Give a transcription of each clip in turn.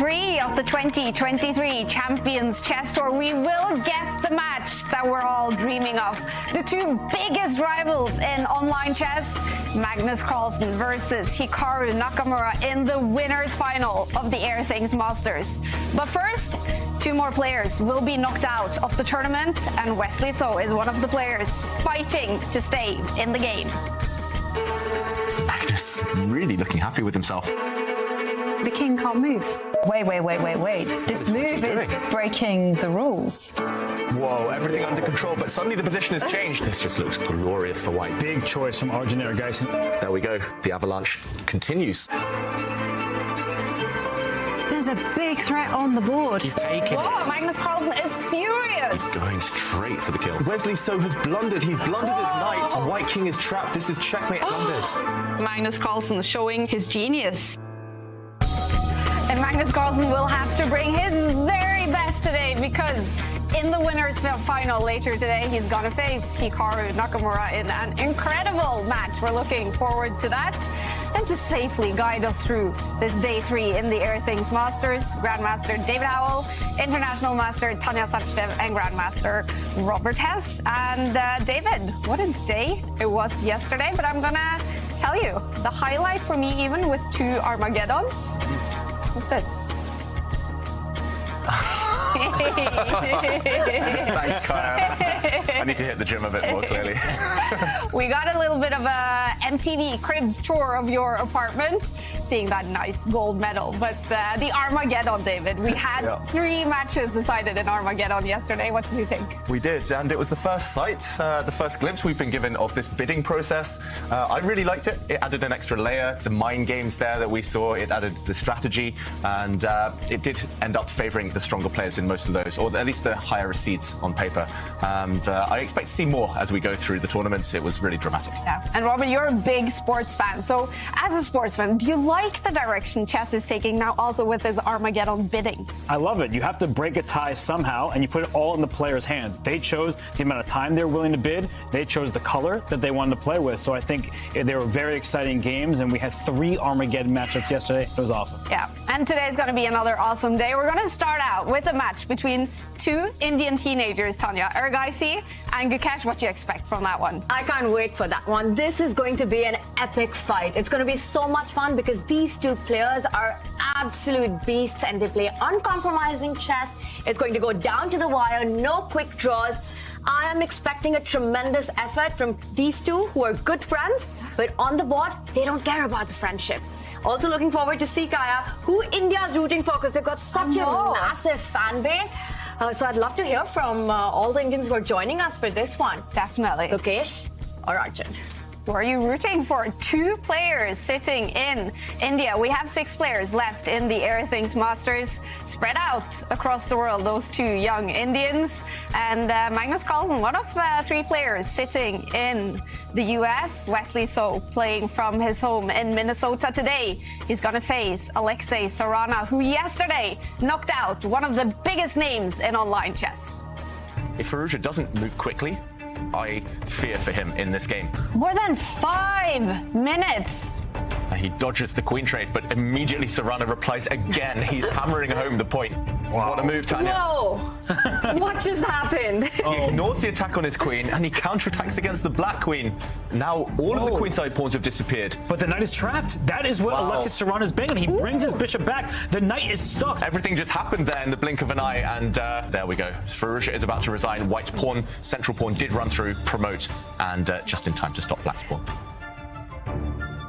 3 of the 2023 Champions Chess Tour. We will get the match that we're all dreaming of. The two biggest rivals in online chess, Magnus Carlsen versus Hikaru Nakamura in the winners final of the Airthings Masters. But first, two more players will be knocked out of the tournament, and Wesley So is one of the players fighting to stay in the game. Magnus really looking happy with himself. The king can't move. Wait. This move is breaking the rules. Whoa, everything under control, but suddenly the position has changed. This just looks glorious for white. Big choice from Arjun Erigaisi. There we go. The avalanche continues. There's a big threat on the board. He's taking it. Magnus Carlsen is furious. He's going straight for the kill. Wesley So has blundered. He's blundered his knight. White king is trapped. This is checkmate blundered. Magnus Carlsen showing his genius. And Magnus Carlsen will have to bring his very best today, because in the winners final later today, he's going to face Hikaru Nakamura in an incredible match. We're looking forward to that. And to safely guide us through this day 3 in the Airthings Masters, Grandmaster David Howell, International Master Tanya Sachdev, and Grandmaster Robert Hess. And David, what a day it was yesterday. But I'm going to tell you, the highlight for me, even with 2 Armageddons, what's this? Thanks, Kaya. I need to hit the gym a bit more clearly. We got a little bit of a MTV Cribs tour of your apartment, seeing that nice gold medal. But the Armageddon, David, we had 3 matches decided in Armageddon yesterday. What did you think? We did, and it was the first sight, the first glimpse we've been given of this bidding process. I really liked it. It added an extra layer, the mind games there that we saw. It added the strategy, and it did end up favouring the stronger players in most of those, or at least the higher seeds on paper. And I expect to see more as we go through the tournaments. It was really dramatic. Yeah. And Robert, you're a big sports fan. So as a sportsman, do you like the direction chess is taking now, also with this Armageddon bidding? I love it. You have to break a tie somehow, and you put it all in the players' hands. They chose the amount of time they're willing to bid. They chose the color that they wanted to play with. So I think they were very exciting games, and we had 3 Armageddon matchups yesterday. It was awesome. Yeah. And today's going to be another awesome day. We're going to start out with a match between 2 Indian teenagers, Tanya, Erigaisi and Gukesh. What do you expect from that one? I can't wait for that one. This is going to be an epic fight. It's going to be so much fun because these 2 players are absolute beasts and they play uncompromising chess. It's going to go down to the wire, no quick draws. I am expecting a tremendous effort from these 2 who are good friends, but on the board, they don't care about the friendship. Also looking forward to see, Kaya, who India's rooting for, because they've got such a massive fan base. So I'd love to hear from all the Indians who are joining us for this one. Definitely. Gukesh or Arjun? Who are you rooting for? 2 players sitting in India. We have 6 players left in the Airthings Masters, spread out across the world, those 2 young Indians. And Magnus Carlsen, one of 3 players sitting in the US. Wesley So playing from his home in Minnesota today. He's going to face Alexei Sarana, who yesterday knocked out one of the biggest names in online chess. If Arjun doesn't move quickly, I fear for him in this game. More than 5 minutes. He dodges the queen trade, but immediately Sarana replies again. He's hammering home the point. Wow. What a move, Tanya. Whoa! What just happened? He ignores the attack on his queen, and he counterattacks against the black queen. Now all of the queenside pawns have disappeared. But the knight is trapped. That is what Alexis Sarana's been, and he brings his bishop back. The knight is stuck. Everything just happened there in the blink of an eye, and there we go. Furusha is about to resign. White's pawn, central pawn, did run through, promote, and just in time to stop black's pawn.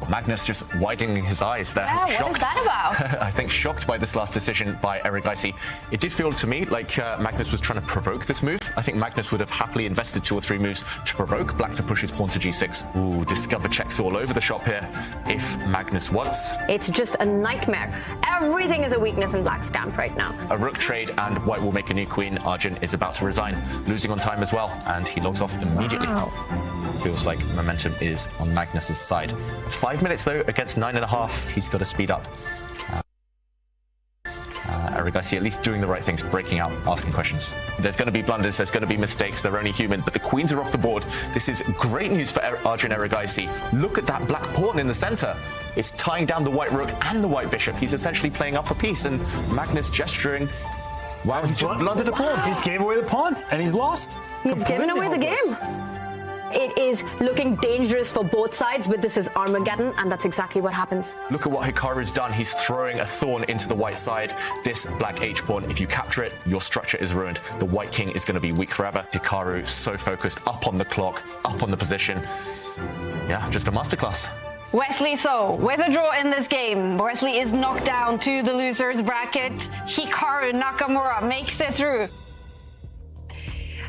Magnus just widening his eyes there. Yeah, shocked. what is that about? I think shocked by this last decision by Erigaisi. It did feel to me like Magnus was trying to provoke this move. I think Magnus would have happily invested 2 or 3 moves to provoke black to push his pawn to g6. Ooh, discover checks all over the shop here if Magnus wants. It's just a nightmare. Everything is a weakness in black's camp right now. A rook trade and white will make a new queen. Arjun is about to resign, losing on time as well, and he logs off immediately. Wow. Feels like momentum is on Magnus's side. 5 minutes though against 9.5. He's got to speed up. Erigaisi at least doing the right things, breaking out, asking questions. There's going to be blunders, there's going to be mistakes, they're only human, but the queens are off the board. This is great news for Arjun Erigaisi. Look at that black pawn in the center. It's tying down the white rook and the white bishop. He's essentially playing up a piece, and Magnus gesturing. Wow, he's just blundered a pawn. He's gave away the pawn, and he's lost. He's given away the game. It is looking dangerous for both sides, but this is Armageddon, and that's exactly what happens. Look at what Hikaru's done. He's throwing a thorn into the white side. This black H-pawn, if you capture it, your structure is ruined. The white king is going to be weak forever. Hikaru, so focused, up on the clock, up on the position. Yeah, just a masterclass. Wesley So with a draw in this game. Wesley is knocked down to the losers bracket. Hikaru Nakamura makes it through.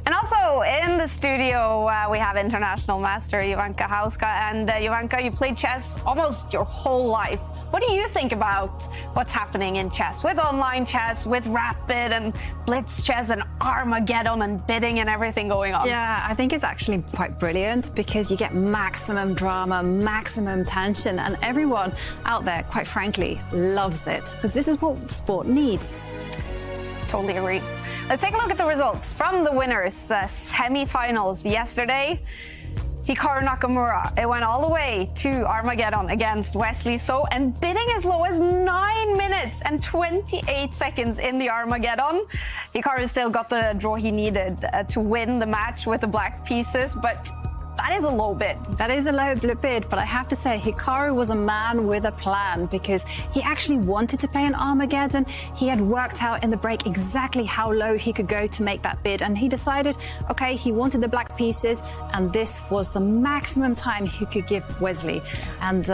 And also in the studio, we have international master Jovanka Hauska. And Jovanka, you played chess almost your whole life. What do you think about what's happening in chess, with online chess, with rapid and blitz chess and Armageddon and bidding and everything going on? Yeah, I think it's actually quite brilliant because you get maximum drama, maximum tension, and everyone out there, quite frankly, loves it because this is what sport needs. Totally agree. Let's take a look at the results from the winners' semi-finals yesterday. Hikaru Nakamura, it went all the way to Armageddon against Wesley So, and bidding as low as 9 minutes and 28 seconds in the Armageddon. Hikaru still got the draw he needed to win the match with the black pieces, but that is a low bid. That is a low bid, but I have to say Hikaru was a man with a plan because he actually wanted to play an Armageddon. He had worked out in the break exactly how low he could go to make that bid, and he decided, okay, he wanted the black pieces, and this was the maximum time he could give Wesley, and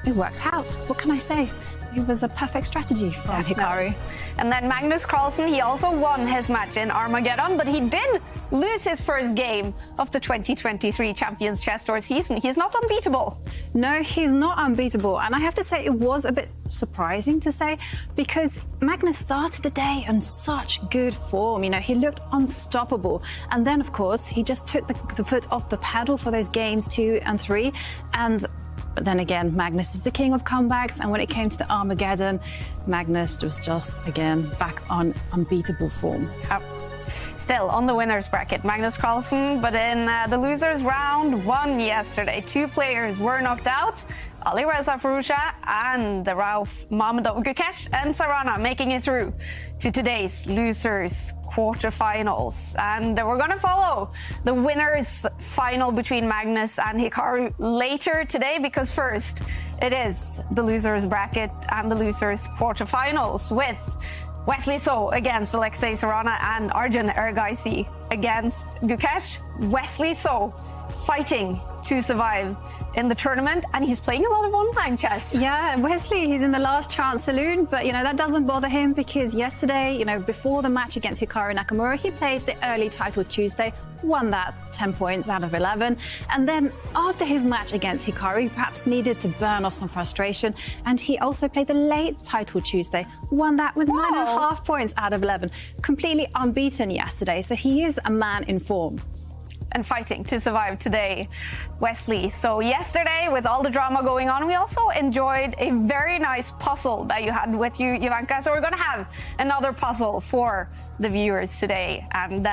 it worked out. What can I say? It was a perfect strategy from Hikaru. No. And then Magnus Carlsen, he also won his match in Armageddon, but he did lose his first game of the 2023 Champions Chess Tour season. He's not unbeatable. No, he's not unbeatable. And I have to say it was a bit surprising to say because Magnus started the day in such good form. You know, he looked unstoppable. And then, of course, he just took the foot off the pedal for those games 2 and 3. But then again, Magnus is the king of comebacks, and when it came to the Armageddon, Magnus was just, again, back on unbeatable form. Yep. Still on the winners bracket, Magnus Carlsen, but in the losers round 1 yesterday, 2 players were knocked out. Ali Reza Farusha and Rauf Mamedov Gukesh and Sarana making it through to today's losers quarterfinals. And we're going to follow the winners final between Magnus and Hikaru later today, because first it is the losers bracket and the losers quarterfinals with Wesley So against Alexei Sarana and Arjun Erigaisi against Gukesh. Wesley So fighting to survive in the tournament, and he's playing a lot of online chess. Yeah, Wesley, he's in the last chance saloon, but, you know, that doesn't bother him because yesterday, you know, before the match against Hikaru Nakamura, he played the early title Tuesday, won that 10 points out of 11. And then after his match against Hikaru, he perhaps needed to burn off some frustration. And he also played the late title Tuesday, won that with 9.5 points out of 11. Completely unbeaten yesterday. So he is a man in form. And fighting to survive today, Wesley. So yesterday, with all the drama going on, we also enjoyed a very nice puzzle that you had with you, Jovanka. So we're going to have another puzzle for the viewers today, and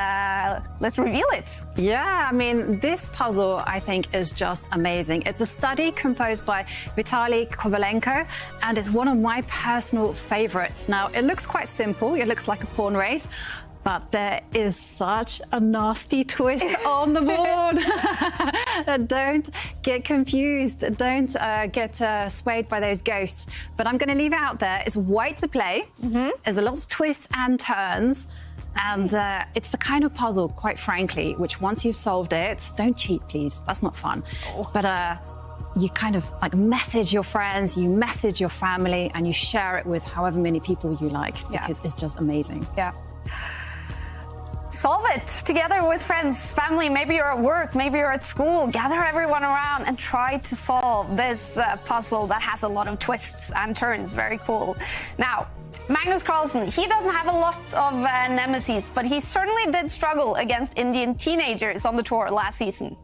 let's reveal it. Yeah, I mean, this puzzle, I think, is just amazing. It's a study composed by Vitaly Kovalenko, and it's one of my personal favorites. Now, it looks quite simple. It looks like a pawn race, but there is such a nasty twist on the board. Don't get confused. Don't get swayed by those ghosts. But I'm going to leave it out there. It's white to play. There's a lot of twists and turns. And it's the kind of puzzle, quite frankly, which once you've solved it, don't cheat, please. That's not fun. But you kind of like message your friends, you message your family, and you share it with however many people you like, because it's just amazing. Yeah. Solve it together with friends, family. Maybe you're at work, maybe you're at school. Gather everyone around and try to solve this puzzle that has a lot of twists and turns. Very cool. Now, Magnus Carlsen, he doesn't have a lot of nemesis, but he certainly did struggle against Indian teenagers on the tour last season.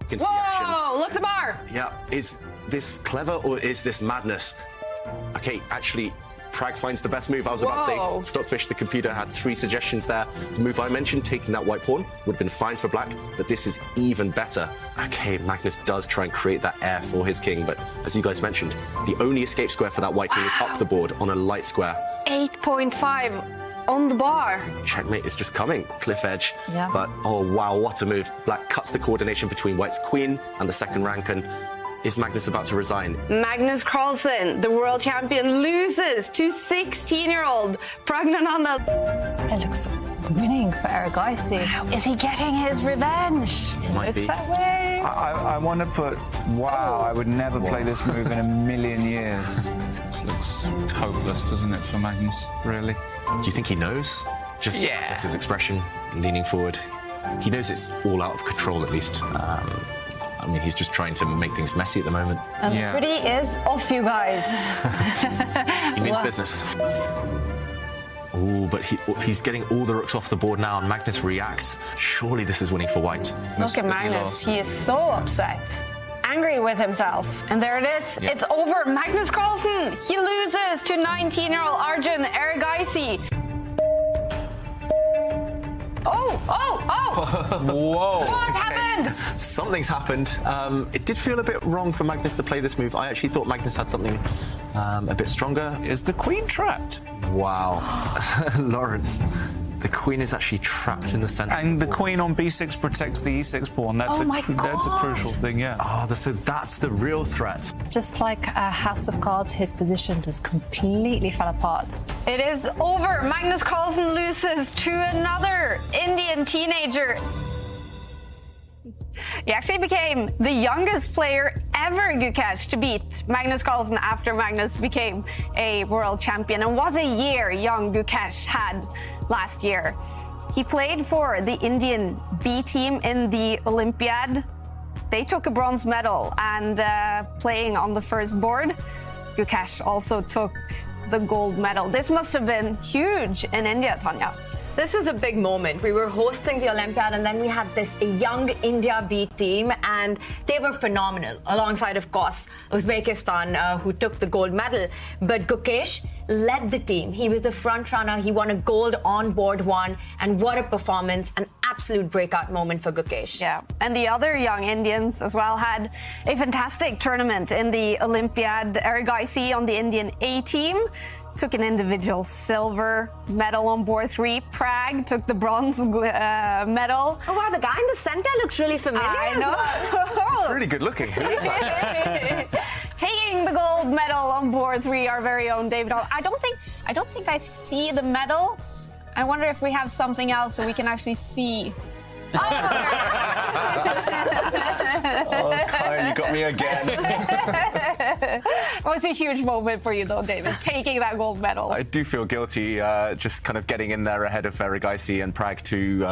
Whoa, look at the bar. Yeah, is this clever or is this madness? Okay, actually, Prag finds the best move. I was about to say, Stockfish, the computer, had 3 suggestions there. The move I mentioned, taking that white pawn, would have been fine for black, but this is even better. Okay, Magnus does try and create that air for his king, but as you guys mentioned, the only escape square for that white king is up the board on a light square. 8.5 on the bar. Checkmate is just coming, cliff edge. Yeah. But, oh wow, what a move. Black cuts the coordination between white's queen and the second rank, and is Magnus about to resign? Magnus Carlsen, the world champion, loses to 16-year-old Pragnananda. It looks winning for Erigaisi. Is he getting his revenge? Might be. That way. I want to put, wow, I would never play this move in a million years. This looks hopeless, doesn't it, for Magnus, really? Do you think he knows? Just that's his expression, leaning forward. He knows it's all out of control, at least. I mean, he's just trying to make things messy at the moment. And the pretty is off, you guys. He means business. Ooh, but he's getting all the rooks off the board now, and Magnus reacts. Surely this is winning for white. Look at Magnus. He is so upset. Angry with himself. And there it is. Yeah. It's over. Magnus Carlsen. He loses to 19-year-old Arjun Erigaisi. Whoa. What happened? Something's happened. It did feel a bit wrong for Magnus to play this move. I actually thought Magnus had something a bit stronger. Is the queen trapped? Wow. Lawrence, the queen is actually trapped in the center. And the queen on b6 protects the e6 pawn. That's that's a crucial thing, yeah. Oh, so that's the real threat. Just like a house of cards, his position just completely fell apart. It is over. Magnus Carlsen loses to another Indian teenager. He actually became the youngest player ever, Gukesh, to beat Magnus Carlsen after Magnus became a world champion. And what a year young Gukesh had last year. He played for the Indian B team in the Olympiad. They took a bronze medal, and playing on the first board, Gukesh also took the gold medal. This must have been huge in India, Tanya. This was a big moment. We were hosting the Olympiad, and then we had this young India B team, and they were phenomenal, alongside, of course, Uzbekistan, who took the gold medal. But Gukesh led the team. He was the front runner. He won a gold on board 1, and what a performance, an absolute breakout moment for Gukesh. Yeah, and the other young Indians as well had a fantastic tournament in the Olympiad. Erigaisi on the Indian A team took an individual silver medal on board 3. Prag took the bronze medal. Oh wow, the guy in the center looks really familiar. I know. It's really good looking. Taking the gold medal on board 3, our very own David. I don't think I see the medal. I wonder if we have something else so we can actually see. Oh, Kai, you got me again. It was a huge moment for you, though, David, taking that gold medal. I do feel guilty just kind of getting in there ahead of Erigaisi and Prag, two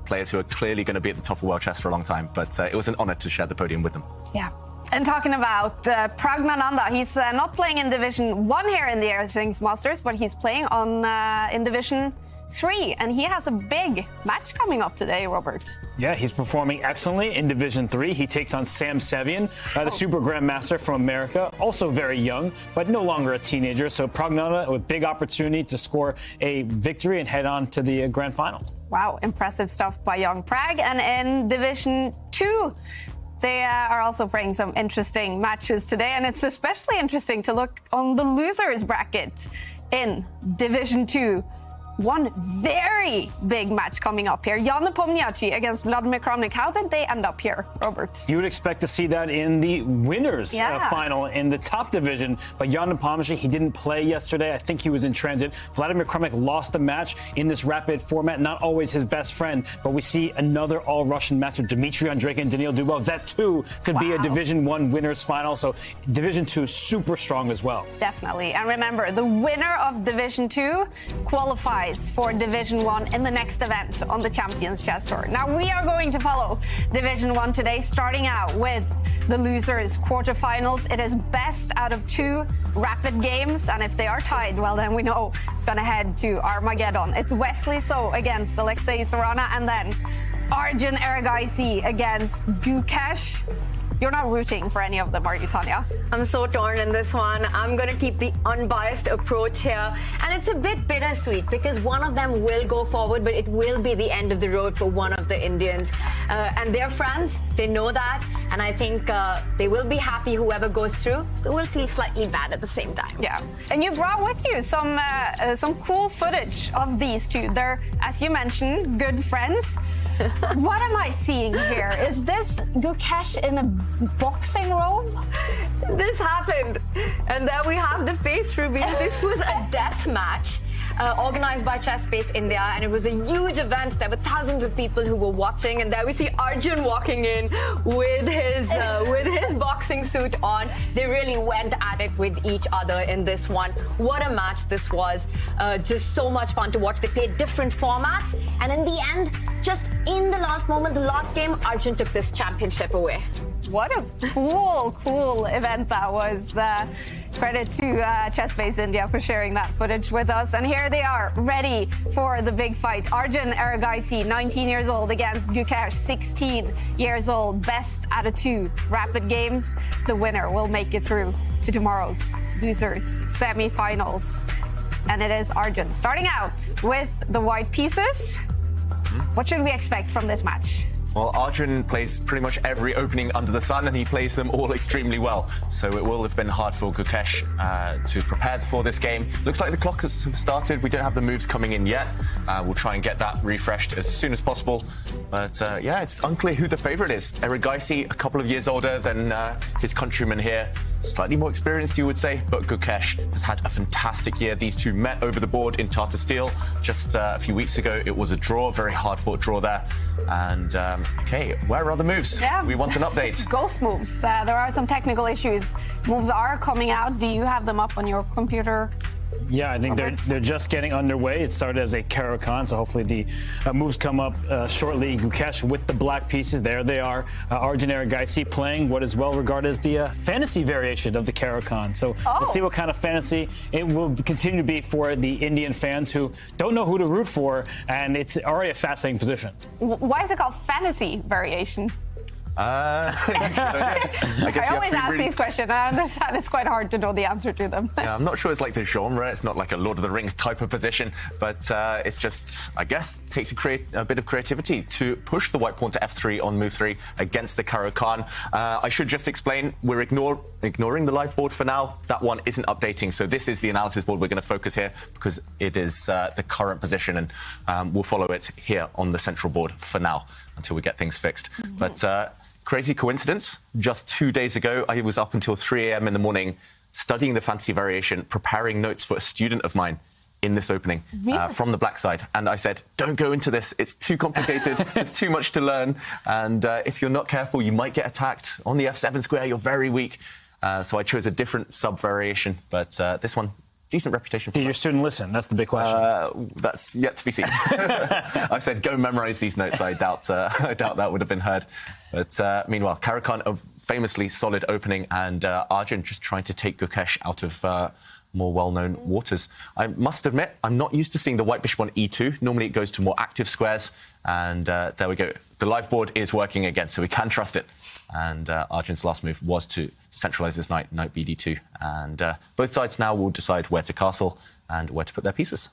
players who are clearly going to be at the top of world chess for a long time. But it was an honor to share the podium with them. Yeah. And talking about Pragnananda, he's not playing in Division 1 here in the Airthings Masters, but he's playing in Division 3, and he has a big match coming up today, Robert. Yeah, he's performing excellently in Division 3. He takes on Sam Sevian, the Super Grandmaster from America, also very young, but no longer a teenager. So Pragnananda with big opportunity to score a victory and head on to the grand final. Wow, impressive stuff by young Prag. And in Division 2, they are also playing some interesting matches today, and it's especially interesting to look on the losers bracket in Division 2. One very big match coming up here. Jan Nepomniachtchi against Vladimir Kramnik. How did they end up here, Robert? You would expect to see that in the winners final in the top division. But Jan Nepomniachtchi, he didn't play yesterday. I think he was in transit. Vladimir Kramnik lost the match in this rapid format. Not always his best friend, but we see another all-Russian match of Dmitry Andreyko and Daniil Dubov. That, too, could be a Division 1 winners final. So Division 2 is super strong as well. Definitely. And remember, the winner of Division 2 qualifies for Division 1 in the next event on the Champions Chess Tour. Now, we are going to follow Division 1 today, starting out with the losers quarterfinals. It is best out of 2 rapid games, and if they are tied, well, then we know it's going to head to Armageddon. It's Wesley So against Alexei Sorana, and then Arjun Erigaisi against Gukesh. You're not rooting for any of them, are you, Tanya? I'm so torn in this one. I'm going to keep the unbiased approach here. And it's a bit bittersweet because one of them will go forward, but it will be the end of the road for one of the Indians. And they're friends. They know that. And I think they will be happy whoever goes through. They will feel slightly bad at the same time. Yeah. And you brought with you some cool footage of these two. They're, as you mentioned, good friends. What am I seeing here? Is this Gukesh in a boxing robe? This happened. And there we have the face reveal. This was a death match. Organized by Chess Space India, and it was a huge event. There were thousands of people who were watching, and there we see Arjun walking in with his boxing suit on. They really went at it with each other in this one. What a match this was. Just so much fun to watch. They played different formats, and in the end, just in the last moment, the last game, Arjun took this championship away. What a cool event that was. Credit to Chess Space India for sharing that footage with us. And here they are, ready for the big fight. Arjun Erigaisi, 19 years old, against Gukesh, 16 years old. Best out of 2 rapid games. The winner will make it through to tomorrow's losers semi-finals. And it is Arjun. Starting out with the white pieces. What should we expect from this match? Well, Arjun plays pretty much every opening under the sun, and he plays them all extremely well. So it will have been hard for Gukesh to prepare for this game. Looks like the clock has started. We don't have the moves coming in yet. We'll try and get that refreshed as soon as possible. But yeah, it's unclear who the favorite is. Erigaisi, a couple of years older than his countryman here. Slightly more experienced, you would say, but Gukesh has had a fantastic year. These two met over the board in Tata Steel just a few weeks ago. It was a draw, very hard-fought draw there. And, okay, where are the moves? Yeah. We want an update. Ghost moves. There are some technical issues. Moves are coming out. Do you have them up on your computer? Yeah, I think they're just getting underway. It started as a Caracan, so hopefully the moves come up shortly. Gukesh with the black pieces. There they are. Arjun Erigaisi playing what is well regarded as the fantasy variation of the Caracan. So let's see what kind of fantasy it will continue to be for the Indian fans who don't know who to root for, and it's already a fascinating position. Why is it called fantasy variation? I guess I always ask these questions, and I understand it's quite hard to know the answer to them. Yeah, I'm not sure it's like the genre. It's not like a Lord of the Rings type of position, but it's just, I guess, takes a bit of creativity to push the white pawn to f3 on move 3 against the Caracan. I should just explain, we're ignoring the live board for now. That one isn't updating, so this is the analysis board we're going to focus here because it is the current position, and we'll follow it here on the central board for now until we get things fixed. Mm-hmm. But crazy coincidence, just 2 days ago, I was up until 3 a.m. in the morning studying the fantasy variation, preparing notes for a student of mine in this opening from the black side. And I said, don't go into this. It's too complicated. There's too much to learn. And if you're not careful, you might get attacked. On the f7 square, you're very weak. So I chose a different sub-variation. But this one, decent reputation for Did your student listen? That's the big question. That's yet to be seen. I said, go memorize these notes. I doubt that would have been heard. But meanwhile, Caracan, a famously solid opening, and Arjun just trying to take Gukesh out of more well-known waters. I must admit, I'm not used to seeing the white bishop on e2. Normally it goes to more active squares. And there we go. The live board is working again, so we can trust it. And Arjun's last move was to centralize this knight bd2. And both sides now will decide where to castle and where to put their pieces.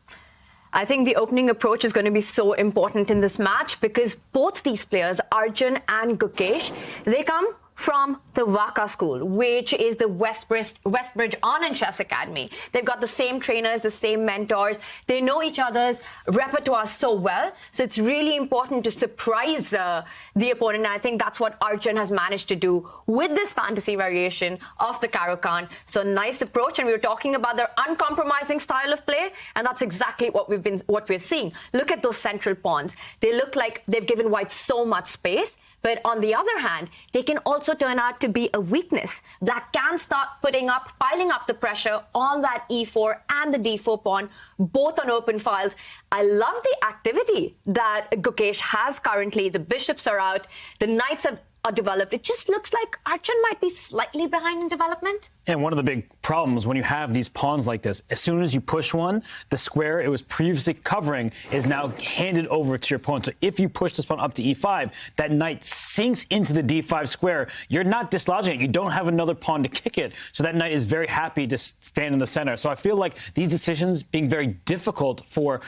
I think the opening approach is going to be so important in this match because both these players, Arjun and Gukesh, they come from the Waka school, which is the Westbridge Anand Chess Academy. They've got the same trainers, the same mentors. They know each other's repertoire so well. So it's really important to surprise the opponent. And I think that's what Arjun has managed to do with this fantasy variation of the Caracan. So nice approach. And we were talking about their uncompromising style of play. And that's exactly what we're seeing. Look at those central pawns. They look like they've given white so much space. But on the other hand, they can also turn out to be a weakness. Black can start piling up the pressure on that e4 and the d4 pawn, both on open files. I love the activity that Gukesh has currently. The bishops are out. The knights have are developed. It just looks like Arjun might be slightly behind in development. And one of the big problems when you have these pawns like this, as soon as you push one, the square it was previously covering is now handed over to your opponent. So if you push this pawn up to e5, that knight sinks into the d5 square. You're not dislodging it. You don't have another pawn to kick it. So that knight is very happy to stand in the center. So I feel like these decisions being very difficult for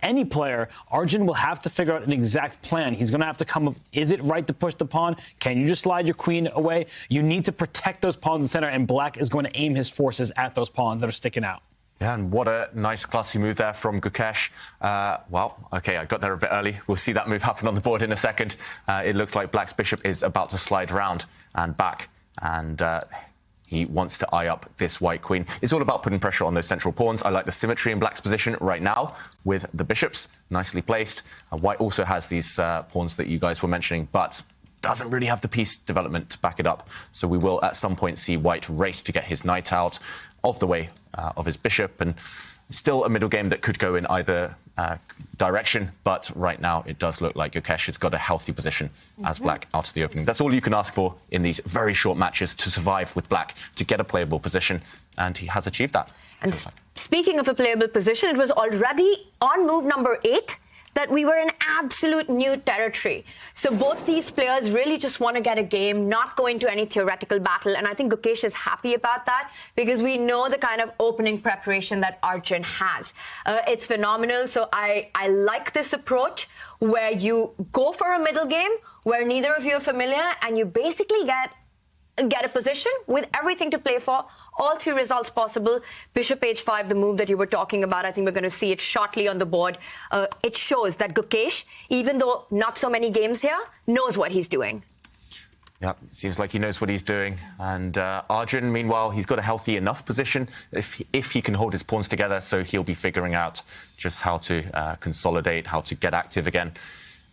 any player, Arjun will have to figure out an exact plan. He's going to have to come up, is it right to push the pawn? Can you just slide your queen away? You need to protect those pawns in the center, and Black is going to aim his forces at those pawns that are sticking out. Yeah, and what a nice classy move there from Gukesh. Well, okay, I got there a bit early. We'll see that move happen on the board in a second. It looks like Black's bishop is about to slide around and back, and he wants to eye up this white queen. It's all about putting pressure on those central pawns. I like the symmetry in Black's position right now with the bishops nicely placed. White also has these pawns that you guys were mentioning, but doesn't really have the piece development to back it up. So we will at some point see White race to get his knight out of the way of his bishop, and still a middle game that could go in either direction, but right now it does look like Gukesh has got a healthy position as Black out of the opening. That's all you can ask for in these very short matches, to survive with Black, to get a playable position, and he has achieved that. And speaking of a playable position, it was already on move number 8 that we were in absolute new territory. So both these players really just want to get a game, not go into any theoretical battle. And I think Gukesh is happy about that, because we know the kind of opening preparation that Arjun has. It's phenomenal. So I like this approach where you go for a middle game where neither of you are familiar, and you basically get a position with everything to play for, all 3 results possible. Bishop h5, the move that you were talking about, I think we're going to see it shortly on the board. It shows that Gukesh, even though not so many games here, knows what he's doing. Yeah, it seems like he knows what he's doing. And Arjun, meanwhile, he's got a healthy enough position if he can hold his pawns together, so he'll be figuring out just how to consolidate, how to get active again.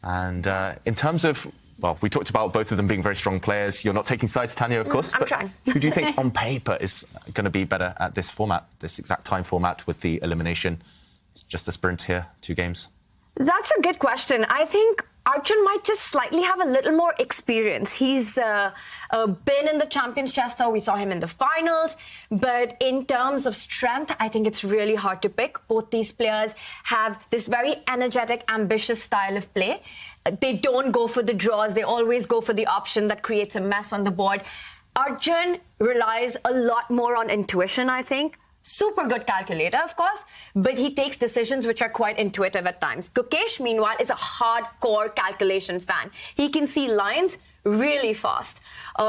And in terms of, well, we talked about both of them being very strong players. You're not taking sides, Tanya, of course. I'm trying. Who do you think on paper is going to be better at this format, this exact time format with the elimination? It's just a sprint here, 2 games. That's a good question. I think Arjun might just slightly have a little more experience. He's been in the Champions Chess Tour. We saw him in the finals. But in terms of strength, I think it's really hard to pick. Both these players have this very energetic, ambitious style of play. They don't go for the draws. They always go for the option that creates a mess on the board. Arjun relies a lot more on intuition, I think. Super good calculator, of course, but he takes decisions which are quite intuitive at times. Gukesh, meanwhile, is a hardcore calculation fan. He can see lines really fast.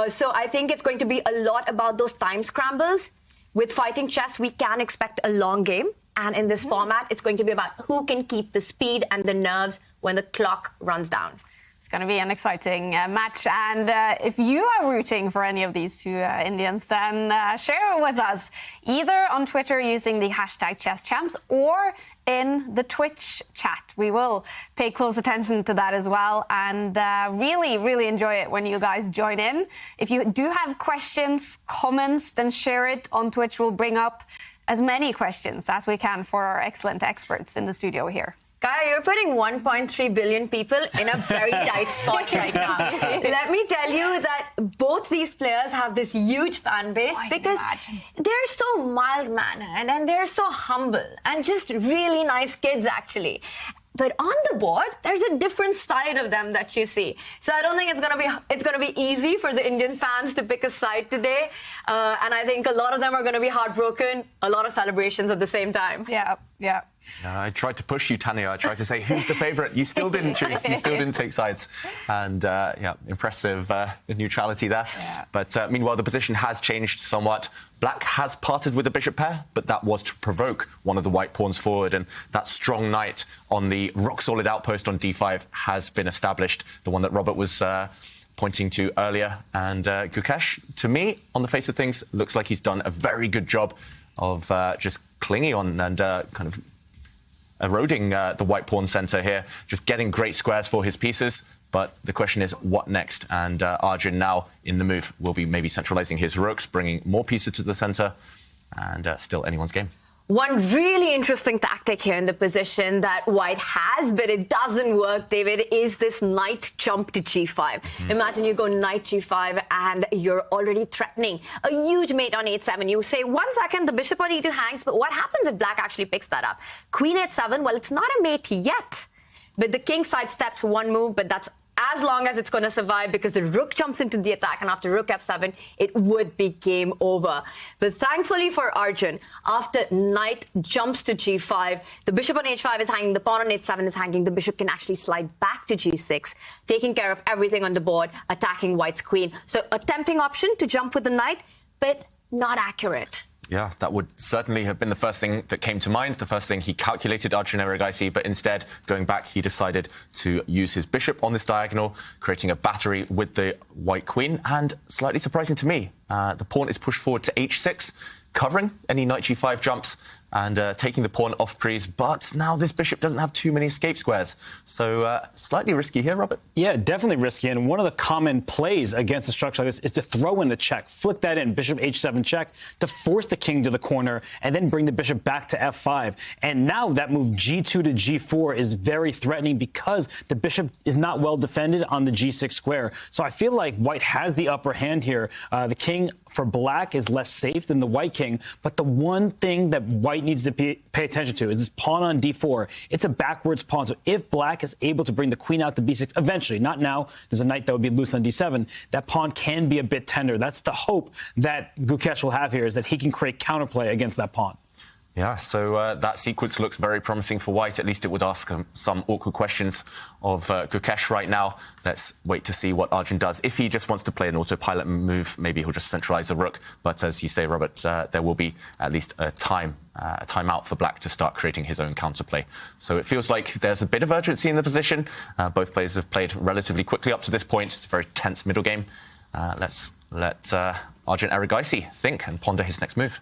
So I think it's going to be a lot about those time scrambles. With fighting chess, we can expect a long game. And in this format, it's going to be about who can keep the speed and the nerves when the clock runs down. It's going to be an exciting match. And if you are rooting for any of these 2 Indians, then share it with us, either on Twitter using the hashtag ChessChamps or in the Twitch chat. We will pay close attention to that as well, and really, really enjoy it when you guys join in. If you do have questions, comments, then share it on Twitch. We'll bring up as many questions as we can for our excellent experts in the studio here. Kaya, you're putting 1.3 billion people in a very tight spot right now. Let me tell you that both these players have this huge fan base because they're so mild-mannered and they're so humble and just really nice kids, actually. But on the board, there's a different side of them that you see. So I don't think it's going to be easy for the Indian fans to pick a side today. And I think a lot of them are going to be heartbroken. A lot of celebrations at the same time. Yeah, yeah. I tried to push you, Tanya. I tried to say, who's the favourite? You still didn't choose. You still didn't take sides. And, yeah, impressive neutrality there. Yeah. But meanwhile, the position has changed somewhat. Black has parted with the bishop pair, but that was to provoke one of the white pawns forward. And that strong knight on the rock-solid outpost on d5 has been established, the one that Robert was pointing to earlier. And Gukesh, to me, on the face of things, looks like he's done a very good job of just clinging on and kind of eroding the white pawn center here, just getting great squares for his pieces. But the question is, what next? And Arjun now in the move will be maybe centralizing his rooks, bringing more pieces to the center, and still anyone's game. One really interesting tactic here in the position that White has, but it doesn't work, David, is this knight jump to g5. Imagine you go knight g5 and you're already threatening a huge mate on h7. You say, 1 second, the bishop on e2 hangs, but what happens if black actually picks that up? Queen h7, well, it's not a mate yet, but the king sidesteps one move, but that's as long as it's going to survive, because the rook jumps into the attack, and after rook f7, it would be game over. But thankfully for Arjun, after knight jumps to g5, the bishop on h5 is hanging, the pawn on h7 is hanging, the bishop can actually slide back to g6, taking care of everything on the board, attacking White's queen. So a tempting option to jump with the knight, but not accurate. Yeah, that would certainly have been the first thing that came to mind, the first thing he calculated, Arjun Erigaisi, but instead, going back, he decided to use his bishop on this diagonal, creating a battery with the white queen, and slightly surprising to me, the pawn is pushed forward to h6, covering any knight g5 jumps and taking the pawn off prise, but now this bishop doesn't have too many escape squares. So slightly risky here, Robert. Yeah, definitely risky. And one of the common plays against a structure like this is to throw in the check, flick that in, bishop h7 check, to force the king to the corner and then bring the bishop back to f5. And now that move g2 to g4 is very threatening because the bishop is not well defended on the g6 square. So I feel like White has the upper hand here. The king for black is less safe than the white king, but the one thing that White needs to pay attention to is this pawn on d4. It's a backwards pawn, so if black is able to bring the queen out to b6, eventually, not now, there's a knight that would be loose on d7, that pawn can be a bit tender. That's the hope that Gukesh will have here, is that he can create counterplay against that pawn. Yeah, so that sequence looks very promising for White. At least it would ask some awkward questions of Gukesh right now. Let's wait to see what Arjun does. If he just wants to play an autopilot move, maybe he'll just centralize the rook. But as you say, Robert, there will be at least a timeout for Black to start creating his own counterplay. So it feels like there's a bit of urgency in the position. Both players have played relatively quickly up to this point. It's a very tense middle game. Let's let Arjun Erigaisi think and ponder his next move.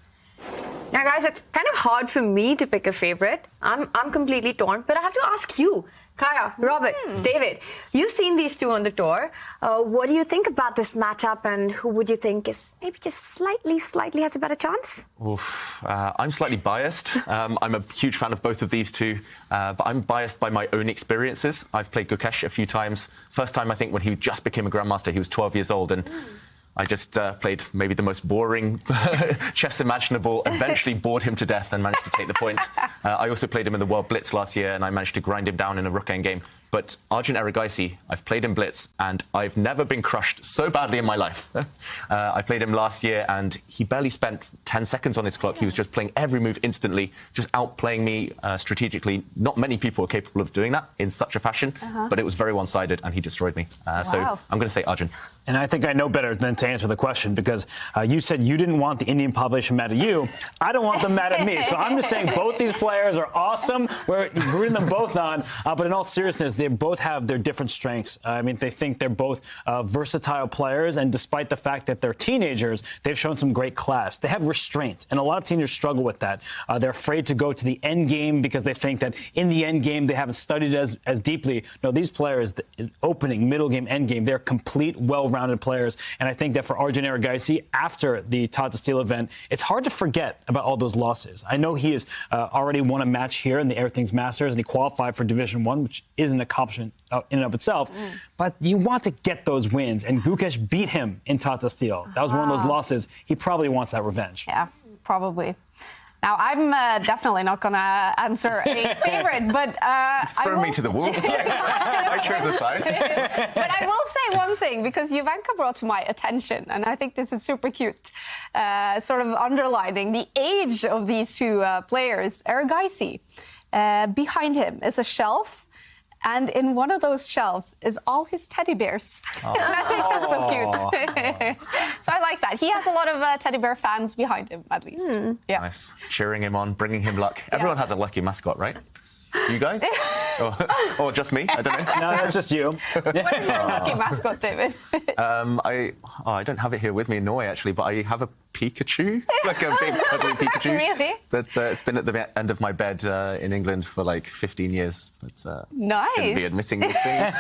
Now, guys, it's kind of hard for me to pick a favorite. I'm completely torn, but I have to ask you, Kaya, Robert, David, you've seen these two on the tour. What do you think about this matchup, and who would you think is maybe just slightly has a better chance? Oof, I'm slightly biased. I'm a huge fan of both of these two, but I'm biased by my own experiences. I've played Gukesh a few times. First time, I think, when he just became a grandmaster, he was 12 years old, and I just played maybe the most boring chess imaginable, eventually bored him to death and managed to take the point. I also played him in the World Blitz last year, and I managed to grind him down in a rook endgame. But Arjun Erigaisi, I've played in Blitz, and I've never been crushed so badly in my life. I played him last year, and he barely spent 10 seconds on his clock. He was just playing every move instantly, just outplaying me strategically. Not many people are capable of doing that in such a fashion, but it was very one-sided, and he destroyed me. So I'm going to say Arjun. And I think I know better than to answer the question, because you said you didn't want the Indian population mad at you. I don't want them mad at me. So I'm just saying both these players are awesome. We're rooting them both on. But in all seriousness, they both have their different strengths. I mean, they think they're both versatile players. And despite the fact that they're teenagers, they've shown some great class. They have restraint. And a lot of teenagers struggle with that. They're afraid to go to the end game because they think that in the end game, they haven't studied as deeply. No, these players, the opening, middle game, end game, they're complete, well-rounded players. And I think that for Arjun Erigaisi, after the Tata Steel event, it's hard to forget about all those losses. I know he has already won a match here in the Airthings Masters, and he qualified for Division 1, which is an accomplishment in and of itself. But you want to get those wins, and Gukesh beat him in Tata Steel. That was one of those losses. He probably wants that revenge. Yeah, probably. Now, I'm definitely not going to answer a favorite, but throw me to the wolves. I chose a side. But I will say one thing, because Juvenka brought to my attention, and I think this is super cute, sort of underlining the age of these two players. Erigaisi, behind him is a shelf, and in one of those shelves is all his teddy bears. And I think that's so cute. So I like that. He has a lot of teddy bear fans behind him, at least. Yeah. Nice. Cheering him on, bringing him luck. Everyone has a lucky mascot, right? You guys? or just me? I don't know. No, that's just you. What is your lucky mascot, David? I don't have it here with me in Norway, actually, but I have a Pikachu, like a big cuddly Pikachu. Really? It's been at the end of my bed in England for like 15 years. But nice. shouldn't be admitting these things.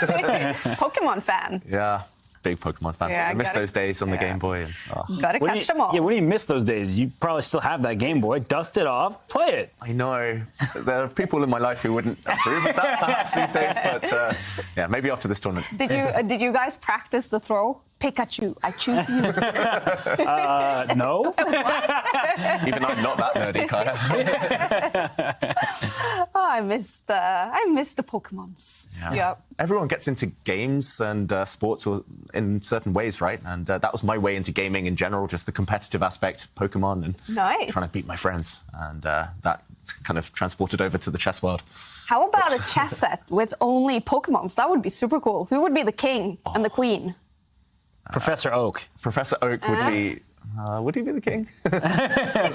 Pokemon fan. Yeah. Big Pokemon fan. Yeah, I miss those days on the Game Boy. And, Gotta catch them all. Yeah, when you miss those days, you probably still have that Game Boy. Dust it off, play it. I know. There are people in my life who wouldn't approve of that perhaps these days, but yeah, maybe after this tournament. Did you guys practice the throw? Pikachu, I choose you. No. Even I'm not that nerdy, Kaya. Oh, I miss the Pokemons. Yeah. Everyone gets into games and sports in certain ways, right? And that was my way into gaming in general, just the competitive aspect, Pokemon, and trying to beat my friends. And that kind of transported over to the chess world. How about a chess set with only Pokemons? That would be super cool. Who would be the king and the queen? Professor Oak. Professor Oak would be... would he be the king?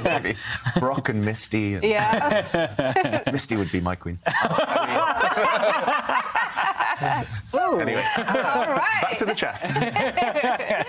Maybe. Brock and Misty. And Misty would be my queen. Anyway, back to the chess.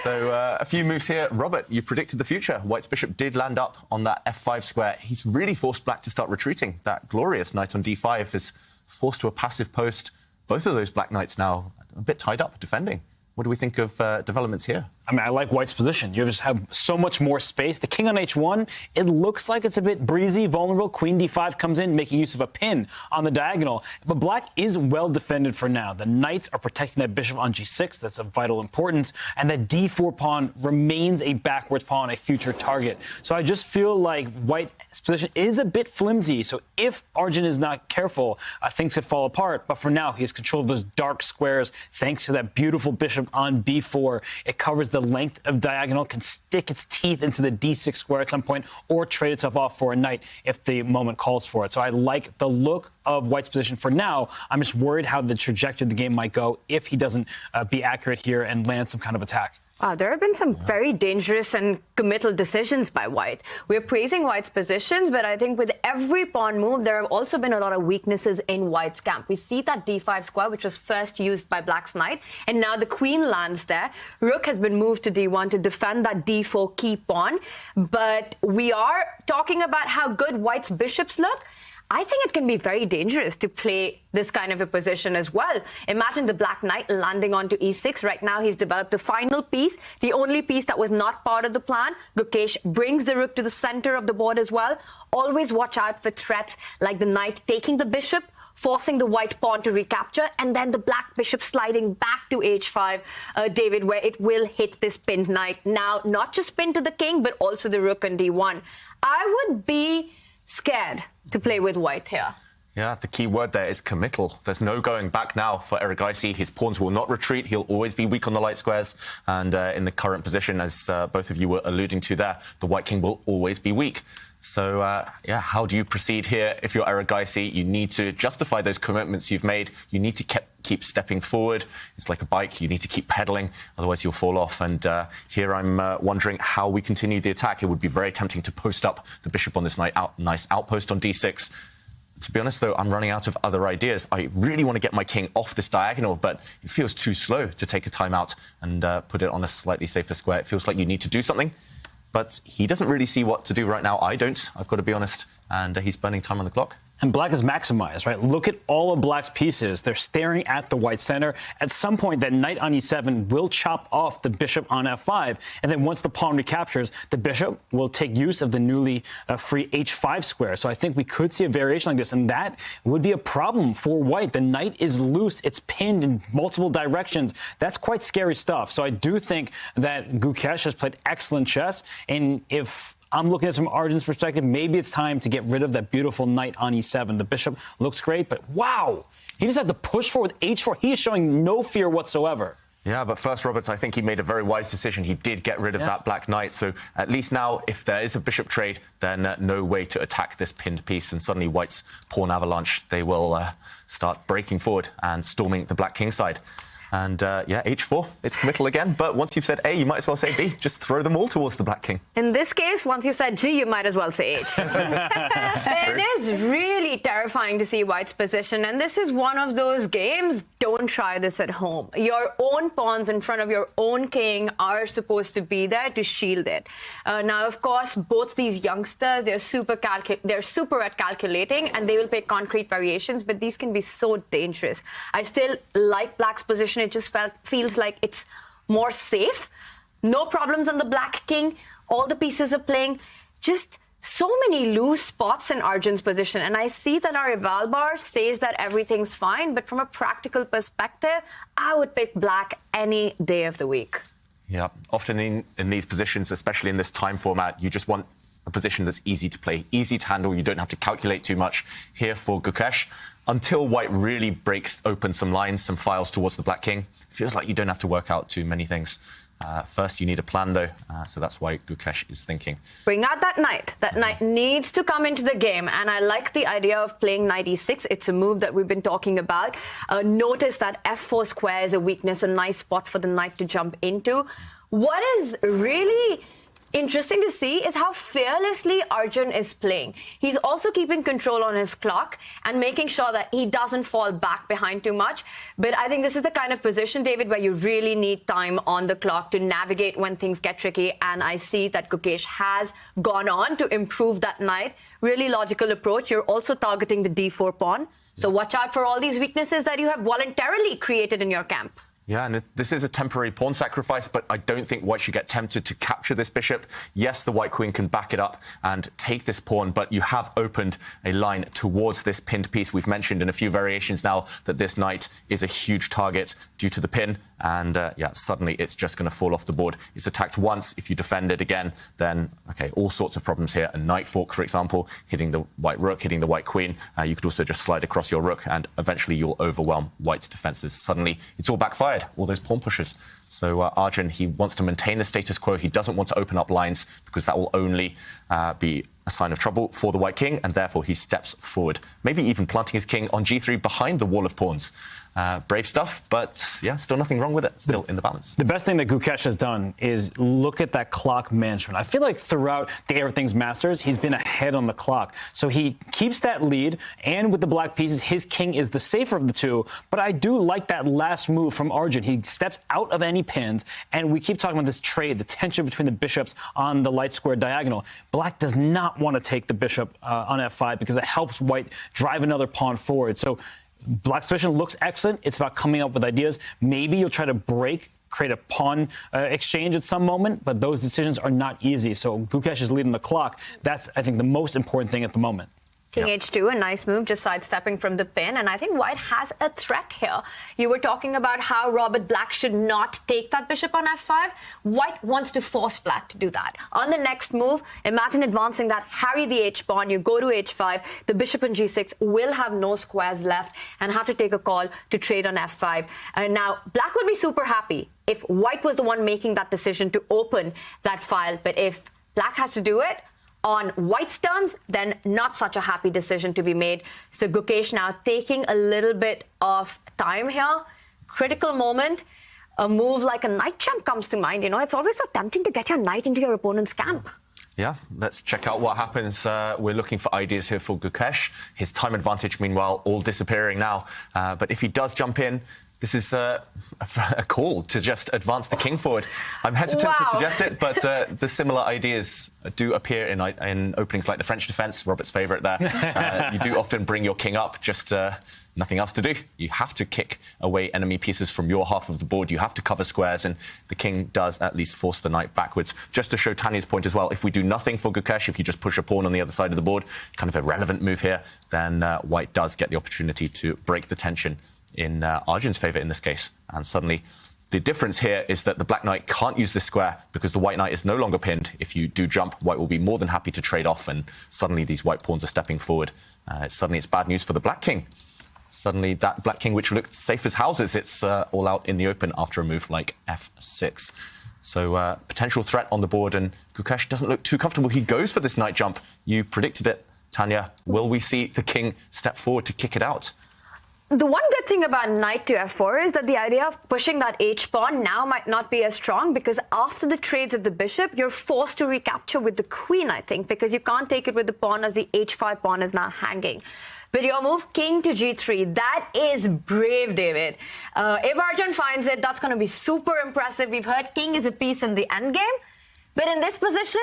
So a few moves here. Robert, you predicted the future. White's bishop did land up on that f5 square. He's really forced black to start retreating. That glorious knight on d5 is forced to a passive post. Both of those black knights now a bit tied up defending. What do we think of developments here? I mean, I like White's position. You just have so much more space. The king on h1, it looks like it's a bit breezy, vulnerable. Queen d5 comes in, making use of a pin on the diagonal. But black is well defended for now. The knights are protecting that bishop on g6. That's of vital importance. And that d4 pawn remains a backwards pawn, a future target. So I just feel like White's position is a bit flimsy. So if Arjun is not careful, things could fall apart. But for now, he has control of those dark squares thanks to that beautiful bishop on b4. It covers the length of diagonal, can stick its teeth into the d6 square at some point, or trade itself off for a knight if the moment calls for it. So I like the look of White's position for now. I'm just worried how the trajectory of the game might go if he doesn't be accurate here and land some kind of attack. There have been some very dangerous and committal decisions by White. We're praising White's positions, but I think with every pawn move, there have also been a lot of weaknesses in White's camp. We see that d5 square, which was first used by Black's knight, and now the queen lands there. Rook has been moved to d1 to defend that d4 key pawn. But we are talking about how good White's bishops look. I think it can be very dangerous to play this kind of a position as well. Imagine the black knight landing onto e6. Right now, he's developed the final piece, the only piece that was not part of the plan. Gukesh brings the rook to the center of the board as well. Always watch out for threats like the knight taking the bishop, forcing the white pawn to recapture, and then the black bishop sliding back to h5, David, where it will hit this pinned knight. Now, not just pinned to the king, but also the rook on d1. I would be scared to play with White here. Yeah, the key word there is committal. There's no going back now for Erigaisi. His pawns will not retreat. He'll always be weak on the light squares. And in the current position, as both of you were alluding to there, the white king will always be weak. So, yeah, how do you proceed here? If you're Erigaisi, you need to justify those commitments you've made. You need to keep stepping forward. It's like a bike. You need to keep pedaling. Otherwise, you'll fall off. And here I'm wondering how we continue the attack. It would be very tempting to post up the bishop on this nice outpost on d6. To be honest, though, I'm running out of other ideas. I really want to get my king off this diagonal, but it feels too slow to take a timeout and put it on a slightly safer square. It feels like you need to do something. But he doesn't really see what to do right now. I don't, I've got to be honest. And he's burning time on the clock. And black is maximized, right? Look at all of black's pieces. They're staring at the white center. At some point, that knight on e7 will chop off the bishop on f5. And then once the pawn recaptures, the bishop will take use of the newly free h5 square. So I think we could see a variation like this. And that would be a problem for white. The knight is loose. It's pinned in multiple directions. That's quite scary stuff. So I do think that Gukesh has played excellent chess. And if I'm looking at it from Arjun's perspective, maybe it's time to get rid of that beautiful knight on e7. The bishop looks great, but wow, he just had to push forward with h4. He is showing no fear whatsoever. Yeah, but first, Roberts, I think he made a very wise decision. He did get rid of that black knight. So at least now, if there is a bishop trade, then no way to attack this pinned piece. And suddenly White's pawn avalanche, they will start breaking forward and storming the black king side. And, yeah, h4, it's committal again. But once you've said A, you might as well say B. Just throw them all towards the black king. In this case, once you've said G, you might as well say H. It is really terrifying to see White's position. And this is one of those games, don't try this at home. Your own pawns in front of your own king are supposed to be there to shield it. Now, of course, both these youngsters, they're super at calculating, and they will play concrete variations, but these can be so dangerous. I still like black's position. It just feels like it's more safe. No problems on the black king. All the pieces are playing. Just so many loose spots in Arjun's position. And I see that our eval bar says that everything's fine, but from a practical perspective, I would pick black any day of the week. Yeah, often in these positions, especially in this time format, you just want a position that's easy to play, easy to handle. You don't have to calculate too much here for Gukesh. Until white really breaks open some lines, some files towards the black king, it feels like you don't have to work out too many things. First, you need a plan, though, so that's why Gukesh is thinking. Bring out that knight. That knight needs to come into the game, and I like the idea of playing knight e6. It's a move that we've been talking about. Notice that f4 square is a weakness, a nice spot for the knight to jump into. What is really interesting to see is how fearlessly Arjun is playing. He's also keeping control on his clock and making sure that he doesn't fall back behind too much. But I think this is the kind of position, David, where you really need time on the clock to navigate when things get tricky. And I see that Gukesh has gone on to improve that knight. Really logical approach. You're also targeting the d4 pawn. So watch out for all these weaknesses that you have voluntarily created in your camp. Yeah, and this is a temporary pawn sacrifice, but I don't think white should get tempted to capture this bishop. Yes, the white queen can back it up and take this pawn, but you have opened a line towards this pinned piece. We've mentioned in a few variations now that this knight is a huge target due to the pin, and yeah, suddenly it's just going to fall off the board. It's attacked once. If you defend it again, then, okay, all sorts of problems here. A knight fork, for example, hitting the white rook, hitting the white queen. You could also just slide across your rook, and eventually you'll overwhelm white's defenses. Suddenly, it's all backfired. All those pawn pushes. So Arjun, he wants to maintain the status quo. He doesn't want to open up lines because that will only be a sign of trouble for the white king, and therefore he steps forward, maybe even planting his king on g3 behind the wall of pawns. Brave stuff, but yeah, still nothing wrong with it. Still in the balance. The best thing that Gukesh has done is look at that clock management. I feel like throughout the Airthings Masters, he's been ahead on the clock. So he keeps that lead, and with the black pieces, his king is the safer of the two. But I do like that last move from Arjun. He steps out of any pins, and we keep talking about this trade, the tension between the bishops on the light square diagonal. Black does not want to take the bishop on f5 because it helps white drive another pawn forward. So Black's position looks excellent. It's about coming up with ideas. Maybe you'll try to create a pawn exchange at some moment, but those decisions are not easy. So Gukesh is leading the clock. That's, I think, the most important thing at the moment. King h2, a nice move, just sidestepping from the pin. And I think white has a threat here. You were talking about how Robert Black should not take that bishop on f5. White wants to force black to do that. On the next move, imagine advancing that, harry the h-pawn, you go to h5, the bishop on g6 will have no squares left and have to take a call to trade on f5. And now, black would be super happy if white was the one making that decision to open that file. But if black has to do it on white's terms, then not such a happy decision to be made. So Gukesh now taking a little bit of time here. Critical moment. A move like a knight jump comes to mind. You know, it's always so tempting to get your knight into your opponent's camp. Yeah, let's check out what happens. We're looking for ideas here for Gukesh. His time advantage, meanwhile, all disappearing now. But if he does jump in, this is a call to just advance the king forward. I'm hesitant to suggest it, but the similar ideas do appear in openings like the French defense, Robert's favorite there. You do often bring your king up, just nothing else to do. You have to kick away enemy pieces from your half of the board. You have to cover squares, and the king does at least force the knight backwards. Just to show Tanya's point as well, if we do nothing for Gukesh, if you just push a pawn on the other side of the board, kind of a relevant move here, then white does get the opportunity to break the tension in Arjun's favour in this case. And suddenly, the difference here is that the black knight can't use this square because the white knight is no longer pinned. If you do jump, white will be more than happy to trade off, and suddenly these white pawns are stepping forward. Suddenly it's bad news for the black king. Suddenly that black king, which looked safe as houses, it's all out in the open after a move like f6. So potential threat on the board, and Gukesh doesn't look too comfortable. He goes for this knight jump. You predicted it, Tanya. Will we see the king step forward to kick it out? The one good thing about knight to f4 is that the idea of pushing that h-pawn now might not be as strong, because after the trades of the bishop, you're forced to recapture with the queen, I think, because you can't take it with the pawn as the h5 pawn is now hanging. But your move, king to g3, that is brave, David. If Arjun finds it, that's going to be super impressive. We've heard king is a piece in the endgame, but in this position,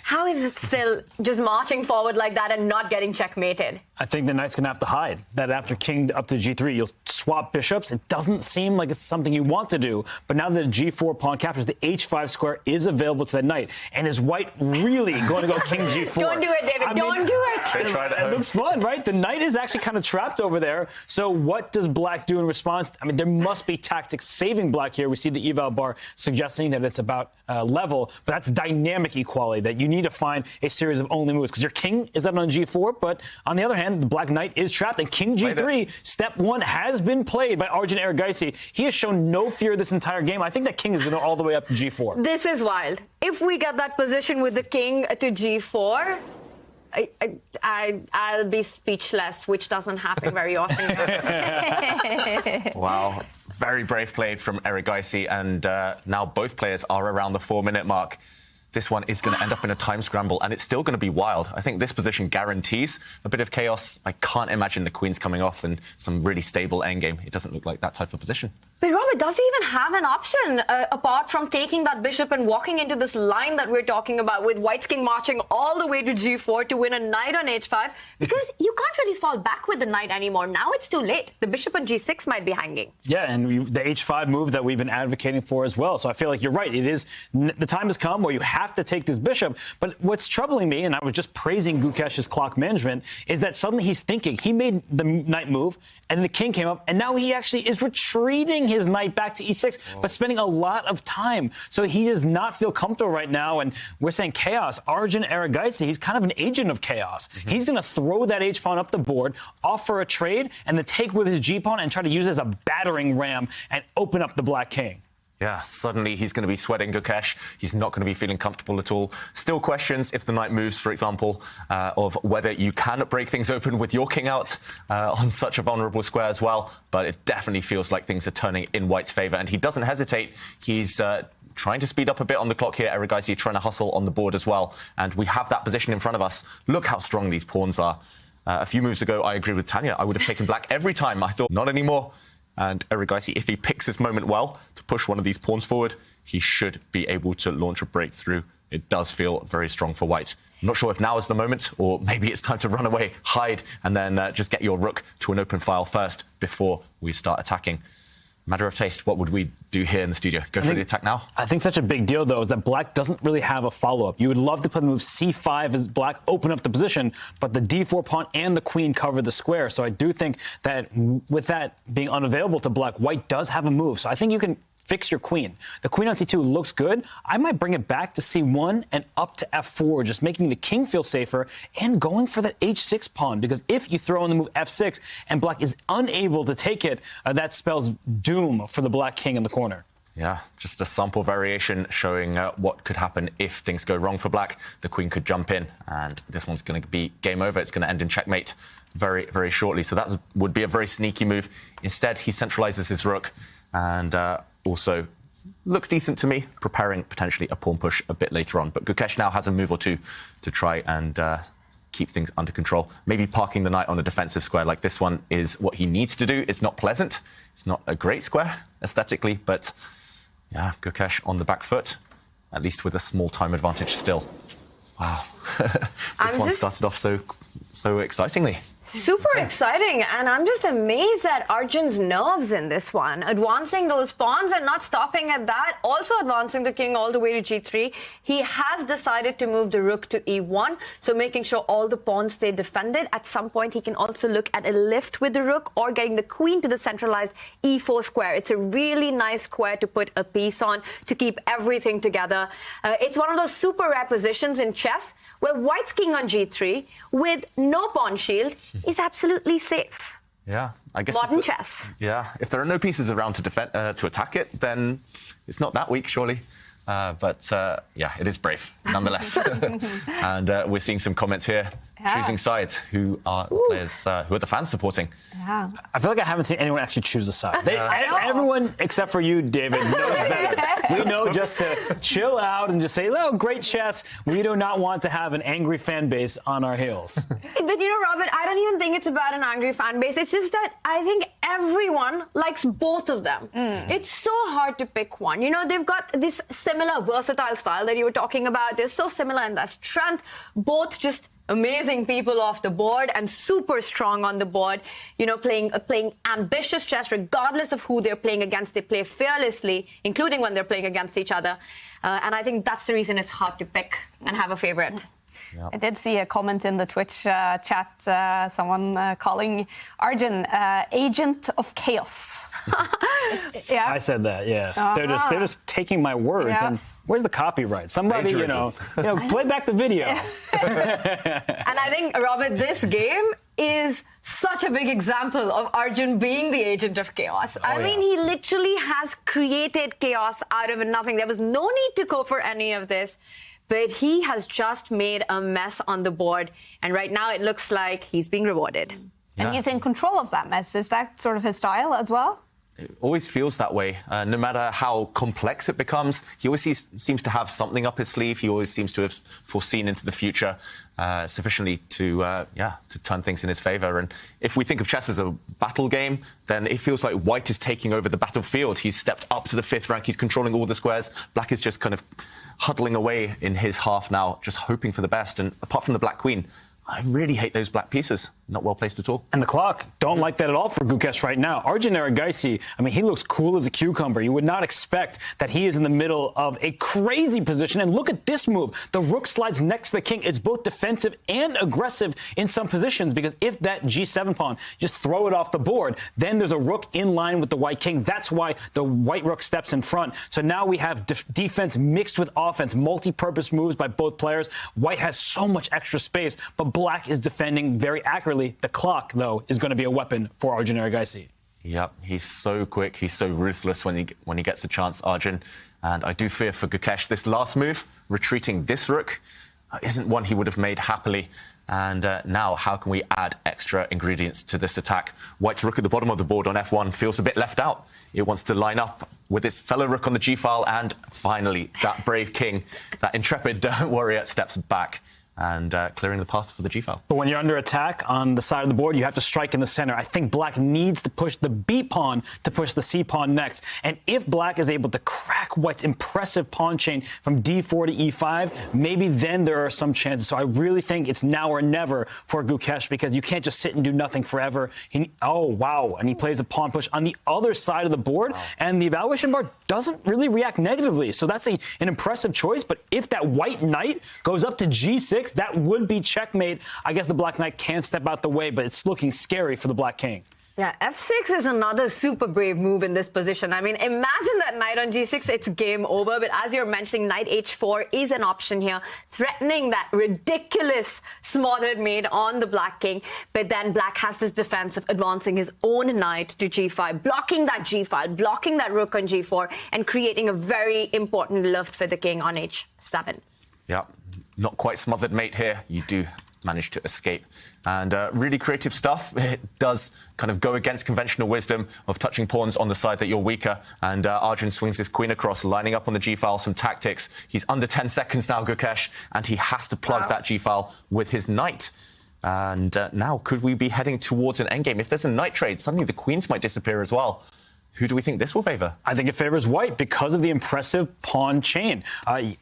how is it still just marching forward like that and not getting checkmated? I think the knight's going to have to hide. That after king up to g3, you'll swap bishops. It doesn't seem like it's something you want to do. But now that the g4 pawn captures, the h5 square is available to that knight. And is white really going to go king g4? Don't do it, David. Don't do it. It looks fun, right? The knight is actually kind of trapped over there. So what does black do in response? I mean, there must be tactics saving black here. We see the eval bar suggesting that it's about level, but that's dynamic equality, that you need to find a series of only moves because your king is up on g4, but on the other hand, the black knight is trapped, and king g3, step one, has been played by Arjun Erigaisi. He has shown no fear this entire game. I think that king is going to all the way up to g4. This is wild. If we get that position with the king to g4, I'll be speechless, which doesn't happen very often. Wow. Very brave play from Erigaisi, and now both players are around the 4-minute mark. This one is going to end up in a time scramble, and it's still going to be wild. I think this position guarantees a bit of chaos. I can't imagine the queen's coming off and some really stable endgame. It doesn't look like that type of position. But Robert, does he even have an option apart from taking that bishop and walking into this line that we're talking about with white's king marching all the way to g4 to win a knight on h5? Because you can't really fall back with the knight anymore. Now it's too late. The bishop on g6 might be hanging. Yeah, and the h5 move that we've been advocating for as well. So I feel like you're right. It is, the time has come where you have to take this bishop. But what's troubling me, and I was just praising Gukesh's clock management, is that suddenly he's thinking. He made the knight move, and the king came up, and now he actually is retreating his knight back to e6, but spending a lot of time. So he does not feel comfortable right now, and we're saying chaos. Arjun Erigaisi, he's kind of an agent of chaos. He's going to throw that h-pawn up the board, offer a trade, and then take with his g-pawn and try to use it as a battering ram and open up the black king. Yeah, suddenly he's going to be sweating Gukesh. He's not going to be feeling comfortable at all. Still questions if the knight moves, for example, of whether you can break things open with your king out on such a vulnerable square as well. But it definitely feels like things are turning in white's favour, and he doesn't hesitate. He's trying to speed up a bit on the clock here. Erigaisi trying to hustle on the board as well. And we have that position in front of us. Look how strong these pawns are. A few moves ago, I agree with Tanya. I would have taken black every time. I thought, not anymore. And Erigaisi, if he picks his moment well to push one of these pawns forward, he should be able to launch a breakthrough. It does feel very strong for white. I'm not sure if now is the moment, or maybe it's time to run away, hide, and then just get your rook to an open file first before we start attacking. Matter of taste, what would we do here in the studio? Go for the attack now? I think such a big deal, though, is that black doesn't really have a follow-up. You would love to play the move c5 as black open up the position, but the d4 pawn and the queen cover the square. So I do think that with that being unavailable to black, white does have a move. So I think you can fix your queen. The queen on c2 looks good. I might bring it back to c1 and up to f4, just making the king feel safer and going for that h6 pawn, because if you throw in the move f6 and black is unable to take it, that spells doom for the black king in the corner. Yeah, just a sample variation showing what could happen if things go wrong for black. The queen could jump in, and this one's going to be game over. It's going to end in checkmate very, very shortly. So that would be a very sneaky move. Instead, he centralizes his rook and also looks decent to me, preparing potentially a pawn push a bit later on. But Gukesh now has a move or two to try and keep things under control. Maybe parking the knight on a defensive square like this one is what he needs to do. It's not pleasant. It's not a great square aesthetically, but yeah, Gukesh on the back foot, at least with a small time advantage still. Wow. This one started off so excitingly. Super exciting, and I'm just amazed at Arjun's nerves in this one. Advancing those pawns and not stopping at that, also advancing the king all the way to g3. He has decided to move the rook to e1, so making sure all the pawns stay defended. At some point, he can also look at a lift with the rook or getting the queen to the centralized e4 square. It's a really nice square to put a piece on to keep everything together. It's one of those super rare positions in chess where white's king on g3 with no pawn shield is absolutely safe. Yeah, I guess modern chess. Yeah, if there are no pieces around to defend to attack it, then it's not that weak, surely. But yeah, it is brave nonetheless. And we're seeing some comments here. Choosing sides. Who are the players? Who are the fans supporting? Yeah. I feel like I haven't seen anyone actually choose a side. Everyone except for you, David, knows better. We know just to chill out and just say, "Oh, great chess." We do not want to have an angry fan base on our heels. But you know, Robert, I don't even think it's about an angry fan base. It's just that I think everyone likes both of them. It's so hard to pick one. You know, they've got this similar versatile style that you were talking about. They're so similar in their strength. Both just amazing people off the board and super strong on the board. You know, playing ambitious chess regardless of who they're playing against. They play fearlessly, including when they're playing against each other. And I think that's the reason it's hard to pick and have a favorite. Yep. I did see a comment in the Twitch chat, someone calling Arjun agent of chaos. Yeah. I said that, yeah. They're just taking my words. Yeah. And where's the copyright? Somebody, you know, play back the video. And I think, Robert, this game is such a big example of Arjun being the agent of chaos. I mean, he literally has created chaos out of nothing. There was no need to go for any of this. But he has just made a mess on the board. And right now it looks like he's being rewarded. And he's in control of that mess. Is that sort of his style as well? It always feels that way. No matter how complex it becomes, he always seems to have something up his sleeve. He always seems to have foreseen into the future sufficiently to turn things in his favor. And if we think of chess as a battle game, then it feels like White is taking over the battlefield. He's stepped up to the 5th rank. He's controlling all the squares. Black is just kind of huddling away in his half now, just hoping for the best. And apart from the Black Queen, I really hate those black pieces. Not well placed at all. And the clock, don't like that at all for Gukesh right now. Arjun Erigaisi, I mean, he looks cool as a cucumber. You would not expect that he is in the middle of a crazy position. And look at this move. The rook slides next to the king. It's both defensive and aggressive in some positions, because if that G7 pawn, just throw it off the board, then there's a rook in line with the white king. That's why the white rook steps in front. So now we have defense mixed with offense, multi-purpose moves by both players. White has so much extra space, but Black is defending very accurately. The clock, though, is going to be a weapon for Arjun Erigaisi. Yep, he's so quick, he's so ruthless when he gets the chance, Arjun. And I do fear for Gukesh, this last move, retreating this rook, isn't one he would have made happily. And now, how can we add extra ingredients to this attack? White's rook at the bottom of the board on F1 feels a bit left out. It wants to line up with its fellow rook on the G-file, and finally, that brave king, that intrepid warrior steps back and clearing the path for the G-file. But when you're under attack on the side of the board, you have to strike in the center. I think Black needs to push the B pawn to push the C pawn next. And if Black is able to crack White's impressive pawn chain from D4 to E5, maybe then there are some chances. So I really think it's now or never for Gukesh, because you can't just sit and do nothing forever. Oh, wow. And he plays a pawn push on the other side of the board, and the evaluation bar doesn't really react negatively. So that's an impressive choice. But if that white knight goes up to G6, that would be checkmate. I guess the Black Knight can't step out the way, but it's looking scary for the Black King. Yeah, F6 is another super brave move in this position. I mean, imagine that knight on G6, it's game over. But as you're mentioning, knight H4 is an option here, threatening that ridiculous smothered mate on the Black King. But then Black has this defense of advancing his own knight to G5, blocking that G5, blocking that rook on G4, and creating a very important lift for the king on H7. Yeah, not quite smothered mate here. You do manage to escape. And really creative stuff. It does kind of go against conventional wisdom of touching pawns on the side that you're weaker. And Arjun swings his queen across, lining up on the G-file, some tactics. He's under 10 seconds now, Gukesh, and he has to plug that G-file with his knight. And now, could we be heading towards an endgame? If there's a knight trade, suddenly the queens might disappear as well. Who do we think this will favor? I think it favors White because of the impressive pawn chain.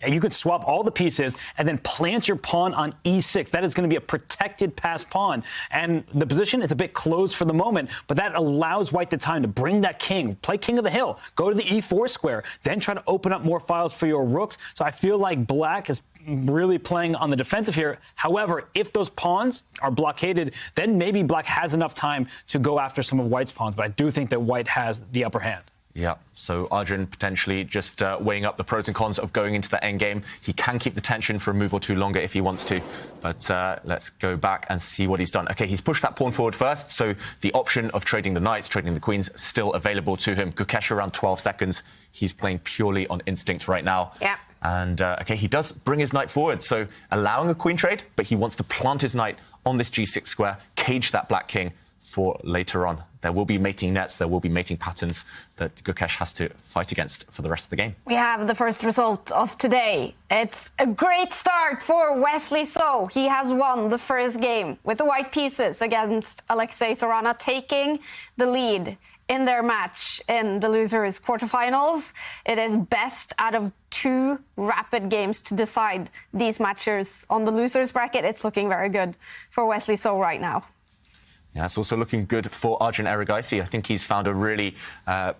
You could swap all the pieces and then plant your pawn on E6. That is going to be a protected pass pawn. And the position is a bit closed for the moment, but that allows White the time to bring that king, play king of the hill, go to the E4 square, then try to open up more files for your rooks. So I feel like Black is really playing on the defensive here. However, if those pawns are blockaded, then maybe Black has enough time to go after some of White's pawns. But I do think that White has the upper hand. Yeah, so Arjun potentially just weighing up the pros and cons of going into the endgame. He can keep the tension for a move or two longer if he wants to. But let's go back and see what he's done. OK, he's pushed that pawn forward first, so the option of trading the knights, trading the queens, still available to him. Gukesh around 12 seconds. He's playing purely on instinct right now. Yeah. And, OK, he does bring his knight forward, so allowing a queen trade, but he wants to plant his knight on this G6 square, cage that Black king, for later on. There will be mating nets, there will be mating patterns that Gukesh has to fight against for the rest of the game. We have the first result of today. It's a great start for Wesley So. He has won the first game with the white pieces against Alexei Sorana, taking the lead in their match in the losers' quarterfinals. It is best out of 2 rapid games to decide these matches on the losers bracket. It's looking very good for Wesley So right now. Yeah, it's also looking good for Arjun Erigaisi. I think he's found a really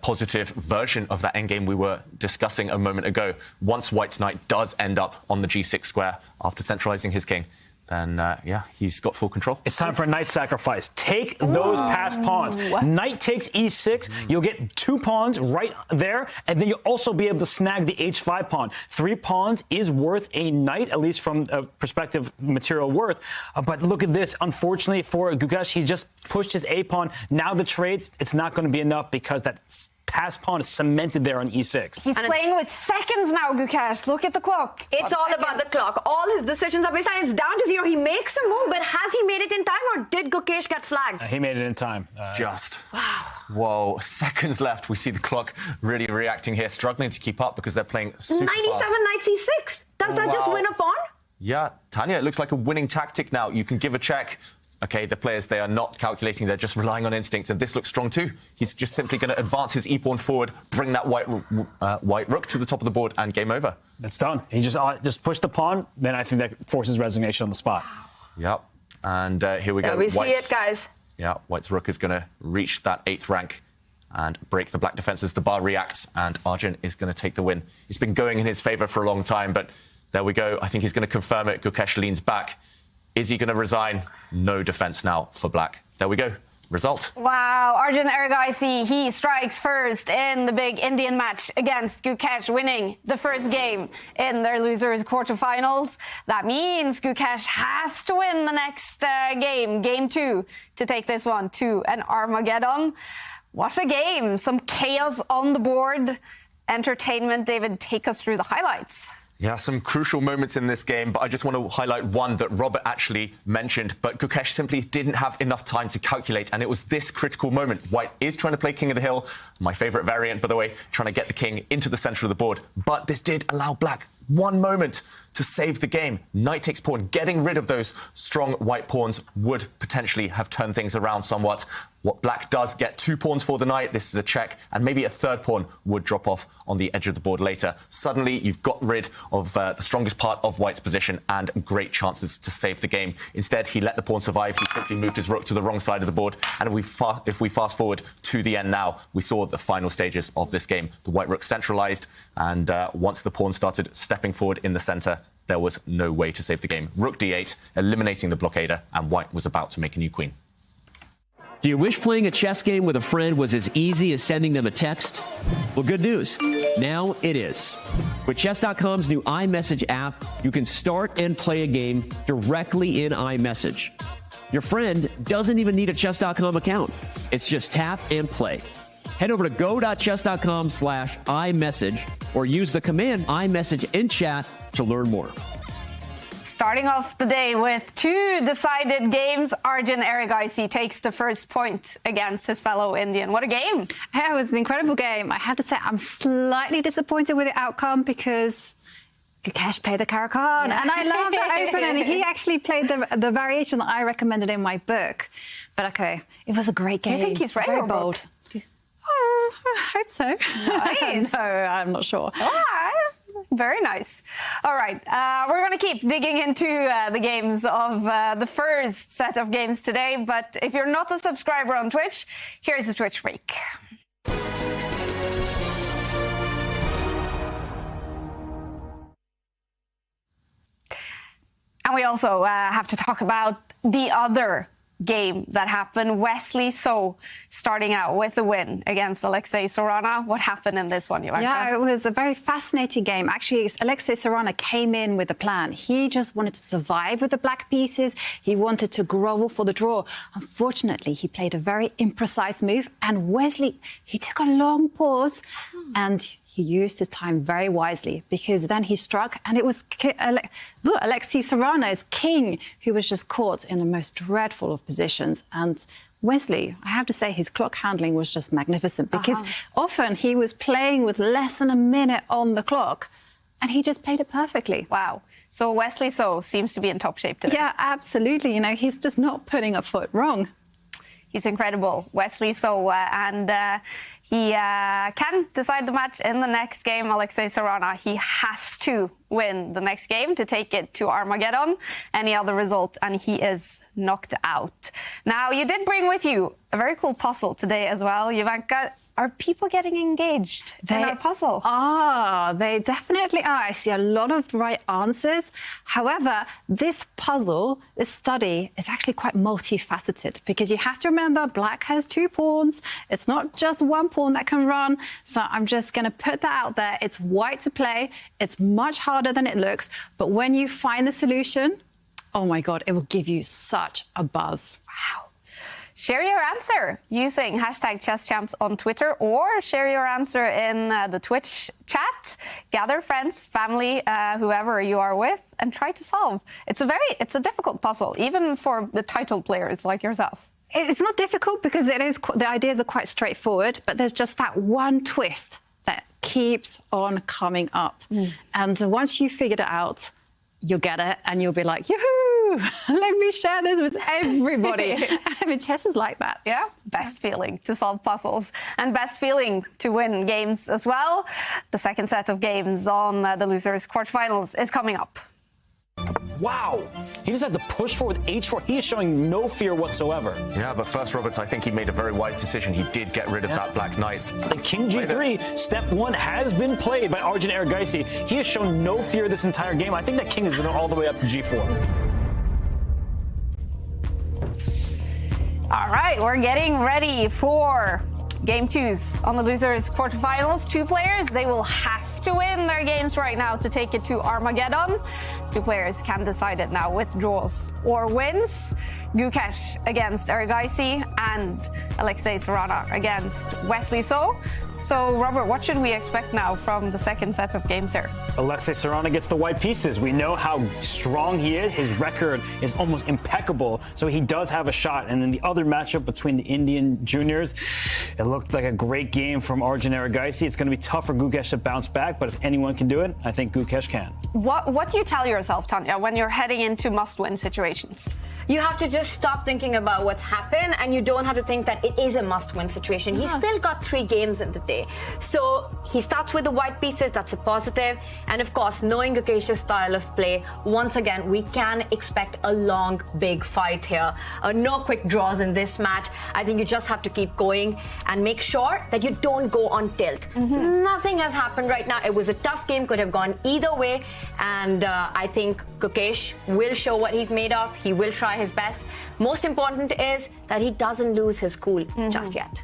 positive version of that endgame we were discussing a moment ago. Once White's knight does end up on the G6 square after centralizing his king, then, yeah, he's got full control. It's time for a knight sacrifice. Take those passed pawns. Knight takes e6. You'll get 2 pawns right there, and then you'll also be able to snag the h5 pawn. 3 pawns is worth a knight, at least from a perspective material worth. But look at this. Unfortunately for Gukesh, he just pushed his a pawn. Now the trades, it's not going to be enough because that passed pawn is cemented there on e6. He's playing with seconds now, Gukesh. Look at the clock. It's all about the clock. All his decisions are baseline. It's down to 0. He makes a move, but has he made it in time, or did Gukesh get flagged? He made it in time. Just. Wow. Whoa, seconds left. We see the clock really reacting here, struggling to keep up because they're playing super 97 fast. knight c6. Does that just win a pawn? Yeah, Tanya, it looks like a winning tactic now. You can give a check. Okay, the players, they are not calculating. They're just relying on instincts. And this looks strong, too. He's just simply going to advance his e-pawn forward, bring that white rook to the top of the board, and game over. It's done. He just pushed the pawn. Then I think that forces resignation on the spot. Yep. And here we go. Yeah, we see it, guys. Yeah, White's rook is going to reach that 8th rank and break the black defenses. The bar reacts, and Arjun is going to take the win. It's been going in his favour for a long time, but there we go. I think he's going to confirm it. Gukesh leans back. Is he going to resign? No defense now for black. There we go. Result. Wow, Arjun Erigaisi, he strikes first in the big Indian match against Gukesh, winning the first game in their losers quarterfinals. That means Gukesh has to win the next game, game 2, to take this one to an Armageddon. What a game. Some chaos on the board. Entertainment. David, take us through the highlights. Yeah, some crucial moments in this game, but I just want to highlight one that Robert actually mentioned, but Gukesh simply didn't have enough time to calculate, and it was this critical moment. White is trying to play King of the Hill, my favourite variant, by the way, trying to get the king into the centre of the board, but this did allow black one moment to save the game. Knight takes pawn. Getting rid of those strong white pawns would potentially have turned things around somewhat. What black does get 2 pawns for the knight. This is a check, and maybe a 3rd pawn would drop off on the edge of the board later. Suddenly, you've got rid of the strongest part of White's position and great chances to save the game. Instead, he let the pawn survive. He simply moved his rook to the wrong side of the board. And if we fast forward to the end now, we saw the final stages of this game. The white rook centralized, and once the pawn started stepping forward in the center, there was no way to save the game. Rook d8, eliminating the blockader, and White was about to make a new queen. Do you wish playing a chess game with a friend was as easy as sending them a text? Well, good news. Now it is. With Chess.com's new iMessage app, you can start and play a game directly in iMessage. Your friend doesn't even need a Chess.com account. It's just tap and play. Head over to go.chess.com/iMessage or use the command iMessage in chat to learn more. Starting off the day with 2 decided games, Arjun Erigaisi takes the first point against his fellow Indian. What a game. Yeah, it was an incredible game. I have to say I'm slightly disappointed with the outcome because Gukesh played the Caracal, and I love the open, and he actually played the variation that I recommended in my book. But okay, it was a great game. Do you think he's right Very or bold? Oh, I hope so. Nice. No, I'm not sure. Very nice. All right, we're going to keep digging into the games of the first set of games today. But if you're not a subscriber on Twitch, here's a Twitch freak. And we also have to talk about the other game that happened. Wesley So starting out with a win against Alexei Sorana. What happened in this one, Ivanka? Yeah, it was a very fascinating game. Actually, Alexei Sorana came in with a plan. He just wanted to survive with the black pieces. He wanted to grovel for the draw. Unfortunately, he played a very imprecise move, and Wesley, he took a long pause and he used his time very wisely, because then he struck, and it was Alexei Sorana's king who was just caught in the most dreadful of positions. And Wesley, I have to say his clock handling was just magnificent because often he was playing with less than a minute on the clock and he just played it perfectly. Wow. So Wesley So seems to be in top shape today. Yeah, absolutely. You know, he's just not putting a foot wrong. He's incredible, Wesley So, and he can decide the match in the next game. Alexei Sarana, he has to win the next game to take it to Armageddon. Any other result, and he is knocked out. Now, you did bring with you a very cool puzzle today as well, Jovanka. Are people getting engaged in our puzzle? They definitely are. I see a lot of right answers. However, this puzzle, this study, is actually quite multifaceted because you have to remember black has 2 pawns. It's not just 1 pawn that can run. So I'm just going to put that out there. It's white to play. It's much harder than it looks. But when you find the solution, oh my God, it will give you such a buzz. Wow. Share your answer using #ChessChamps on Twitter or share your answer in the Twitch chat. Gather friends, family, whoever you are with, and try to solve. It's a difficult puzzle, even for the title players like yourself. It's not difficult because the ideas are quite straightforward, but there's just that one twist that keeps on coming up. And once you figured it out, you'll get it and you'll be like, yoo-hoo, let me share this with everybody. I mean, chess is like that. Yeah, best feeling to solve puzzles and best feeling to win games as well. The second set of games on the losers quarterfinals is coming up. Wow. He just had to push forward with H4. He is showing no fear whatsoever. Yeah, but first, Roberts, I think he made a very wise decision. He did get rid of that black knight. The King G3, step 1 has been played by Arjun Erigaisi. He has shown no fear this entire game. I think that King is going all the way up to G4. All right, we're getting ready for Game 2s on the losers quarterfinals. 2 players, they will have to win their games right now to take it to Armageddon. 2 players can decide it now with draws or wins. Gukesh against Erigaisi and Alexei Sarana against Wesley So. So, Robert, what should we expect now from the second set of games here? Alexei Sarana gets the white pieces. We know how strong he is. His record is almost impeccable, so he does have a shot. And in the other matchup between the Indian juniors, it looked like a great game from Arjun Erigaisi. It's going to be tough for Gukesh to bounce back, but if anyone can do it, I think Gukesh can. What do you tell yourself, Tanya, when you're heading into must-win situations? You have to just stop thinking about what's happened, and you don't have to think that it is a must-win situation. He's still got 3 games in the day. So he starts with the white pieces, that's a positive. And of course, knowing Gukesh's style of play, once again, we can expect a long, big fight here. No quick draws in this match. I think you just have to keep going and make sure that you don't go on tilt. Nothing has happened right now. It was a tough game, could have gone either way. And I think Gukesh will show what he's made of. He will try his best. Most important is that he doesn't lose his cool just yet.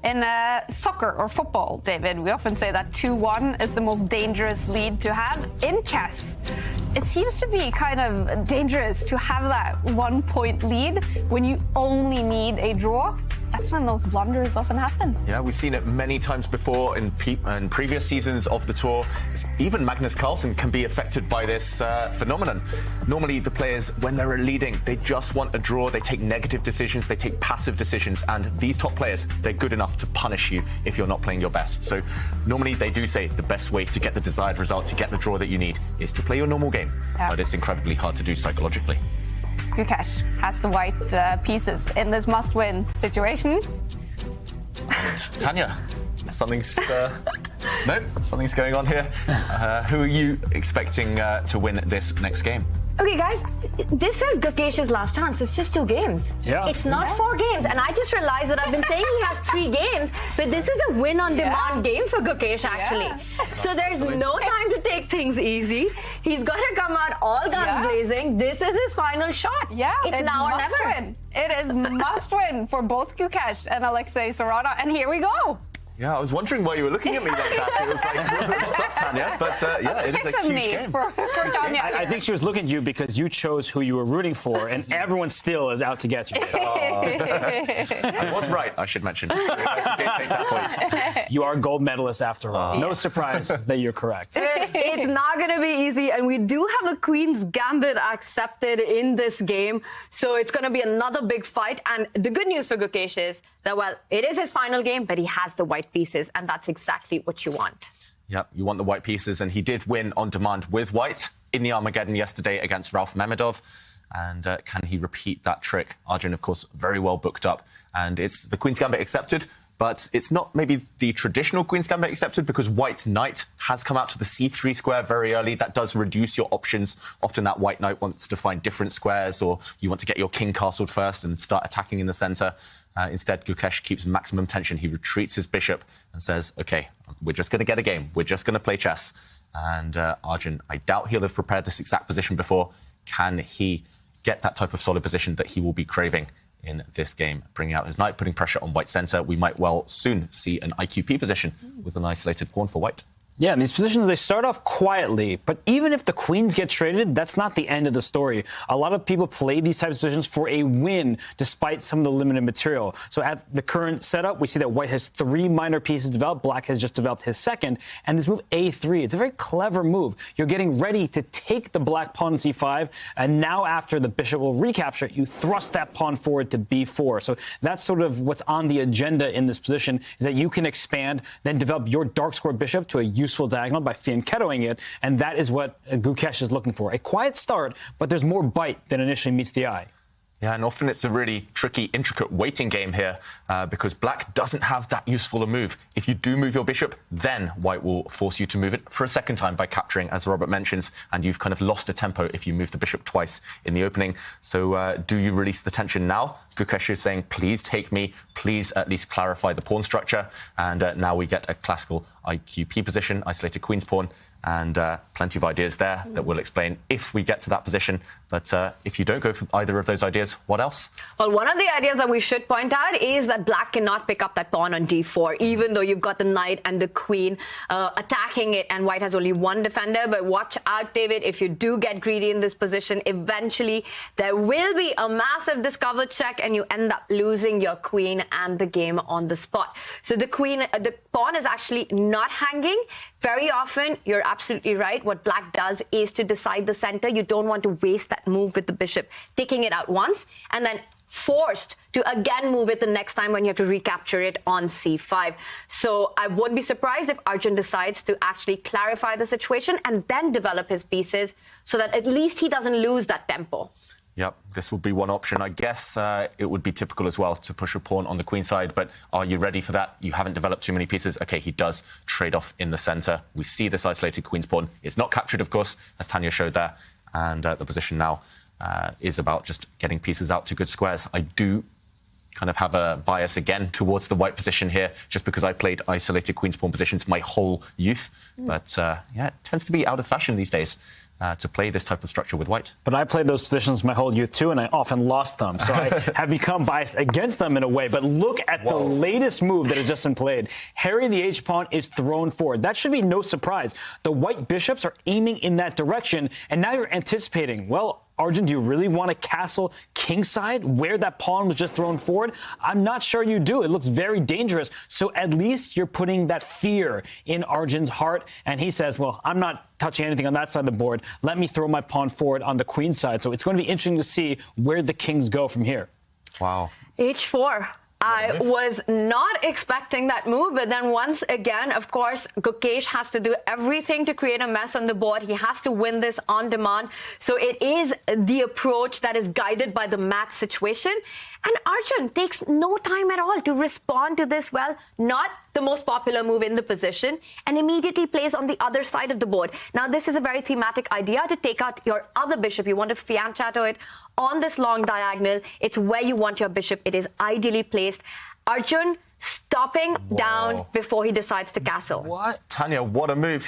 In soccer or football, David, we often say that 2-1 is the most dangerous lead to have. In chess, it seems to be kind of dangerous to have that 1-point lead when you only need a draw. That's when those blunders often happen. Yeah, we've seen it many times before in previous seasons of the tour. Even Magnus Carlsen can be affected by this phenomenon. Normally, the players, when they're leading, they just want a draw. They take negative decisions. They take passive decisions. And these top players, they're good enough to punish you if you're not playing your best. So normally, they do say the best way to get the desired result, to get the draw that you need, is to play your normal game. Yeah. But it's incredibly hard to do psychologically. Gukesh has the white pieces in this must-win situation. And Tanya, something's going on here. Who are you expecting to win this next game? Okay, guys, this is Gukesh's last chance. It's just 2 games. Yeah. It's not 4 games. And I just realized that I've been saying he has 3 games, but this is a win-on-demand game for Gukesh, actually. So there's no time to take things easy. He's got to come out all guns blazing. This is his final shot. Yeah, it's now or never. Win. It is must win for both Gukesh and Alexei Sarana. And here we go. Yeah, I was wondering why you were looking at me like that. It was like, what's up, Tanya? But yeah, it is a huge game. For Tanya. I think she was looking at you because you chose who you were rooting for, and everyone still is out to get you. I was right, I should mention. I did take that point. You are gold medalist after all. No surprise that you're correct. It's not going to be easy, and we do have a Queen's Gambit accepted in this game, so it's going to be another big fight. And the good news for Gukesh is that, well, it is his final game, but he has the white pieces, and that's exactly what you want. Yep, you want the white pieces, and he did win on demand with white in the Armageddon yesterday against Ralph Memedov. And can he repeat that trick? Arjun, of course, very well booked up. And it's the Queen's Gambit accepted, but it's not maybe the traditional Queen's Gambit accepted because white knight has come out to the c3 square very early. That does reduce your options. Often that white knight wants to find different squares, or you want to get your king castled first and start attacking in the center. Instead, Gukesh keeps maximum tension. He retreats his bishop and says, OK, we're just going to get a game. We're just going to play chess. And Arjun, I doubt he'll have prepared this exact position before. Can he get that type of solid position that he will be craving in this game? Bringing out his knight, putting pressure on white center. We might well soon see an IQP position with an isolated pawn for white. Yeah, and these positions, they start off quietly, but even if the queens get traded, that's not the end of the story. A lot of people play these types of positions for a win, despite some of the limited material. So at the current setup, we see that white has 3 minor pieces developed. Black has just developed his second. And this move A3, it's a very clever move. You're getting ready to take the black pawn on C5, and now after the bishop will recapture, you thrust that pawn forward to B4. So that's sort of what's on the agenda in this position, is that you can expand, then develop your dark square bishop to a useful diagonal by fianchettoing it, and that is what Gukesh is looking for. A quiet start, but there's more bite than initially meets the eye. Yeah, and often it's a really tricky, intricate waiting game here because black doesn't have that useful a move. If you do move your bishop, then white will force you to move it for a second time by capturing, as Robert mentions, and you've kind of lost a tempo if you move the bishop twice in the opening. So do you release the tension now? Gukesh is saying, please take me, please at least clarify the pawn structure. And now we get a classical IQP position, isolated queen's pawn. And plenty of ideas there that we'll explain if we get to that position. But if you don't go for either of those ideas, what else? Well, one of the ideas that we should point out is that black cannot pick up that pawn on d4, even though you've got the knight and the queen attacking it, and white has only one defender. But watch out, David, if you do get greedy in this position, eventually there will be a massive discover check, and you end up losing your queen and the game on the spot. So the pawn is actually not hanging. Very often, you're absolutely right. What black does is to decide the center. You don't want to waste that move with the bishop, taking it out once, and then forced to again move it the next time when you have to recapture it on c5. So I wouldn't be surprised if Arjun decides to actually clarify the situation and then develop his pieces so that at least he doesn't lose that tempo. Yep, this would be one option. I guess it would be typical as well to push a pawn on the queen side, but are you ready for that? You haven't developed too many pieces. OK, he does trade off in the center. We see this isolated queen's pawn. It's not captured, of course, as Tanya showed there. And the position now is about just getting pieces out to good squares. I do kind of have a bias again towards the white position here, just because I played isolated queen's pawn positions my whole youth. But yeah, it tends to be out of fashion these days to play this type of structure with white. But I played those positions my whole youth too, and I often lost them. So I have become biased against them in a way. But look at the latest move that has just been played. Harry the H-pawn is thrown forward. That should be no surprise. The white bishops are aiming in that direction, and now you're anticipating, well, Arjun, do you really want to castle kingside where that pawn was just thrown forward? I'm not sure you do. It looks very dangerous. So at least you're putting that fear in Arjun's heart. And he says, well, I'm not touching anything on that side of the board. Let me throw my pawn forward on the queen side. So it's going to be interesting to see where the kings go from here. Wow. h4. I was not expecting that move, but then once again, of course, Gukesh has to do everything to create a mess on the board. He has to win this on demand. So it is the approach that is guided by the math situation. And Arjun takes no time at all to respond to this, well, not the most popular move in the position, and immediately plays on the other side of the board. Now, this is a very thematic idea to take out your other bishop. You want to fianchetto it on this long diagonal. It's where you want your bishop. It is ideally placed. Arjun stopping down before he decides to castle. What? Tanya, what a move.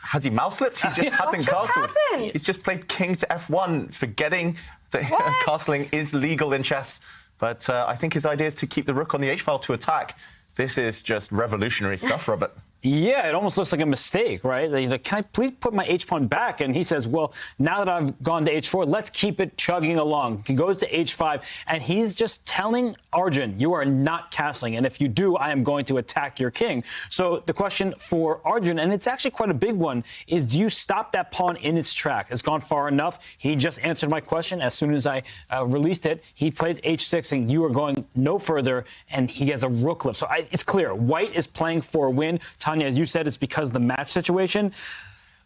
Has he mouse slipped? He just hasn't castled. Happened? He's just played king to f1, forgetting that castling is legal in chess. But I think his idea is to keep the rook on the h-file to attack. This is just revolutionary stuff, Robert. Yeah, it almost looks like a mistake, right? He's like, can I please put my h-pawn back? And he says, well, now that I've gone to h4, let's keep it chugging along. He goes to h5, and he's just telling Arjun, you are not castling, and if you do, I am going to attack your king. So the question for Arjun, and it's actually quite a big one, is do you stop that pawn in its track? It's gone far enough. He just answered my question as soon as I released it. He plays h6, and you are going no further, and he has a rook lift. So it's clear. White is playing for a win. Tanya, as you said, it's because of the match situation.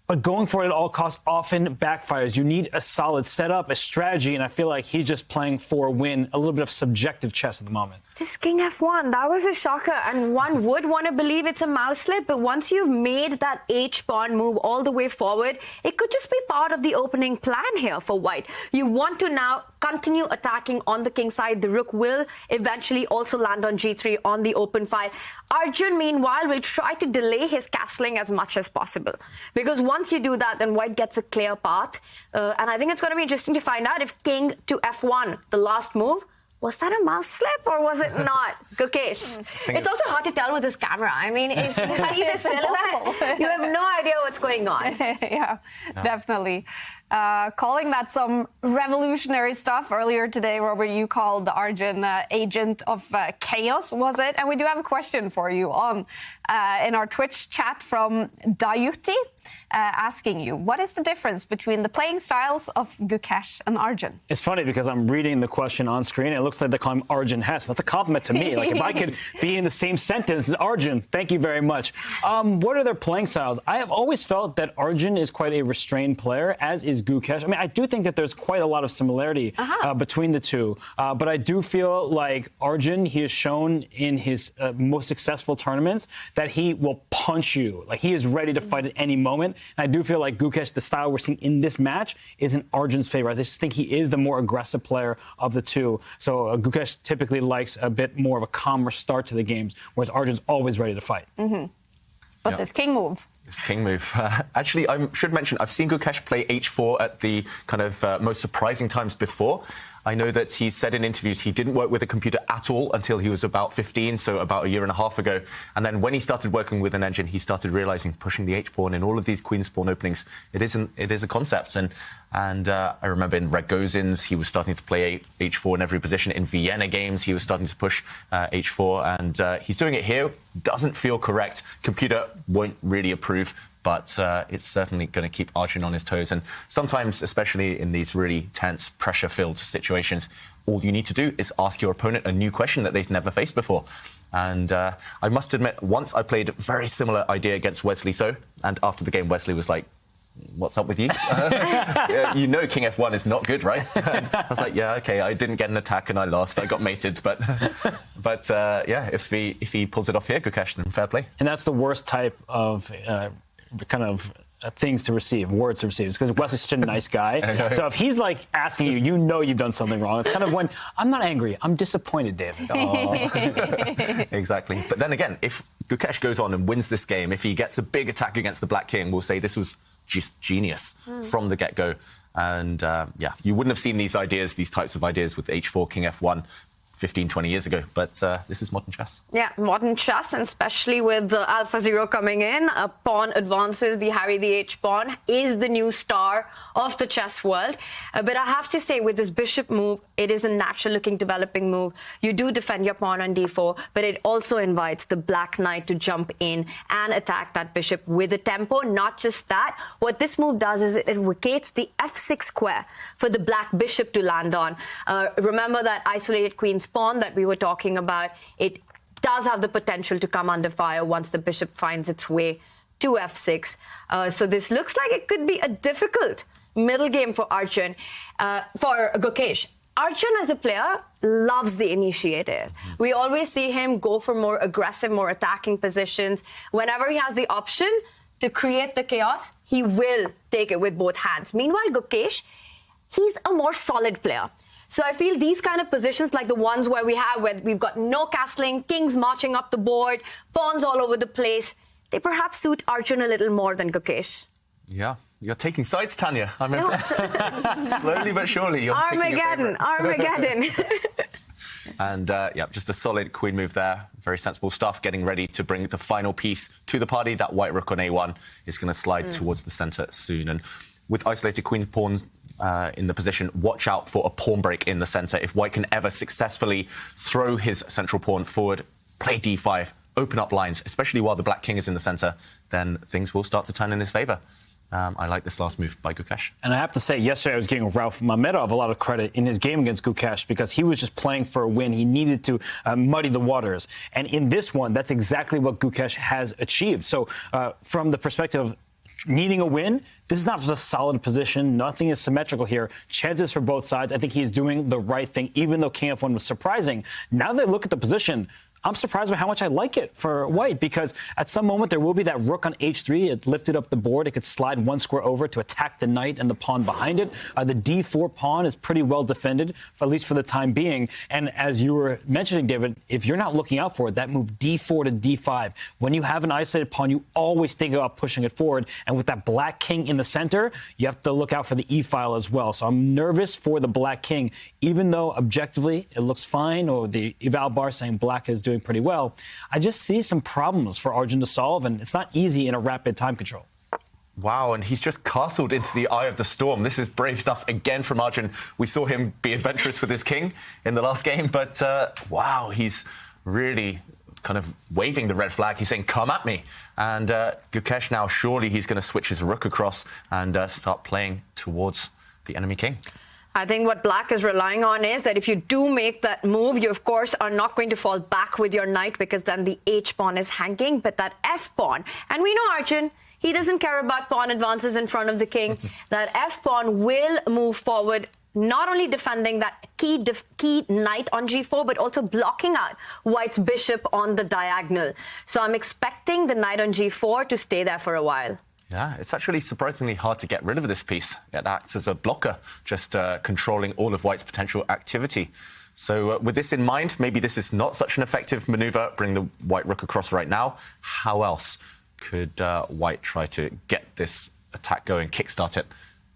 But going for it at all costs often backfires. You need a solid setup, a strategy, and I feel like he's just playing for a win, a little bit of subjective chess at the moment. This king f1, that was a shocker, and one would want to believe it's a mouse slip, but once you've made that h-pawn move all the way forward, it could just be part of the opening plan here for white. You want to now continue attacking on the king side. The rook will eventually also land on g3 on the open file. Arjun, meanwhile, will try to delay his castling as much as possible, because once you do that, then white gets a clear path, and I think it's going to be interesting to find out if king to f1, the last move, was that a mouse slip or was it not? Gukesh. It's also hard to tell with this camera. I mean, you see the silhouette, you have no idea what's going on. Yeah, definitely. Calling that some revolutionary stuff earlier today, Robert, you called the Arjun agent of chaos, was it? And we do have a question for you on in our Twitch chat from Dayuti, asking you, what is the difference between the playing styles of Gukesh and Arjun? It's funny because I'm reading the question on screen. It looks like they call him Arjun Hess. That's a compliment to me. Like, if I could be in the same sentence as Arjun, thank you very much. What are their playing styles? I have always felt that Arjun is quite a restrained player, as is Gukesh. I mean, I do think that there's quite a lot of similarity between the two. But I do feel like Arjun, he has shown in his most successful tournaments that he will punch you. Like, he is ready to fight at any moment. And I do feel like Gukesh, the style we're seeing in this match, is in Arjun's favor. I just think he is the more aggressive player of the two. So Gukesh typically likes a bit more of a calmer start to the games, whereas Arjun's always ready to fight. But this king move. This king move. Actually, I should mention, I've seen Gukesh play h4 at the kind of most surprising times before. I know that he said in interviews he didn't work with a computer at all until he was about 15, so about a year and a half ago. And then when he started working with an engine, he started realizing pushing the h-pawn in all of these queen spawn openings, it is a concept. And I remember in Red Gozins, he was starting to play h4 in every position. In Vienna games, he was starting to push h4, and he's doing it here. Doesn't feel correct. Computer won't really approve. But it's certainly going to keep Arjun on his toes. And sometimes, especially in these really tense, pressure-filled situations, all you need to do is ask your opponent a new question that they've never faced before. And I must admit, once I played a very similar idea against Wesley So, and after the game, Wesley was like, what's up with you? You know king f1 is not good, right? I was like, yeah, OK, I didn't get an attack and I lost. I got mated. But yeah, if he pulls it off here, Gukesh, then fair play. And that's the worst type of kind of things to receive, words to receive. It's because Wesley's such a nice guy. So if he's like asking you, you know you've done something wrong. It's kind of when I'm not angry, I'm disappointed, David. Exactly. But then again, if Gukesh goes on and wins this game, if he gets a big attack against the Black King, we'll say this was just genius from the get-go. And yeah, you wouldn't have seen these types of ideas with h4, king f1 15, 20 years ago, but this is modern chess. Yeah, modern chess, and especially with the Alpha Zero coming in, a pawn advances, the Harry the H pawn is the new star of the chess world. But I have to say, with this bishop move, it is a natural-looking developing move. You do defend your pawn on d4, but it also invites the Black Knight to jump in and attack that bishop with a tempo. Not just that, what this move does is it vacates the f6 square for the Black bishop to land on. Remember that isolated queen's pawn that we were talking about, it does have the potential to come under fire once the bishop finds its way to f6. So this looks like it could be a difficult middle game for Arjun, for Gukesh. Arjun as a player loves the initiative. We always see him go for more aggressive, more attacking positions. Whenever he has the option to create the chaos, he will take it with both hands. Meanwhile, Gukesh, he's a more solid player. So I feel these kind of positions, like the ones where we've got no castling, kings marching up the board, pawns all over the place, they perhaps suit Arjun a little more than Gukesh. Yeah, you're taking sides, Tanya. I'm impressed. Slowly but surely, you're Armageddon, picking a favorite. Armageddon. And yeah, just a solid queen move there. Very sensible stuff, getting ready to bring the final piece to the party. That white rook on A1 is going to slide towards the centre soon. And with isolated queen pawns in the position, watch out for a pawn break in the centre. If white can ever successfully throw his central pawn forward, play D5, open up lines, especially while the black king is in the centre, then things will start to turn in his favour. I like this last move by Gukesh. And I have to say, yesterday I was giving Ralph Mamedov a lot of credit in his game against Gukesh because he was just playing for a win. He needed to muddy the waters. And in this one, that's exactly what Gukesh has achieved. So from the perspective of needing a win, this is not just a solid position. Nothing is symmetrical here. Chances for both sides. I think he's doing the right thing, even though King F1 was surprising. Now that I look at the position, I'm surprised by how much I like it for white, because at some moment there will be that rook on h3. It lifted up the board. It could slide one square over to attack the knight and the pawn behind it. The d4 pawn is pretty well defended, at least for the time being. And as you were mentioning, David, if you're not looking out for it, that move d4 to d5, when you have an isolated pawn, you always think about pushing it forward. And with that black king in the center, you have to look out for the e-file as well. So I'm nervous for the black king, even though objectively it looks fine, or the eval bar saying black is doing pretty well. I just see some problems for Arjun to solve, and it's not easy in a rapid time control. Wow, and he's just castled into the eye of the storm. This is brave stuff again from Arjun. We saw him be adventurous with his king in the last game, but wow, he's really kind of waving the red flag. He's saying, come at me. And Gukesh now, surely he's going to switch his rook across and start playing towards the enemy king. I think what black is relying on is that if you do make that move, you, of course, are not going to fall back with your knight, because then the h-pawn is hanging. But that f-pawn, and we know Arjun, he doesn't care about pawn advances in front of the king. That f-pawn will move forward, not only defending that key knight on g4, but also blocking out white's bishop on the diagonal. So I'm expecting the knight on g4 to stay there for a while. Yeah, it's actually surprisingly hard to get rid of this piece. It acts as a blocker, just controlling all of white's potential activity. So with this in mind, maybe this is not such an effective maneuver. Bring the white rook across right now. How else could white try to get this attack going, kickstart it,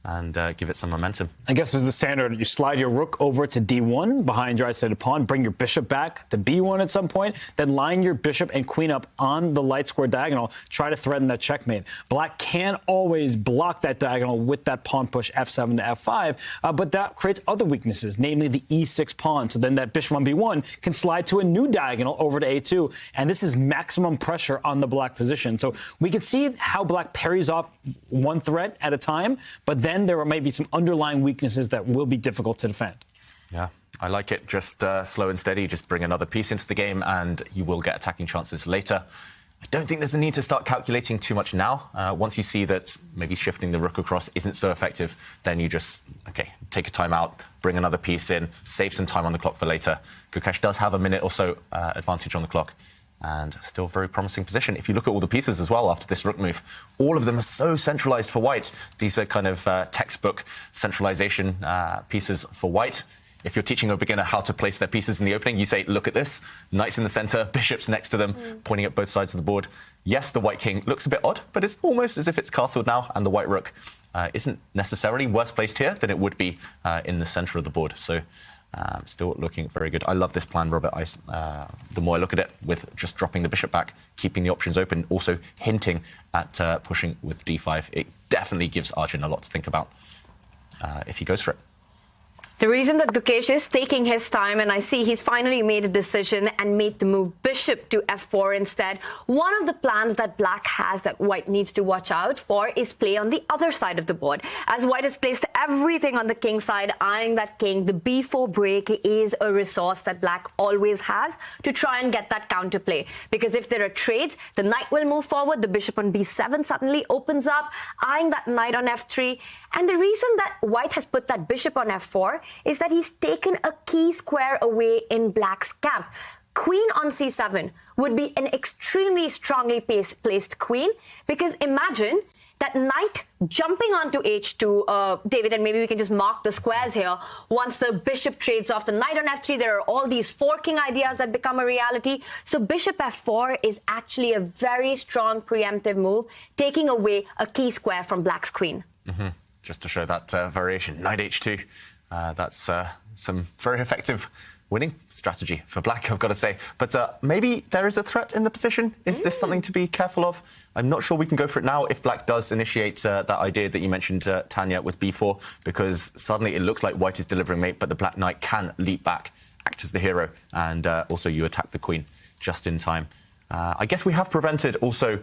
and give it some momentum? I guess there's the standard. You slide your rook over to d1 behind your isolated pawn, bring your bishop back to b1 at some point, then line your bishop and queen up on the light square diagonal, try to threaten that checkmate. Black can always block that diagonal with that pawn push f7 to f5, but that creates other weaknesses, namely the e6 pawn. So then that bishop on b1 can slide to a new diagonal over to a2, and this is maximum pressure on the black position. So we can see how black parries off one threat at a time, but then there might be some underlying weaknesses that will be difficult to defend. Yeah, I like it. Just slow and steady. Just bring another piece into the game and you will get attacking chances later. I don't think there's a need to start calculating too much now. Once you see that maybe shifting the rook across isn't so effective, then you just, take a time out, bring another piece in, save some time on the clock for later. Gukesh does have a minute or so advantage on the clock. And still very promising position. If you look at all the pieces as well after this rook move, all of them are so centralized for white. These are kind of textbook centralization pieces for white. If you're teaching a beginner how to place their pieces in the opening, you say, look at this, knights in the center, bishops next to them, pointing at both sides of the board. Yes, the white king looks a bit odd, but it's almost as if it's castled now, and the white rook isn't necessarily worse placed here than it would be in the center of the board. So still looking very good. I love this plan, Robert. The more I look at it, with just dropping the bishop back, keeping the options open, also hinting at pushing with d5, it definitely gives Arjun a lot to think about if he goes for it. The reason that Gukesh is taking his time, and I see he's finally made a decision and made the move bishop to f4 instead. One of the plans that black has that white needs to watch out for is play on the other side of the board. As white has placed everything on the king side, eyeing that king, the b4 break is a resource that black always has to try and get that counterplay. Because if there are trades, the knight will move forward, the bishop on b7 suddenly opens up, eyeing that knight on f3. And the reason that white has put that bishop on f4 is that he's taken a key square away in black's camp. Queen on c7 would be an extremely strongly placed queen, because imagine that knight jumping onto h2, David, and maybe we can just mark the squares here. Once the bishop trades off the knight on f3, there are all these forking ideas that become a reality. So bishop f4 is actually a very strong preemptive move, taking away a key square from black's queen. Just to show that variation, knight h2. That's some very effective winning strategy for black, I've got to say. But maybe there is a threat in the position. Is this something to be careful of? I'm not sure we can go for it now if black does initiate that idea that you mentioned, Tanya, with b4, because suddenly it looks like white is delivering mate, but the black knight can leap back, act as the hero, and also you attack the queen just in time. I guess we have prevented also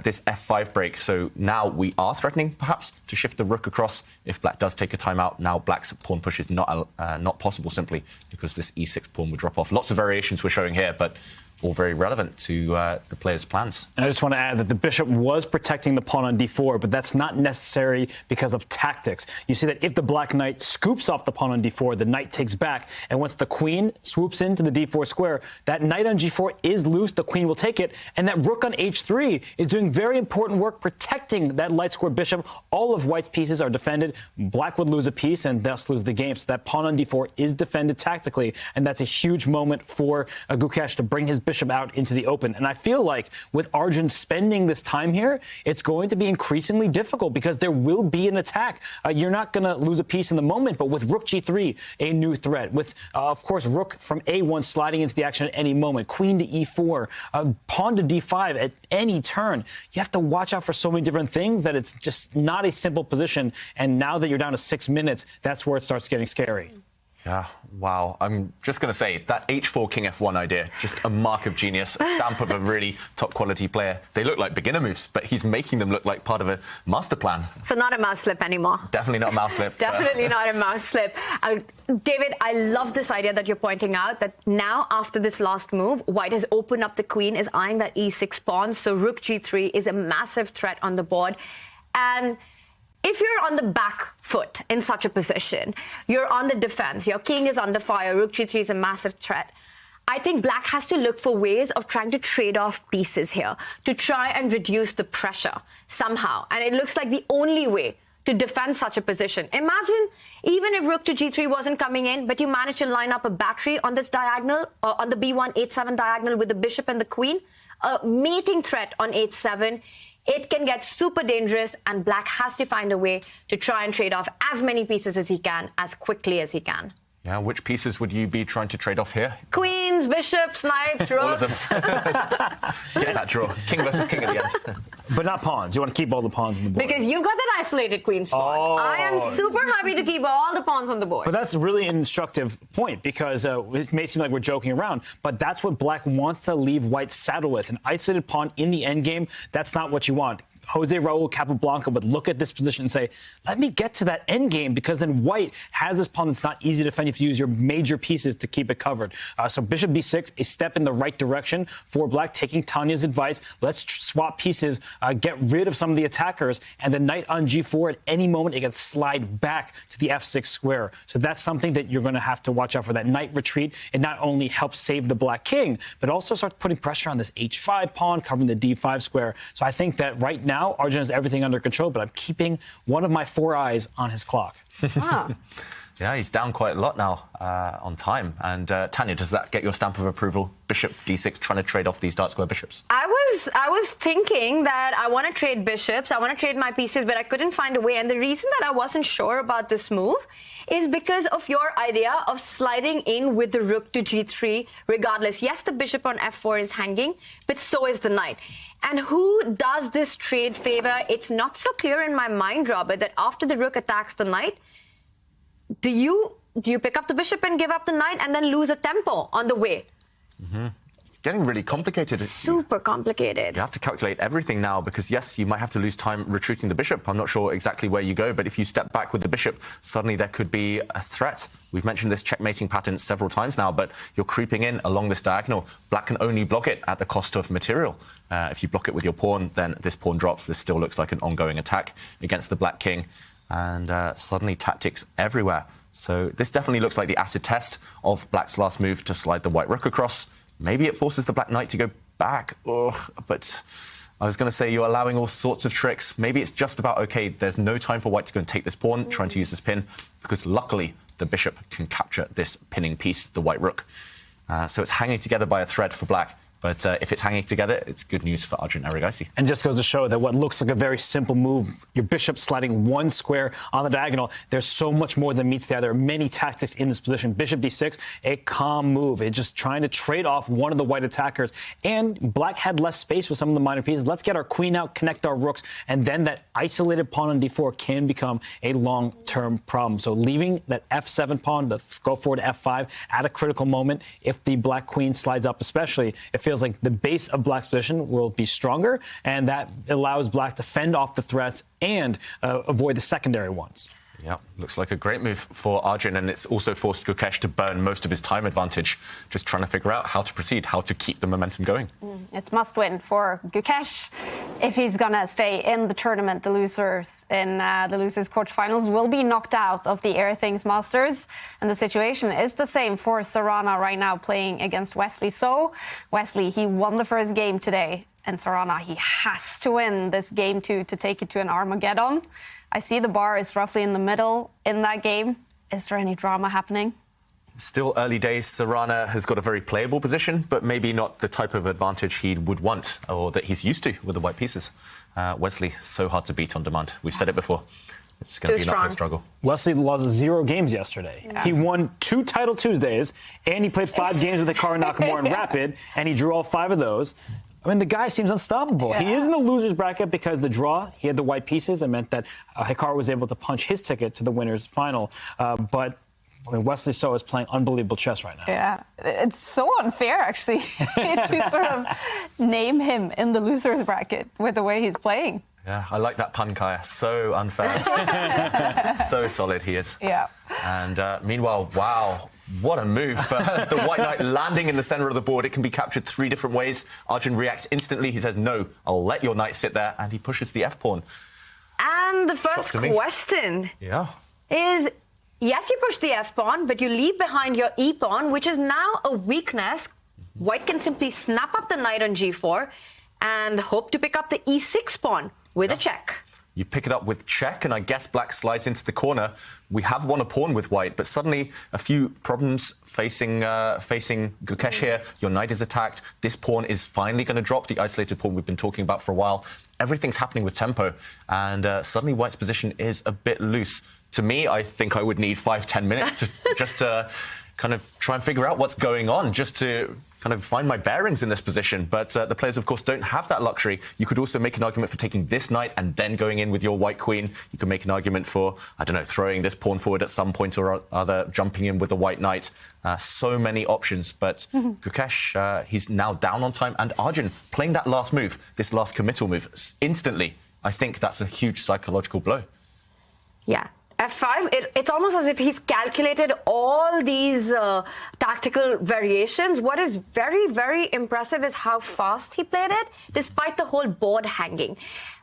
this f5 break, so now we are threatening, perhaps, to shift the rook across if black does take a timeout. Now black's pawn push is not possible simply because this e6 pawn would drop off. Lots of variations we're showing here, but all very relevant to the players' plans. And I just want to add that the bishop was protecting the pawn on d4, but that's not necessary because of tactics. You see that if the black knight scoops off the pawn on d4, the knight takes back, and once the queen swoops into the d4 square, that knight on g4 is loose, the queen will take it, and that rook on h3 is doing very important work protecting that light square bishop. All of white's pieces are defended. Black would lose a piece and thus lose the game. So that pawn on d4 is defended tactically, and that's a huge moment for Gukesh to bring his bishop out into the open. And I feel like with Arjun spending this time here, it's going to be increasingly difficult because there will be an attack. You're not going to lose a piece in the moment, but with rook g3, a new threat. With, of course, rook from a1 sliding into the action at any moment, queen to e4, pawn to d5 at any turn. You have to watch out for so many different things that it's just not a simple position. And now that you're down to 6 minutes, that's where it starts getting scary. Yeah, wow. I'm just going to say that h4 king f1 idea, just a mark of genius, a stamp of a really top quality player. They look like beginner moves, but he's making them look like part of a master plan. So not a mouse slip anymore. Definitely not a mouse slip. Definitely not a mouse slip. David, I love this idea that you're pointing out, that now after this last move, white has opened up the queen, is eyeing that e6 pawn. So rook g3 is a massive threat on the board. And if you're on the back foot in such a position, you're on the defense, your king is under fire, rook g3 is a massive threat. I think black has to look for ways of trying to trade off pieces here to try and reduce the pressure somehow. And it looks like the only way to defend such a position. Imagine even if rook to g3 wasn't coming in, but you managed to line up a battery on this diagonal, or on the b1 h7 diagonal with the bishop and the queen, a mating threat on h7. It can get super dangerous, and black has to find a way to try and trade off as many pieces as he can, as quickly as he can. Yeah, which pieces would you be trying to trade off here? Queens, bishops, knights, rooks. All of them. Get that draw. King versus king at the end. But not pawns. You want to keep all the pawns on the board. Because you got that isolated queen spot. Oh. I am super happy to keep all the pawns on the board. But that's really an instructive point because it may seem like we're joking around, but that's what black wants to leave white's saddle with. An isolated pawn in the endgame, that's not what you want. Jose Raul Capablanca would look at this position and say, let me get to that endgame, because then white has this pawn that's not easy to defend if you use your major pieces to keep it covered. So bishop d6, a step in the right direction for black, taking Tanya's advice. Let's swap pieces, get rid of some of the attackers, and the knight on g4, at any moment, it can slide back to the f6 square. So that's something that you're going to have to watch out for. That knight retreat, it not only helps save the black king, but also starts putting pressure on this h5 pawn, covering the d5 square. So I think that right now, Arjun has everything under control, but I'm keeping one of my 4 eyes on his clock. Ah. Yeah, he's down quite a lot now on time. And Tanya, does that get your stamp of approval? Bishop d6, trying to trade off these dark square bishops. I was thinking that I want to trade bishops, I want to trade my pieces, but I couldn't find a way. And the reason that I wasn't sure about this move is because of your idea of sliding in with the rook to g3 regardless. Yes, the bishop on f4 is hanging, but so is the knight. And who does this trade favor? It's not so clear in my mind, Robert, that after the rook attacks the knight, do you pick up the bishop and give up the knight and then lose a tempo on the way? Mm-hmm. It's getting really complicated. Super complicated. You have to calculate everything now because, yes, you might have to lose time retreating the bishop. I'm not sure exactly where you go, but if you step back with the bishop, suddenly there could be a threat. We've mentioned this checkmating pattern several times now, but you're creeping in along this diagonal. Black can only block it at the cost of material. If you block it with your pawn, then this pawn drops. This still looks like an ongoing attack against the black king. And suddenly tactics everywhere. So this definitely looks like the acid test of black's last move to slide the white rook across. Maybe it forces the black knight to go back. But I was going to say you're allowing all sorts of tricks. Maybe it's just about, OK, there's no time for white to go and take this pawn, trying to use this pin, because luckily the bishop can capture this pinning piece, the white rook. So it's hanging together by a thread for black. But if it's hanging together, it's good news for Arjun Erigaisi. And just goes to show that what looks like a very simple move, your bishop sliding one square on the diagonal, there's so much more than meets the eye. There are many tactics in this position. Bishop d6, a calm move. It's just trying to trade off one of the white attackers. And black had less space with some of the minor pieces. Let's get our queen out, connect our rooks, and then that isolated pawn on d4 can become a long-term problem. So leaving that f7 pawn to go forward to f5 at a critical moment, if the black queen slides up especially, it feels like the base of black's position will be stronger, and that allows black to fend off the threats and avoid the secondary ones. Yeah, looks like a great move for Arjun, and it's also forced Gukesh to burn most of his time advantage, just trying to figure out how to proceed, how to keep the momentum going. It's must-win for Gukesh if he's going to stay in the tournament. The losers in the losers' quarterfinals will be knocked out of the Airthings Masters, and the situation is the same for Sarana right now, playing against Wesley So. Wesley, he won the first game today, and Sarana, he has to win this game to take it to an Armageddon. I see the bar is roughly in the middle in that game. Is there any drama happening? Still early days. Sarana has got a very playable position, but maybe not the type of advantage he would want or that he's used to with the white pieces. Wesley, so hard to beat on demand. We've said it before. It's going to be an uphill struggle. Wesley lost 0 games yesterday. Yeah. He won 2 Title Tuesdays, and he played 5 games with Hikaru Nakamura in Rapid, and he drew all 5 of those. I mean, the guy seems unstoppable. Yeah. He is in the loser's bracket because the draw, he had the white pieces, and meant that Hikaru was able to punch his ticket to the winner's final. But I mean, Wesley So is playing unbelievable chess right now. Yeah, it's so unfair, actually, to sort of name him in the loser's bracket with the way he's playing. Yeah, I like that pun, Kaya. So unfair. So solid he is. Yeah. And meanwhile, wow. What a move. The white knight landing in the center of the board. It can be captured 3 different ways. Arjun reacts instantly. He says, no, I'll let your knight sit there. And he pushes the f-pawn. And the first question is, yes, you push the f-pawn, but you leave behind your e-pawn, which is now a weakness. White can simply snap up the knight on g4 and hope to pick up the e6 pawn with a check. You pick it up with check, and I guess black slides into the corner. We have won a pawn with white, but suddenly a few problems facing Gukesh here. Your knight is attacked. This pawn is finally going to drop, the isolated pawn we've been talking about for a while. Everything's happening with tempo, and suddenly white's position is a bit loose. To me, I think I would need 5-10 minutes to just kind of try and figure out what's going on, just to kind of find my bearings in this position. But the players, of course, don't have that luxury. You could also make an argument for taking this knight and then going in with your white queen. You could make an argument for, I don't know, throwing this pawn forward at some point or other, jumping in with the white knight. So many options. But Gukesh, he's now down on time. And Arjun playing that last move, this last committal move, instantly. I think that's a huge psychological blow. Yeah. F5, it's almost as if he's calculated all these tactical variations. What is very, very impressive is how fast he played it, despite the whole board hanging.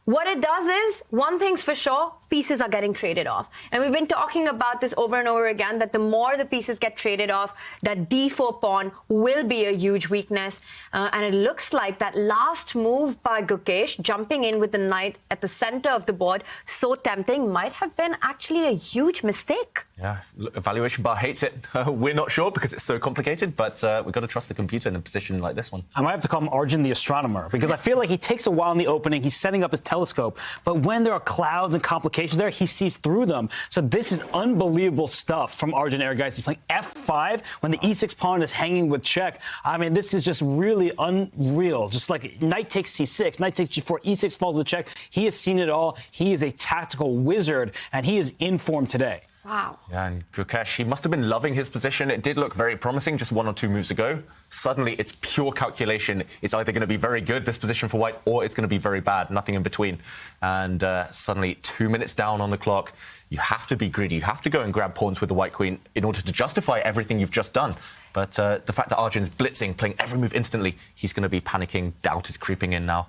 What it does is, one thing's for sure, pieces are getting traded off. And we've been talking about this over and over again, that the more the pieces get traded off, that d4 pawn will be a huge weakness. And it looks like that last move by Gukesh, jumping in with the knight at the center of the board, so tempting, might have been actually a huge mistake. Yeah, evaluation bar hates it. We're not sure because it's so complicated, but we've got to trust the computer in a position like this one. I might have to call him Arjun the astronomer, because I feel like he takes a while in the opening, he's setting up his telescope, but when there are clouds and complications there, he sees through them. So this is unbelievable stuff from Arjun Erigaisi. He's playing f5 when the e6 pawn is hanging with check. I mean, this is just really unreal. Just like knight takes c6, knight takes g4, e6 falls to check. He has seen it all. He is a tactical wizard, and he is in form today. Wow. Yeah, and Gukesh, he must have been loving his position. It did look very promising just 1 or 2 moves ago. Suddenly, it's pure calculation. It's either going to be very good, this position for white, or it's going to be very bad, nothing in between. And suddenly, 2 minutes down on the clock, you have to be greedy. You have to go and grab pawns with the white queen in order to justify everything you've just done. But the fact that Arjun's blitzing, playing every move instantly, he's going to be panicking. Doubt is creeping in now.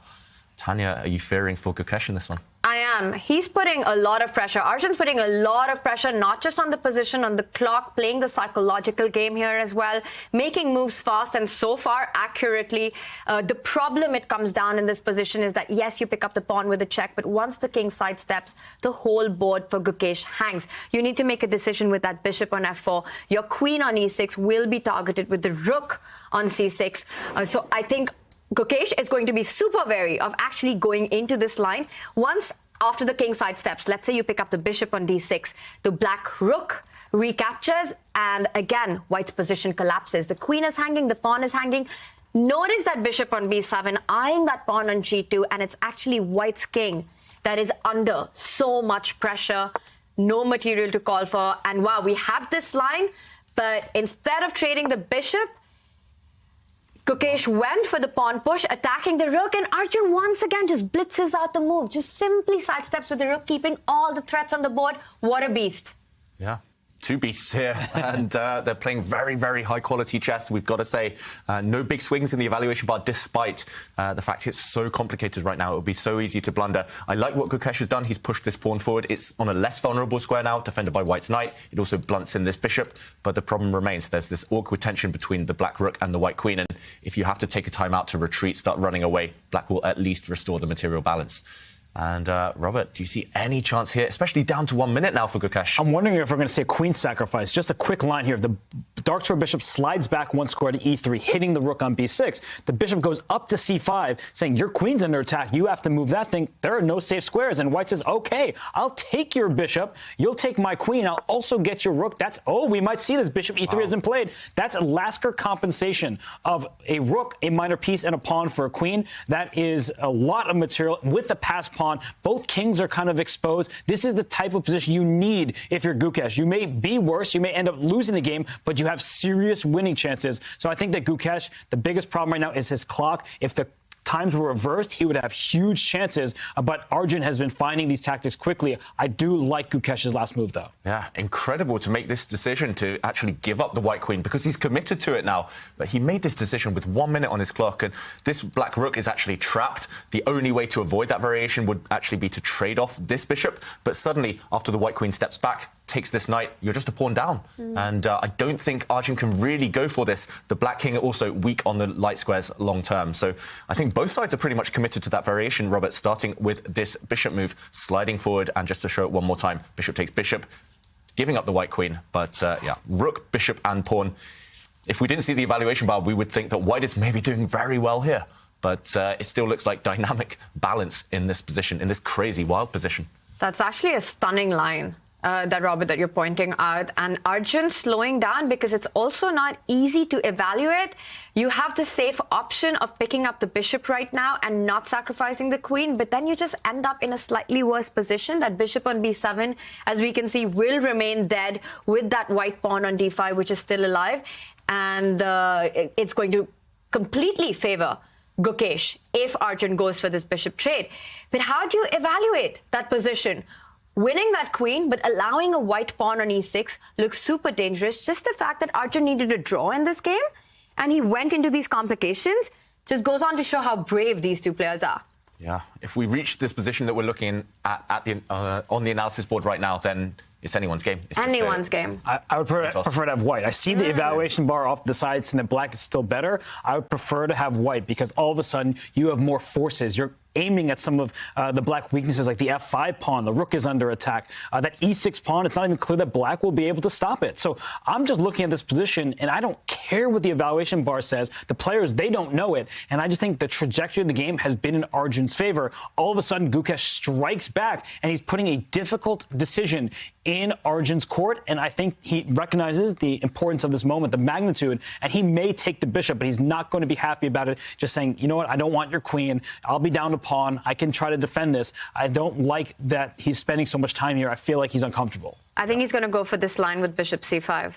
Tanya, are you fearing for Gukesh in this one? I am. He's putting a lot of pressure. Arjun's putting a lot of pressure, not just on the position, on the clock, playing the psychological game here as well, making moves fast and so far accurately. The problem it comes down in this position is that, yes, you pick up the pawn with a check, but once the king sidesteps, the whole board for Gukesh hangs. You need to make a decision with that bishop on f4. Your queen on e6 will be targeted with the rook on c6. So I think Gukesh is going to be super wary of actually going into this line. Once after the king sidesteps, let's say you pick up the bishop on d6, the black rook recaptures, and again, white's position collapses. The queen is hanging, the pawn is hanging. Notice that bishop on b7, eyeing that pawn on g2, and it's actually white's king that is under so much pressure, no material to call for. And wow, we have this line, but instead of trading the bishop, Gukesh went for the pawn push, attacking the rook, and Arjun once again just blitzes out the move, just simply sidesteps with the rook, keeping all the threats on the board. What a beast. Yeah. Two beasts here, and they're playing very, very high-quality chess, we've got to say. No big swings in the evaluation bar, despite the fact it's so complicated right now. It would be so easy to blunder. I like what Gukesh has done. He's pushed this pawn forward. It's on a less vulnerable square now, defended by white's knight. It also blunts in this bishop, but the problem remains. There's this awkward tension between the black rook and the white queen, and if you have to take a time out to retreat, start running away, black will at least restore the material balance. And Robert, do you see any chance here, especially down to 1 minute now for Gukesh? I'm wondering if we're going to see a queen sacrifice. Just a quick line here. The dark square bishop slides back one square to e3, hitting the rook on b6. The bishop goes up to c5, saying, your queen's under attack. You have to move that thing. There are no safe squares. And white says, OK, I'll take your bishop. You'll take my queen. I'll also get your rook. That's, oh, we might see this. Bishop e3 has been played. That's a Lasker compensation of a rook, a minor piece, and a pawn for a queen. That is a lot of material with the pass pawn. Both kings are kind of exposed. This is the type of position you need if you're Gukesh. You may be worse. You may end up losing the game, but you have serious winning chances. So I think that Gukesh, the biggest problem right now is his clock. If the times were reversed, he would have huge chances. But Arjun has been finding these tactics quickly. I do like Gukesh's last move, though. Yeah, incredible to make this decision to actually give up the white queen because he's committed to it now. But he made this decision with 1 minute on his clock, and this black rook is actually trapped. The only way to avoid that variation would actually be to trade off this bishop. But suddenly, after the white queen steps back, takes this knight, you're just a pawn down. And I don't think Arjun can really go for this. The black king also weak on the light squares long term. So I think both sides are pretty much committed to that variation, Robert, starting with this bishop move, sliding forward, and just to show it one more time, bishop takes bishop, giving up the white queen. But yeah, rook, bishop, and pawn. If we didn't see the evaluation bar, we would think that white is maybe doing very well here. But it still looks like dynamic balance in this position, in this crazy wild position. That's actually a stunning line. Robert, that you're pointing out, and Arjun slowing down because it's also not easy to evaluate. You have the safe option of picking up the bishop right now and not sacrificing the queen, but then you just end up in a slightly worse position. That bishop on b7, as we can see, will remain dead with that white pawn on d5, which is still alive, and it's going to completely favor Gukesh if Arjun goes for this bishop trade. But how do you evaluate that position? Winning that queen, but allowing a white pawn on e6 looks super dangerous. Just the fact that Arjun needed a draw in this game, and he went into these complications, just goes on to show how brave these two players are. Yeah, if we reach this position that we're looking at on the analysis board right now, then it's anyone's game. It's anyone's game. I would prefer to have white. I see the evaluation bar off the sides and the black is still better. I would prefer to have white because all of a sudden you have more forces. You're aiming at some of the black weaknesses like the f5 pawn. The rook is under attack. That e6 pawn, it's not even clear that black will be able to stop it. So I'm just looking at this position, and I don't care what the evaluation bar says. The players, they don't know it. And I just think the trajectory of the game has been in Arjun's favor. All of a sudden, Gukesh strikes back, and he's putting a difficult decision in Arjun's court. And I think he recognizes the importance of this moment, the magnitude, and he may take the bishop, but he's not going to be happy about it. Just saying, you know what, I don't want your queen. I'll be down to pawn. I can try to defend this. I don't like that he's spending so much time here. I feel like he's uncomfortable. I think he's going to go for this line with bishop c5.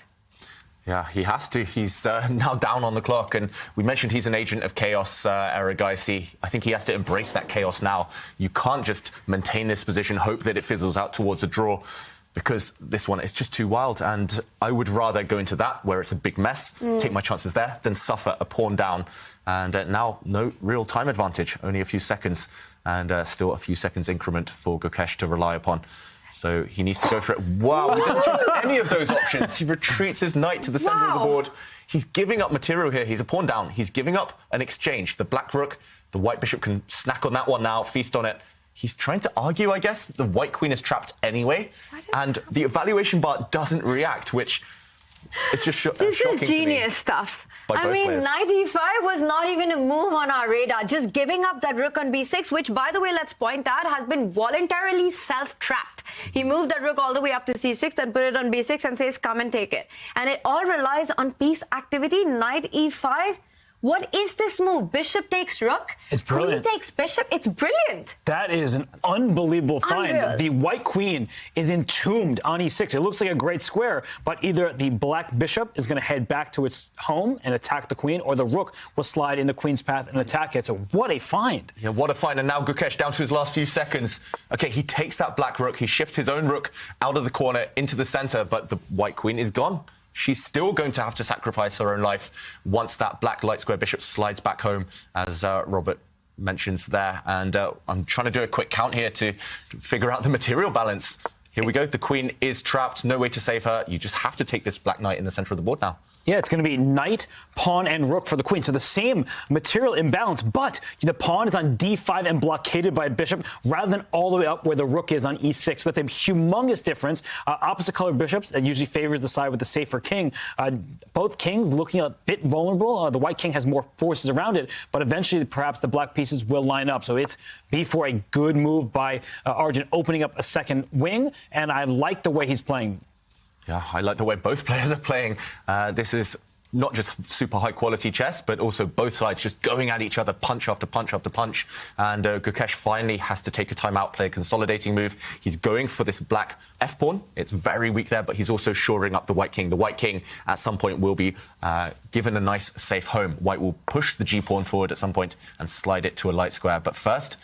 Yeah, he has to. He's now down on the clock. And we mentioned he's an agent of chaos, Erigaisi. I think he has to embrace that chaos now. You can't just maintain this position, hope that it fizzles out towards a draw. because this one is just too wild, and I would rather go into that where it's a big mess, take my chances there, than suffer a pawn down. And now no real time advantage, only a few seconds, and still a few seconds increment for Gukesh to rely upon. So he needs to go for it. Wow, he doesn't choose any of those options. He retreats his knight to the center of the board. He's giving up material here. He's a pawn down. He's giving up an exchange. The black rook, the white bishop can snack on that one now, feast on it. He's trying to argue, I guess, that the white queen is trapped anyway, and the evaluation bar doesn't react, which is just shocking to me. This is genius stuff. I mean, knight e5 was not even a move on our radar. Just giving up that rook on b6, which, by the way, let's point out, has been voluntarily self-trapped. He moved that rook all the way up to c6, then put it on b6 and says, come and take it. And it all relies on piece activity. Knight e5. What is this move? Bishop takes rook. It's brilliant. Queen takes bishop. It's brilliant. That is an unbelievable find. Unreal. The white queen is entombed on e6. It looks like a great square, but either the black bishop is going to head back to its home and attack the queen, or the rook will slide in the queen's path and attack it. So what a find. Yeah, what a find. And now Gukesh down to his last few seconds. Okay, he takes that black rook. He shifts his own rook out of the corner into the center, but the white queen is gone. She's still going to have to sacrifice her own life once that black light square bishop slides back home, as Robert mentions there. And I'm trying to do a quick count here to figure out the material balance. Here we go. The queen is trapped. No way to save her. You just have to take this black knight in the center of the board now. Yeah, it's going to be knight, pawn, and rook for the queen. So the same material imbalance, but the pawn is on d5 and blockaded by a bishop rather than all the way up where the rook is on e6. So that's a humongous difference. Opposite colored bishops, that usually favors the side with the safer king. Both kings looking a bit vulnerable. The white king has more forces around it, but eventually perhaps the black pieces will line up. So it's b4, a good move by Arjun, opening up a second wing, and I like the way he's playing. Yeah, I like the way both players are playing. This is not just super high quality chess, but also both sides just going at each other, punch after punch after punch. And Gukesh finally has to take a timeout, play a consolidating move. He's going for this black f-pawn. It's very weak there, but he's also shoring up the white king. The white king at some point will be given a nice safe home. White will push the g-pawn forward at some point and slide it to a light square. But first,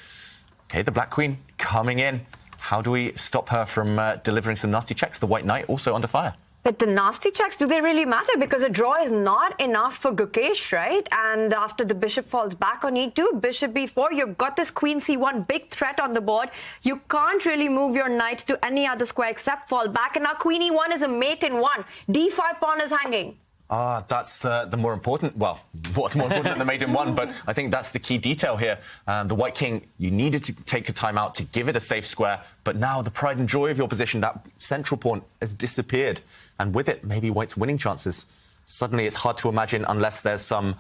okay, the black queen coming in. How do we stop her from delivering some nasty checks? The white knight also under fire. But the nasty checks, do they really matter? Because a draw is not enough for Gukesh, right? And after the bishop falls back on e2, bishop b4, you've got this queen c1, big threat on the board. You can't really move your knight to any other square except fall back. And now queen e1 is a mate in one. d5 pawn is hanging. That's the more important, well, what's more important than the mate in one, but I think that's the key detail here. The white king, you needed to take a timeout to give it a safe square, but now the pride and joy of your position, that central pawn has disappeared. And with it, maybe white's winning chances. Suddenly it's hard to imagine unless there's some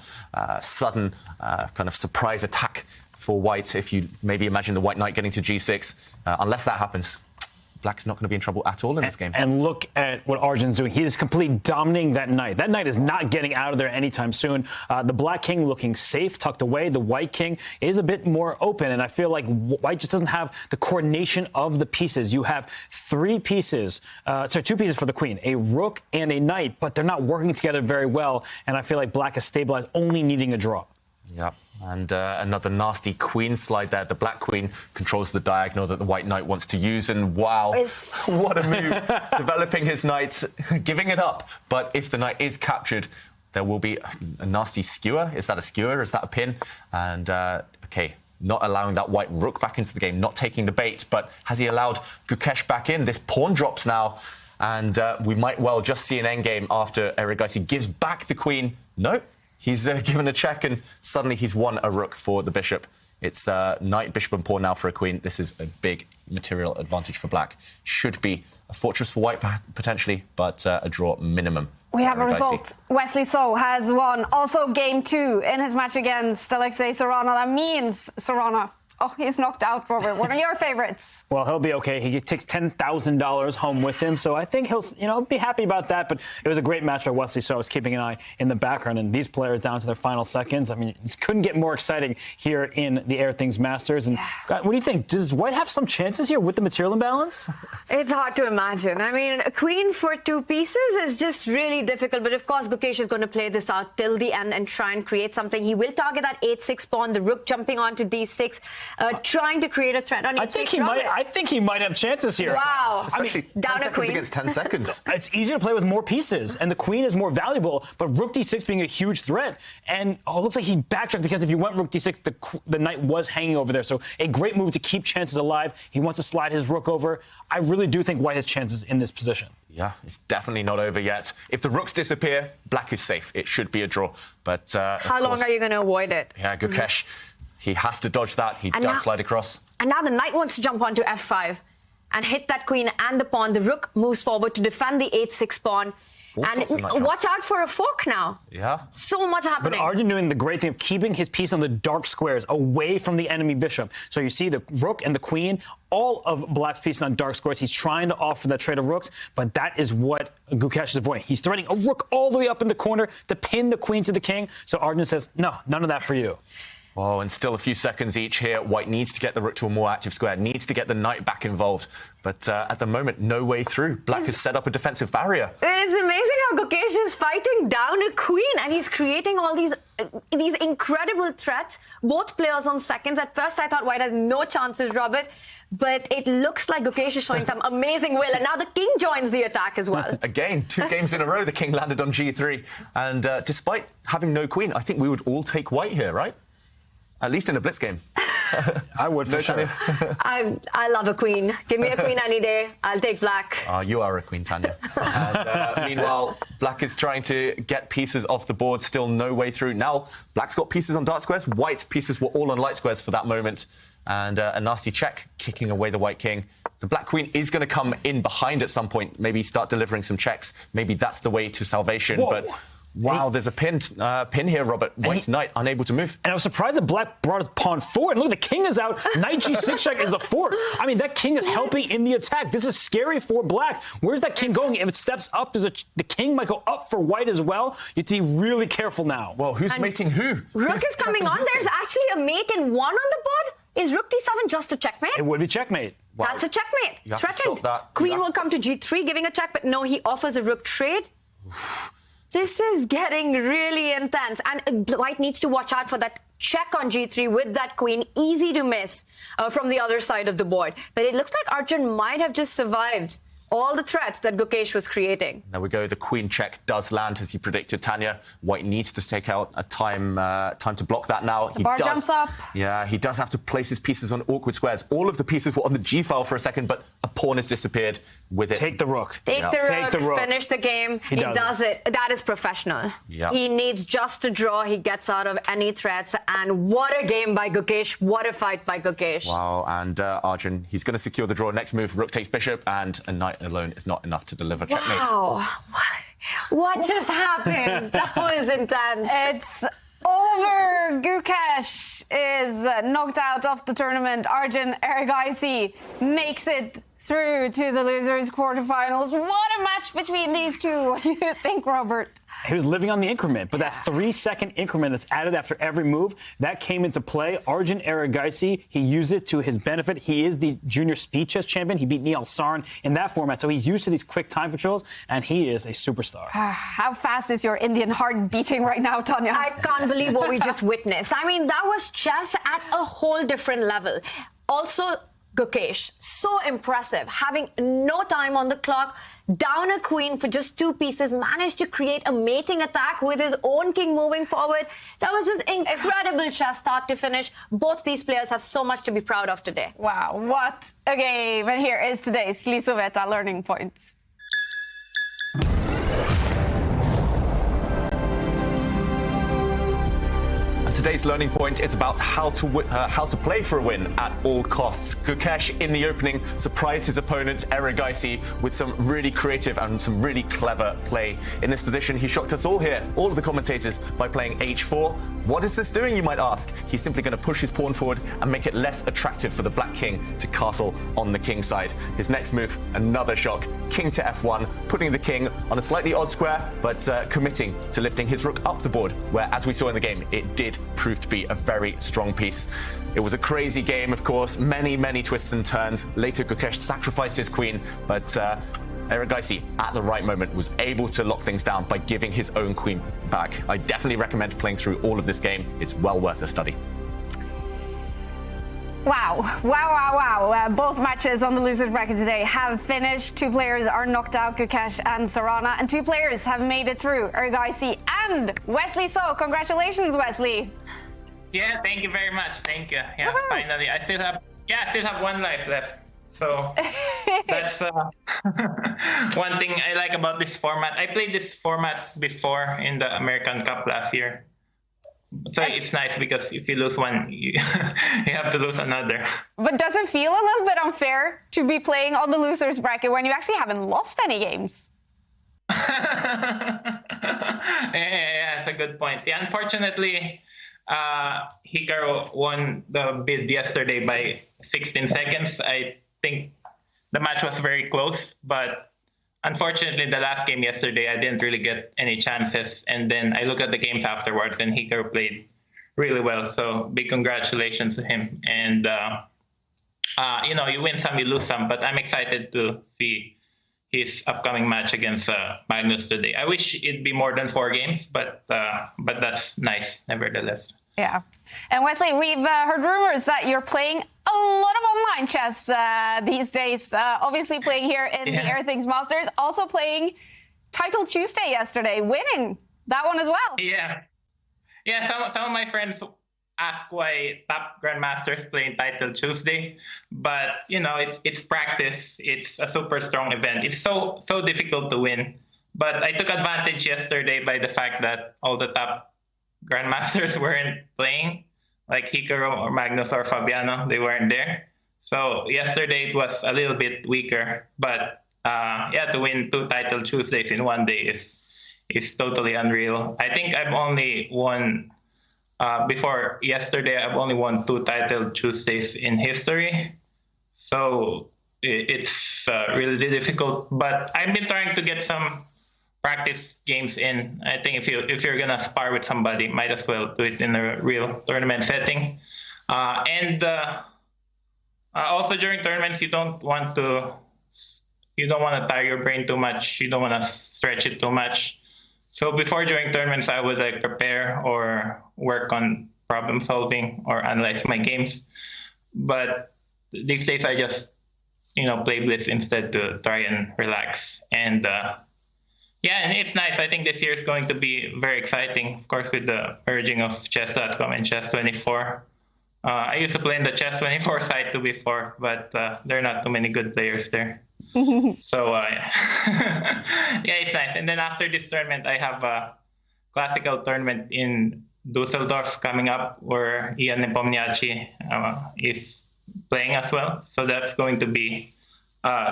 sudden kind of surprise attack for white. If you maybe imagine the white knight getting to g6, unless that happens, black's not going to be in trouble at all in this game. And look at what Arjun's doing. He is completely dominating that knight. That knight is not getting out of there anytime soon. The black king looking safe, tucked away. The white king is a bit more open, and I feel like white just doesn't have the coordination of the pieces. You have two pieces for the queen, a rook and a knight, but they're not working together very well, and I feel like black is stabilized, only needing a draw. Yeah, and another nasty queen slide there. The black queen controls the diagonal that the white knight wants to use, and wow, what a move. Developing his knight, giving it up. But if the knight is captured, there will be a nasty skewer. Is that a skewer? Is that a pin? And, okay, not allowing that white rook back into the game, not taking the bait, but has he allowed Gukesh back in? This pawn drops now, and we might well just see an endgame after Erigaisi gives back the queen. Nope. He's given a check, and suddenly he's won a rook for the bishop. It's knight, bishop, and pawn now for a queen. This is a big material advantage for black. Should be a fortress for white, potentially, but a draw minimum. We have a result. Wesley So has won also game 2 in his match against Alexei Sorana. That means Sorana. Oh, he's knocked out, Robert. What are your favorites? Well, he'll be okay. He takes $10,000 home with him, so I think he'll, be happy about that. But it was a great match by Wesley So. I was keeping an eye in the background, and these players down to their final seconds. I mean, it couldn't get more exciting here in the Airthings Masters. And God, what do you think? Does white have some chances here with the material imbalance? It's hard to imagine. I mean, a queen for 2 pieces is just really difficult. But of course, Gukesh is going to play this out till the end and try and create something. He will target that 8-6 pawn, the rook jumping onto d6. trying to create a threat on I think he might have chances here. Wow. Especially 10 down a seconds queen. against 10 seconds. It's easier to play with more pieces, and the queen is more valuable, but rook d6 being a huge threat. And, it looks like he backtracked because if you went rook d6, the knight was hanging over there. So a great move to keep chances alive. He wants to slide his rook over. I really do think white has chances in this position. Yeah, it's definitely not over yet. If the rooks disappear, black is safe. It should be a draw. But how long are you going to avoid it? Yeah, Gukesh, he has to dodge that. He does slide across. And now the knight wants to jump onto f5 and hit that queen and the pawn. The rook moves forward to defend the h6 pawn. And watch out for a fork now. Yeah. So much happening. But Arjun doing the great thing of keeping his piece on the dark squares away from the enemy bishop. So you see the rook and the queen, all of black's pieces on dark squares. He's trying to offer that trade of rooks, but that is what Gukesh is avoiding. He's threatening a rook all the way up in the corner to pin the queen to the king. So Arjun says, no, none of that for you. Oh, and still a few seconds each here. White needs to get the rook to a more active square, needs to get the knight back involved. But at the moment, no way through. Black has set up a defensive barrier. It's amazing how Gukesh is fighting down a queen and he's creating all these incredible threats. Both players on seconds. At first, I thought white has no chances, Robert. But it looks like Gukesh is showing some amazing will. And now the king joins the attack as well. Again, 2 games in a row, the king landed on g3. And despite having no queen, I think we would all take white here, right? At least in a blitz game. I would, for sure. I love a queen. Give me a queen any day. I'll take black. You are a queen, Tanya. And, meanwhile, black is trying to get pieces off the board. Still no way through. Now, black's got pieces on dark squares. White's pieces were all on light squares for that moment. And a nasty check, kicking away the white king. The black queen is going to come in behind at some point. Maybe start delivering some checks. Maybe that's the way to salvation. Whoa. But... wow, there's a pin here, Robert. White's knight unable to move. And I was surprised that black brought his pawn forward. Look, the king is out. Knight g6 check is a fork. I mean, that king is helping in the attack. This is scary for black. Where's that king going? If it steps up, the king might go up for white as well. You have to be really careful now. Well, who's mating who? Rook is coming on. There's actually a mate in 1 on the board. Is rook d7 just a checkmate? It would be checkmate. Wow. That's a checkmate. You have Threatened. to stop that. Queen will come to g3, giving a check, but no, he offers a rook trade. This is getting really intense. And white needs to watch out for that check on g3 with that queen. Easy to miss from the other side of the board. But it looks like Arjun might have just survived all the threats that Gukesh was creating. There we go. The queen check does land, as you predicted, Tanya. White needs to take out a time to block that now. The bar jumps up. Yeah, he does have to place his pieces on awkward squares. All of the pieces were on the G file for a second, but a pawn has disappeared with it. Take the rook. Take the rook. Finish the game. He does it. That is professional. Yeah. He needs just a draw. He gets out of any threats. And what a game by Gukesh. What a fight by Gukesh. Wow, and Arjun, he's going to secure the draw. Next move, rook takes bishop, and a knight alone is not enough to deliver checkmate. Wow. What just happened? That was intense. It's over. Gukesh is knocked out of the tournament. Arjun Erigaisi makes it through to the losers quarterfinals. What a match between these two. What do you think, Robert? He was living on the increment, but that 3-second increment that's added after every move, that came into play. Arjun Erigaisi, he used it to his benefit. He is the junior speed chess champion. He beat Neil Sarn in that format, so he's used to these quick time controls, and he is a superstar. How fast is your Indian heart beating right now, Tanya? I can't believe what we just witnessed. I mean, that was chess at a whole different level. Also, Gukesh, so impressive, having no time on the clock, down a queen for just 2 pieces, managed to create a mating attack with his own king moving forward. That was just incredible chess start to finish. Both these players have so much to be proud of today. Wow, what a game. And here is today's Lisoveta learning points. Today's learning point is about how to play for a win at all costs. Gukesh, in the opening, surprised his opponent, Erigaisi, with some really creative and some really clever play. In this position, he shocked us all here, all of the commentators, by playing h4. What is this doing, you might ask? He's simply going to push his pawn forward and make it less attractive for the black king to castle on the king side. His next move, another shock, king to f1, putting the king on a slightly odd square, but committing to lifting his rook up the board, where, as we saw in the game, it did prove to be a very strong piece. It was a crazy game, of course, many twists and turns. Later, Gukesh sacrificed his queen, but Erigaisi, at the right moment, was able to lock things down by giving his own queen back. I definitely recommend playing through all of this game. It's well worth a study. Wow. Both matches on the losers bracket today have finished. 2 players are knocked out, Gukesh and Sarana, and 2 players have made it through, Erigaisi and Wesley So. Congratulations, Wesley. Yeah, thank you very much. Thank you. Yeah, finally. I still have 1 life left. So that's one thing I like about this format. I played this format before in the American Cup last year. So it's nice because if you lose one, you have to lose another. But does it feel a little bit unfair to be playing on the losers bracket when you actually haven't lost any games? Yeah, that's a good point. Yeah, unfortunately, Hikaru won the bid yesterday by 16 seconds. I think the match was very close, but unfortunately, the last game yesterday, I didn't really get any chances. And then I looked at the games afterwards, and Hikaru played really well. So big congratulations to him. And, you win some, you lose some. But I'm excited to see his upcoming match against Magnus today. I wish it'd be more than 4 games, but that's nice, nevertheless. Yeah. And Wesley, we've heard rumors that you're playing a lot of online chess these days. Obviously playing here in the Airthings Masters, also playing Title Tuesday yesterday, winning that one as well. Yeah. Some of my friends ask why top grandmasters playing Title Tuesday, but it's practice. It's a super strong event. It's so difficult to win. But I took advantage yesterday by the fact that all the top grandmasters weren't playing, like Hikaru or Magnus or Fabiano. They weren't there. So yesterday it was a little bit weaker, but to win 2 Title Tuesdays in 1 day is totally unreal. I think I've only won before yesterday. I've only won 2 Title Tuesdays in history. So it's really difficult. But I've been trying to get some practice games in. I think if you're gonna spar with somebody, might as well do it in a real tournament setting. And also during tournaments, you don't want to tire your brain too much. You don't want to stretch it too much. So during tournaments, I would prepare or work on problem solving or analyze my games. But these days, I just play blitz instead to try and relax. And and it's nice. I think this year is going to be very exciting, of course, with the merging of chess.com and chess24. I used to play in the chess24 site too before, but there are not too many good players there. So, it's nice. And then after this tournament, I have a classical tournament in Dusseldorf coming up where Ian Nepomniachtchi is playing as well. So that's going to be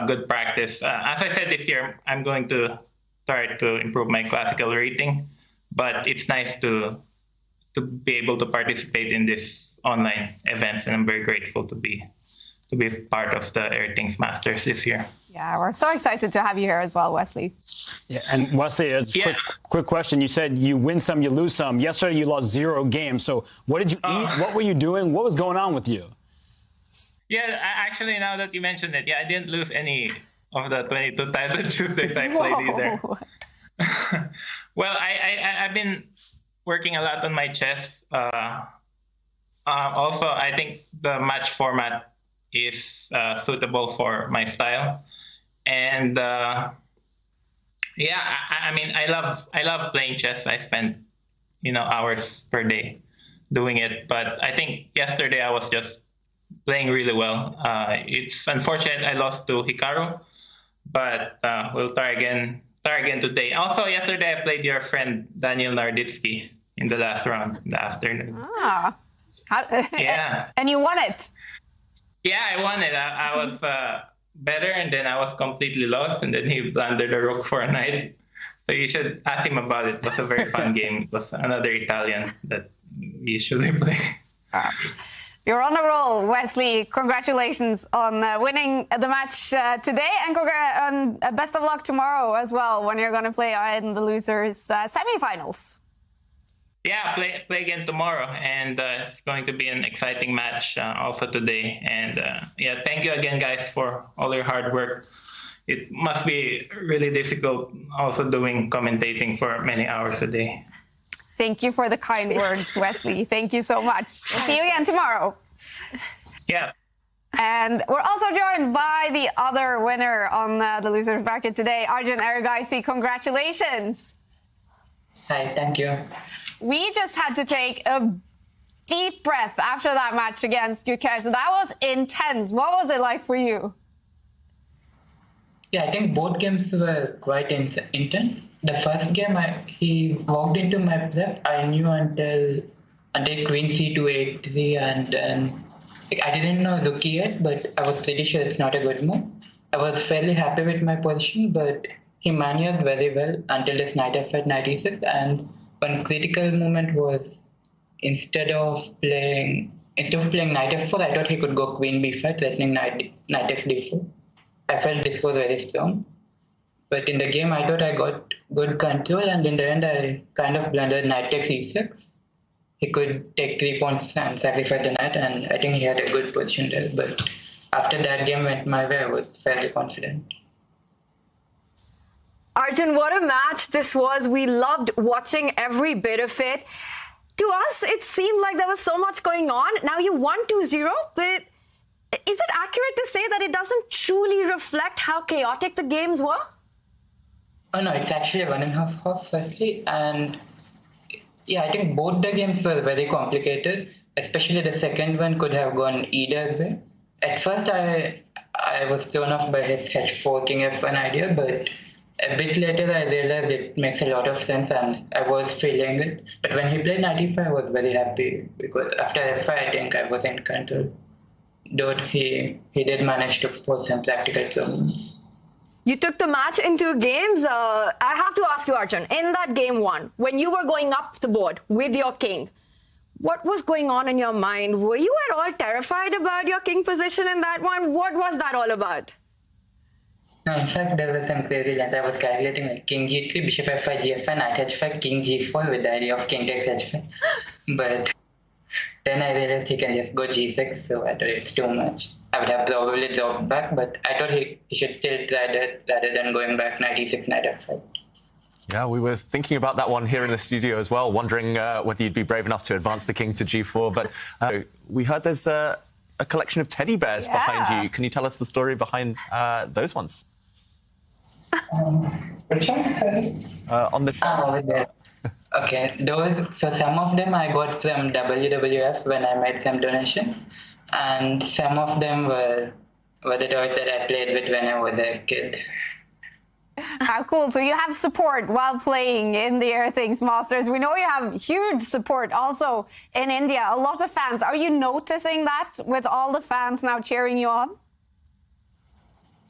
good practice. As I said, this year, I'm going to try to improve my classical rating, but it's nice to be able to participate in this online events, and I'm very grateful to be part of the Airthings Masters this year. Yeah, we're so excited to have you here as well, Wesley. Yeah, and Wesley, quick question. You said you win some, you lose some. Yesterday you lost 0 games. So what did you eat? What were you doing? What was going on with you? Yeah, actually, now that you mentioned it, I didn't lose any of the 22 Title Tuesdays I played either. Well, I've been working a lot on my chess. Also, I think the match format is suitable for my style. And I love playing chess. I spend hours per day doing it. But I think yesterday I was just playing really well. It's unfortunate I lost to Hikaru, but we'll try again today. Also, yesterday I played your friend Daniel Narditsky in the last round in the afternoon. Yeah. And you won it. Yeah, I won it. I was better, and then I was completely lost, and then he blundered a rook for a knight. So you should ask him about it. It was a very fun game. It was another Italian that we usually play. You're on a roll, Wesley. Congratulations on winning the match today, and best of luck tomorrow as well when you're going to play in the losers semifinals. Yeah, play again tomorrow, and it's going to be an exciting match also today. And thank you again, guys, for all your hard work. It must be really difficult also doing commentating for many hours a day. Thank you for the kind words, Wesley. Thank you so much. We'll see you again tomorrow. Yeah. And we're also joined by the other winner on the losers bracket today, Arjun Erigaisi. Congratulations. Hi, thank you. We just had to take a deep breath after that match against Gukesh. That was intense. What was it like for you? Yeah, I think both games were quite intense. The first game, he walked into my prep. I knew until Queen C2 8-3, and then I didn't know Rookie yet, but I was pretty sure it's not a good move. I was fairly happy with my position, but he maneuvered very well until this knight f8, knight e6, and one critical moment was instead of playing knight f4, I thought he could go queen b5, threatening knight x d4. I felt this was very strong. But in the game, I thought I got good control, and in the end, I kind of blundered knight x e6. He could take 3 pawns and sacrifice the knight, and I think he had a good position there. But after that game went my way, I was fairly confident. Arjun, what a match this was. We loved watching every bit of it. To us, it seemed like there was so much going on. Now you won 2-0, but is it accurate to say that it doesn't truly reflect how chaotic the games were? Oh no, it's actually 1.5 firstly, and yeah, I think both the games were very complicated, especially the second one could have gone either way. At first, I was thrown off by his h4 king f1 idea, but a bit later I realized it makes a lot of sense and I was feeling it. But when he played knight e5, I was very happy because after f5, I think I was in control. Though he did manage to put some practical problems. You took the match in 2 games. I have to ask you, Arjun, in that game 1, when you were going up the board with your king, what was going on in your mind? Were you at all terrified about your king position in that one? What was that all about? No, in fact, there was some crazy lines. I was calculating like king g3, bishop f5, g5, knight h5, king g4 with the idea of king takes h5. But then I realized he can just go g6, so I thought it's too much. I would have probably dropped back, but I thought he should still try that rather than going back knight e6, knight f5. Yeah, we were thinking about that one here in the studio as well, wondering whether you'd be brave enough to advance the king to g4. But we heard there's a collection of teddy bears behind you. Can you tell us the story behind those ones? Which one? On the show. Okay, so some of them I got from WWF when I made some donations, and some of them were the toys that I played with when I was a kid. How cool. So you have support while playing in the Airthings Masters. We know you have huge support also in India. A lot of fans. Are you noticing that with all the fans now cheering you on?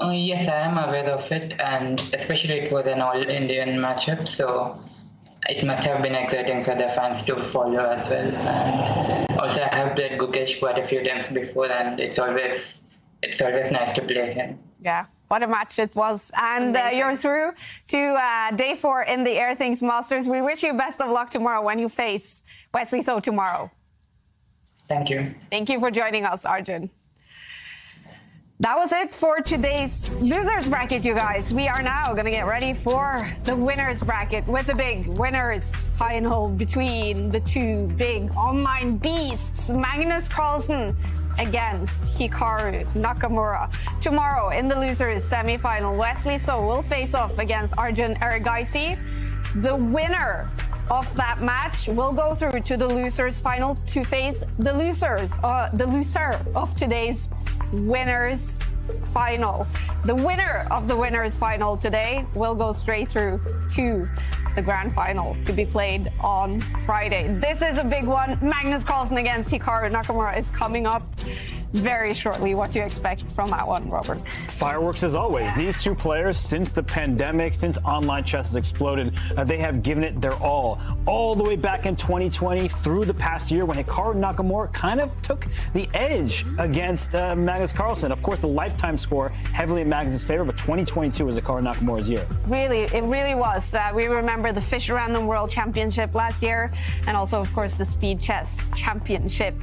Yes, I am aware of it, and especially it was an all-Indian matchup, so it must have been exciting for the fans to follow as well. And also, I have played Gukesh quite a few times before, and it's always nice to play him. Yeah, what a match it was. And you're through to day 4 in the Airthings Masters. We wish you best of luck tomorrow when you face Wesley So tomorrow. Thank you. Thank you for joining us, Arjun. That was it for today's losers bracket, you guys. We are now going to get ready for the winners bracket with the big winners final between the 2 big online beasts, Magnus Carlsen against Hikaru Nakamura. Tomorrow in the losers semi-final, Wesley So will face off against Arjun Erigaisi. The winner of that match will go through to the losers final to face the loser of today's winners final. The winner of the winners final today will go straight through to the grand final to be played on Friday. This is a big one. Magnus Carlsen against Hikaru Nakamura is coming up very shortly. What do you expect from that one, Robert? Fireworks as always. These 2 players, since the pandemic, since online chess has exploded, they have given it their all the way back in 2020 through the past year when Hikaru Nakamura kind of took the edge against Magnus Carlsen. Of course, the lifetime score heavily in Magnus' favor, but 2022 was Hikaru Nakamura's year. Really, it really was. We remember the Fish Random World Championship last year, and also, of course, the Speed Chess Championship.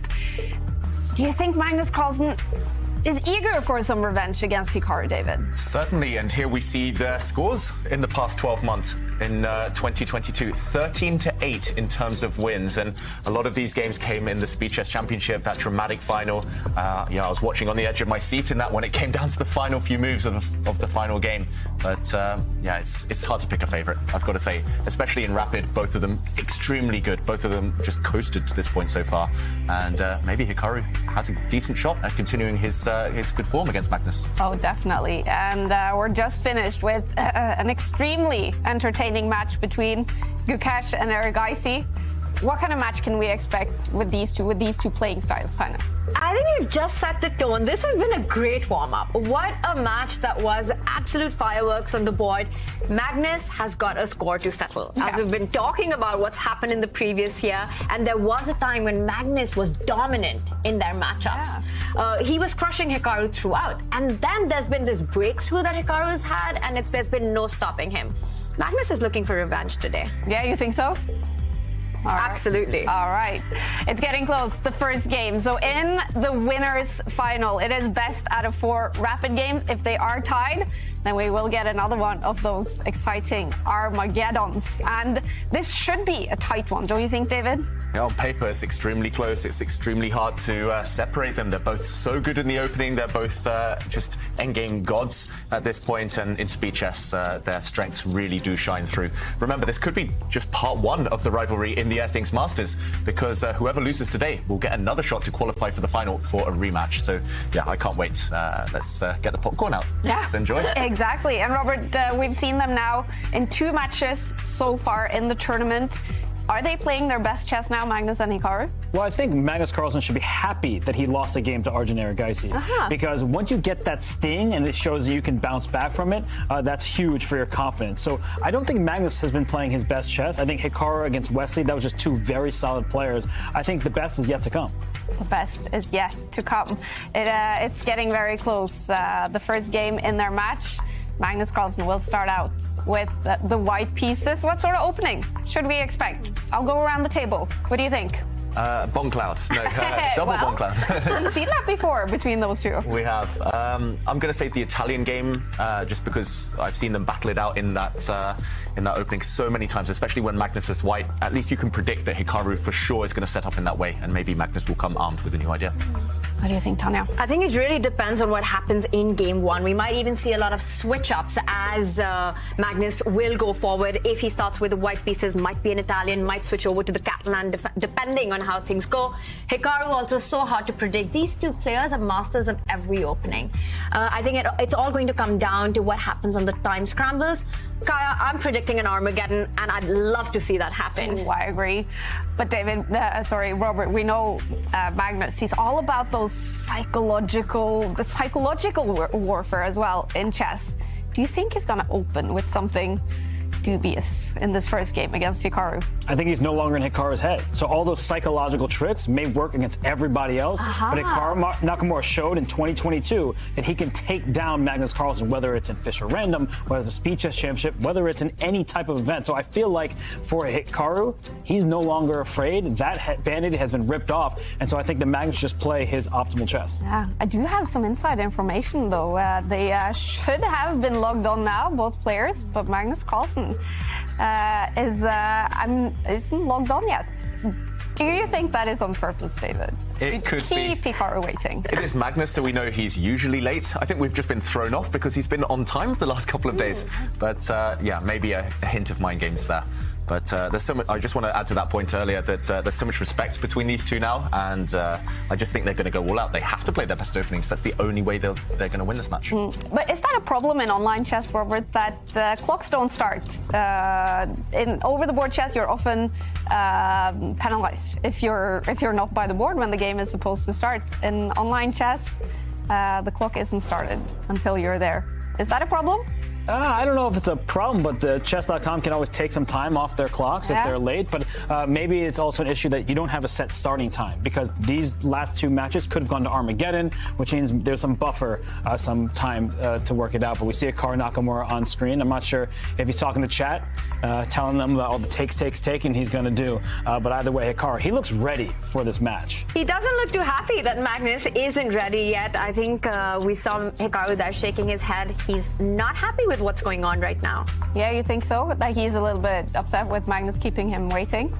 Do you think Magnus Carlsen is eager for some revenge against Hikaru, David. Certainly, and here we see the scores in the past 12 months in 2022, 13-8 in terms of wins, and a lot of these games came in the Speed Chess Championship, that dramatic final. I was watching on the edge of my seat in that when it came down to the final few moves of the final game. But it's hard to pick a favorite, I've got to say, especially in Rapid. Both of them extremely good. Both of them just coasted to this point so far, and maybe Hikaru has a decent shot at continuing his good form against Magnus. Oh, definitely. And we're just finished with an extremely entertaining match between Gukesh and Erigaisi. What kind of match can we expect with these two playing styles, Tina? I think you've just set the tone. This has been a great warm-up. What a match that was. Absolute fireworks on the board. Magnus has got a score to settle. As we've been talking about what's happened in the previous year, and there was a time when Magnus was dominant in their matchups. He was crushing Hikaru throughout. And then there's been this breakthrough that Hikaru has had, and there's been no stopping him. Magnus is looking for revenge today. Yeah, you think so? All right. Absolutely. All right. It's getting close, the first game. So in the winners final, it is best out of 4 Rapid games. If they are tied, then we will get another one of those exciting Armageddons. And this should be a tight one, don't you think, David? Yeah, on paper, it's extremely close. It's extremely hard to separate them. They're both so good in the opening. They're both just endgame gods at this point. And in Speed Chess, their strengths really do shine through. Remember, this could be just part 1 of the rivalry in the Airthings Masters, because whoever loses today will get another shot to qualify for the final for a rematch. So, yeah, I can't wait. Let's get the popcorn out. Yeah. Let's enjoy it. Exactly. And Robert, we've seen them now in 2 matches so far in the tournament. Are they playing their best chess now, Magnus and Hikaru? Well, I think Magnus Carlsen should be happy that he lost a game to Arjun Erigaisi. Because once you get that sting and it shows that you can bounce back from it, that's huge for your confidence. So I don't think Magnus has been playing his best chess. I think Hikaru against Wesley, that was just 2 very solid players. I think the best is yet to come. The best is yet to come. It's getting very close. The first game in their match, Magnus Carlsen will start out with the white pieces. What sort of opening should we expect? I'll go around the table. What do you think? Bomb cloud. No, double bomb cloud. We've seen that before between those 2. We have. I'm going to say the Italian game, just because I've seen them battle it out in that opening so many times, especially when Magnus is white. At least you can predict that Hikaru for sure is going to set up in that way, and maybe Magnus will come armed with a new idea. What do you think, Tanya? I think it really depends on what happens in game 1. We might even see a lot of switch-ups as Magnus will go forward. If he starts with the white pieces, might be an Italian, might switch over to the Catalan, depending on how things go. Hikaru also so hard to predict. These 2 players are masters of every opening. I think it's all going to come down to what happens on the time scrambles. Kaya, I'm predicting an Armageddon, and I'd love to see that happen. Oh, I agree. But David, Robert, we know Magnus, he's all about those psychological warfare as well in chess. Do you think he's going to open with something dubious in this first game against Hikaru? I think he's no longer in Hikaru's head. So all those psychological tricks may work against everybody else. But Hikaru Nakamura showed in 2022 that he can take down Magnus Carlsen, whether it's in Fisher Random, whether it's a Speed Chess Championship, whether it's in any type of event. So I feel like for Hikaru, he's no longer afraid. That band-aid has been ripped off. And so I think the Magnus just play his optimal chess. Yeah, I do have some inside information, though. They should have been logged on now, both players, but Magnus Carlsen isn't logged on yet. Do you think that is on purpose, David? It could be. Keep Hikaru waiting. It is Magnus, so we know he's usually late. I think we've just been thrown off because he's been on time for the last couple of days. But yeah, maybe a hint of mind games there. But there's so much, I just want to add to that point earlier that there's so much respect between these 2 now, and I just think they're going to go all out. They have to play their best openings. That's the only way they're going to win this match. But is that a problem in online chess, Robert, that clocks don't start? In over-the-board chess, you're often penalized if you're not by the board when the game is supposed to start. In online chess, the clock isn't started until you're there. Is that a problem? I don't know if it's a problem, but the chess.com can always take some time off their clocks if they're late. But maybe it's also an issue that you don't have a set starting time, because these last two matches could have gone to Armageddon, which means there's some buffer, some time to work it out. But we see Hikaru Nakamura on screen. I'm not sure if he's talking to chat, telling them about all the taking he's going to do. But either way, Hikaru, he looks ready for this match. He doesn't look too happy that Magnus isn't ready yet. I think we saw Hikaru there shaking his head. He's not happy with what's going on right now. Yeah, you think so? That he's a little bit upset with Magnus keeping him waiting?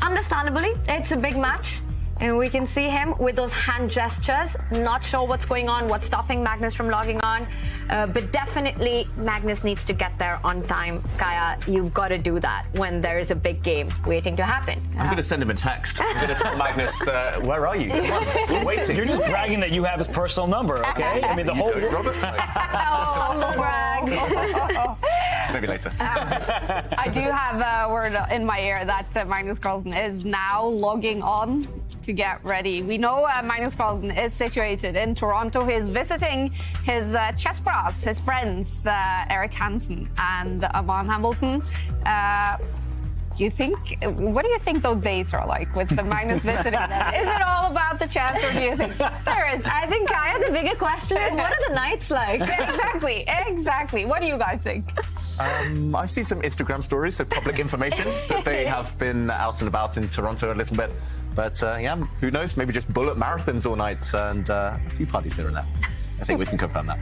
Understandably, it's a big match. And we can see him with those hand gestures, not sure what's going on, what's stopping Magnus from logging on. But definitely Magnus needs to get there on time. Kaya, you've got to do that when there is a big game waiting to happen. I'm going to send him a text. I'm going to tell Magnus, where are you? We're waiting. You're just bragging that you have his personal number, okay? I mean, the whole... Robert? Humble brag. Maybe later. I do have a word in my ear that Magnus Carlsen is now logging on to get ready. We know Magnus Carlsen is situated in Toronto. He's visiting his chess bros, his friends, Eric Hansen and Amon Hamilton. What do you think those days are like with the Magnus visiting them? Is it all about the chess, or do you think there is? I think, Kaya, the bigger question is, what are the nights like? Exactly. What do you guys think? I've seen some Instagram stories, so public information, that they have been out and about in Toronto a little bit. But yeah, who knows? Maybe just bullet marathons all night and a few parties here and there. I think we can confirm that.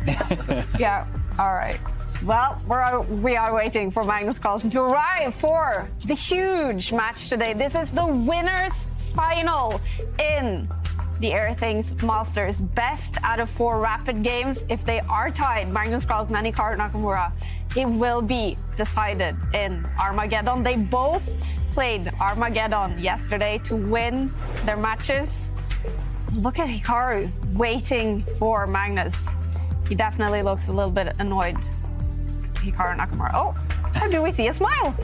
Yeah, all right. Well, we are waiting for Magnus Carlsen to arrive for the huge match today. This is the winners' final in the Airthings Masters. Best out of 4 rapid games. If they are tied, Magnus Carlsen and Hikaru Nakamura, it will be decided in Armageddon. They both played Armageddon yesterday to win their matches. Look at Hikaru waiting for Magnus. He definitely looks a little bit annoyed. Hikaru Nakamura. Oh, or do we see a smile?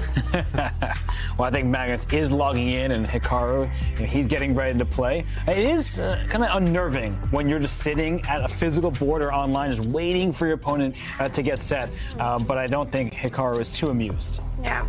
Well, I think Magnus is logging in, and Hikaru, he's getting ready to play. It is kind of unnerving when you're just sitting at a physical board or online, just waiting for your opponent to get set. But I don't think Hikaru is too amused. Yeah.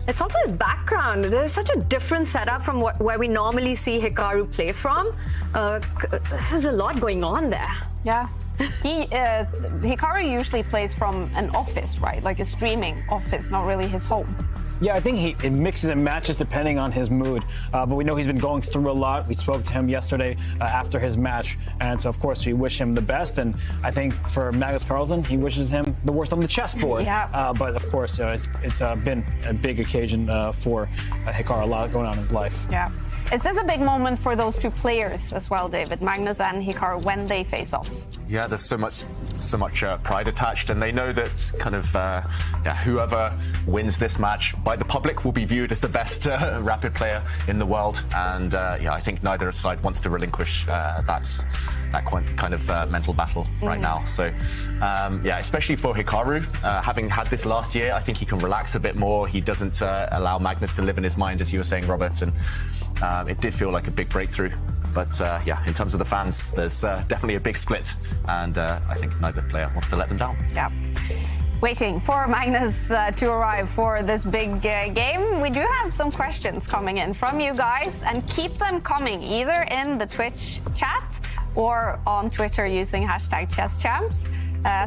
It's also his background. There's such a different setup from where we normally see Hikaru play from. There's a lot going on there. Yeah. Hikaru usually plays from an office, right? Like a streaming office, not really his home. Yeah, I think it mixes and matches depending on his mood. But we know he's been going through a lot. We spoke to him yesterday after his match. And so, of course, we wish him the best. And I think for Magnus Carlsen, he wishes him the worst on the chessboard. Yeah. But, of course, it's been a big occasion for Hikaru, a lot going on in his life. Yeah. Is this a big moment for those two players as well, David, Magnus and Hikaru, when they face off? Yeah, there's so much pride attached, and they know that kind of whoever wins this match by the public will be viewed as the best rapid player in the world. And I think neither side wants to relinquish that kind of mental battle right now. So especially for Hikaru, having had this last year, I think he can relax a bit more. He doesn't allow Magnus to live in his mind, as you were saying, Robert, and it did feel like a big breakthrough. But in terms of the fans, there's definitely a big split, and I think neither player wants to let them down. Yeah. Waiting for Magnus to arrive for this big game. We do have some questions coming in from you guys, and keep them coming either in the Twitch chat or on Twitter using hashtag ChessChamps.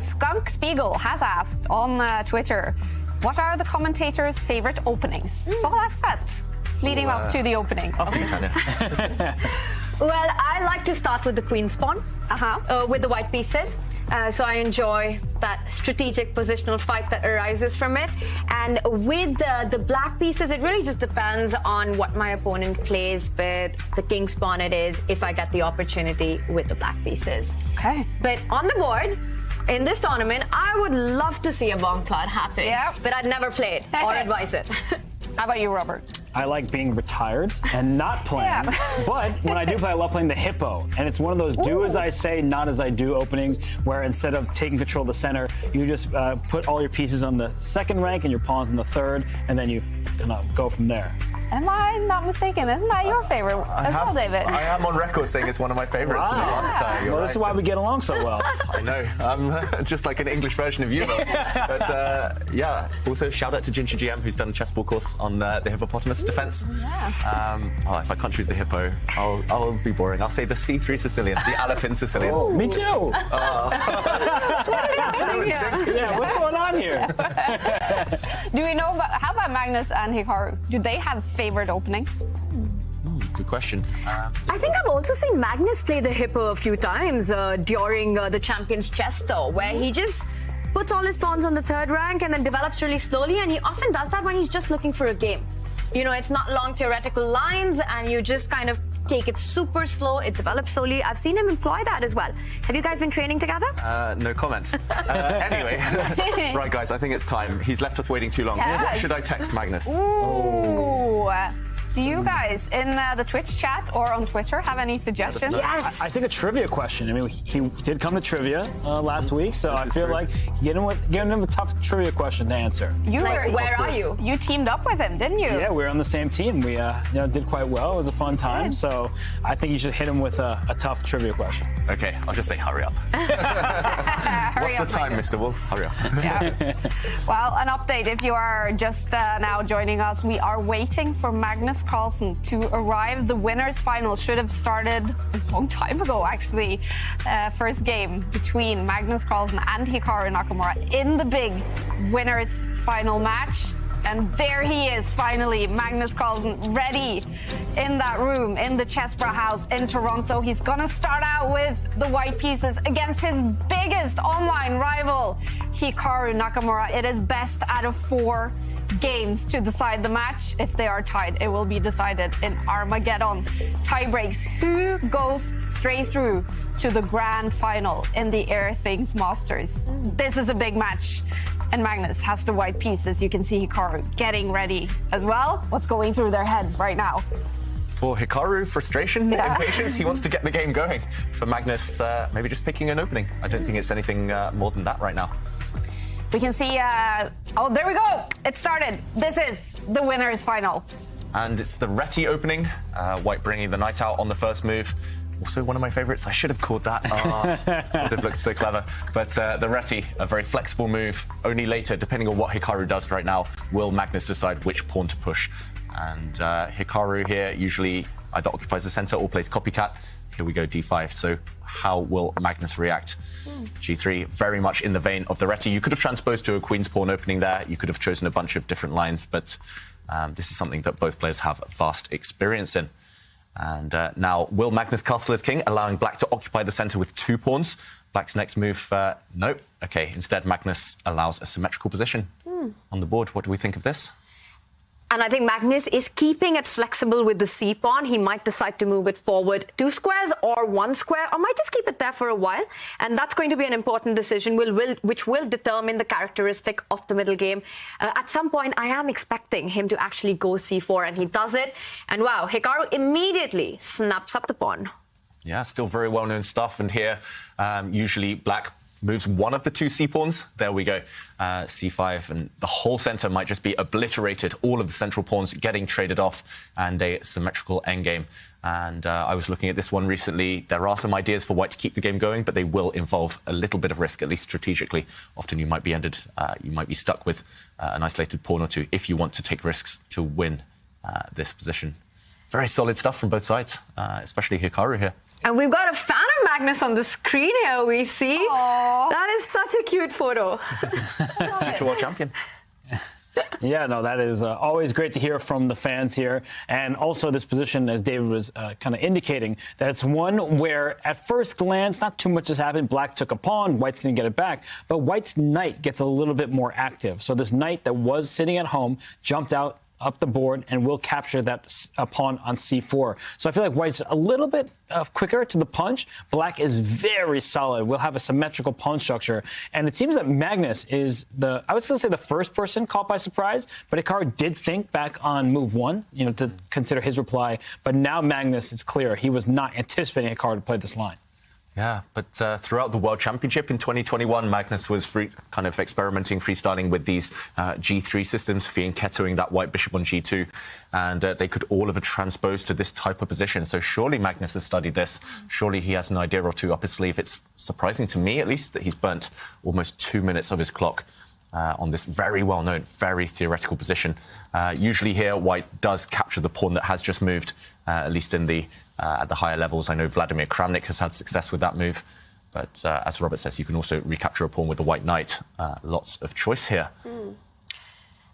Skunk Spiegel has asked on Twitter, what are the commentators' favorite openings? So I'll ask that leading up to the opening. After you, Tanya. Well, I like to start with the queen's pawn, with the white pieces. So I enjoy that strategic positional fight that arises from it. And with the black pieces, it really just depends on what my opponent plays, but the king's pawn it is if I get the opportunity with the black pieces. Okay. But on the board, in this tournament, I would love to see a bomb cloud happen. Yeah. But I'd never play it or advise it. How about you, Robert? I like being retired and not playing. Yeah. But when I do play, I love playing the hippo. And it's one of those do as I say, not as I do openings, where instead of taking control of the center, you just put all your pieces on the second rank and your pawns in the third, and then you kind of go from there. Am I not mistaken? Isn't that your favorite as well, David? I am on record saying it's one of my favorites in the last time. Well, that's why we get along so well. I know. I'm just like an English version of you. But yeah, also shout out to Ginger GM, who's done a chessboard course on the hippopotamus defense. Yeah. If I can't choose the hippo, I'll be boring. I'll say the C3 Sicilian, the Alapin Sicilian. Oh, me too. Yeah, what's going on here? Do we know how about Magnus and Hikaru? Do they have favorite openings? Good question. I think I've also seen Magnus play the hippo a few times during the Champions Chess Tour, where he just puts all his pawns on the third rank and then develops really slowly, and he often does that when he's just looking for a game. You know, it's not long theoretical lines, and you just kind of take it super slow, it develops slowly. I've seen him employ that as well. Have you guys been training together? No comments. Anyway, right guys, I think it's time. He's left us waiting too long. Yes. What should I text Magnus? Ooh. Do you guys in the Twitch chat or on Twitter have any suggestions? Yes. I think a trivia question. I mean, he did come to trivia last week, so I feel like giving him a tough trivia question to answer. Where are you? You teamed up with him, didn't you? Yeah, we were on the same team. We did quite well. It was a fun time. So I think you should hit him with a tough trivia question. Okay, I'll just say hurry up. What's the time, Mr. Wolf? Hurry up. Yeah. Well, an update if you are just now joining us. We are waiting for Magnus Carlsen to arrive. The winners' final should have started a long time ago, actually. First game between Magnus Carlsen and Hikaru Nakamura in the big winners' final match. And there he is, finally, Magnus Carlsen, ready in that room, in the Chessbra house in Toronto. He's going to start out with the white pieces against his biggest online rival, Hikaru Nakamura. It is best out of 4 games to decide the match. If they are tied, it will be decided in Armageddon. Tie breaks. Who goes straight through to the grand final in the Airthings Masters? This is a big match. And Magnus has the white pieces. You can see Hikaru getting ready as well. What's going through their head right now? For Hikaru, frustration, impatience. He wants to get the game going. For Magnus, maybe just picking an opening. I don't think it's anything more than that right now. We can see, oh, there we go. It started. This is the winner's final. And it's the Reti opening. White bringing the knight out on the first move. Also one of my favorites. I should have called that. Would have looked so clever. But the Reti, a very flexible move. Only later, depending on what Hikaru does right now, will Magnus decide which pawn to push. And Hikaru here usually either occupies the center or plays copycat. Here we go, d5. So how will Magnus react? g3, very much in the vein of the Reti. You could have transposed to a queen's pawn opening there. You could have chosen a bunch of different lines, but this is something that both players have vast experience in. And now, will Magnus castle as king, allowing black to occupy the center with 2 pawns? Black's next move, nope. Okay, instead Magnus allows a symmetrical position on the board. What do we think of this? And I think Magnus is keeping it flexible with the c-pawn. He might decide to move it forward 2 squares or 1 square, or might just keep it there for a while. And that's going to be an important decision which will determine the characteristic of the middle game. At some point, I am expecting him to actually go c4, and he does it. And wow, Hikaru immediately snaps up the pawn. Yeah, still very well-known stuff. And here, usually black moves one of the 2 c-pawns. There we go, c5, and the whole center might just be obliterated, all of the central pawns getting traded off, and a symmetrical endgame. And I was looking at this one recently. There are some ideas for white to keep the game going, but they will involve a little bit of risk, at least strategically. Often you might be stuck with an isolated pawn or 2 if you want to take risks to win this position. Very solid stuff from both sides, especially Hikaru here. And we've got a fan of Magnus on the screen here, we see. Aww. That is such a cute photo. Future world champion. Yeah, no, that is always great to hear from the fans here. And also this position, as David was kind of indicating, that it's one where at first glance, not too much has happened. Black took a pawn, white's going to get it back. But white's knight gets a little bit more active. So this knight that was sitting at home jumped out up the board and will capture that pawn on c4. So I feel like white's a little bit quicker to the punch. Black is very solid. We'll have a symmetrical pawn structure. And it seems that Magnus is I was going to say the first person caught by surprise, but Hikaru did think back on move 1, to consider his reply. But now Magnus, it's clear, he was not anticipating Hikaru to play this line. Yeah, but throughout the World Championship in 2021, Magnus was kind of experimenting, freestyling with these G3 systems, fianchettoing that white bishop on G2, and they could all have transposed to this type of position. So surely Magnus has studied this. Surely he has an idea or two up his sleeve. It's surprising to me, at least, that he's burnt almost 2 minutes of his clock on this very well-known, very theoretical position. Usually here, white does capture the pawn that has just moved, at least in the at the higher levels. I know Vladimir Kramnik has had success with that move, but as Robert says, you can also recapture a pawn with the white knight. Lots of choice here.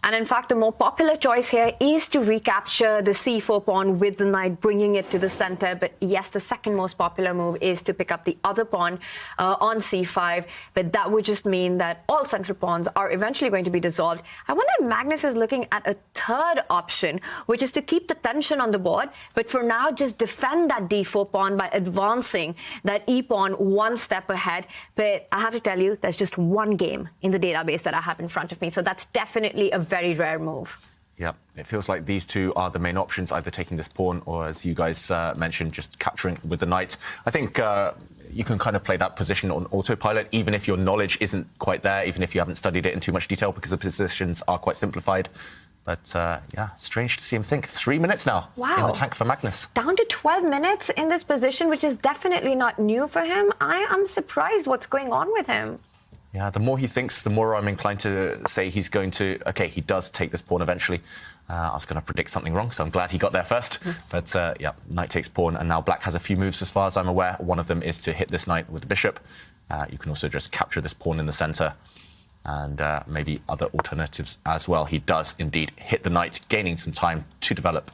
And in fact, the more popular choice here is to recapture the c4 pawn with the knight, bringing it to the center. But yes, the second most popular move is to pick up the other pawn on c5. But that would just mean that all central pawns are eventually going to be dissolved. I wonder if Magnus is looking at a third option, which is to keep the tension on the board, but for now, just defend that d4 pawn by advancing that e pawn one step ahead. But I have to tell you, there's just one game in the database that I have in front of me. So that's definitely a very rare move. Yeah, it feels like these two are the main options, either taking this pawn or, as you guys mentioned, just capturing with the knight. I think you can kind of play that position on autopilot, even if your knowledge isn't quite there, even if you haven't studied it in too much detail, because the positions are quite simplified. But yeah, strange to see him think. 3 minutes now in the tank for Magnus. Down to 12 minutes in this position, which is definitely not new for him. I am surprised what's going on with him. Yeah, the more he thinks, the more I'm inclined to say he's going to... OK, he does take this pawn eventually. I was going to predict something wrong, so I'm glad he got there first. But, yeah, knight takes pawn, and now black has a few moves as far as I'm aware. One of them is to hit this knight with the bishop. You can also just capture this pawn in the centre, and maybe other alternatives as well. He does indeed hit the knight, gaining some time to develop.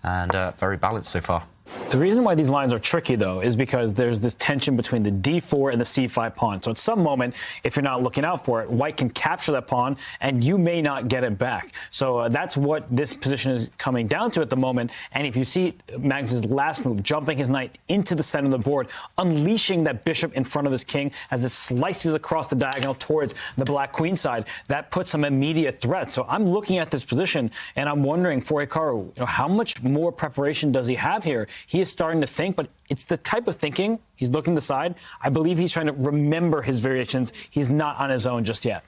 And very balanced so far. The reason why these lines are tricky, though, is because there's this tension between the d4 and the c5 pawn. So at some moment, if you're not looking out for it, white can capture that pawn, and you may not get it back. So that's what this position is coming down to at the moment. And if you see Magnus's last move, jumping his knight into the center of the board, unleashing that bishop in front of his king as it slices across the diagonal towards the black queen side, that puts some immediate threat. So I'm looking at this position, and I'm wondering for Hikaru, how much more preparation does he have here? He is starting to think, but it's the type of thinking. He's looking to the side. I believe he's trying to remember his variations. He's not on his own just yet.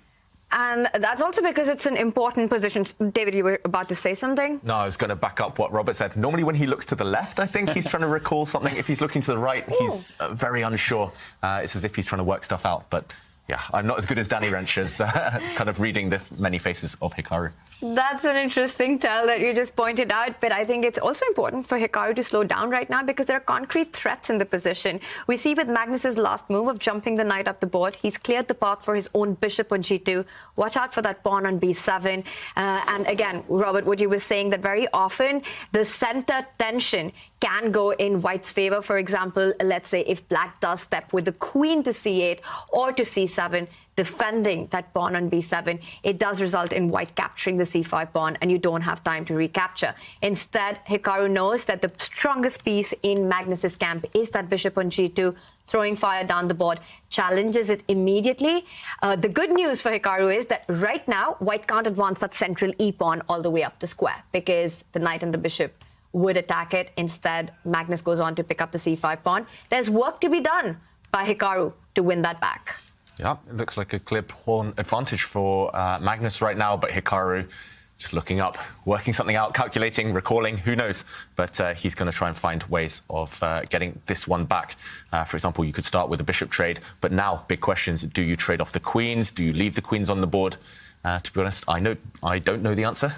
And that's also because it's an important position. David, you were about to say something? No, I was going to back up what Robert said. Normally when he looks to the left, I think he's trying to recall something. If he's looking to the right, he's very unsure. It's as if he's trying to work stuff out. But yeah, I'm not as good as Danny Wrench as kind of reading the many faces of Hikaru. That's an interesting tell that you just pointed out, but I think it's also important for Hikaru to slow down right now because there are concrete threats in the position. We see with Magnus's last move of jumping the knight up the board, he's cleared the path for his own bishop on g2. Watch out for that pawn on b7. And again, Robert, what you were saying, that very often the center tension can go in white's favor. For example, let's say if black does step with the queen to c8 or to c7, defending that pawn on b7, it does result in white capturing the c5 pawn, and you don't have time to recapture. Instead, Hikaru knows that the strongest piece in Magnus's camp is that bishop on g2, throwing fire down the board, challenges it immediately. The good news for Hikaru is that right now, white can't advance that central e pawn all the way up the square because the knight and the bishop would attack it. Instead, Magnus goes on to pick up the c5 pawn. There's work to be done by Hikaru to win that back. Yeah, it looks like a clear pawn advantage for Magnus right now, but Hikaru just looking up, working something out, calculating, recalling, who knows. But he's going to try and find ways of getting this one back. For example, you could start with a bishop trade, but now big questions. Do you trade off the queens? Do you leave the queens on the board? To be honest, I don't know the answer.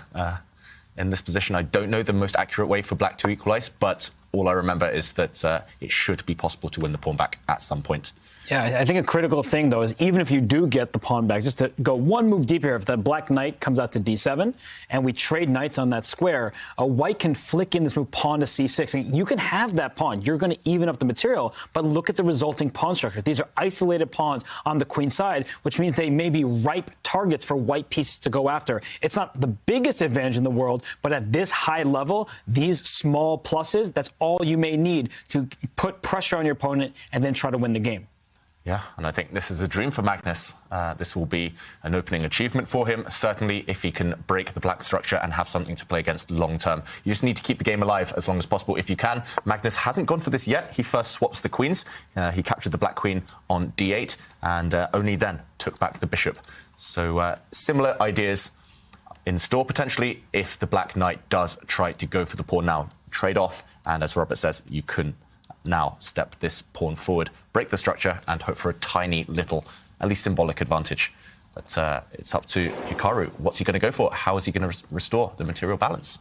In this position, I don't know the most accurate way for black to equalize, but all I remember is that it should be possible to win the pawn back at some point. Yeah, I think a critical thing, though, is even if you do get the pawn back, just to go one move deeper, if that black knight comes out to d7 and we trade knights on that square, a white can flick in this move pawn to c6. And you can have that pawn. You're going to even up the material, but look at the resulting pawn structure. These are isolated pawns on the queen side, which means they may be ripe targets for white pieces to go after. It's not the biggest advantage in the world, but at this high level, these small pluses, that's all you may need to put pressure on your opponent and then try to win the game. Yeah, and I think this is a dream for Magnus. This will be an opening achievement for him, certainly if he can break the black structure and have something to play against long term. You just need to keep the game alive as long as possible if you can. Magnus hasn't gone for this yet. He first swaps the queens. He captured the black queen on d8 and only then took back the bishop. So similar ideas in store potentially if the black knight does try to go for the pawn now. Trade off, and as Robert says, you can now step this pawn forward, break the structure, and hope for a tiny little, at least symbolic advantage. But it's up to Hikaru. What's he going to go for? How is he going to restore the material balance?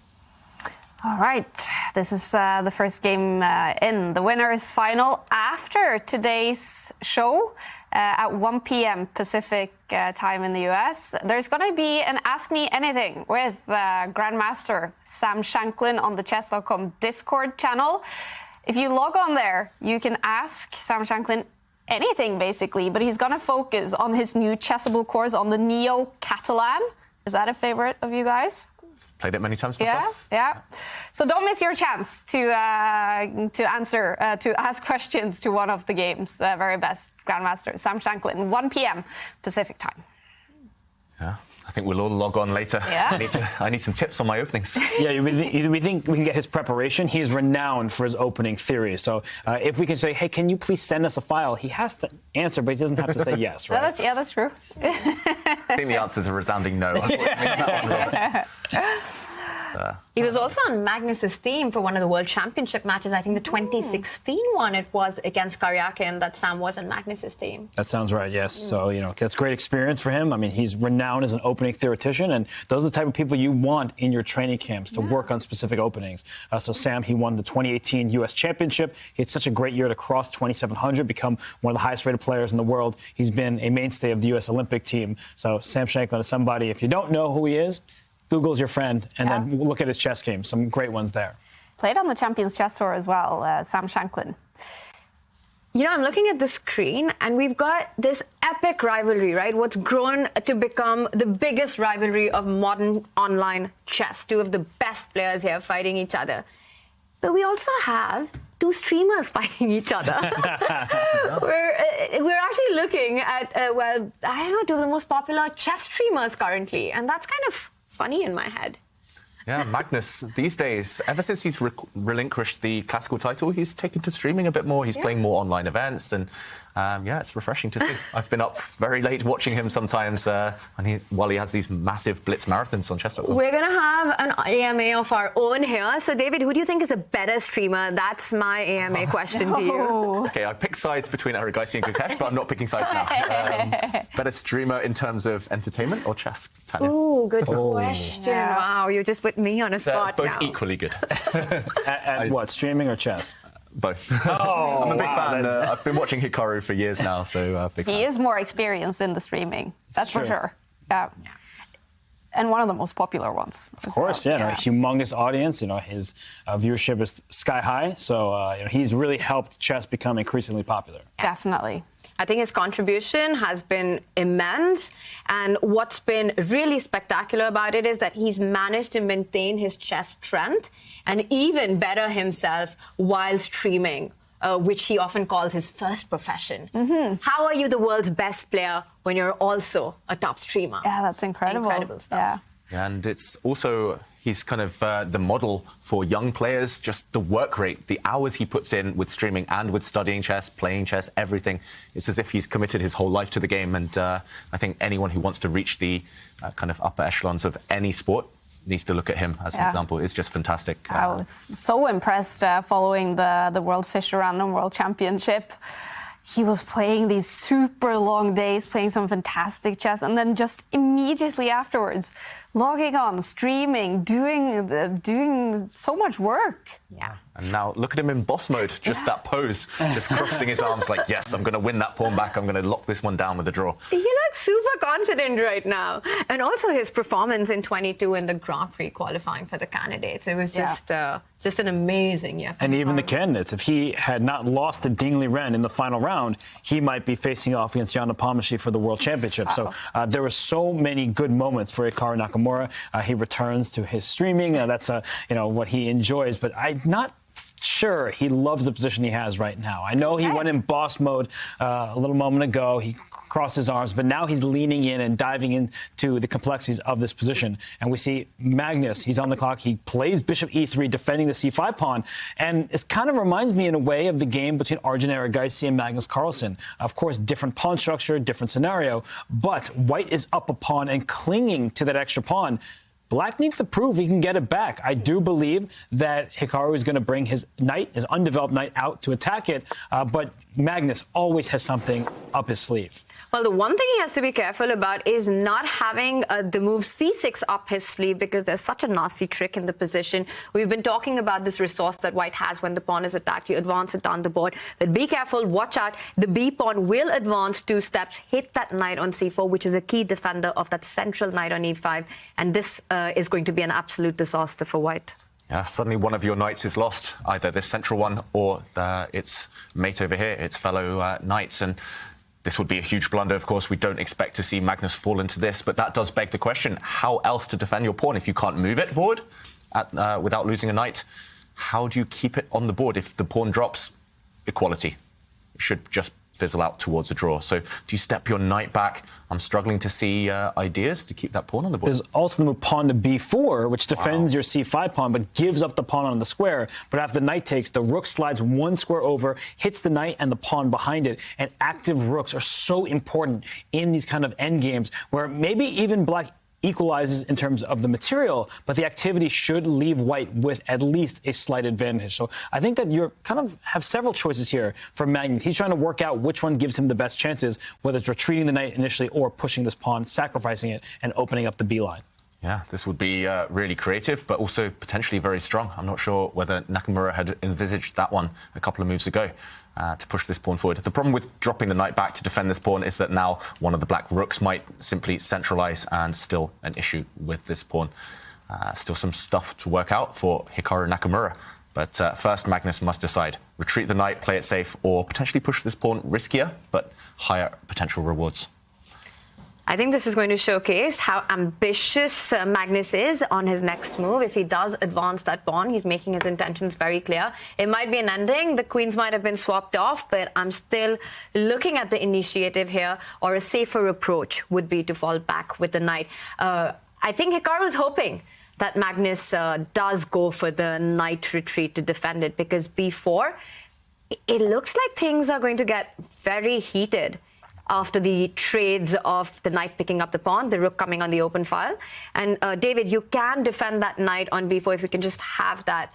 All right, this is the first game in the winners final after today's show at 1 p.m. Pacific time in the US. There's going to be an Ask Me Anything with Grandmaster Sam Shanklin on the chess.com Discord channel. If you log on there, you can ask Sam Shanklin anything, basically, but he's going to focus on his new chessable course on the Neo Catalan. Is that a favorite of you guys? Played it many times myself. Yeah. So don't miss your chance to ask questions to one of the game's very best Grandmaster, Sam Shanklin, 1 p.m. Pacific time. Yeah. I think we'll all log on later. Yeah. I need some tips on my openings. Yeah, we think we can get his preparation. He's renowned for his opening theory. So if we can say, hey, can you please send us a file? He has to answer, but he doesn't have to say yes, right? That's true. I think the answer is a resounding no. He was also on Magnus's team for one of the World Championship matches. I think the 2016 one it was against Karyakin that Sam was on Magnus's team. That sounds right, yes. So, that's great experience for him. I mean, he's renowned as an opening theoretician, and those are the type of people you want in your training camps to work on specific openings. So Sam, he won the 2018 U.S. Championship. He had such a great year to cross 2,700, become one of the highest-rated players in the world. He's been a mainstay of the U.S. Olympic team. So Sam Shanklin is somebody, if you don't know who he is, Google's your friend, and then look at his chess game. Some great ones there. Played on the Champions Chess Tour as well, Sam Shanklin. I'm looking at the screen, and we've got this epic rivalry, right? What's grown to become the biggest rivalry of modern online chess. Two of the best players here fighting each other. But we also have two streamers fighting each other. We're actually looking at, two of the most popular chess streamers currently, and that's kind of funny in my head. Yeah, Magnus, these days, ever since he's relinquished the classical title, he's taken to streaming a bit more. He's playing more online events, and it's refreshing to see. I've been up very late watching him sometimes while he has these massive blitz marathons on chess.com. We're going to have an AMA of our own here. So, David, who do you think is a better streamer? That's my AMA question to you. Okay, I picked sides between Erigaisi and Gukesh, but I'm not picking sides now. Better streamer in terms of entertainment or chess, Tanya? Ooh, good question. Yeah. Wow, you just put me on a spot both now. equally good. and what, streaming or chess? Both. Oh, I'm a big fan. I've been watching Hikaru for years now, so big fan. He is more experienced in the streaming. That's for sure. And one of the most popular ones. Of course, a humongous audience. His viewership is sky high. So, he's really helped chess become increasingly popular. Definitely. I think his contribution has been immense. And what's been really spectacular about it is that he's managed to maintain his chess strength and even better himself while streaming, which he often calls his first profession. Mm-hmm. How are you the world's best player when you're also a top streamer? Yeah, that's incredible. Incredible stuff. Yeah. And it's also, he's kind of the model for young players, just the work rate, the hours he puts in with streaming and with studying chess, playing chess, everything. It's as if he's committed his whole life to the game. And I think anyone who wants to reach the kind of upper echelons of any sport needs to look at him as an example. It's just fantastic. I was so impressed following the World Fischer Random World Championship. He was playing these super long days, playing some fantastic chess, and then just immediately afterwards, logging on, streaming, doing so much work. Yeah. And now look at him in boss mode, just that pose, just crossing his arms like, yes, I'm going to win that pawn back. I'm going to lock this one down with a draw. He looks super confident right now. And also his performance in 22 in the Grand Prix qualifying for the candidates. It was just an amazing year. And even the candidates, if he had not lost to Dingley Ren in the final round, he might be facing off against Jan Nepomniachtchi for the World Championship. Wow. So there were so many good moments for Hikaru Nakamura. He returns to his streaming. That's what he enjoys. But sure, he loves the position he has right now. I know he went in boss mode a little moment ago. He crossed his arms, but now he's leaning in and diving into the complexities of this position. And we see Magnus, he's on the clock. He plays bishop e3, defending the c5 pawn. And it kind of reminds me in a way of the game between Arjun Erigaisi and Magnus Carlsen. Of course, different pawn structure, different scenario, but white is up a pawn and clinging to that extra pawn. Black needs to prove he can get it back. I do believe that Hikaru is going to bring his knight, his undeveloped knight, out to attack it, but Magnus always has something up his sleeve. Well, the one thing he has to be careful about is not having the move c6 up his sleeve, because there's such a nasty trick in the position. We've been talking about this resource that white has when the pawn is attacked. You advance it down the board. But be careful, watch out. The b pawn will advance 2 steps, hit that knight on c4, which is a key defender of that central knight on e5. And this is going to be an absolute disaster for white. Yeah, suddenly one of your knights is lost, either this central one or its mate over here, its fellow knights. And this would be a huge blunder, of course. We don't expect to see Magnus fall into this, but that does beg the question, how else to defend your pawn if you can't move it forward without losing a knight? How do you keep it on the board if the pawn drops? Equality. It should just fizzle out towards a draw. So do you step your knight back? I'm struggling to see ideas to keep that pawn on the board. There's also the move pawn to b4, which defends your c5 pawn, but gives up the pawn on the square. But after the knight takes, the rook slides 1 square over, hits the knight and the pawn behind it. And active rooks are so important in these kind of endgames, where maybe even black equalizes in terms of the material, but the activity should leave white with at least a slight advantage. So I think that you kind of have several choices here for Magnus. He's trying to work out which one gives him the best chances, whether it's retreating the knight initially or pushing this pawn, sacrificing it, and opening up the B line. Yeah, this would be really creative, but also potentially very strong. I'm not sure whether Nakamura had envisaged that one a couple of moves ago. To push this pawn forward. The problem with dropping the knight back to defend this pawn is that now one of the black rooks might simply centralize, and still an issue with this pawn. Still some stuff to work out for Hikaru Nakamura. But first, Magnus must decide. Retreat the knight, play it safe, or potentially push this pawn riskier, but higher potential rewards. I think this is going to showcase how ambitious Magnus is on his next move. If he does advance that pawn, he's making his intentions very clear. It might be an ending. The queens might have been swapped off, but I'm still looking at the initiative here, or a safer approach would be to fall back with the knight. I think Hikaru is hoping that Magnus does go for the knight retreat to defend it, because b4, it looks like things are going to get very heated after the trades of the knight picking up the pawn, the rook coming on the open file. And David, you can defend that knight on b4 if you can just have that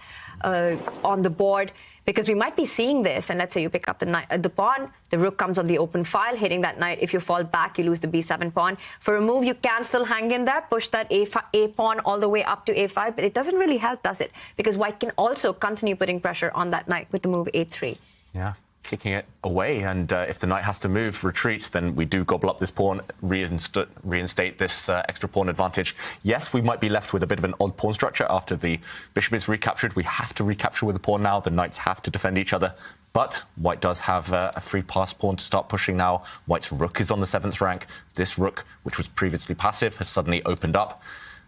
on the board, because we might be seeing this. And let's say you pick up the pawn, the rook comes on the open file, hitting that knight. If you fall back, you lose the b7 pawn. For a move, you can still hang in there, push that a pawn all the way up to a5, but it doesn't really help, does it? Because white can also continue putting pressure on that knight with the move a3. Yeah. Kicking it away, and if the knight has to move, retreat, then we do gobble up this pawn, reinstate this extra pawn advantage. Yes, we might be left with a bit of an odd pawn structure after the bishop is recaptured. We have to recapture with the pawn now. The knights have to defend each other, but white does have a free pass pawn to start pushing now. White's rook is on the 7th rank. This rook, which was previously passive, has suddenly opened up,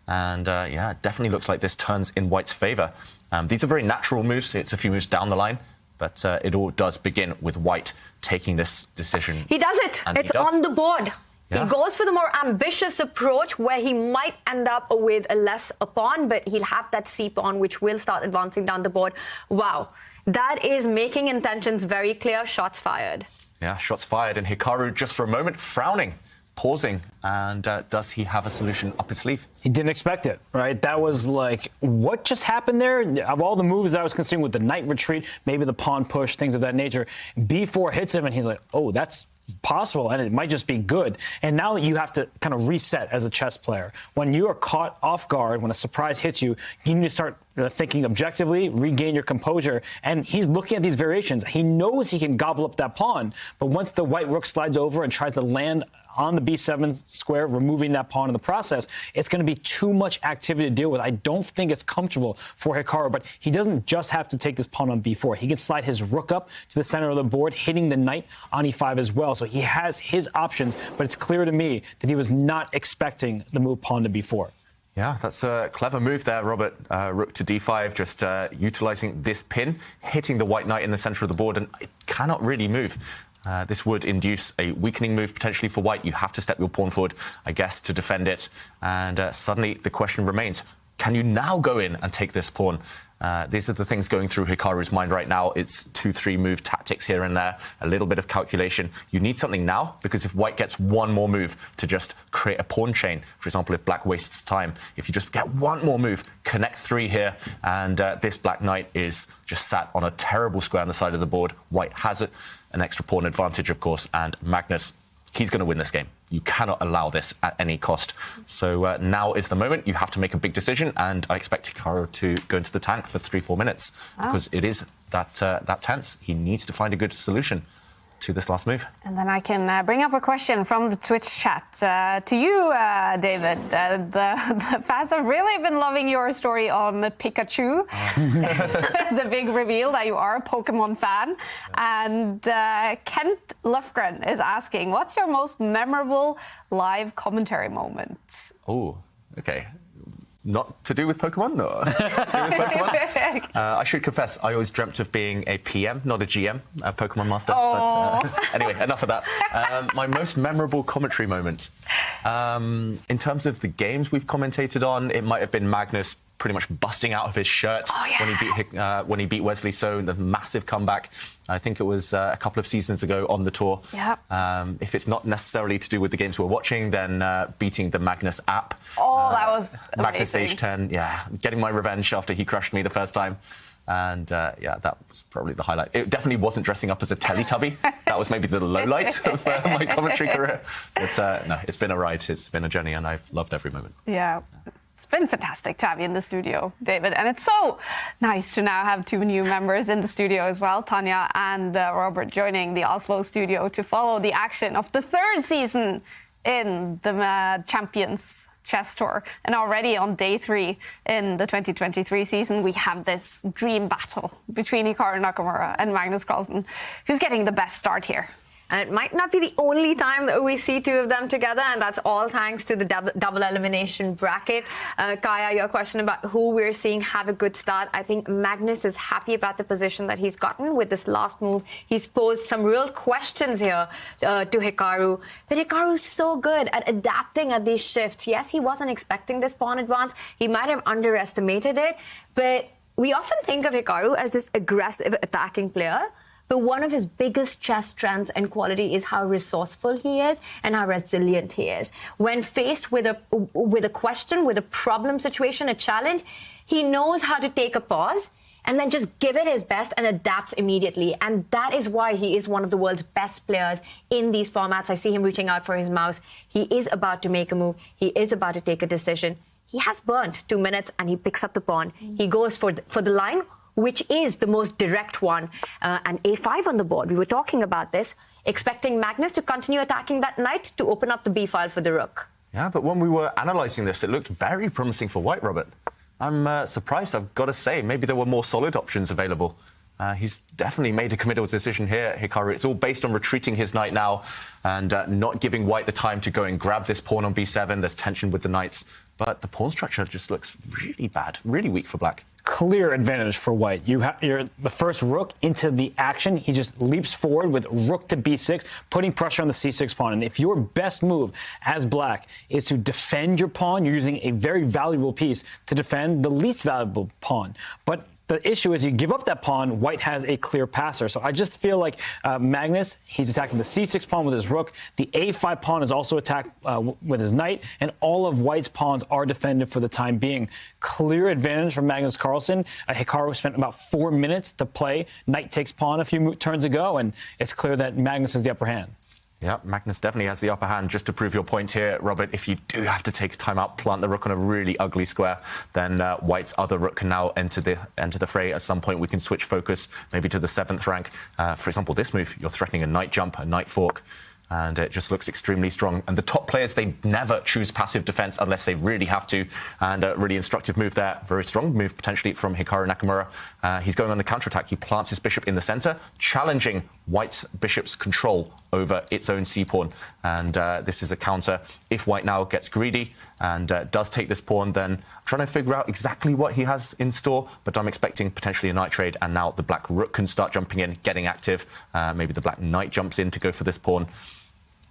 and yeah, it definitely looks like this turns in white's favor. These are very natural moves. It's a few moves down the line. But it all does begin with white taking this decision. He does it. It's on the board. Yeah. He goes for the more ambitious approach, where he might end up with a pawn, but he'll have that c pawn, which will start advancing down the board. Wow. That is making intentions very clear. Shots fired. Yeah, shots fired. And Hikaru, just for a moment, frowning, pausing. And does he have a solution up his sleeve? He didn't expect it, right? That was like, what just happened there? Of all the moves that I was considering, with the knight retreat, maybe the pawn push, things of that nature, b4 hits him, and he's like, oh, that's possible, and it might just be good. And now you have to kind of reset as a chess player. When you are caught off guard, when a surprise hits you, you need to start thinking objectively, regain your composure. And he's looking at these variations. He knows he can gobble up that pawn, but once the white rook slides over and tries to land on the b7 square, removing that pawn in the process, it's going to be too much activity to deal with. I don't think it's comfortable for Hikaru, but he doesn't just have to take this pawn on b4. He can slide his rook up to the center of the board, hitting the knight on e5 as well. So he has his options, but it's clear to me that he was not expecting the move pawn to b4. Yeah, that's a clever move there, Robert. Rook to d5, just utilizing this pin, hitting the white knight in the center of the board, and it cannot really move. This would induce a weakening move potentially for white. You have to step your pawn forward, I guess, to defend it. And suddenly the question remains, can you now go in and take this pawn? These are the things going through Hikaru's mind right now. It's 2-3 move tactics here and there, a little bit of calculation. You need something now, because if white gets one more move to just create a pawn chain, for example, if black wastes time, if you just get one more move, connect 3 here, and this black knight is just sat on a terrible square on the side of the board. White has an extra pawn advantage, of course, and Magnus, he's going to win this game. You cannot allow this at any cost. So now is the moment. You have to make a big decision, and I expect Hikaru to go into the tank for 3-4 minutes, because it is that tense. He needs to find a good solution to this last move. And then I can bring up a question from the Twitch chat to you, David. The fans have really been loving your story on Pikachu, the big reveal that you are a Pokemon fan. And Kent Lufgren is asking, what's your most memorable live commentary moment? Oh, okay. Not to do with Pokemon? No. To do with Pokemon? I should confess, I always dreamt of being a PM, not a GM, a Pokemon Master. But anyway, enough of that. My most memorable commentary moment. In terms of the games we've commentated on, it might have been Magnus pretty much busting out of his shirt when he beat Wesley So, the massive comeback. I think it was a couple of seasons ago on the tour. Yep. If it's not necessarily to do with the games we're watching, then beating the Magnus app. Oh, that was amazing. Magnus Stage 10, getting my revenge after he crushed me the first time. And that was probably the highlight. It definitely wasn't dressing up as a Teletubby. That was maybe the low light of my commentary career. But no, it's been a ride. It's been a journey, and I've loved every moment. Yeah. It's been fantastic to have you in the studio, David. And it's so nice to now have 2 new members in the studio as well, Tanya and Robert, joining the Oslo studio to follow the action of the 3rd season in the Champions Chess Tour. And already on day 3 in the 2023 season, we have this dream battle between Hikaru Nakamura and Magnus Carlsen. Who's getting the best start here? And it might not be the only time that we see 2 of them together, and that's all thanks to the double elimination bracket. Kaya, your question about who we're seeing have a good start. I think Magnus is happy about the position that he's gotten with this last move. He's posed some real questions here to Hikaru. But Hikaru's so good at adapting at these shifts. Yes, he wasn't expecting this pawn advance. He might have underestimated it. But we often think of Hikaru as this aggressive attacking player. But one of his biggest chess strengths and quality is how resourceful he is and how resilient he is. When faced with a question, with a problem situation, a challenge, he knows how to take a pause and then just give it his best and adapts immediately. And that is why he is one of the world's best players in these formats. I see him reaching out for his mouse. He is about to make a move. He is about to take a decision. He has burnt 2 minutes and he picks up the pawn. He goes for the line, which is the most direct one, and a5 on the board. We were talking about this, expecting Magnus to continue attacking that knight to open up the b file for the rook. Yeah, but when we were analysing this, it looked very promising for white, Robert. I'm surprised, I've got to say. Maybe there were more solid options available. He's definitely made a committal decision here, Hikaru. It's all based on retreating his knight now and not giving white the time to go and grab this pawn on b7. There's tension with the knights. But the pawn structure just looks really bad, really weak for black. Clear advantage for white. You're the first rook into the action. He just leaps forward with rook to b6, putting pressure on the c6 pawn. And if your best move as black is to defend your pawn, you're using a very valuable piece to defend the least valuable pawn. But the issue is you give up that pawn, white has a clear passer. So I just feel like Magnus, he's attacking the c6 pawn with his rook. The a5 pawn is also attacked with his knight. And all of white's pawns are defended for the time being. Clear advantage from Magnus Carlsen. Hikaru spent about 4 minutes to play. Knight takes pawn a few turns ago, and it's clear that Magnus has the upper hand. Yeah, Magnus definitely has the upper hand. Just to prove your point here, Robert, if you do have to take a timeout, plant the rook on a really ugly square, then white's other rook can now enter the fray. At some point, we can switch focus maybe to the 7th rank. For example, this move, you're threatening a knight jump, a knight fork. and it just looks extremely strong. And the top players, they never choose passive defense unless they really have to. And a really instructive move there. Very strong move, potentially, from Hikaru Nakamura. He's going on the counterattack. He plants his bishop in the center, challenging White's bishop's control over its own c-pawn. And this is a counter. If White now gets greedy and does take this pawn, then I'm trying to figure out exactly what he has in store, but I'm expecting potentially a knight trade, and now the black rook can start jumping in, getting active. Maybe the black knight jumps in to go for this pawn.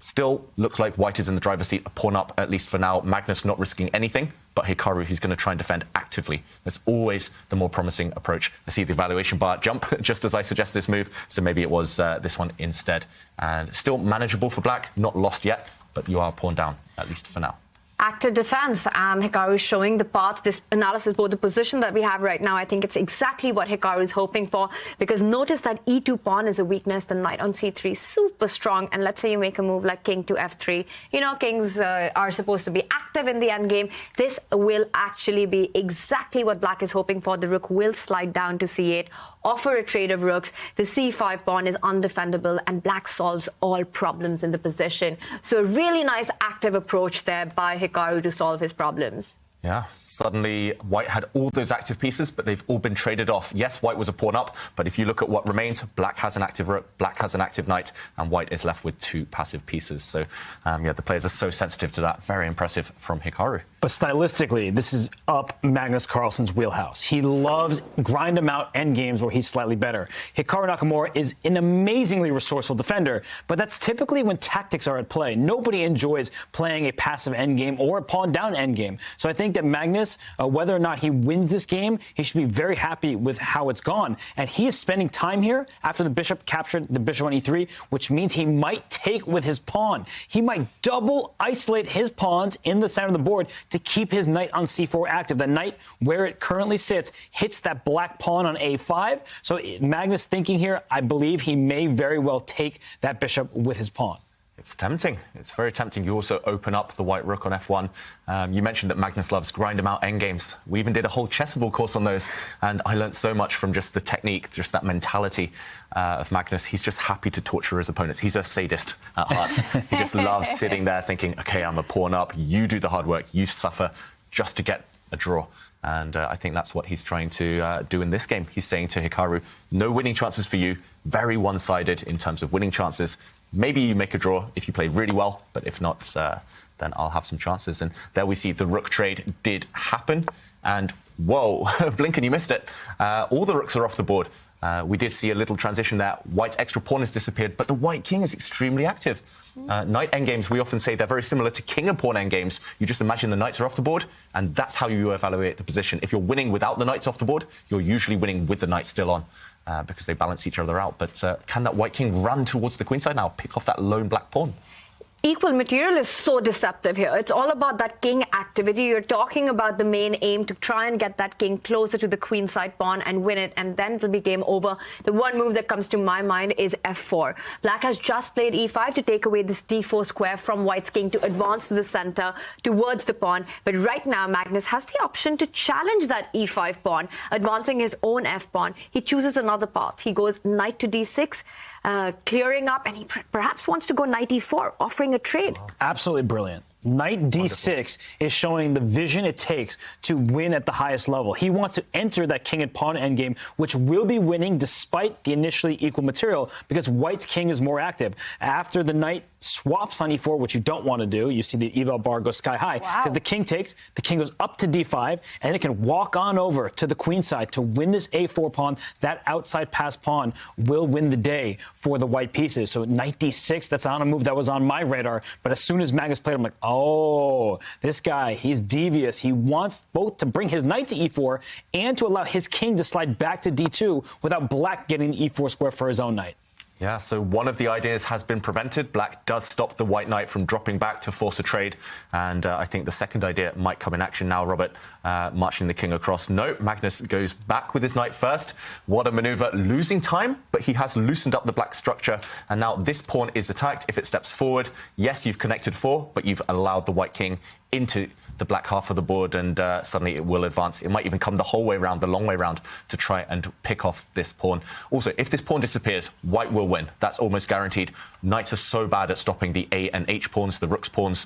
Still looks like White is in the driver's seat, a pawn up, at least for now. Magnus not risking anything, but Hikaru, he's going to try and defend actively. That's always the more promising approach. I see the evaluation bar jump just as I suggest this move, so maybe it was this one instead. And still manageable for black, not lost yet, but you are pawn down, at least for now. Active defense, and Hikaru is showing the path. This analysis, both the position that we have right now, I think it's exactly what Hikaru is hoping for, because notice that e2 pawn is a weakness, the knight on c3 super strong, and let's say you make a move like king to f3. You know, kings are supposed to be active in the endgame. This will actually be exactly what black is hoping for. The rook will slide down to c8, offer a trade of rooks. The c5 pawn is undefendable, and black solves all problems in the position. So a really nice active approach there by Hikaru to solve his problems. Yeah, suddenly White had all those active pieces, but they've all been traded off. Yes, White was a pawn up, but if you look at what remains, Black has an active rook, Black has an active knight, and White is left with 2 passive pieces. So, yeah, the players are so sensitive to that. Very impressive from Hikaru. But stylistically, this is up Magnus Carlsen's wheelhouse. He loves grind him out endgames where he's slightly better. Hikaru Nakamura is an amazingly resourceful defender, but that's typically when tactics are at play. Nobody enjoys playing a passive endgame or a pawn down endgame. So I think that Magnus, whether or not he wins this game, he should be very happy with how it's gone. And he is spending time here after the bishop captured the bishop on e3, which means he might take with his pawn. He might double isolate his pawns in the center of the board to keep his knight on c4 active. The knight, where it currently sits, hits that black pawn on a5. So Magnus thinking here, I believe he may very well take that bishop with his pawn. It's tempting. It's very tempting. You also open up the white rook on f1. You mentioned that Magnus loves grind him out endgames. We even did a whole chessable course on those, and I learned so much from just the technique, just that mentality of Magnus. He's just happy to torture his opponents. He's a sadist at heart. He just loves sitting there thinking, okay, I'm a pawn up, you do the hard work, you suffer just to get a draw. And I think that's what he's trying to do in this game. He's saying to Hikaru, no winning chances for you, very one-sided in terms of winning chances. Maybe you make a draw if you play really well, but if not, then I'll have some chances. And there we see the rook trade did happen. And whoa, Blinken, you missed it. All the rooks are off the board. We did see a little transition there. White's extra pawn has disappeared, but the white king is extremely active. Knight endgames, we often say they're very similar to king and pawn endgames. You just imagine the knights are off the board, and that's how you evaluate the position. If you're winning without the knights off the board, you're usually winning with the knights still on, because they balance each other out. But can that white king run towards the queenside now, pick off that lone black pawn? Equal material is so deceptive here. It's all about that king activity. You're talking about the main aim to try and get that king closer to the queenside pawn and win it, and then it'll be game over. The one move that comes to my mind is f4. Black has just played e5 to take away this d4 square from White's king to advance to the center towards the pawn. But right now, Magnus has the option to challenge that e5 pawn, advancing his own f pawn. He chooses another path. He goes knight to d6. Clearing up, and he perhaps wants to go knight e4, offering a trade. Absolutely brilliant. Knight d6 is showing the vision it takes to win at the highest level. He wants to enter that king and pawn endgame, which will be winning despite the initially equal material, because White's king is more active. After the knight swaps on e4, which you don't want to do, you see the eval bar go sky high, because the king takes, the king goes up to d5, and it can walk on over to the queen side to win this a4 pawn. That outside pass pawn will win the day for the white pieces. So knight d6, that's not a move that was on my radar, but as soon as Magnus played, I'm like, oh, this guy, he's devious. He wants both to bring his knight to e4 and to allow his king to slide back to d2 without black getting the e4 square for his own knight. Yeah, so one of the ideas has been prevented. Black does stop the white knight from dropping back to force a trade. And I think the second idea might come in action now, Robert, marching the king across. No, Magnus goes back with his knight first. What a maneuver, losing time, but he has loosened up the black structure. And now this pawn is attacked if it steps forward. Yes, you've connected 4, but you've allowed the white king into the black half of the board, and suddenly it will advance. It might even come the whole way around, the long way around, to try and pick off this pawn. Also, if this pawn disappears, white will win. That's almost guaranteed. Knights are so bad at stopping the A and H pawns, the rook's pawns,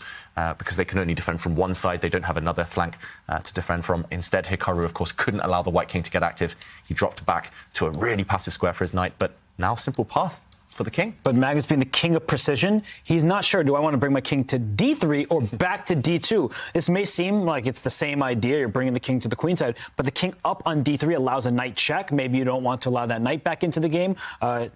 because they can only defend from one side. They don't have another flank to defend from. Instead, Hikaru, of course, couldn't allow the white king to get active. He dropped back to a really passive square for his knight, but now simple path for the king. But Magnus being the king of precision, he's not sure, do I want to bring my king to d3 or back to d2? This may seem like it's the same idea, you're bringing the king to the queen side, but the king up on d3 allows a knight check. Maybe you don't want to allow that knight back into the game.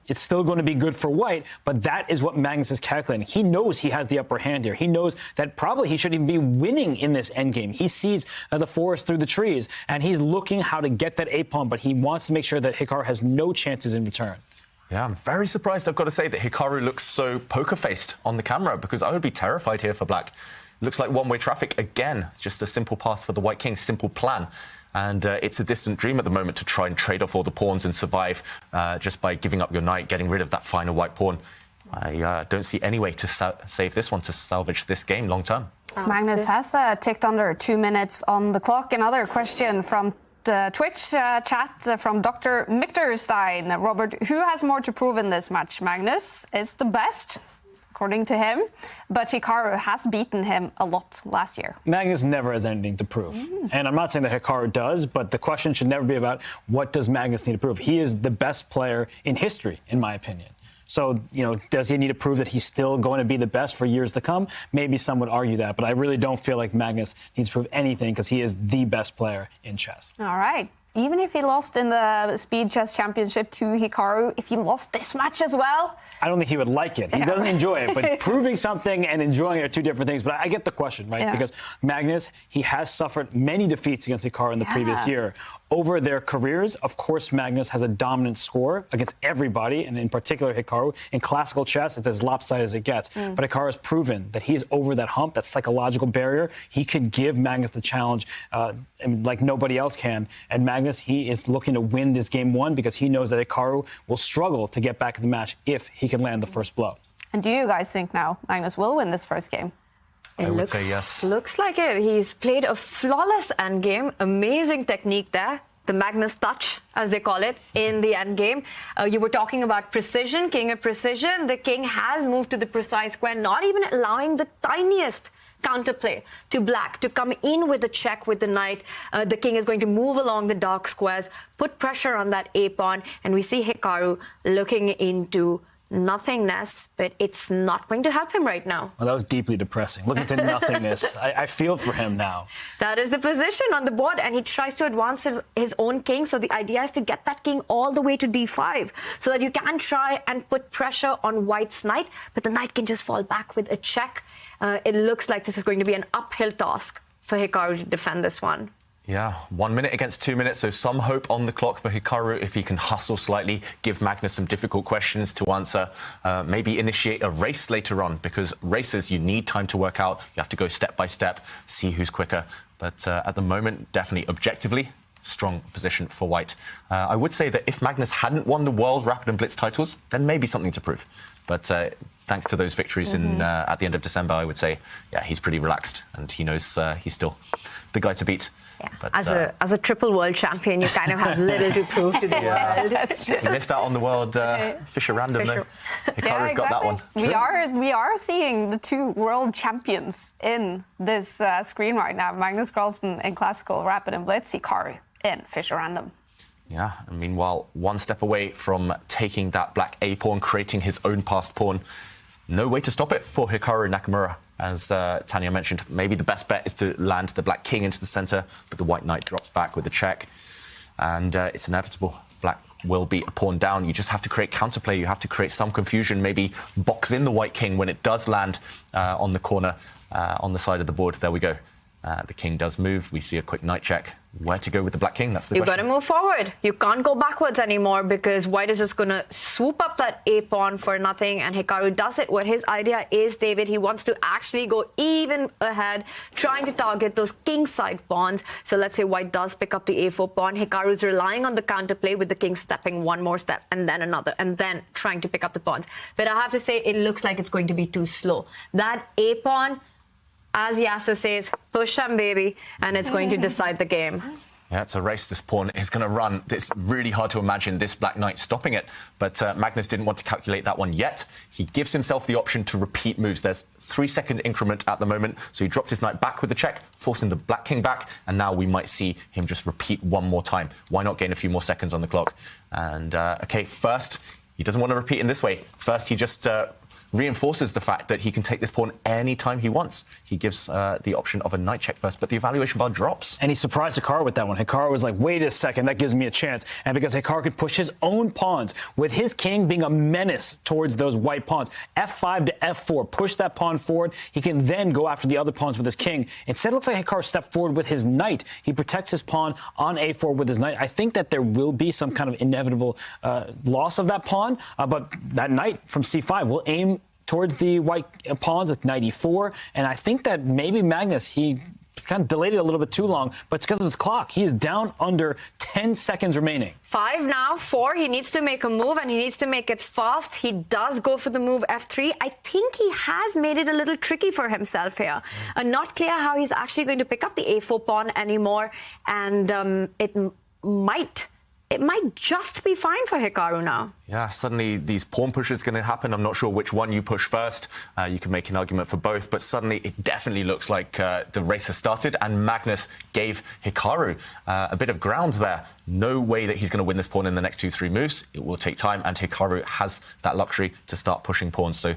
It's still going to be good for white, but that is what Magnus is calculating. He knows he has the upper hand here. He knows that probably he should even be winning in this endgame. He sees the forest through the trees, and he's looking how to get that A-pawn, but he wants to make sure that Hikaru has no chances in return. Yeah, I'm very surprised, I've got to say, that Hikaru looks so poker-faced on the camera, because I would be terrified here for black. It looks like one-way traffic again. It's just a simple path for the white king, simple plan. And it's a distant dream at the moment to try and trade off all the pawns and survive just by giving up your knight, getting rid of that final white pawn. I don't see any way to save this one, to salvage this game long-term. Magnus has ticked under 2 minutes on the clock. Another question from the Twitch chat from Dr. Michterstein. Robert, who has more to prove in this match? Magnus is the best, according to him, but Hikaru has beaten him a lot last year. Magnus never has anything to prove. And I'm not saying that Hikaru does, but the question should never be about what does Magnus need to prove. He is the best player in history, in my opinion. So, does he need to prove that he's still going to be the best for years to come? Maybe some would argue that, but I really don't feel like Magnus needs to prove anything because he is the best player in chess. All right. Even if he lost in the Speed Chess Championship to Hikaru, if he lost this match as well? I don't think he would like it. He doesn't enjoy it, but proving something and enjoying it are two different things. But I get the question, right? Because Magnus, he has suffered many defeats against Hikaru in the previous year. Over their careers, of course, Magnus has a dominant score against everybody, and in particular Hikaru. In classical chess, it's as lopsided as it gets. But Hikaru has proven that he's over that hump, that psychological barrier. He could give Magnus the challenge like nobody else can. And Magnus, he is looking to win this game one because he knows that Hikaru will struggle to get back in the match if he can land the first blow. And do you guys think now Magnus will win this first game? I would say yes. Looks like it. He's played a flawless endgame. Amazing technique there. The Magnus touch, as they call it, in the endgame. You were talking about precision, king of precision. The king has moved to the precise square, not even allowing the tiniest counterplay to black to come in with a check with the knight. The king is going to move along the dark squares, put pressure on that A-pawn, and we see Hikaru looking into nothingness, but it's not going to help him right now. Well, that was deeply depressing. Look into nothingness. I feel for him now. That is the position on the board, and he tries to advance his own king. So the idea is to get that king all the way to d5 so that you can try and put pressure on white's knight, but the knight can just fall back with a check. It looks like this is going to be an uphill task for Hikaru to defend this one. Yeah, 1 minute against 2 minutes, so some hope on the clock for Hikaru if he can hustle slightly, give Magnus some difficult questions to answer, maybe initiate a race later on, because races, you need time to work out. You have to go step by step, see who's quicker. But at the moment, definitely objectively, strong position for white. I would say that if Magnus hadn't won the World Rapid and Blitz titles, then maybe something to prove. But thanks to those victories at the end of December, I would say, yeah, he's pretty relaxed and he knows he's still the guy to beat. Yeah. But, as a triple world champion, you kind of have little to prove to the world. That's true. He missed out on the world Fischer random, though. Hikaru's got that one. We are seeing the two world champions in this screen right now. Magnus Carlsen in classical rapid and blitz, Hikaru in Fischer random. Yeah, and meanwhile, one step away from taking that black A-pawn, creating his own passed pawn. No way to stop it for Hikaru Nakamura. As Tanya mentioned, maybe the best bet is to land the black king into the center, but the white knight drops back with a check. And it's inevitable. Black will be a pawn down. You just have to create counterplay. You have to create some confusion, maybe box in the white king when it does land on the corner, on the side of the board. There we go. The king does move. We see a quick knight check. Where to go with the black king? That's the question. You've got to move forward. You can't go backwards anymore because white is just going to swoop up that A-pawn for nothing, and Hikaru does it. What his idea is, David, he wants to actually go even ahead, trying to target those king-side pawns. So let's say white does pick up the A4 pawn. Hikaru is relying on the counterplay with the king stepping one more step and then another, and then trying to pick up the pawns. But I have to say, it looks like it's going to be too slow. That A-pawn as Yasa says, push them, baby, and it's going to decide the game. Yeah, it's a race. This pawn is going to run. It's really hard to imagine this Black Knight stopping it, but Magnus didn't want to calculate that one yet. He gives himself the option to repeat moves. There's 3-second increment at the moment, so he drops his knight back with the check, forcing the Black King back, and now we might see him just repeat one more time. Why not gain a few more seconds on the clock? And, OK, first, he doesn't want to repeat in this way. First, he just reinforces the fact that he can take this pawn anytime he wants. He gives the option of a knight check first, but the evaluation bar drops. And he surprised Hikaru with that one. Hikaru was like, wait a second, that gives me a chance. And because Hikaru could push his own pawns, with his king being a menace towards those white pawns, f5 to f4, push that pawn forward. He can then go after the other pawns with his king. Instead, it looks like Hikaru stepped forward with his knight. He protects his pawn on a4 with his knight. I think that there will be some kind of inevitable loss of that pawn, but that knight from c5 will aim towards the white pawns with knight e4, and I think that maybe Magnus, he kind of delayed it a little bit too long, but it's because of his clock. He is down under 10 seconds remaining. 5 now, 4. He needs to make a move, and he needs to make it fast. He does go for the move f3. I think he has made it a little tricky for himself here. Not clear how he's actually going to pick up the a4 pawn anymore, and it might just be fine for Hikaru now. Yeah, suddenly these pawn pushes going to happen. I'm not sure which one you push first. You can make an argument for both, but suddenly it definitely looks like the race has started, and Magnus gave Hikaru a bit of ground there. No way that he's going to win this pawn in the next 2-3 moves. It will take time, and Hikaru has that luxury to start pushing pawns. So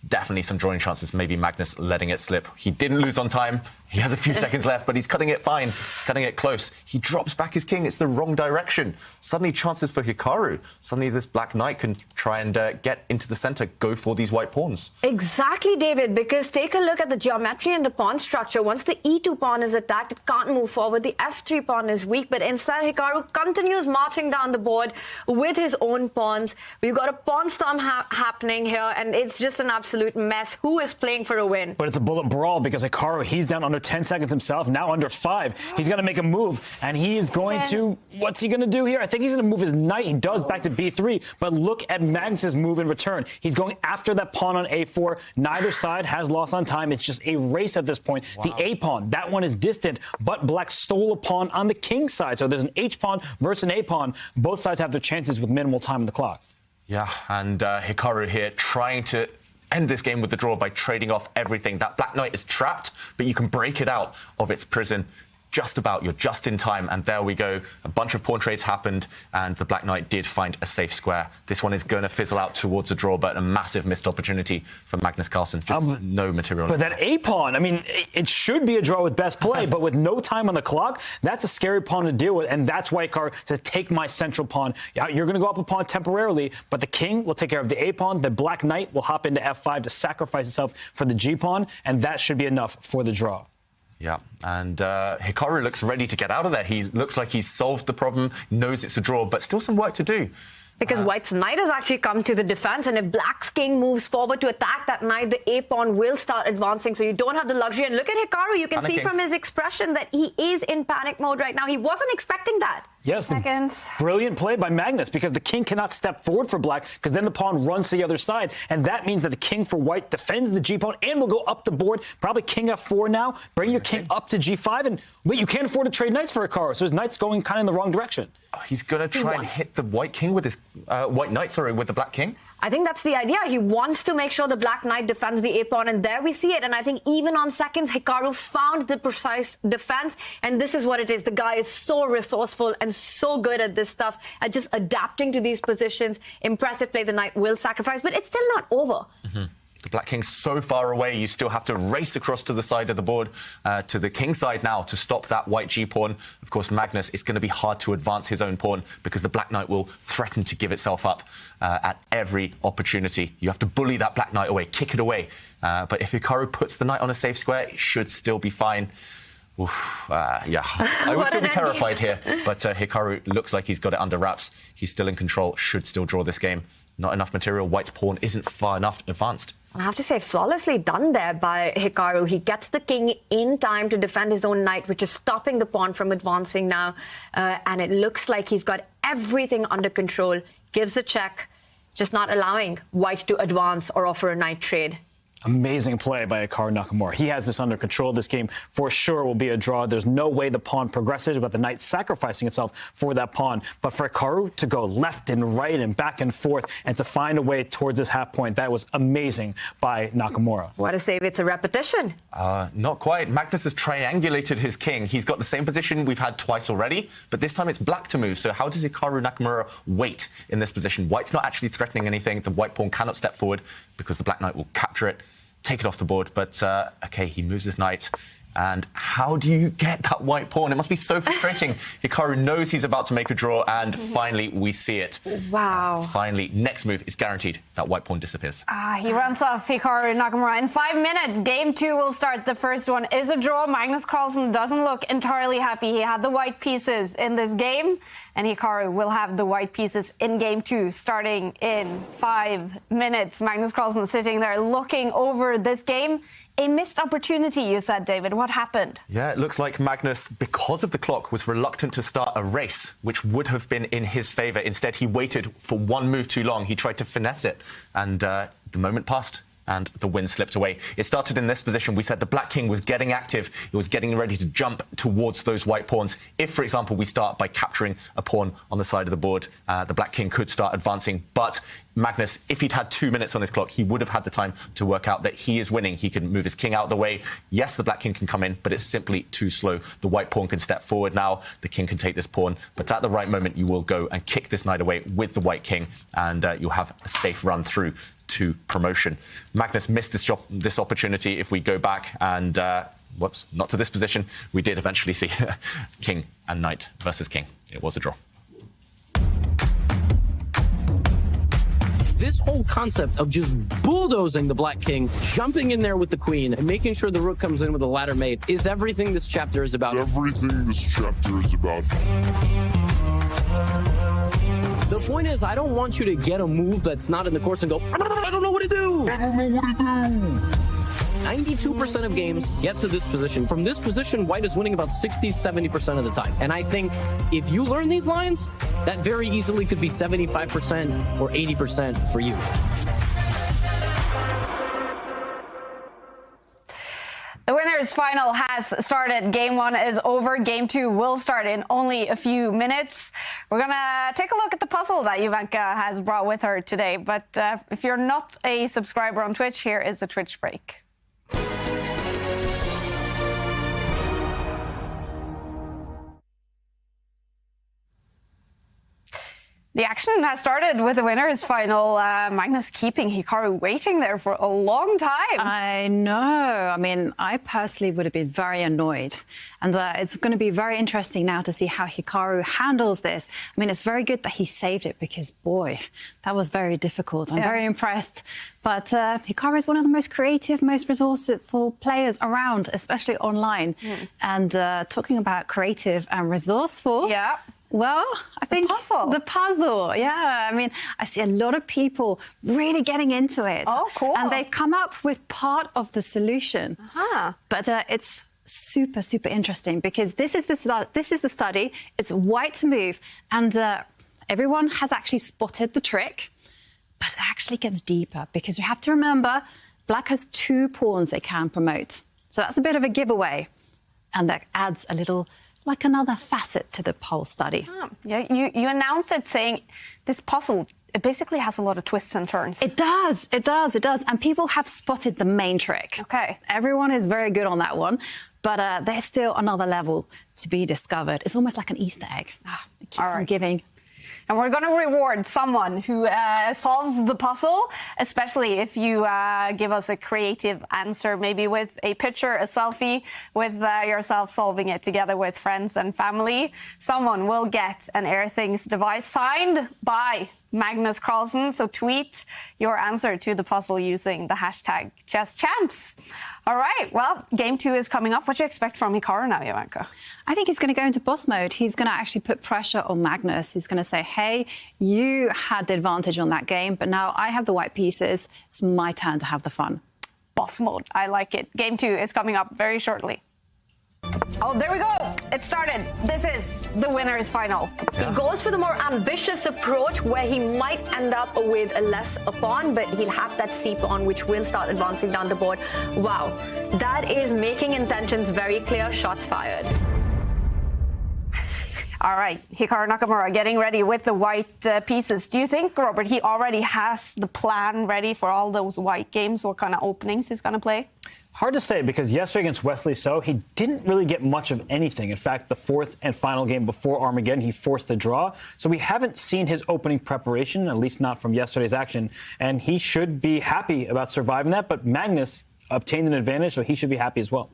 definitely some drawing chances, maybe Magnus letting it slip. He didn't lose on time. He has a few seconds left, but he's cutting it fine. He's cutting it close. He drops back his king. It's the wrong direction. Suddenly chances for Hikaru. Suddenly this Black Knight can try and get into the center, go for these white pawns. Exactly, David, because take a look at the geometry and the pawn structure. Once the e2 pawn is attacked, it can't move forward. The f3 pawn is weak, but instead Hikaru continues marching down the board with his own pawns. We've got a pawn storm happening here, and it's just an absolute mess. Who is playing for a win? But it's a bullet brawl because Hikaru, he's down under 10 seconds himself, now under 5. He's going to make a move, and he is going to... What's he going to do here? I think he's going to move his knight. He does back to b3, but look at Magnus's move in return. He's going after that pawn on a4. Neither side has lost on time. It's just a race at this point. Wow. The a pawn, that one is distant, but Black stole a pawn on the king side. So there's an h pawn versus an a pawn. Both sides have their chances with minimal time on the clock. Yeah, and Hikaru here trying to end this game with the draw by trading off everything. That Black Knight is trapped, but you can break it out of its prison. Just about, you're just in time, and there we go. A bunch of pawn trades happened, and the Black Knight did find a safe square. This one is going to fizzle out towards a draw, but a massive missed opportunity for Magnus Carlsen. Just no material. But that a pawn, I mean, it should be a draw with best play, but with no time on the clock, that's a scary pawn to deal with, and that's why Hikaru says, take my central pawn. Yeah, you're going to go up a pawn temporarily, but the king will take care of the a pawn. The Black Knight will hop into f5 to sacrifice itself for the g pawn, and that should be enough for the draw. Yeah, and Hikaru looks ready to get out of there. He looks like he's solved the problem, knows it's a draw, but still some work to do. Because White's knight has actually come to the defense, and if Black's king moves forward to attack that knight, the a pawn will start advancing, so you don't have the luxury. And look at Hikaru, you can see from his expression that he is in panic mode right now. He wasn't expecting that. Yes, brilliant play by Magnus, because the king cannot step forward for Black, because then the pawn runs to the other side, and that means that the king for White defends the g pawn and will go up the board, probably king f4 now, bring your king up to g5, and wait, you can't afford to trade knights for Hikaru, so his knight's going kind of in the wrong direction. He's going to try and hit the white king with his white knight, with the Black King. I think that's the idea. He wants to make sure the Black Knight defends the a-pawn, and there we see it. And I think even on seconds, Hikaru found the precise defense, and this is what it is. The guy is so resourceful and so good at this stuff, at just adapting to these positions. Impressive play. The knight will sacrifice, but it's still not over. Mm-hmm. The Black King's so far away, you still have to race across to the side of the board, to the king side now, to stop that white g-pawn. Of course, Magnus, it's going to be hard to advance his own pawn because the Black Knight will threaten to give itself up at every opportunity. You have to bully that Black Knight away, kick it away. But if Hikaru puts the knight on a safe square, it should still be fine. Oof, yeah, I would still be terrified here, but Hikaru looks like he's got it under wraps. He's still in control, should still draw this game. Not enough material. White's pawn isn't far enough advanced. I have to say, flawlessly done there by Hikaru. He gets the king in time to defend his own knight, which is stopping the pawn from advancing now. And it looks like he's got everything under control. Gives a check, just not allowing White to advance or offer a knight trade. Amazing play by Hikaru Nakamura. He has this under control. This game for sure will be a draw. There's no way the pawn progresses without the knight sacrificing itself for that pawn. But for Hikaru to go left and right and back and forth and to find a way towards this half point, that was amazing by Nakamura. What a save. It's a repetition. Not quite. Magnus has triangulated his king. He's got the same position we've had twice already, but this time it's black to move. So how does Hikaru Nakamura wait in this position? White's not actually threatening anything. The white pawn cannot step forward because the black knight will capture it, take it off the board. But, OK, he moves his knight. And how do you get that white pawn? It must be so frustrating. Hikaru knows he's about to make a draw, and finally we see it. Wow. Finally, next move is guaranteed. That white pawn disappears. He runs off Hikaru Nakamura in 5 minutes. Game 2 will start. The first one is a draw. Magnus Carlsen doesn't look entirely happy. He had the white pieces in this game, and Hikaru will have the white pieces in Game 2 starting in 5 minutes. Magnus Carlsen sitting there looking over this game. A missed opportunity, you said, David. What happened? Yeah, it looks like Magnus, because of the clock, was reluctant to start a race, which would have been in his favour. Instead, he waited for one move too long. He tried to finesse it, and the moment passed, and the win slipped away. It started in this position. We said the black king was getting active. It was getting ready to jump towards those white pawns. If, for example, we start by capturing a pawn on the side of the board, the black king could start advancing. But Magnus, if he'd had 2 minutes on his clock, he would have had the time to work out that he is winning. He can move his king out of the way. Yes, the black king can come in, but it's simply too slow. The white pawn can step forward now. The king can take this pawn. But at the right moment, you will go and kick this knight away with the white king, and you'll have a safe run through to promotion. Magnus missed this opportunity. If we go back and, whoops, not to this position, we did eventually see king and knight versus king. It was a draw. This whole concept of just bulldozing the black king, jumping in there with the queen, and making sure the rook comes in with a ladder mate is everything this chapter is about. Everything this chapter is about. The point is, I don't want you to get a move that's not in the course and go, I don't know what to do. I don't know what to do. 92% of games get to this position. From this position, white is winning about 60-70% of the time. And I think if you learn these lines, that very easily could be 75% or 80% for you. The winners' final has started. Game 1 is over. Game 2 will start in only a few minutes. We're going to take a look at the puzzle that Jovanka has brought with her today. But if you're not a subscriber on Twitch, here is a Twitch break. The action has started with the winners' final. Magnus keeping Hikaru waiting there for a long time. I know. I mean, I personally would have been very annoyed. And it's going to be very interesting now to see how Hikaru handles this. I mean, it's very good that he saved it because, boy, that was very difficult. I'm very impressed. But Hikaru is one of the most creative, most resourceful players around, especially online. And talking about creative and resourceful... Yeah. Well, I think the puzzle, yeah. I mean, I see a lot of people really getting into it. Oh, cool. And they come up with part of the solution. But it's super, super interesting because this is the study. It's white to move. And everyone has actually spotted the trick. But it actually gets deeper because you have to remember, black has 2 pawns they can promote. So that's a bit of a giveaway. And that adds a little... like another facet to the poll study. Yeah, you announced it saying this puzzle, it basically has a lot of twists and turns. It does, it does, it does. And people have spotted the main trick. Okay. Everyone is very good on that one, but there's still another level to be discovered. It's almost like an Easter egg. It keeps on giving. And we're going to reward someone who solves the puzzle, especially if you give us a creative answer, maybe with a picture, a selfie, with yourself solving it together with friends and family. Someone will get an Airthings device signed by Magnus Carlsen. So tweet your answer to the puzzle using the hashtag #ChessChamps. All right, well, game 2 is coming up. What do you expect from Hikaru now, Jovanka? I think he's going to go into boss mode. He's going to actually put pressure on Magnus. He's going to say, hey, you had the advantage on that game, but now I have the white pieces. It's my turn to have the fun. Boss mode. I like it. Game 2 is coming up very shortly. Oh, there we go. It started. This is the winner's final. He goes for the more ambitious approach where he might end up with a less a pawn, but he'll have that C pawn which will start advancing down the board. Wow, that is making intentions very clear. Shots fired. All right, Hikaru Nakamura getting ready with the white pieces. Do you think, Robert, he already has the plan ready for all those white games? What kind of openings he's going to play? Hard to say, because yesterday against Wesley So, he didn't really get much of anything. In fact, the fourth and final game before Armageddon, he forced the draw. So we haven't seen his opening preparation, at least not from yesterday's action. And he should be happy about surviving that. But Magnus obtained an advantage, so he should be happy as well.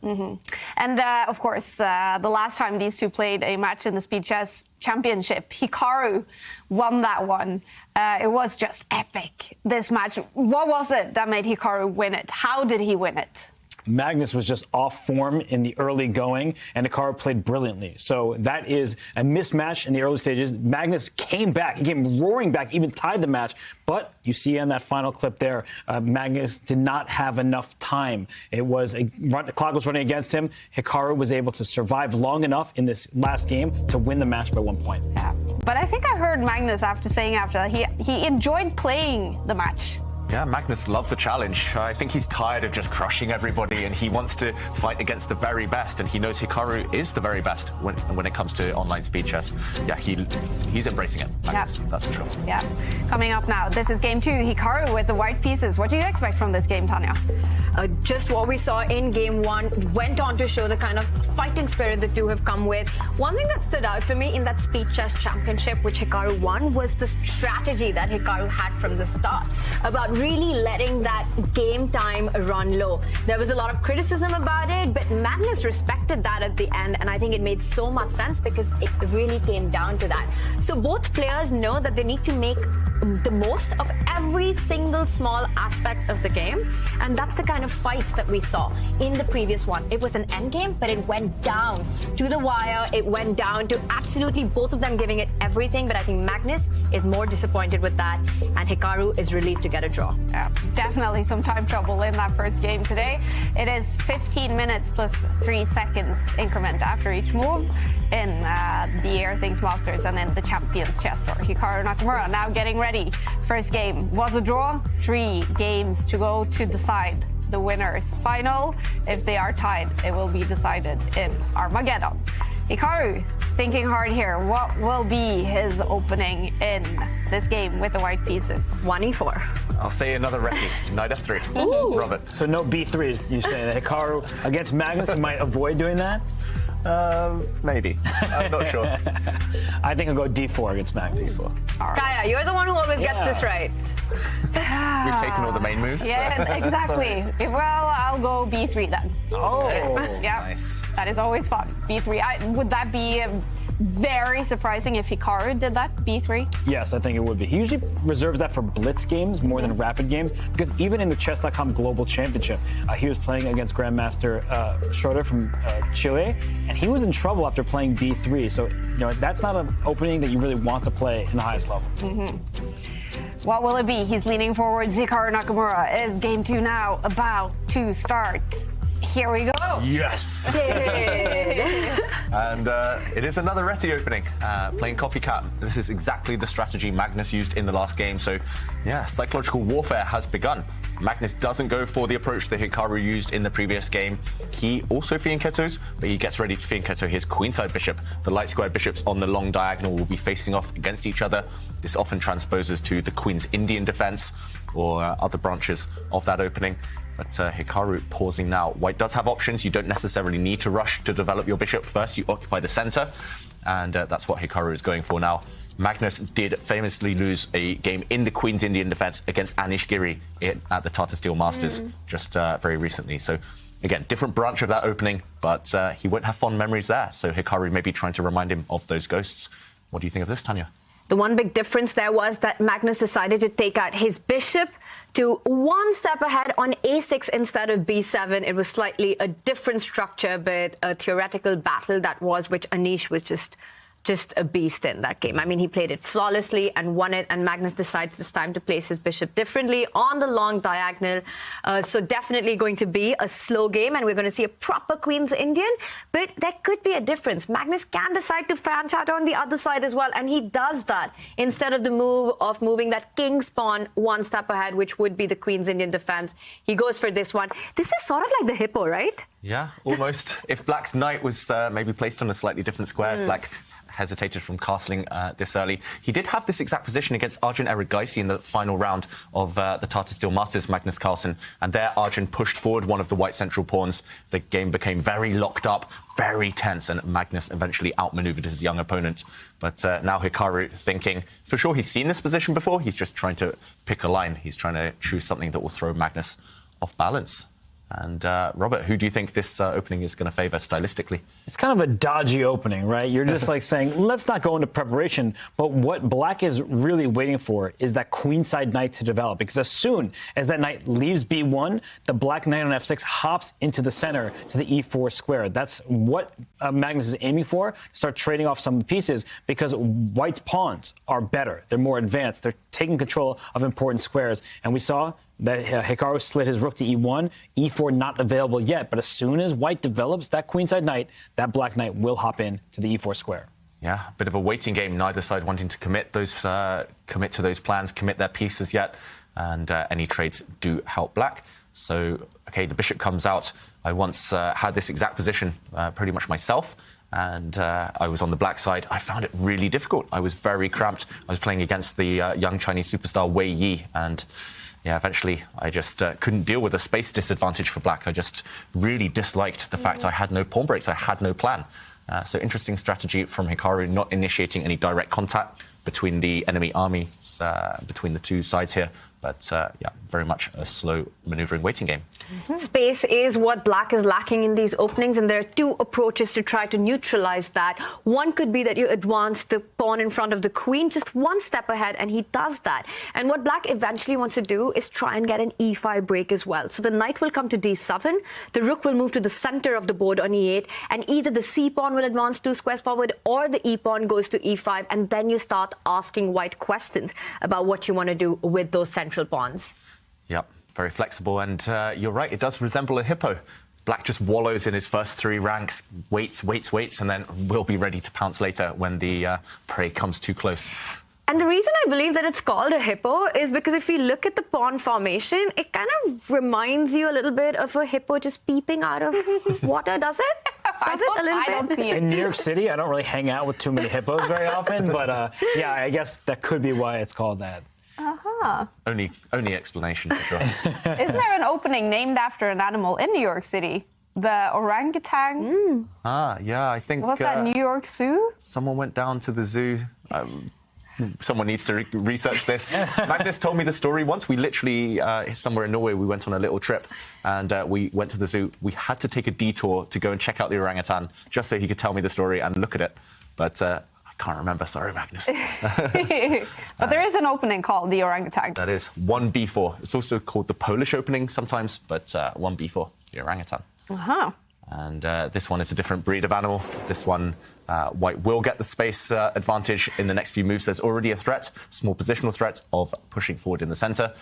And, of course, the last time these two played a match in the Speed Chess Championship, Hikaru won that one. It was just epic, this match. What was it that made Hikaru win it? How did he win it? Magnus was just off form in the early going, and Hikaru played brilliantly. So that is a mismatch in the early stages. Magnus came back. He came roaring back, even tied the match. But you see on that final clip there, Magnus did not have enough time. It was the clock was running against him. Hikaru was able to survive long enough in this last game to win the match by 1 point. Yeah. But I think I heard Magnus saying after that he enjoyed playing the match. Yeah, Magnus loves a challenge. I think he's tired of just crushing everybody, and he wants to fight against the very best, and he knows Hikaru is the very best when it comes to online speed chess. Yeah, he's embracing it, Magnus. That's for sure. Yeah. Coming up now, this is game 2. Hikaru with the white pieces. What do you expect from this game, Tanya? Just what we saw in game 1 went on to show the kind of fighting spirit the two have come with. One thing that stood out for me in that Speed Chess Championship, which Hikaru won, was the strategy that Hikaru had from the start about really letting that game time run low. There was a lot of criticism about it, but Magnus respected that at the end, and I think it made so much sense because it really came down to that. So both players know that they need to make the most of every single small aspect of the game, and that's the kind of fight that we saw in the previous one. It was an endgame, but it went down to the wire. It went down to absolutely both of them giving it everything, but I think Magnus is more disappointed with that, and Hikaru is relieved to get a draw. Yeah, definitely some time trouble in that first game today. It is 15 minutes plus 3 seconds increment after each move in the Airthings Masters and in the Champions Chess Tour. Hikaru Nakamura now getting ready. First game was a draw. 3 games to go to decide the winner's final. If they are tied, it will be decided in Armageddon. Hikaru thinking hard here. What will be his opening in this game with the white pieces? 1e4. I'll say another recce. Knight f3. Robert. So no b3s, you say that Hikaru against Magnus, he might avoid doing that? Maybe. I'm not sure. I think I'll go d4 against Magnus. Right. Kaya, you're the one who always gets this right. We've taken all the main moves. Yeah, exactly. Well, I'll go b3 then. Oh, yeah. Nice. That is always fun. b3. Would that be very surprising if Hikaru did that, b3? Yes, I think it would be. He usually reserves that for blitz games more than rapid games, because even in the Chess.com Global Championship, he was playing against Grandmaster Schroeder from Chile, and he was in trouble after playing b3. So, that's not an opening that you really want to play in the highest level. What will it be? He's leaning forward. Hikaru Nakamura is game 2 now about to start. Here we go. Yes. And it is another Reti opening, playing Copycat. This is exactly the strategy Magnus used in the last game. So, yeah, psychological warfare has begun. Magnus doesn't go for the approach that Hikaru used in the previous game. He also fianchettos, but he gets ready to fianchetto his queenside bishop. The light squared bishops on the long diagonal will be facing off against each other. This often transposes to the queen's Indian defense or other branches of that opening. But Hikaru pausing now. White does have options. You don't necessarily need to rush to develop your bishop. First, you occupy the center, and that's what Hikaru is going for now. Magnus did famously lose a game in the Queen's Indian defense against Anish Giri at the Tata Steel Masters just very recently. So, again, different branch of that opening, but he won't have fond memories there. So Hikaru may be trying to remind him of those ghosts. What do you think of this, Tanya? The one big difference there was that Magnus decided to take out his bishop to one step ahead on a6 instead of b7. It was slightly a different structure, but a theoretical battle that was, which Anish was just just a beast in that game. I mean, he played it flawlessly and won it, and Magnus decides this time to place his bishop differently on the long diagonal. So definitely going to be a slow game, and we're going to see a proper Queen's Indian, but there could be a difference. Magnus can decide to fan chatter on the other side as well, and he does that instead of the move of moving that king's pawn one step ahead, which would be the Queen's Indian defense. He goes for this one. This is sort of like the hippo, right? Yeah, almost. If Black's knight was maybe placed on a slightly different square, if Black hesitated from castling this early. He did have this exact position against Arjun Erigaisi in the final round of the Tata Steel Masters, Magnus Carlsen, and there Arjun pushed forward one of the white central pawns. The game became very locked up, very tense, and Magnus eventually outmaneuvered his young opponent. But now Hikaru thinking, for sure he's seen this position before, he's just trying to pick a line. He's trying to choose something that will throw Magnus off balance. And Robert, who do you think this opening is going to favour stylistically? It's kind of a dodgy opening, right? You're just like saying, let's not go into preparation. But what Black is really waiting for is that queenside knight to develop. Because as soon as that knight leaves b1, the Black knight on f6 hops into the center to the e4 square. That's what Magnus is aiming for, start trading off some of the pieces, because White's pawns are better. They're more advanced. They're taking control of important squares. And we saw that Hikaru slid his rook to e1, e4 not available yet, but as soon as White develops that queenside knight, that Black knight will hop in to the e4 square. Yeah, a bit of a waiting game, neither side wanting to commit to those plans, commit their pieces yet, and any trades do help Black. So, okay, the bishop comes out. I once had this exact position pretty much myself, and I was on the Black side. I found it really difficult. I was very cramped. I was playing against the young Chinese superstar Wei Yi, and yeah, eventually I just couldn't deal with the space disadvantage for Black. I just really disliked the fact I had no pawn breaks, I had no plan. So interesting strategy from Hikaru, not initiating any direct contact between the enemy armies, between the two sides here. But yeah, very much a slow maneuvering waiting game. Space is what Black is lacking in these openings, and there are two approaches to try to neutralize that. One could be that you advance the pawn in front of the queen just one step ahead, and he does that. And what Black eventually wants to do is try and get an e5 break as well. So the knight will come to d7, the rook will move to the center of the board on e8, and either the c pawn will advance 2 squares forward or the e pawn goes to e5, and then you start asking White questions about what you want to do with those central pawns. Yep, very flexible, and you're right, it does resemble a hippo. Black just wallows in his first 3 ranks, waits, and then will be ready to pounce later when the prey comes too close. And the reason I believe that it's called a hippo is because if you look at the pawn formation, it kind of reminds you a little bit of a hippo just peeping out of water, does it? Does it a little bit? I don't see it. In New York City, I don't really hang out with too many hippos very often, but yeah, I guess that could be why it's called that. Only explanation for sure. Isn't there an opening named after an animal in New York City? The orangutan? Yeah, I think... Was that New York Zoo? Someone went down to the zoo. Someone needs to research this. Magnus told me the story once. We literally, somewhere in Norway, we went on a little trip and we went to the zoo. We had to take a detour to go and check out the orangutan just so he could tell me the story and look at it. But I can't remember. Sorry, Magnus. But there is an opening called the orangutan. That is 1b4. It's also called the Polish opening sometimes, but 1b4, the orangutan. And this one is a different breed of animal. This one, White will get the space advantage in the next few moves. There's already a threat, small positional threat of pushing forward in the center.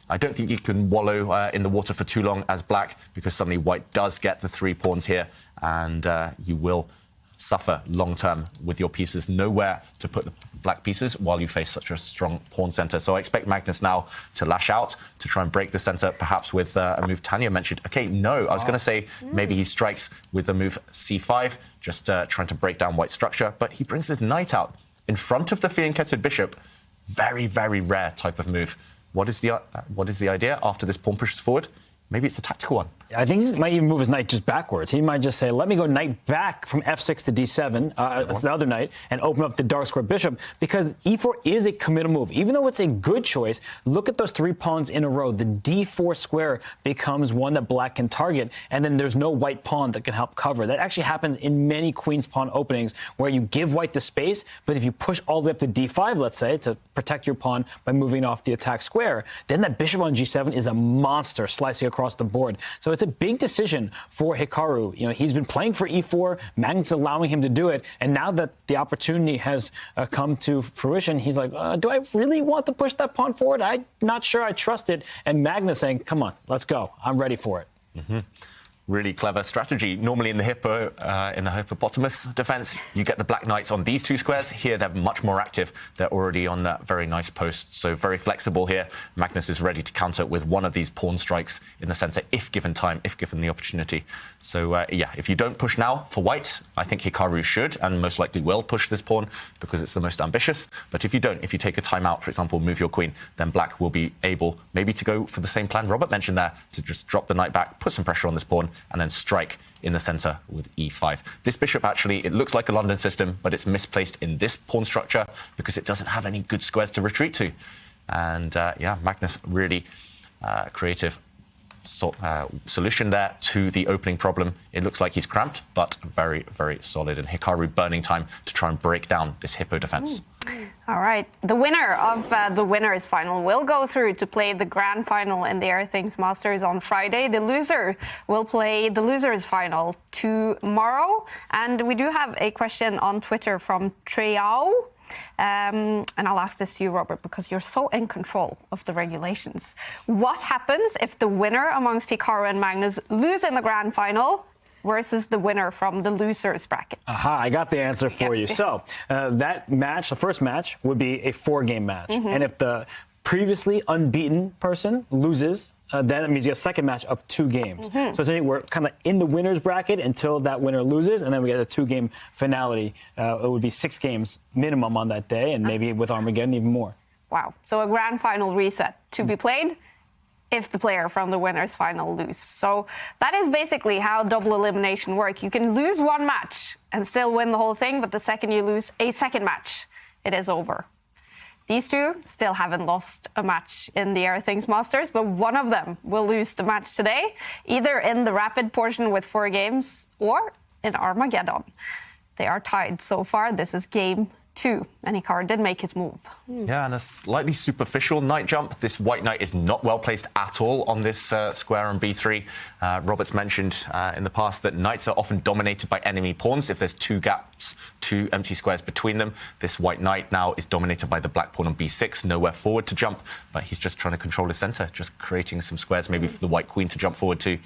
I don't think you can wallow in the water for too long as Black, because suddenly White does get the 3 pawns here, and you will suffer long-term with your pieces nowhere to put the Black pieces while you face such a strong pawn center. So I expect Magnus now to lash out, to try and break the center, perhaps with a move Tanya mentioned. Okay, no, I was going to say maybe he strikes with the move c5, just trying to break down White's structure, but he brings his knight out in front of the fianchetted bishop. Very, very rare type of move. What is the idea after this pawn pushes forward? Maybe it's a tactical one. I think he might even move his knight just backwards. He might just say, let me go knight back from f6 to d7, that's the other knight, and open up the dark square bishop, because e4 is a committal move. Even though it's a good choice, look at those 3 pawns in a row. The d4 square becomes one that Black can target, and then there's no White pawn that can help cover. That actually happens in many queen's pawn openings, where you give White the space, but if you push all the way up to d5, let's say, to protect your pawn by moving off the attack square, then that bishop on g7 is a monster slicing across the board. So it's it's a big decision for Hikaru. You know, he's been playing for e4, Magnus allowing him to do it, and now that the opportunity has come to fruition, he's like, do I really want to push that pawn forward? I'm not sure I trust it. And Magnus saying, come on, let's go. I'm ready for it. Mm-hmm. Really clever strategy. Normally in the hippopotamus defense, you get the black knights on these two squares. Here, they're much more active. They're already on that very nice post. So very flexible here. Magnus is ready to counter with one of these pawn strikes in the center, if given time, if given the opportunity. So, yeah, if you don't push now for white, I think Hikaru should and most likely will push this pawn because it's the most ambitious. But if you don't, if you take a timeout, for example, move your queen, then black will be able maybe to go for the same plan Robert mentioned there, to just drop the knight back, put some pressure on this pawn, and then strike in the center with e5. This bishop, actually, it looks like a London system, but it's misplaced in this pawn structure because it doesn't have any good squares to retreat to. And, yeah, Magnus really creative solution there to the opening problem. It looks like he's cramped, but very, very solid. And Hikaru burning time to try and break down this hippo defense. All right. The winner of the winners final will go through to play the grand final in the Airthings Masters on Friday. The loser will play the losers final tomorrow. And we do have a question on Twitter from Treao. And I'll ask this to you, Robert, because you're so in control of the regulations. What happens if the winner amongst Hikaru and Magnus lose in the grand final versus the winner from the losers bracket? Aha, I got the answer for you. So that match, the first match, would be a 4-game match. And if the previously unbeaten person loses, then it means you get a second match of 2 games. So essentially we're kind of in the winner's bracket until that winner loses, and then we get a 2-game finality. It would be 6 games minimum on that day, and maybe with Armageddon even more. Wow. So a grand final reset to be played if the player from the winner's final lose. So that is basically how double elimination works. You can lose one match and still win the whole thing, but the second you lose a second match, it is over. These two still haven't lost a match in the Airthings Masters, but one of them will lose the match today, either in the rapid portion with 4 games or in Armageddon. They are tied so far. This is game 2, and Hikaru did make his move. Yeah, and a slightly superficial knight jump. This white knight is not well placed at all on this square on b3. Robert's mentioned in the past that knights are often dominated by enemy pawns if there's 2 gaps, 2 empty squares between them. This white knight now is dominated by the black pawn on b6, nowhere forward to jump, but he's just trying to control his center, just creating some squares maybe for the white queen to jump forward to.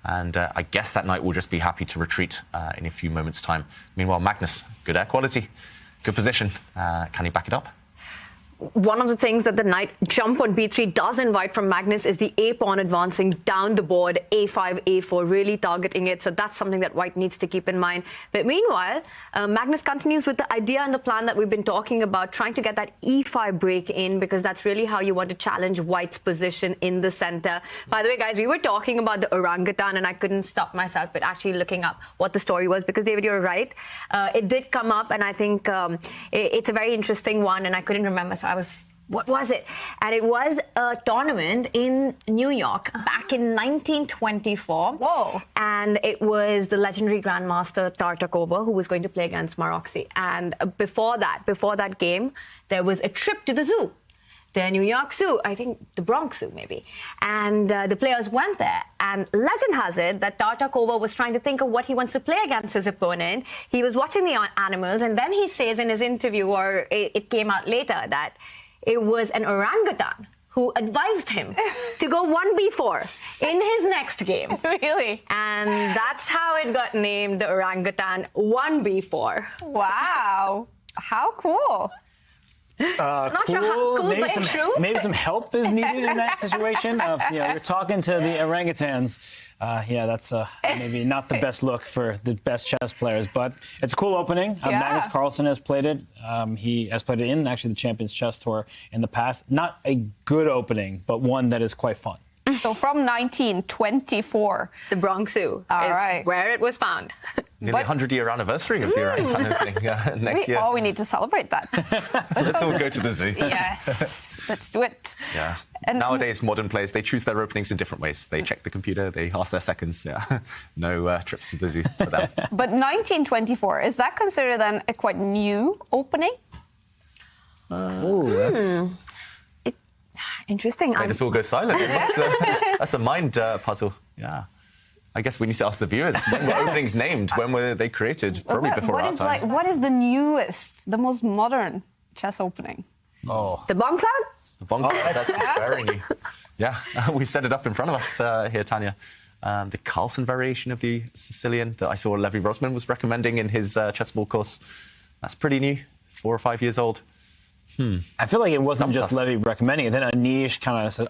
And I guess that knight will just be happy to retreat in a few moments' time. Meanwhile, Magnus, good air quality. Good position. Can he back it up? One of the things that the knight jump on b3 does invite from Magnus is the a-pawn advancing down the board, a5, a4, really targeting it. So that's something that white needs to keep in mind. But meanwhile, Magnus continues with the idea and the plan that we've been talking about, trying to get that e5 break in, because that's really how you want to challenge white's position in the center. By the way, guys, we were talking about the orangutan, and I couldn't stop myself but actually looking up what the story was, because, David, you're right. It did come up, and I think it's a very interesting one, and I couldn't remember. So what was it? And it was a tournament in New York back in 1924. Whoa. And it was the legendary Grandmaster Tartakova who was going to play against Maroczy. And before that game, there was a trip to the zoo. The New York Zoo, I think the Bronx Zoo maybe. And the players went there. And legend has it that Tartakova was trying to think of what he wants to play against his opponent. He was watching the animals, and then he says in his interview, or it came out later, that it was an orangutan who advised him to go 1b4 in his next game. Really? And that's how it got named the orangutan 1b4. Wow. How cool. Not sure how cool, but it's true. Maybe some help is needed in that situation. You're talking to the orangutans. Yeah, that's maybe not the best look for the best chess players, but it's a cool opening. Magnus Carlsen has played it. He has played it in actually the Champions Chess Tour in the past. Not a good opening, but one that is quite fun. So from 1924, the Bronx Zoo is where it was found. Nearly 100-year anniversary of the orangutan opening next year. Oh, we need to celebrate that. Let's all go to the zoo. Yes, let's do it. Yeah. And nowadays, modern players, they choose their openings in different ways. They check the computer, they ask their seconds. Yeah. No trips to the zoo for them. But 1924, is that considered then a quite new opening? That's... Interesting. Made us all go silent. That's a mind puzzle. Yeah. I guess we need to ask the viewers, when were openings named? When were they created? Probably before our time. What is the newest, the most modern chess opening? Oh. The bomb cloud? The bomb cloud, that's very new. Yeah, we set it up in front of us here, Tanya. The Carlsen variation of the Sicilian that I saw Levi Rosman was recommending in his chessball course. That's pretty new, 4 or 5 years old. I feel like it wasn't just Levy recommending it. Then Anish kind of said,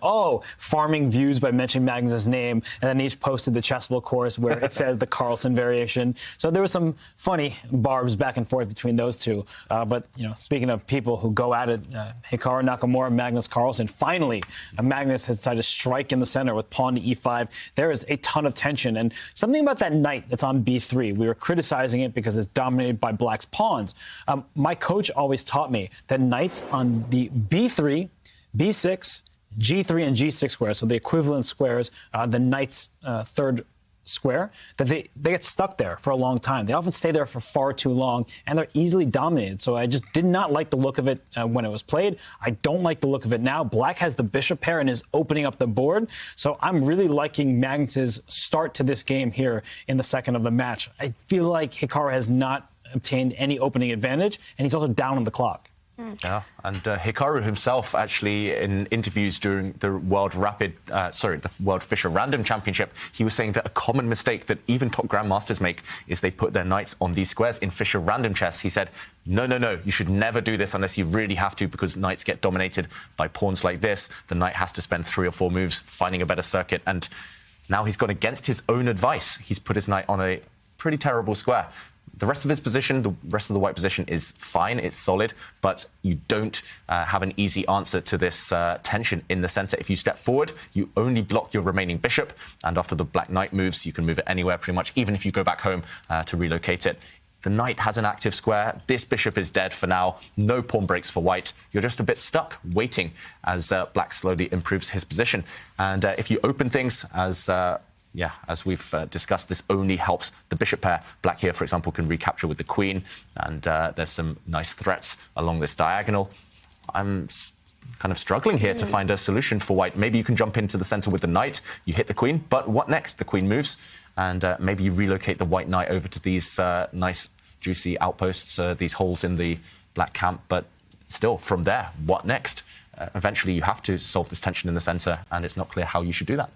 farming views by mentioning Magnus's name. And then Anish posted the chessable course where it says the Carlsen variation. So there was some funny barbs back and forth between those two. But, speaking of people who go at it, Hikaru Nakamura, Magnus Carlsen, finally, Magnus has decided to strike in the center with pawn to e5. There is a ton of tension. And something about that knight that's on b3, we were criticizing it because it's dominated by black's pawns. My coach always taught me that knights on the b3, b6, g3, and g6 squares, so the equivalent squares, the knight's third square, that they get stuck there for a long time. They often stay there for far too long, and they're easily dominated. So I just did not like the look of it when it was played. I don't like the look of it now. Black has the bishop pair and is opening up the board. So I'm really liking Magnus's start to this game here in the second of the match. I feel like Hikaru has not obtained any opening advantage, and he's also down on the clock. Yeah, and Hikaru himself, actually, in interviews during the the World Fischer Random Championship, he was saying that a common mistake that even top grandmasters make is they put their knights on these squares. In Fischer Random Chess, he said, no, you should never do this unless you really have to, because knights get dominated by pawns like this. The knight has to spend 3 or 4 moves finding a better circuit, and now he's gone against his own advice. He's put his knight on a pretty terrible square. The rest of his position, the rest of the white position is fine, it's solid, but you don't have an easy answer to this tension in the center. If you step forward, you only block your remaining bishop, and after the black knight moves, you can move it anywhere pretty much, even if you go back home to relocate it. The knight has an active square. This bishop is dead for now. No pawn breaks for white. You're just a bit stuck, waiting as black slowly improves his position. And if you open things, as we've discussed, this only helps the bishop pair. Black here, for example, can recapture with the queen, and there's some nice threats along this diagonal. I'm kind of struggling here to find a solution for white. Maybe you can jump into the center with the knight, you hit the queen, but what next? The queen moves, and maybe you relocate the white knight over to these nice, juicy outposts, these holes in the black camp, but still, from there, what next? Eventually, you have to solve this tension in the center, and it's not clear how you should do that.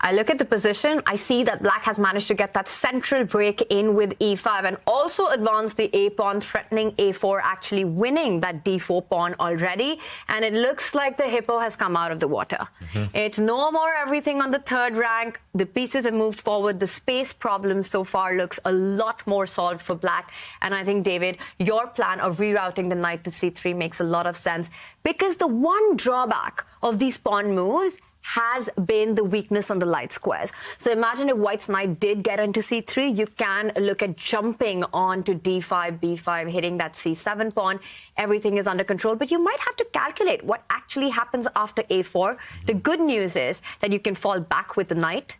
I look at the position, I see that black has managed to get that central break in with e5 and also advance the a pawn, threatening a4, actually winning that d4 pawn already. And it looks like the hippo has come out of the water. It's no more everything on the third rank. The pieces have moved forward. The space problem so far looks a lot more solved for black. And I think, David, your plan of rerouting the knight to c3 makes a lot of sense, because the one drawback of these pawn moves has been the weakness on the light squares. So imagine if white's knight did get into c3, you can look at jumping on to d5, b5, hitting that c7 pawn. Everything is under control, but you might have to calculate what actually happens after a4. The good news is that you can fall back with the knight,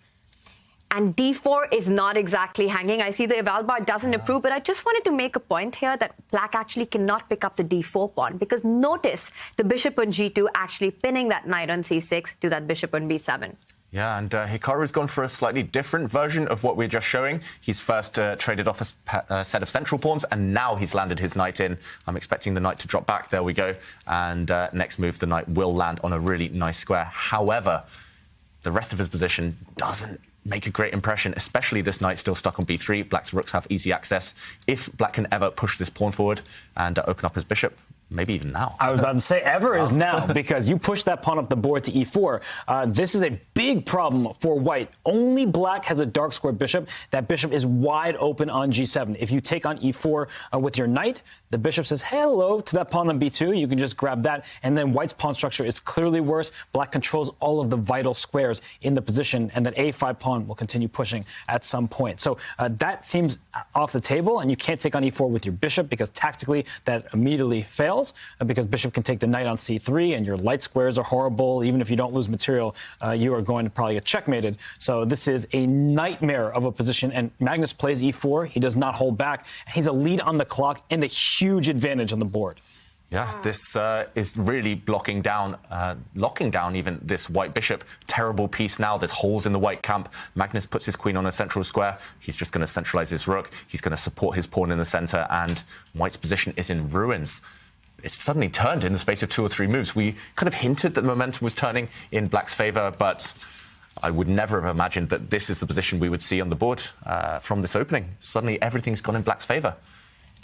and d4 is not exactly hanging. I see the eval bar doesn't improve, but I just wanted to make a point here that black actually cannot pick up the d4 pawn, because notice the bishop on g2 actually pinning that knight on c6 to that bishop on b7. Yeah, and Hikaru's gone for a slightly different version of what we're just showing. He's first traded off a set of central pawns, and now he's landed his knight in. I'm expecting the knight to drop back. There we go. And next move, the knight will land on a really nice square. However, the rest of his position doesn't make a great impression, especially this knight still stuck on b3. Black's rooks have easy access. If black can ever push this pawn forward and open up his bishop, maybe even now. I was about to say ever is now, because you push that pawn up the board to e4. This is a big problem for white. Only black has a dark square bishop. That bishop is wide open on g7. If you take on e4 with your knight, the bishop says hello to that pawn on b2. You can just grab that, and then white's pawn structure is clearly worse. Black controls all of the vital squares in the position, and that a5 pawn will continue pushing at some point. So that seems off the table, and you can't take on e4 with your bishop, because tactically that immediately fails. Because bishop can take the knight on c3, and your light squares are horrible. Even if you don't lose material, you are going to probably get checkmated. So this is a nightmare of a position, and Magnus plays e4. He does not hold back. He's a lead on the clock and a huge advantage on the board. Yeah, this is really locking down even this white bishop. Terrible piece now. There's holes in the white camp. Magnus puts his queen on a central square. He's just going to centralize his rook. He's going to support his pawn in the center, and white's position is in ruins. It's suddenly turned in the space of 2 or 3 moves. We kind of hinted that the momentum was turning in black's favor, but I would never have imagined that this is the position we would see on the board from this opening. Suddenly, everything's gone in black's favor.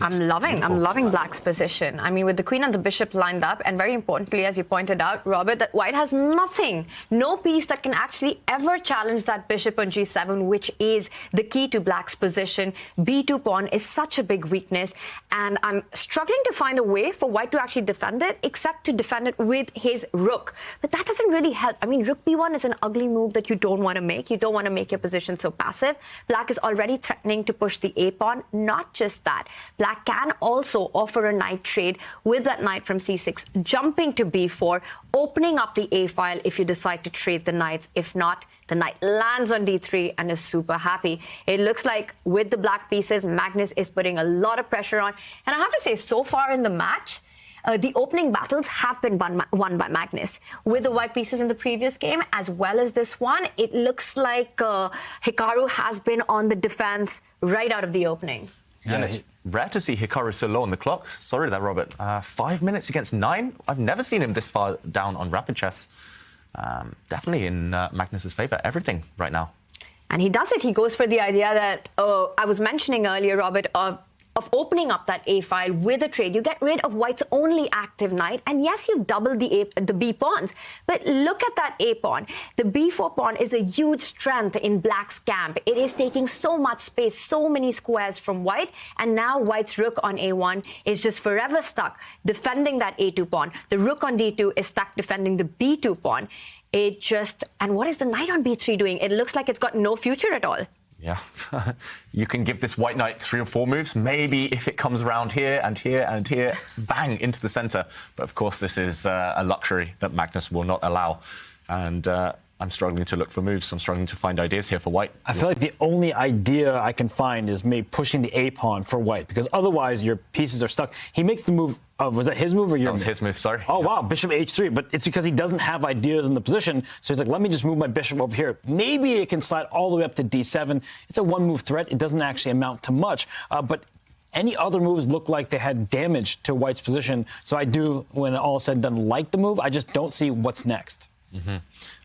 I'm loving black's position. I mean, with the queen and the bishop lined up, and very importantly, as you pointed out, Robert, that white has nothing, no piece that can actually ever challenge that bishop on g7, which is the key to black's position. b2 pawn is such a big weakness, and I'm struggling to find a way for white to actually defend it, except to defend it with his rook. But that doesn't really help. I mean, rook b1 is an ugly move that you don't want to make. You don't want to make your position so passive. Black is already threatening to push the a pawn. Not just that, Black can also offer a knight trade with that knight from c6, jumping to b4, opening up the a file if you decide to trade the knights. If not, the knight lands on d3 and is super happy. It looks like with the black pieces, Magnus is putting a lot of pressure on. And I have to say, so far in the match, the opening battles have been won by Magnus. With the white pieces in the previous game, as well as this one, it looks like Hikaru has been on the defense right out of the opening. Yeah, it's rare to see Hikaru so low on the clock. Sorry there, Robert. 5 minutes against 9? I've never seen him this far down on rapid chess. Definitely in Magnus's favor. Everything right now. And he does it. He goes for the idea that I was mentioning earlier, Robert, of opening up that a file with a trade. You get rid of white's only active knight, and yes, you've doubled the b pawns, but look at that a pawn. The b4 pawn is a huge strength in black's camp. It is taking so much space, so many squares from white, and now white's rook on a1 is just forever stuck defending that a2 pawn. The rook on d2 is stuck defending the b2 pawn. And what is the knight on b3 doing? It looks like it's got no future at all. Yeah, you can give this white knight 3 or 4 moves. Maybe if it comes around here and here and here, bang, into the center. But of course, this is a luxury that Magnus will not allow. And I'm struggling to look for moves. I'm struggling to find ideas here for white. I feel like the only idea I can find is maybe pushing the a pawn for white, because otherwise your pieces are stuck. He makes the move. Was that his move or your move? That was his move, sorry. Oh, wow, bishop h3. But it's because he doesn't have ideas in the position. So he's like, let me just move my bishop over here. Maybe it can slide all the way up to d7. It's a one-move threat. It doesn't actually amount to much. But any other moves look like they had damage to white's position. So I do, when all is said and done, like the move. I just don't see what's next. Mm-hmm.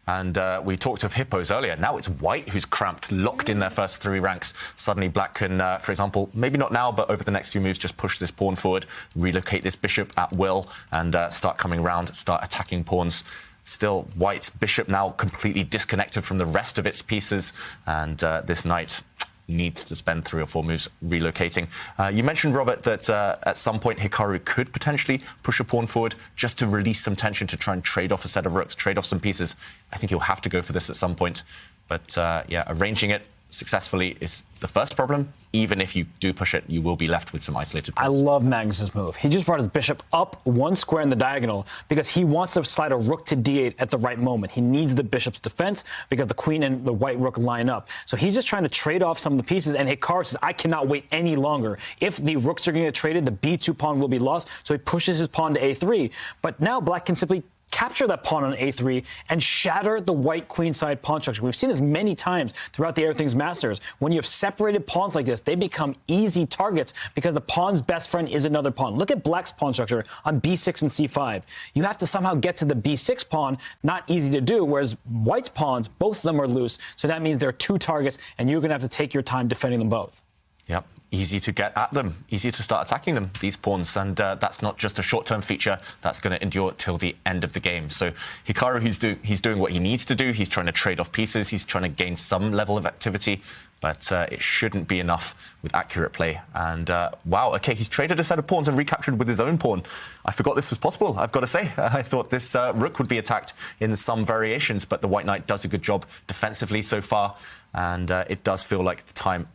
And we talked of hippos earlier. Now it's white who's cramped, locked in their first 3 ranks. Suddenly black can, for example, maybe not now, but over the next few moves, just push this pawn forward, relocate this bishop at will, and start coming around, start attacking pawns. Still, white's bishop now completely disconnected from the rest of its pieces, and this knight needs to spend 3 or 4 moves relocating. You mentioned, Robert, that at some point Hikaru could potentially push a pawn forward just to release some tension, to try and trade off a set of rooks, trade off some pieces. I think he'll have to go for this at some point. But yeah, arranging it successfully is the first problem. Even if you do push it, you will be left with some isolated pawns. I love Magnus's move. He just brought his bishop up 1 square in the diagonal because he wants to slide a rook to d8 at the right moment. He needs the bishop's defense because the queen and the white rook line up. So he's just trying to trade off some of the pieces, and Hikaru says, I cannot wait any longer. If the rooks are going to get traded, the b2 pawn will be lost, so he pushes his pawn to a3. But now black can simply capture that pawn on a3 and shatter the white queenside pawn structure. We've seen this many times throughout the Airthings Masters. When you have separated pawns like this, they become easy targets because the pawn's best friend is another pawn. Look at black's pawn structure on b6 and c5. You have to somehow get to the b6 pawn, not easy to do, whereas white's pawns, both of them are loose. So that means there are 2 targets, and you're going to have to take your time defending them both. Yep. Easy to get at them, easy to start attacking them, these pawns, and that's not just a short-term feature, that's going to endure till the end of the game. So Hikaru, he's doing what he needs to do, he's trying to trade off pieces, he's trying to gain some level of activity, but it shouldn't be enough with accurate play. And wow, okay, he's traded a set of pawns and recaptured with his own pawn. I forgot this was possible, I've got to say. I thought this rook would be attacked in some variations, but the white knight does a good job defensively so far, and it does feel like the time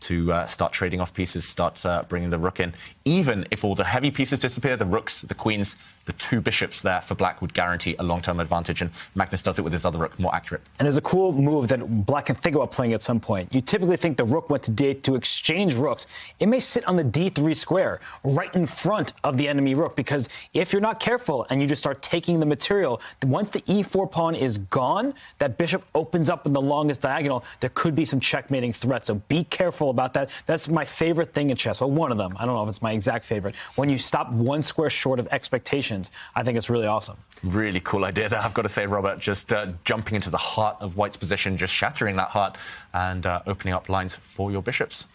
to start trading off pieces, start bringing the rook in. Even if all the heavy pieces disappear, the rooks, the queens, the two bishops there for black would guarantee a long-term advantage, and Magnus does it with his other rook, more accurate. And there's a cool move that black can think about playing at some point. You typically think the rook went to d8 to exchange rooks. It may sit on the d3 square, right in front of the enemy rook, because if you're not careful and you just start taking the material, once the e4 pawn is gone, that bishop opens up in the longest diagonal. There could be some checkmating threats, so be careful about that. That's my favorite thing in chess, well, one of them. I don't know if it's my exact favorite. When you stop one square short of expectations, I think it's really awesome. Really cool idea there, I've got to say, Robert. Just jumping into the heart of white's position, just shattering that heart and opening up lines for your bishops.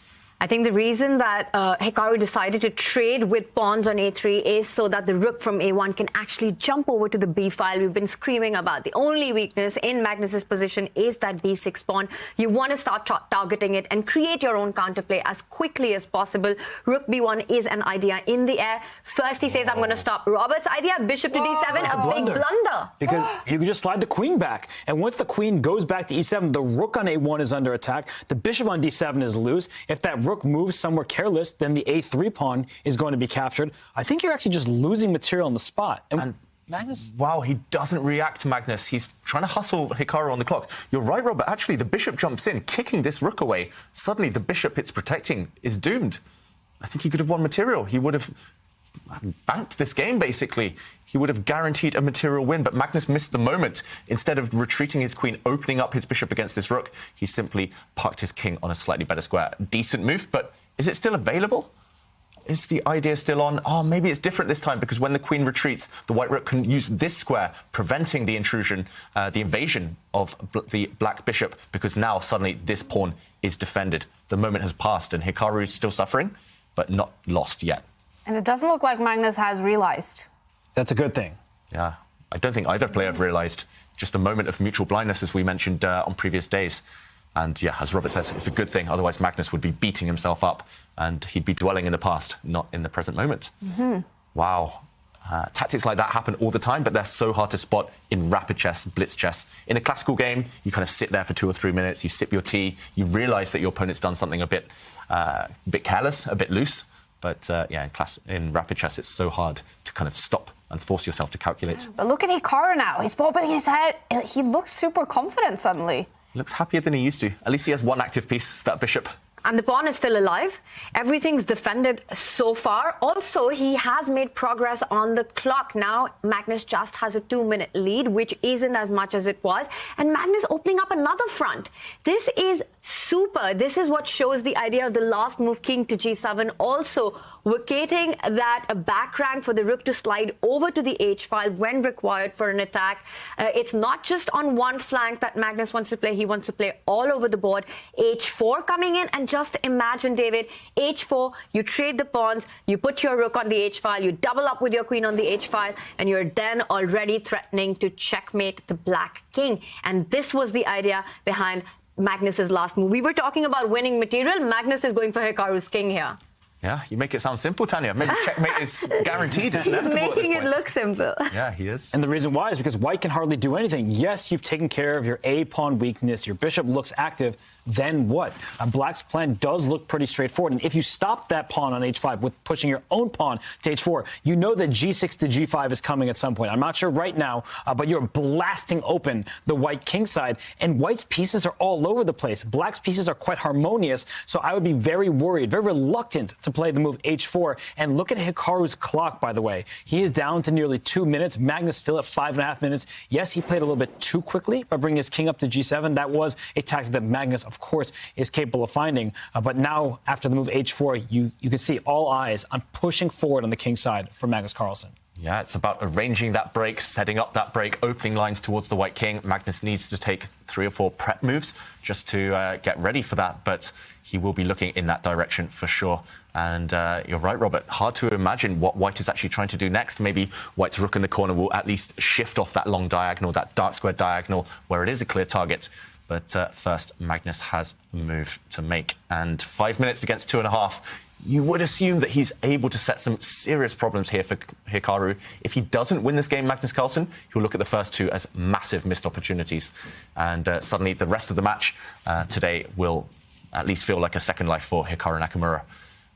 I think the reason that Hikaru decided to trade with pawns on a3 is so that the rook from a1 can actually jump over to the b file. We've been screaming about the only weakness in Magnus's position is that b6 pawn. You want to start targeting it and create your own counterplay as quickly as possible. Rook b1 is an idea in the air. First he says, I'm going to stop Robert's idea. Bishop to d7, a big blunder. Because you can just slide the queen back. And once the queen goes back to e7, the rook on a1 is under attack. The bishop on d7 is loose. If that rook moves somewhere careless, then the a3 pawn is going to be captured. I think you're actually just losing material on the spot. And Magnus? Wow, he doesn't react, Magnus. He's trying to hustle Hikaru on the clock. You're right, Robert. Actually, the bishop jumps in, kicking this rook away. Suddenly, the bishop it's protecting is doomed. I think he could have won material. He would have banked this game, basically. He would have guaranteed a material win, but Magnus missed the moment. Instead of retreating his queen, opening up his bishop against this rook, he simply parked his king on a slightly better square. Decent move, but is it still available? Is the idea still on? Oh, maybe it's different this time, because when the queen retreats, the white rook can use this square, preventing the intrusion, the invasion of the black bishop, because now suddenly this pawn is defended. The moment has passed, and Hikaru is still suffering, but not lost yet. And it doesn't look like Magnus has realized. That's a good thing. Yeah, I don't think either player have realised. Just a moment of mutual blindness, as we mentioned on previous days. And yeah, as Robert says, it's a good thing. Otherwise, Magnus would be beating himself up and he'd be dwelling in the past, not in the present moment. Wow. Tactics like that happen all the time, but they're so hard to spot in rapid chess, blitz chess. In a classical game, you kind of sit there for 2 or 3 minutes, you sip your tea, you realise that your opponent's done something a bit careless, a bit loose. But yeah, in rapid chess, it's so hard to kind of stop and force yourself to calculate. But look at Hikaru now. He's bobbing his head. He looks super confident suddenly. He looks happier than he used to. At least he has one active piece, that bishop. And the pawn is still alive. Everything's defended so far. Also, he has made progress on the clock. Now, Magnus just has a 2-minute lead, which isn't as much as it was. And Magnus opening up another front. This is super. This is what shows the idea of the last move, king to g7. Also, vacating that back rank for the rook to slide over to the h file when required for an attack. It's not just on one flank that Magnus wants to play. He wants to play all over the board. h4 coming in, and just imagine, David, h4, you trade the pawns, you put your rook on the h file, you double up with your queen on the h file, and you're then already threatening to checkmate the black king. And this was the idea behind Magnus's last move. We were talking about winning material. Magnus is going for Hikaru's king here. Yeah, you make it sound simple, Tanya. Maybe checkmate is guaranteed. It's inevitable. He's making it look simple. Yeah, he is. And the reason why is because white can hardly do anything. Yes, you've taken care of your A-pawn weakness. Your bishop looks active. Then what? Black's plan does look pretty straightforward. And if you stop that pawn on h5 with pushing your own pawn to h4, you know that g6 to g5 is coming at some point. I'm not sure right now, but you're blasting open the white king side. And white's pieces are all over the place. Black's pieces are quite harmonious. So I would be very worried, very reluctant to play the move h4. And look at Hikaru's clock, by the way. He is down to nearly 2 minutes. Magnus still at 5.5 minutes. Yes, he played a little bit too quickly by bringing his king up to g7. That was a tactic that Magnus, of course, is capable of finding. But now, after the move h4, you can see all eyes on pushing forward on the king side for Magnus Carlsen. Yeah, it's about arranging that break, setting up that break, opening lines towards the white king. Magnus needs to take 3 or 4 prep moves just to get ready for that, but he will be looking in that direction for sure. And you're right, Robert. Hard to imagine what white is actually trying to do next. Maybe white's rook in the corner will at least shift off that long diagonal, that dark square diagonal, where it is a clear target. But first, Magnus has a move to make. And 5 minutes against 2.5. You would assume that he's able to set some serious problems here for Hikaru. If he doesn't win this game, Magnus Carlsen, he'll look at the first 2 as massive missed opportunities. And suddenly the rest of the match today will at least feel like a second life for Hikaru Nakamura.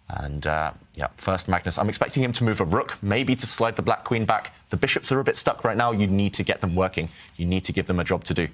And yeah, first Magnus, I'm expecting him to move a rook, maybe to slide the black queen back. The bishops are a bit stuck right now. You need to get them working. You need to give them a job to do.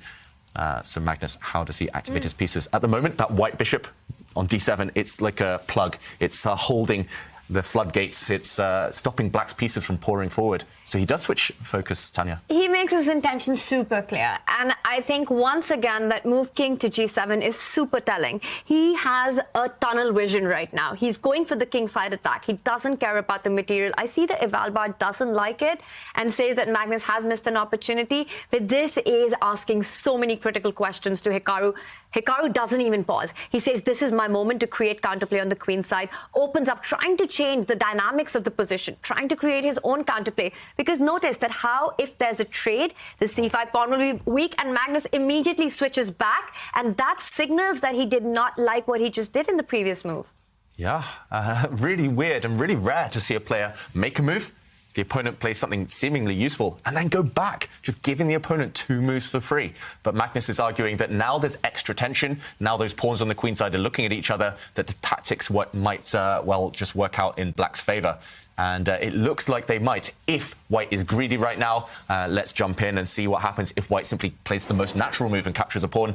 So Magnus, how does he activate his pieces? At the moment, that white bishop on d7, it's like a plug. It's holding the floodgates. It's stopping black's pieces from pouring forward. So he does switch focus, Tanya. He makes his intention super clear. And I think once again that move king to g7 is super telling. He has a tunnel vision right now. He's going for the king side attack. He doesn't care about the material. I see that Evalbar doesn't like it and says that Magnus has missed an opportunity. But this is asking so many critical questions to Hikaru. Hikaru doesn't even pause. He says, this is my moment to create counterplay on the queen side. Opens up, trying to change the dynamics of the position, trying to create his own counterplay. Because notice that how, if there's a trade, the c5 pawn will be weak and Magnus immediately switches back. And that signals that he did not like what he just did in the previous move. Yeah, really weird and really rare to see a player make a move, the opponent plays something seemingly useful, and then go back, just giving the opponent 2 moves for free. But Magnus is arguing that now there's extra tension, now those pawns on the queen side are looking at each other, that the tactics might, well, just work out in black's favour. And it looks like they might. If white is greedy right now, let's jump in and see what happens if white simply plays the most natural move and captures a pawn.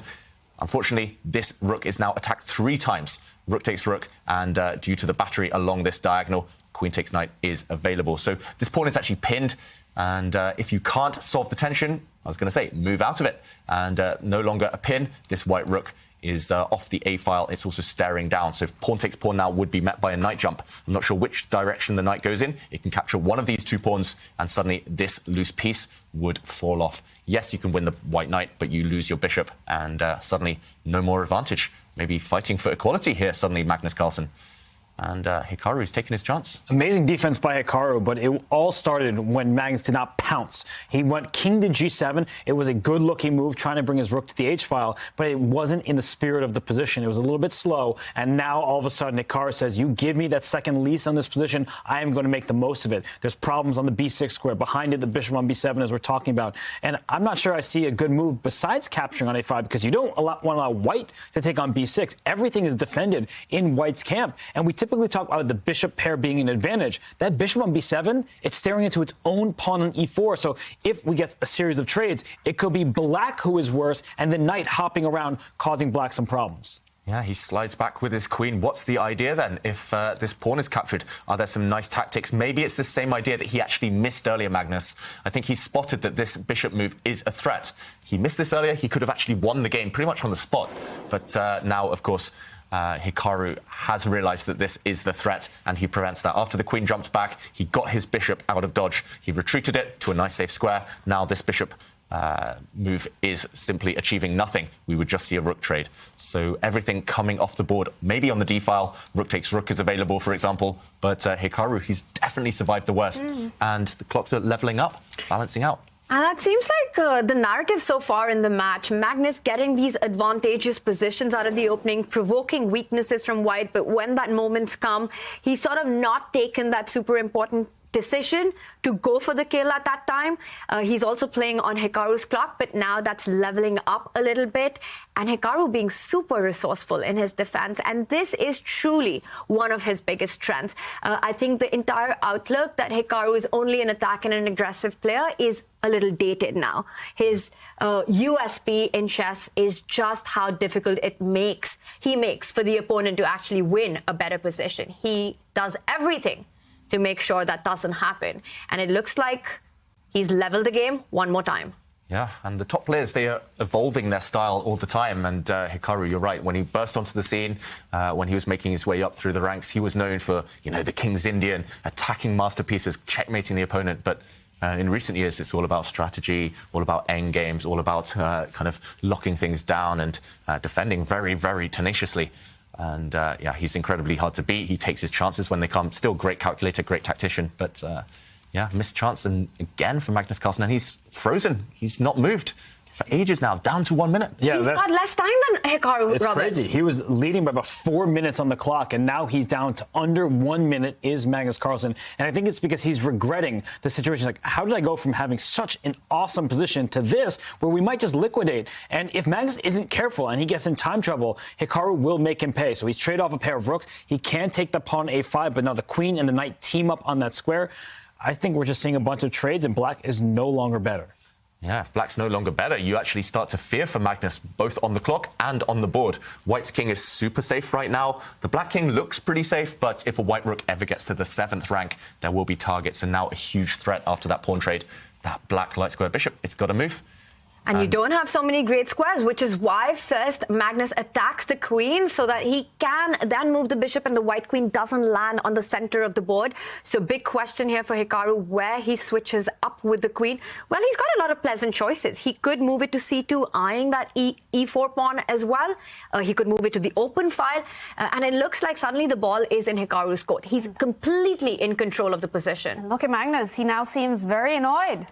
Unfortunately, this rook is now attacked 3 times. Rook takes rook, and due to the battery along this diagonal, queen takes knight is available. So this pawn is actually pinned, and if you can't solve the tension, I was going to say, move out of it. And no longer a pin, this white rook is off the A file. It's also staring down. So if pawn takes pawn now would be met by a knight jump. I'm not sure which direction the knight goes in. It can capture one of these 2 pawns, and suddenly this loose piece would fall off. Yes, you can win the white knight, but you lose your bishop, and suddenly no more advantage. Maybe fighting for equality here, suddenly, Magnus Carlsen. And Hikaru's taking his chance. Amazing defense by Hikaru, but it all started when Magnus did not pounce. He went king to g7. It was a good-looking move, trying to bring his rook to the h-file, but it wasn't in the spirit of the position. It was a little bit slow, and now all of a sudden Hikaru says, you give me that second lease on this position, I am going to make the most of it. There's problems on the b6 square. Behind it, the bishop on b7, as we're talking about. And I'm not sure I see a good move besides capturing on a5, because you don't want to allow white to take on b6. Everything is defended in white's camp, and we typically talk about the bishop pair being an advantage. That bishop on b7, it's staring into its own pawn on e4. So if we get a series of trades, it could be black who is worse and the knight hopping around, causing black some problems. Yeah, he slides back with his queen. What's the idea then if this pawn is captured? Are there some nice tactics? Maybe it's the same idea that he actually missed earlier, Magnus. I think he spotted that this bishop move is a threat. He missed this earlier. He could have actually won the game pretty much on the spot. But now, of course, Hikaru has realised that this is the threat, and he prevents that. After the queen jumps back, he got his bishop out of dodge. He retreated it to a nice safe square. Now this bishop move is simply achieving nothing. We would just see a rook trade. So everything coming off the board, maybe on the d-file, rook takes rook is available, for example. But Hikaru, he's definitely survived the worst. And the clocks are levelling up, balancing out. And that seems like the narrative so far in the match. Magnus getting these advantageous positions out of the opening, provoking weaknesses from white. But when that moment's come, he's sort of not taken that super important decision to go for the kill at that time. He's also playing on Hikaru's clock, but now that's leveling up a little bit. And Hikaru being super resourceful in his defense. And this is truly one of his biggest strengths. I think the entire outlook that Hikaru is only an attack and an aggressive player is a little dated now. His USP in chess is just how difficult he makes for the opponent to actually win a better position. He does everything to make sure that doesn't happen. And it looks like he's leveled the game one more time. Yeah, and the top players, they are evolving their style all the time. And Hikaru, you're right. When he burst onto the scene, when he was making his way up through the ranks, he was known for, the King's Indian, attacking masterpieces, checkmating the opponent. But in recent years, it's all about strategy, all about endgames, all about kind of locking things down and defending very, very tenaciously. And yeah, he's incredibly hard to beat. He takes his chances when they come. Still great calculator, great tactician. But yeah, missed chance. And again for Magnus Carlsen. And he's frozen. He's not moved. for ages now, down to 1 minute. Yeah, he's got less time than Hikaru, It's Robert. crazy. He was leading by about 4 minutes on the clock, and now he's down to under 1 minute is Magnus Carlsen. And I think it's because he's regretting the situation. Like, how did I go from having such an awesome position to this, where we might just liquidate? And if Magnus isn't careful and he gets in time trouble, Hikaru will make him pay. So he's traded off a pair of rooks. He can take the pawn a5, but now the queen and the knight team up on that square. I think we're just seeing a bunch of trades, and black is no longer better. Yeah, if black's no longer better, you actually start to fear for Magnus, both on the clock and on the board. White's king is super safe right now. The black king looks pretty safe, but if a white rook ever gets to the 7th rank, there will be targets, and now a huge threat after that pawn trade. That black light square bishop, it's got to move. And you don't have so many great squares, which is why first Magnus attacks the queen so that he can then move the bishop and the white queen doesn't land on the center of the board. So big question here for Hikaru, where he switches up with the queen. Well, he's got a lot of pleasant choices. He could move it to c2, eyeing that e4 pawn as well. He could move it to the open file. And it looks like suddenly the ball is in Hikaru's court. He's completely in control of the position. Look at Magnus. He now seems very annoyed.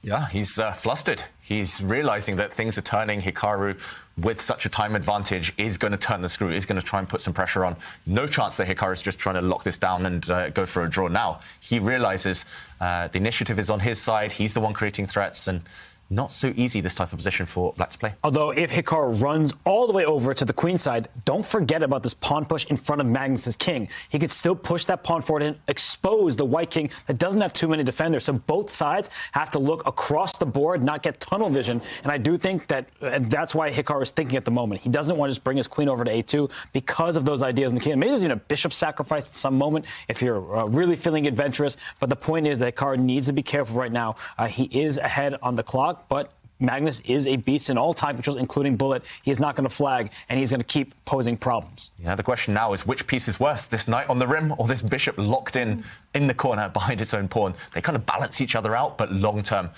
Yeah, he's flustered. He's realizing that things are turning. Hikaru, with such a time advantage, is going to turn the screw, is going to try and put some pressure on. No chance that Hikaru's just trying to lock this down and go for a draw now. He realizes the initiative is on his side. He's the one creating threats, and not so easy, this type of position for black to play. Although if Hikaru runs all the way over to the queen side, don't forget about this pawn push in front of Magnus's king. He could still push that pawn forward and expose the white king that doesn't have too many defenders. So both sides have to look across the board, not get tunnel vision. And I do think that that's why Hikaru is thinking at the moment. He doesn't want to just bring his queen over to a2 because of those ideas in the king. Maybe there's even a bishop sacrifice at some moment if you're really feeling adventurous. But the point is that Hikaru needs to be careful right now. He is ahead on the clock. But Magnus is a beast in all time controls, including bullet. He is not going to flag, and he's going to keep posing problems. Yeah, the question now is which piece is worse, this knight on the rim or this bishop locked in the corner behind its own pawn? They kind of balance each other out, but long term,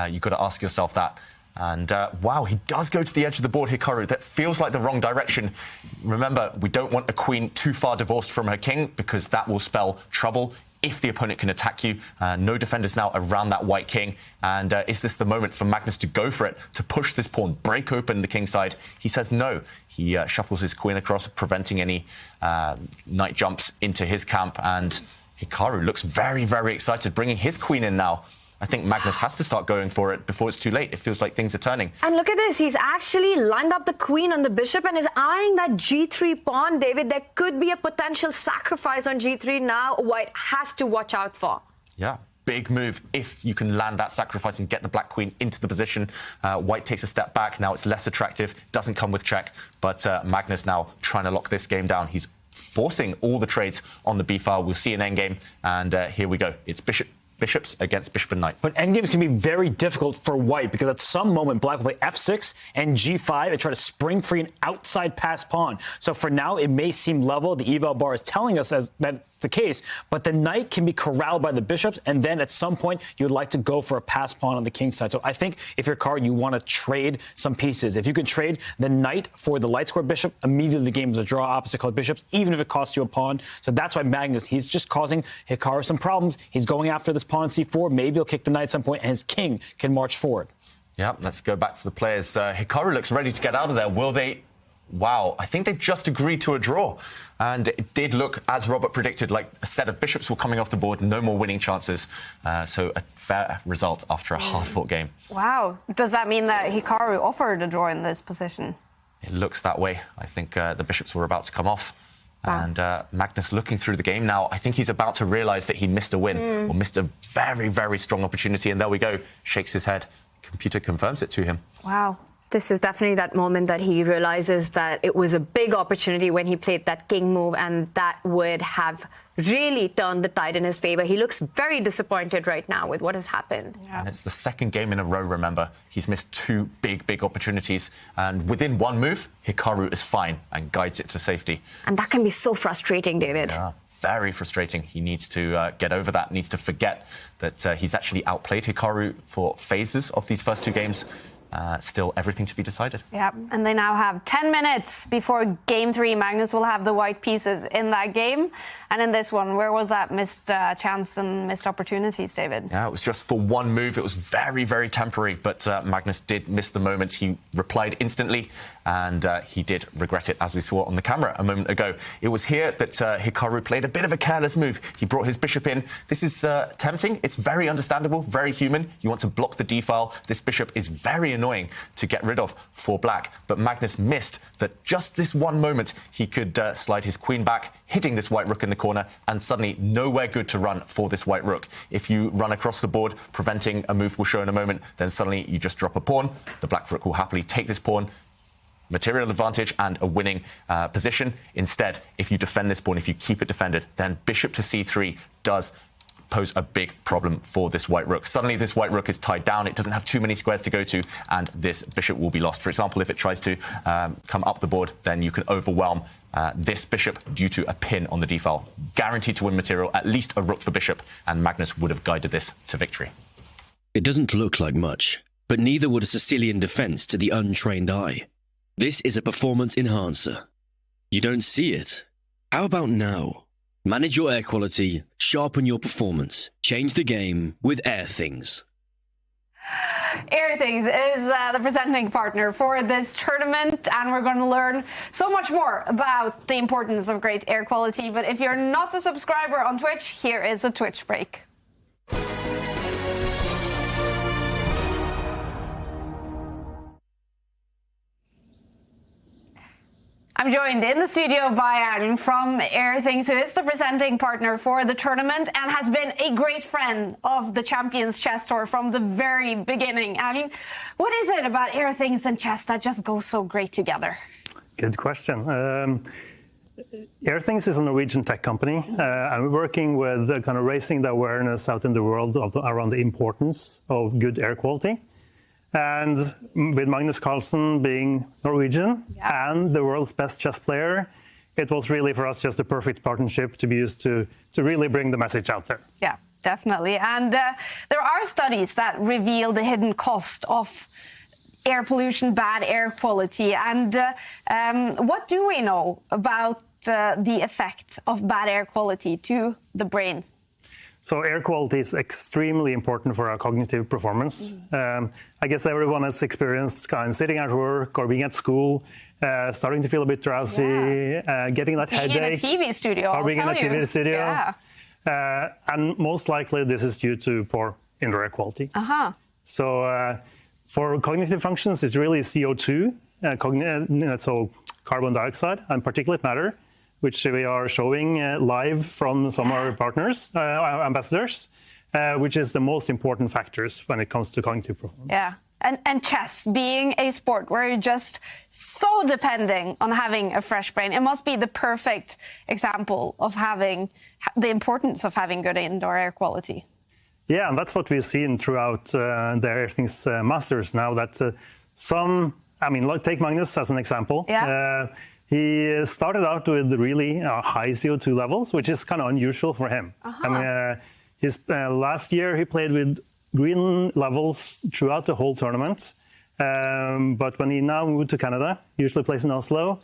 you've got to ask yourself that. And wow, he does go to the edge of the board, Hikaru. That feels like the wrong direction. Remember, we don't want a queen too far divorced from her king because that will spell trouble if the opponent can attack you. No defenders now around that white king. And is this the moment for Magnus to go for it, to push this pawn, break open the king side? He says no. He shuffles his queen across, preventing any knight jumps into his camp. And Hikaru looks very, very excited, bringing his queen in now. I think Magnus has to start going for it before it's too late. It feels like things are turning. And look at this. He's actually lined up the queen on the bishop and is eyeing that g3 pawn, David. There could be a potential sacrifice on g3 now. White has to watch out for. Yeah. Big move if you can land that sacrifice and get the black queen into the position. White takes a step back. Now it's less attractive. Doesn't come with check. But Magnus now trying to lock this game down. He's forcing all the trades on the b-file. We'll see an endgame. And here we go. It's bishops against bishop and knight. But endgames can be very difficult for white because at some moment black will play f6 and g5 and try to spring free an outside pass pawn. So for now it may seem level. The eval bar is telling us that's the case, but the knight can be corralled by the bishops, and then at some point you'd like to go for a pass pawn on the king side. So I think if you're card, you want to trade some pieces. If you can trade the knight for the light square bishop, immediately the game is a draw opposite colored bishops, even if it costs you a pawn. So that's why Magnus, he's just causing Hikaru some problems. He's going after this pawn c4. Maybe he'll kick the knight at some point, and his king can march forward. Yeah, let's go back to the players. Hikaru looks ready to get out of there. Will they? Wow, I think they've just agreed to a draw. And it did look, as Robert predicted, like a set of bishops were coming off the board, no more winning chances. So a fair result after a hard-fought game. Wow. Does that mean that Hikaru offered a draw in this position? It looks that way. I think the bishops were about to come off. And Magnus looking through the game now, I think he's about to realise that he missed a win or missed a very, very strong opportunity. And there we go, shakes his head. Computer confirms it to him. Wow. This is definitely that moment that he realizes that it was a big opportunity when he played that king move, and that would have really turned the tide in his favor. He looks very disappointed right now with what has happened. Yeah. And it's the second game in a row, remember. He's missed two big opportunities. And within one move, Hikaru is fine and guides it to safety. And that can be so frustrating, David. Yeah, very frustrating. He needs to get over that, needs to forget that he's actually outplayed Hikaru for phases of these first two games. still everything to be decided. Yeah, and they now have 10 minutes before Game 3. Magnus will have the white pieces in that game. And in this one, where was that missed chance and missed opportunities, David? Yeah, it was just for one move. It was very, very temporary, but Magnus did miss the moment. He replied instantly, and he did regret it, as we saw on the camera a moment ago. It was here that Hikaru played a bit of a careless move. He brought his bishop in. This is tempting. It's very understandable, very human. You want to block the d-file. This bishop is very annoying to get rid of for black, but Magnus missed that just this one moment he could slide his queen back, hitting this white rook in the corner, and suddenly nowhere good to run for this white rook. If you run across the board, preventing a move we'll show in a moment, then suddenly you just drop a pawn. The black rook will happily take this pawn, material advantage and a winning position. Instead, if you defend this pawn, if you keep it defended, then bishop to c3 does pose a big problem for this white rook. Suddenly this white rook is tied down, it doesn't have too many squares to go to, and this bishop will be lost. For example, if it tries to come up the board, then you can overwhelm this bishop due to a pin on the d-file. Guaranteed to win material, at least a rook for bishop, and Magnus would have guided this to victory. It doesn't look like much, but neither would a Sicilian defense to the untrained eye. This is a performance enhancer. You don't see it? How about now? Manage your air quality, sharpen your performance, change the game with Airthings. Airthings is the presenting partner for this tournament, and we're going to learn so much more about the importance of great air quality. But if you're not a subscriber on Twitch, here is a Twitch break. I'm joined in the studio by Arjun from Airthings, who is the presenting partner for the tournament and has been a great friend of the Champions Chess Tour from the very beginning. Arjun, what is it about Airthings and chess that just goes so great together? Good question. Airthings is a Norwegian tech company, and we're working with kind of raising the awareness out in the world around the importance of good air quality. And with Magnus Carlsen being Norwegian and the world's best chess player, it was really for us just a perfect partnership to be used to really bring the message out there. Yeah, definitely. And there are studies that reveal the hidden cost of air pollution, bad air quality. And what do we know about the effect of bad air quality to the brain? So air quality is extremely important for our cognitive performance. I guess everyone has experienced kind of sitting at work or being at school, starting to feel a bit drowsy, getting that headache. Being in a TV studio, or being in a TV studio. Yeah. And most likely this is due to poor indoor air quality. So for cognitive functions, it's really CO2, so carbon dioxide and particulate matter, which we are showing live from some of our partners, ambassadors, which is the most important factors when it comes to cognitive performance. Yeah, and chess being a sport where you're just so depending on having a fresh brain, it must be the perfect example of having the importance of having good indoor air quality. Yeah, and that's what we've seen throughout the Airthings Masters now, that take Magnus as an example. He started out with really high CO2 levels, which is kind of unusual for him. I mean, his last year he played with green levels throughout the whole tournament. But when he now moved to Canada, usually plays in Oslo,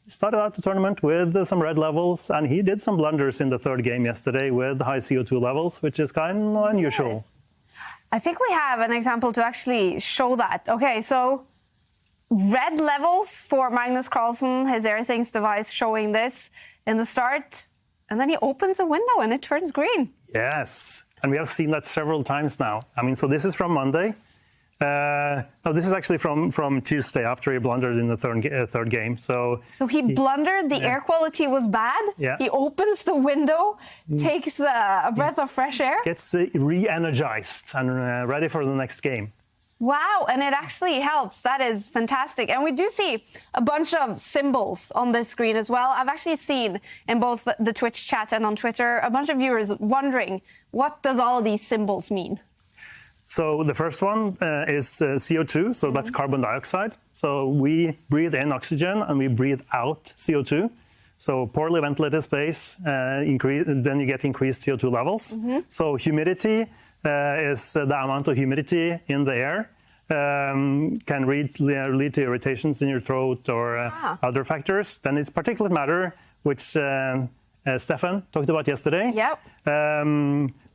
he started out the tournament with some red levels, and he did some blunders in the third game yesterday with high CO2 levels, which is kind of unusual. I think we have an example to actually show that. Okay, so red levels for Magnus Carlsen, his Airthings device showing this in the start, and then he opens a window and it turns green. Yes, and we have seen that several times now. I mean, so this is from Monday. No, this is actually from Tuesday after he blundered in the third game. So he blundered, the air quality was bad. He opens the window, takes a breath of fresh air. Gets re-energized and ready for the next game. Wow, and it actually helps. That is fantastic. And we do see a bunch of symbols on this screen as well. I've actually seen in both the Twitch chat and on Twitter a bunch of viewers wondering, what does all of these symbols mean? So the first one is CO2, so that's carbon dioxide. So we breathe in oxygen and we breathe out CO2. So poorly ventilated space, then you get increased CO2 levels. So humidity is the amount of humidity in the air can lead to irritations in your throat or other factors. Then it's particulate matter, which Stefan talked about yesterday,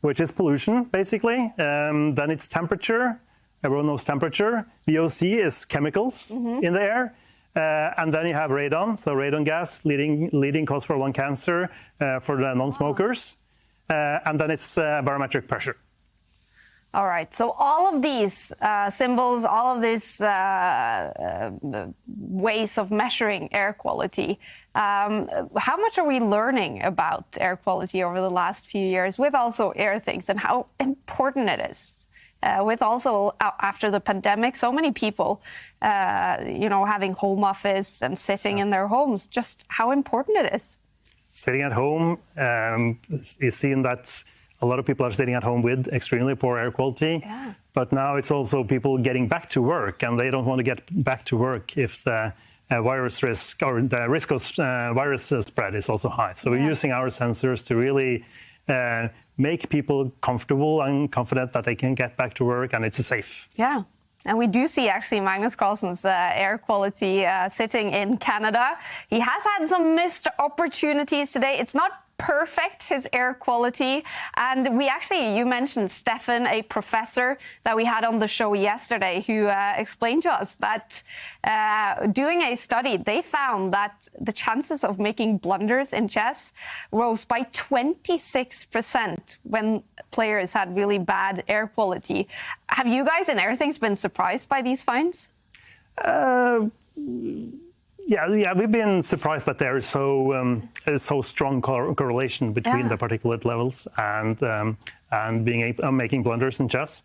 which is pollution, basically. Then it's temperature. Everyone knows temperature. VOC is chemicals in the air. And then you have radon, so radon gas, leading cause for lung cancer for the non-smokers. And then it's barometric pressure. All right, so all of these symbols, all of these ways of measuring air quality, how much are we learning about air quality over the last few years with also Airthings and how important it is? With also after the pandemic, so many people, having home office and sitting in their homes, just how important it is. Sitting at home is seen that a lot of people are sitting at home with extremely poor air quality. Yeah. But now it's also people getting back to work, and they don't want to get back to work if the virus risk or the risk of virus spread is also high. So we're using our sensors to really make people comfortable and confident that they can get back to work and it's safe. Yeah. And we do see actually Magnus Carlsen's air quality sitting in Canada. He has had some missed opportunities today. It's not perfect, his air quality. And you mentioned Stefan, a professor that we had on the show yesterday, who explained to us that doing a study, they found that the chances of making blunders in chess rose by 26% when players had really bad air quality. Have you guys in Airthings been surprised by these finds? Yeah, we've been surprised that there is so strong correlation between the particulate levels and making blunders in chess.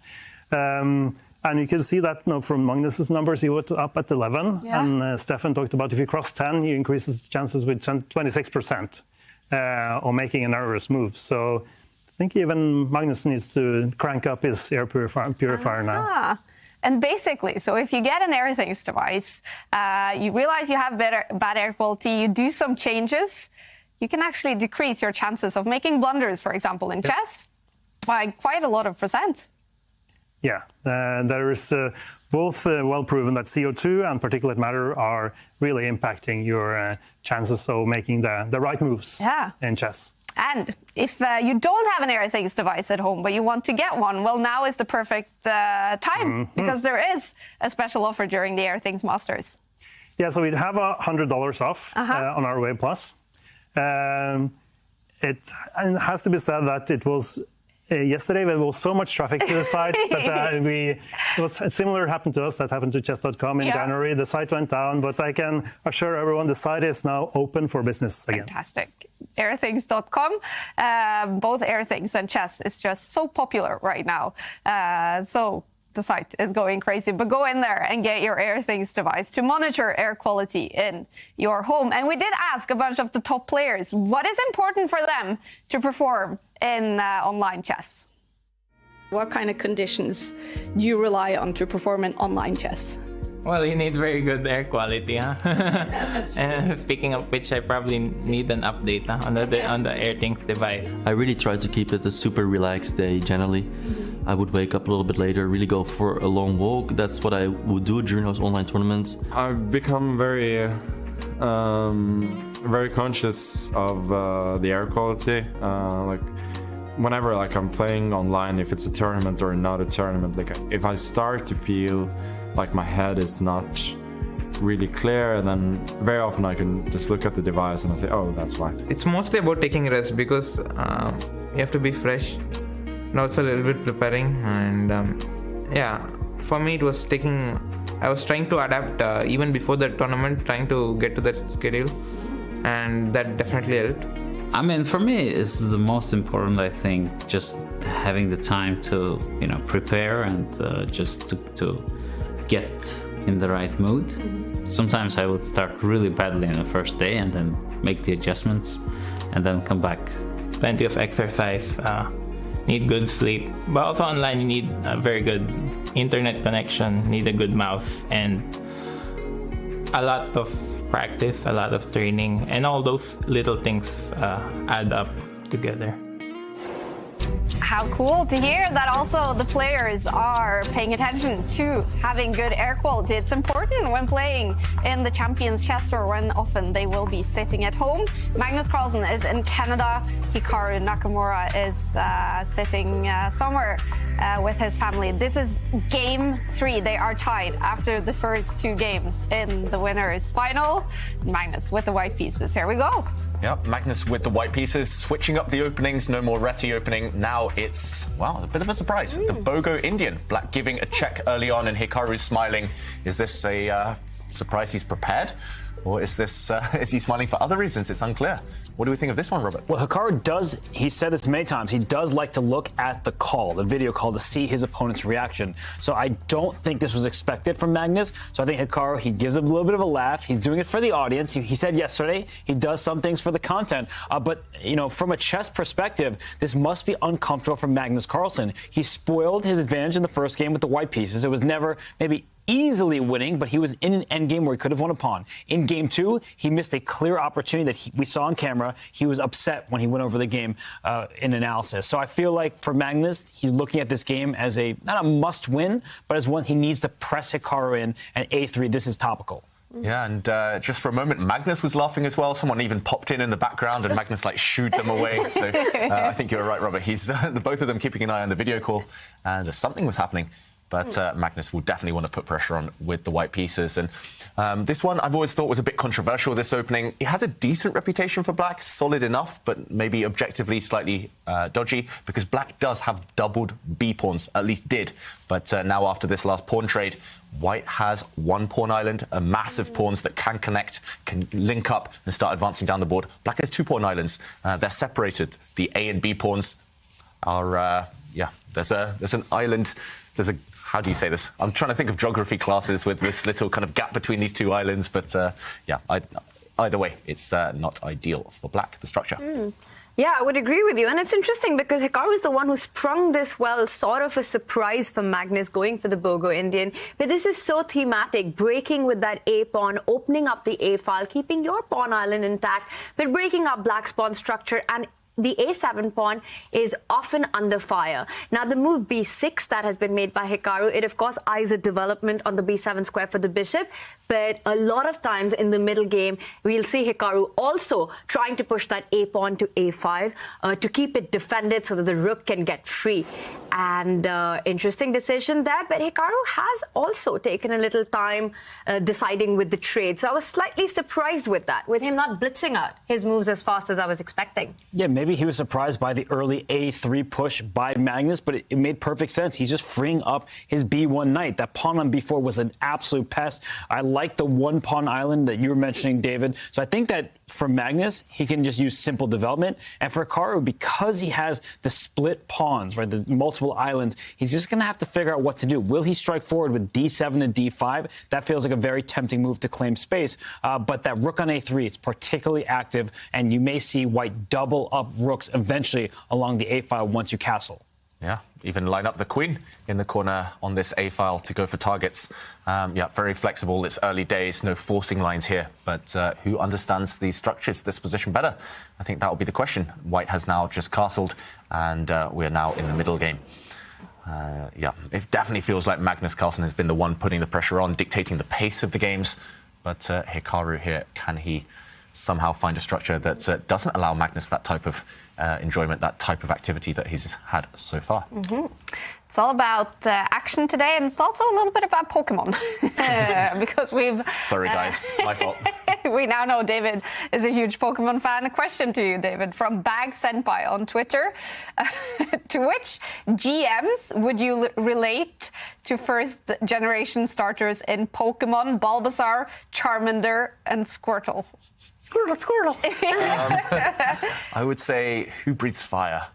And you can see that from Magnus's numbers, he went up at 11, and Stefan talked about if you cross 10, you increase his chances with 26% of making an errorless move. So I think even Magnus needs to crank up his air purifier now. And basically, so if you get an Airthings device, you realize you have bad air quality, you do some changes, you can actually decrease your chances of making blunders, for example, in chess, by quite a lot of percent. Yeah, there is both well proven that CO2 and particulate matter are really impacting your chances of making the right moves in chess. And if you don't have an Airthings device at home, but you want to get one, well, now is the perfect time because there is a special offer during the Airthings Masters. Yeah, so we'd have $100 off on our Wave Plus. It has to be said that it was yesterday there was so much traffic to the site that it was similar happened to us. That happened to chess.com in January. The site went down, but I can assure everyone the site is now open for business again. Fantastic. Airthings.com, both Airthings and chess is just so popular right now. So the site is going crazy, but go in there and get your Airthings device to monitor air quality in your home. And we did ask a bunch of the top players what is important for them to perform in online chess. What kind of conditions do you rely on to perform in online chess? Well, you need very good air quality, huh? And speaking of which, I probably need an update on the Airthings device. I really try to keep it a super relaxed day generally. I would wake up a little bit later, really go for a long walk. That's what I would do during those online tournaments. I've become very conscious of the air quality. Whenever I'm playing online, if it's a tournament or not a tournament, if I start to feel like my head is not really clear, and then very often I can just look at the device and I say, oh, that's why. It's mostly about taking rest because you have to be fresh and also a little bit preparing. And for me it was I was trying to adapt even before the tournament, trying to get to that schedule, and that definitely helped. I mean, for me, it's the most important, I think, just having the time to, prepare and just to get in the right mood. Sometimes I would start really badly on the first day and then make the adjustments and then come back. Plenty of exercise, need good sleep, but also online you need a very good internet connection, need a good mouse, and a lot of practice, a lot of training, and all those little things add up together. how cool to hear that also the players are paying attention to having good air quality. It's important when playing in the Champions Chess or when often they will be sitting at home. Magnus Carlsen is in Canada. Hikaru Nakamura is sitting somewhere with his family. This is game 3. They are tied after the first 2 games in the winners final. Magnus with the white pieces. Here we go. Yep, Magnus with the white pieces, switching up the openings, no more Reti opening. Now it's, wow, a bit of a surprise. The Bogo Indian, Black giving a check early on and Hikaru's smiling. Is this a surprise he's prepared? Or is he smiling for other reasons? It's unclear. What do we think of this one, Robert? Well, Hikaru does, he said this many times, he does like to look at the call, the video call, to see his opponent's reaction. So I don't think this was expected from Magnus. So I think Hikaru, he gives a little bit of a laugh. He's doing it for the audience. He said yesterday he does some things for the content. But, you know, from a chess perspective, this must be uncomfortable for Magnus Carlsen. He spoiled his advantage in the first game with the white pieces. It was never maybe easily winning, but he was in an endgame where he could have won a pawn. In game 2, he missed a clear opportunity that we saw on camera. He was upset when he went over the game in analysis. So I feel like for Magnus, he's looking at this game as not a must win, but as one he needs to press Hikaru in, and A3, this is topical. Yeah, and just for a moment, Magnus was laughing as well. Someone even popped in the background, and Magnus shooed them away. So I think you're right, Robert. He's both of them keeping an eye on the video call, and something was happening. But Magnus will definitely want to put pressure on with the white pieces. And this one I've always thought was a bit controversial, this opening. It has a decent reputation for Black, solid enough, but maybe objectively slightly dodgy, because Black does have doubled B-pawns, at least did. But now after this last pawn trade, White has 1 pawn island, a massive pawns that can connect, can link up and start advancing down the board. Black has 2 pawn islands. They're separated. The A and B pawns are, there's an island, how do you say this? I'm trying to think of geography classes with this little kind of gap between these 2 islands, but either way, it's not ideal for Black, the structure. Yeah, I would agree with you. And it's interesting because Hikaru is the one who sprung this well, sort of a surprise for Magnus going for the Bogo Indian. But this is so thematic, breaking with that A pawn, opening up the A file, keeping your pawn island intact, but breaking up Black's pawn structure, and the A7 pawn is often under fire. Now, the move B6 that has been made by Hikaru, it of course eyes a development on the B7 square for the bishop, but a lot of times in the middle game, we'll see Hikaru also trying to push that A pawn to A5 to keep it defended so that the rook can get free. And interesting decision there, but Hikaru has also taken a little time deciding with the trade. So I was slightly surprised with that, with him not blitzing out his moves as fast as I was expecting. Yeah, maybe he was surprised by the early A3 push by Magnus, but it made perfect sense. He's just freeing up his B1 knight. That pawn on B4 was an absolute pest. I like the 1 pawn island that you were mentioning, David. So I think that for Magnus, he can just use simple development. And for Hikaru, because he has the split pawns, right, the multiple islands, he's just going to have to figure out what to do. Will he strike forward with D7 and D5? That feels like a very tempting move to claim space. But that rook on A3, it's particularly active, and you may see White double up rooks eventually along the A file once you castle. Yeah, even line up the queen in the corner on this A file to go for targets. Very flexible. It's early days, no forcing lines here. But who understands these structures, this position better? I think that will be the question. White has now just castled, and we're now in the middle game. It definitely feels like Magnus Carlsen has been the one putting the pressure on, dictating the pace of the games. But Hikaru here, can he somehow find a structure that doesn't allow Magnus that type of enjoyment, that type of activity that he's had so far? It's all about action today, and it's also a little bit about Pokemon. Because we've... Sorry, guys. My fault. We now know David is a huge Pokemon fan. A question to you, David, from Bag Senpai on Twitter. To which GMs would you relate to first-generation starters in Pokemon, Bulbasaur, Charmander, and Squirtle? Squirtle. I would say, who breathes fire?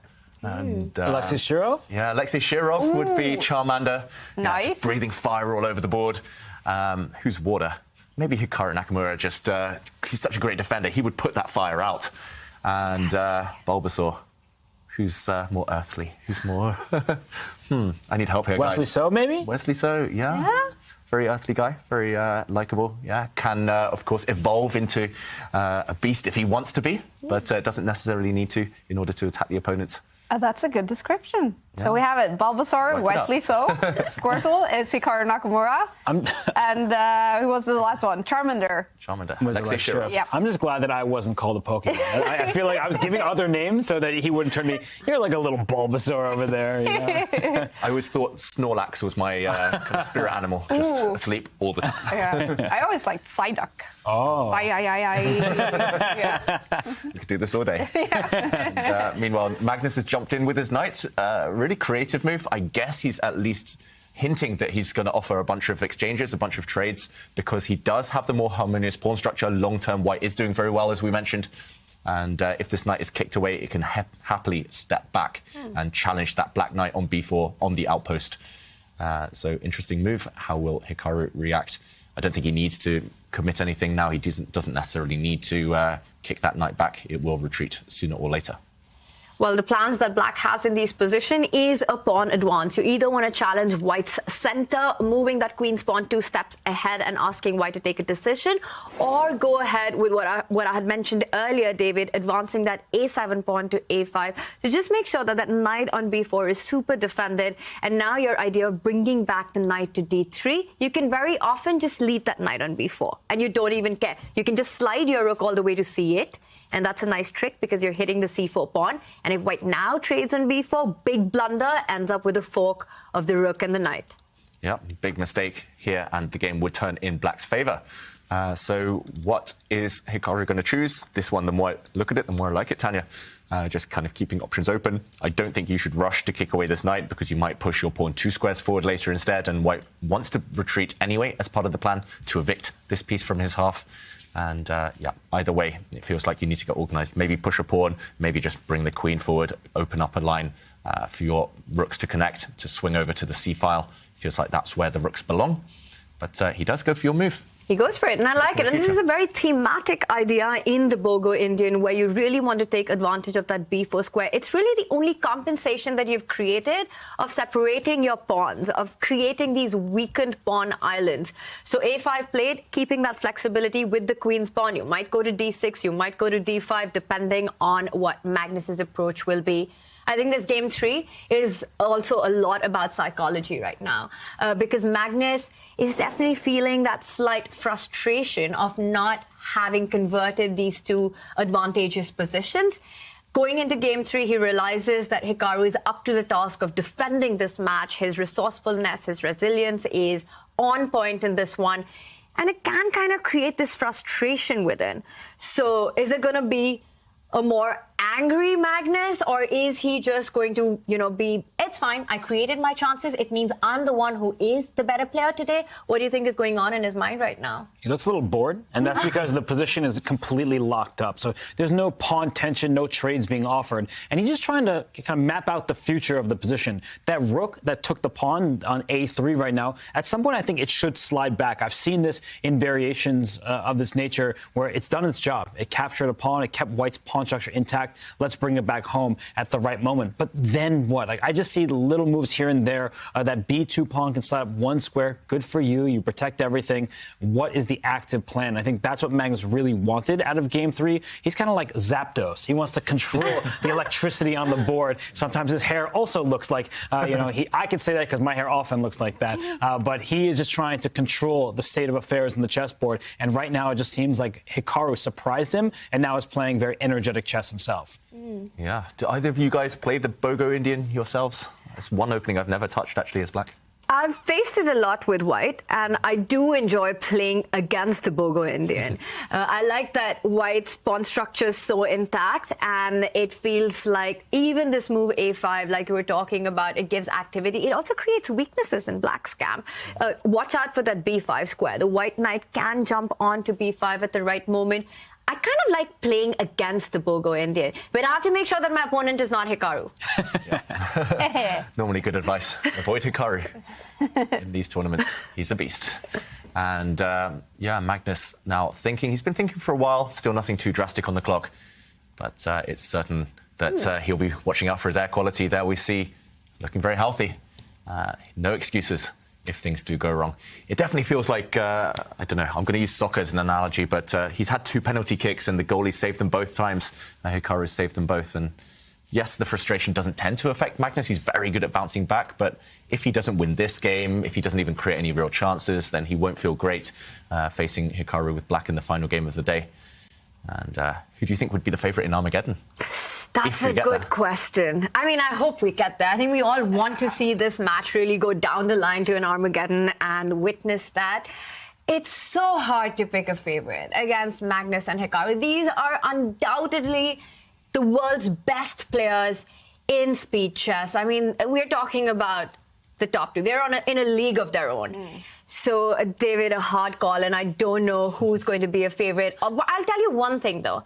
And, Alexei Shirov? Yeah, Alexei Shirov would be Charmander. Nice. Yeah, just breathing fire all over the board. Who's water? Maybe Hikaru Nakamura. He's such a great defender. He would put that fire out. And Bulbasaur, who's more earthly? Who's more... I need help here, guys. Wesley So, maybe? Wesley So, yeah. Very earthly guy, very likable, can, of course, evolve into a beast if he wants to be, but doesn't necessarily need to in order to attack the opponent. That's a good description. Yeah. So we have it. Bulbasaur, Wesley So, Squirtle, is Hikaru Nakamura. And who was the last one? Charmander. Yep. I'm just glad that I wasn't called a Pokemon. I feel like I was giving other names so that he wouldn't turn me, you're like a little Bulbasaur over there. You know? I always thought Snorlax was my kind of spirit animal, just asleep all the time. Yeah. I always liked Psyduck. Oh. Yeah. You could do this all day. Yeah. And, meanwhile, Magnus has jumped in with his knight. Really creative move. I guess he's at least hinting that he's going to offer a bunch of exchanges, a bunch of trades, because he does have the more harmonious pawn structure. Long-term, white is doing very well, as we mentioned. And if this knight is kicked away, it can happily step back and challenge that black knight on b4 on the outpost. So interesting move. How will Hikaru react? I don't think he needs to commit anything now. He doesn't necessarily need to kick that knight back. It will retreat sooner or later. Well, the plans that black has in this position is a pawn advance. You either want to challenge white's center, moving that queen's pawn 2 steps ahead and asking white to take a decision, or go ahead with what I had mentioned earlier, David, advancing that a7 pawn to a5 to just make sure that that knight on b4 is super defended. And now your idea of bringing back the knight to d3, you can very often just leave that knight on b4 and you don't even care. You can just slide your rook all the way to c8. And that's a nice trick because you're hitting the c4 pawn. And if white now trades on b4, big blunder, ends up with a fork of the rook and the knight. Yeah, big mistake here, and the game would turn in black's favour. So what is Hikaru going to choose? This one, the more I look at it, the more I like it, Tanya. Just kind of keeping options open. I don't think you should rush to kick away this knight because you might push your pawn 2 squares forward later instead, and white wants to retreat anyway as part of the plan to evict this piece from his half. And yeah, either way, it feels like you need to get organised. Maybe push a pawn, maybe just bring the queen forward, open up a line for your rooks to connect, to swing over to the c-file. Feels like that's where the rooks belong. But he does go for your move. He goes for it, and I like it. And this is a very thematic idea in the Bogo Indian, where you really want to take advantage of that b4 square. It's really the only compensation that you've created of separating your pawns, of creating these weakened pawn islands. So a5 played, keeping that flexibility with the queen's pawn. You might go to d6, you might go to d5, depending on what Magnus's approach will be. I think this game 3 is also a lot about psychology right now, because Magnus is definitely feeling that slight frustration of not having converted these 2 advantageous positions. Going into game 3, he realizes that Hikaru is up to the task of defending this match. His resourcefulness, his resilience is on point in this one. And it can kind of create this frustration within. So is it going to be a more angry Magnus, or is he just going to, be, it's fine, I created my chances, it means I'm the one who is the better player today? What do you think is going on in his mind right now? He looks a little bored, and that's because the position is completely locked up. So there's no pawn tension, no trades being offered. And he's just trying to kind of map out the future of the position. That rook that took the pawn on a3 right now, at some point I think it should slide back. I've seen this in variations of this nature where it's done its job. It captured a pawn, it kept white's pawn structure intact. Let's bring it back home at the right moment. But then what? Like, I just see the little moves here and there. That b2 pawn can slide up 1 square. Good for you. You protect everything. What is the active plan? I think that's what Magnus really wanted out of game 3. He's kind of like Zapdos. He wants to control the electricity on the board. Sometimes his hair also looks like, I can say that because my hair often looks like that. But he is just trying to control the state of affairs in the chessboard. And right now, it just seems like Hikaru surprised him and now is playing very energetic chess himself. Yeah. Do either of you guys play the Bogo Indian yourselves? It's one opening I've never touched, actually, as black. I've faced it a lot with white, and I do enjoy playing against the Bogo Indian. I like that white's pawn structure is so intact, and it feels like even this move a5, like you were talking about, it gives activity. It also creates weaknesses in black's camp. Watch out for that b5 square. The white knight can jump onto b5 at the right moment. I kind of like playing against the Bogo Indian, but I have to make sure that my opponent is not Hikaru. Normally good advice. Avoid Hikaru in these tournaments. He's a beast. And yeah, Magnus now thinking. He's been thinking for a while. Still nothing too drastic on the clock. But it's certain that he'll be watching out for his air quality. There we see looking very healthy. No excuses if things do go wrong. It definitely feels like, I don't know, I'm going to use soccer as an analogy, but he's had 2 penalty kicks and the goalie saved them both times. Hikaru saved them both, and yes, the frustration doesn't tend to affect Magnus. He's very good at bouncing back, but if he doesn't win this game, if he doesn't even create any real chances, then he won't feel great facing Hikaru with black in the final game of the day. And who do you think would be the favourite in Armageddon? That's a good question. I mean, I hope we get there. I think we all want to see this match really go down the line to an Armageddon and witness that. It's so hard to pick a favourite against Magnus and Hikaru. These are undoubtedly the world's best players in speed chess. I mean, we're talking about the top two. They're in a league of their own. So, David, a hard call, and I don't know who's going to be a favourite. I'll tell you one thing, though.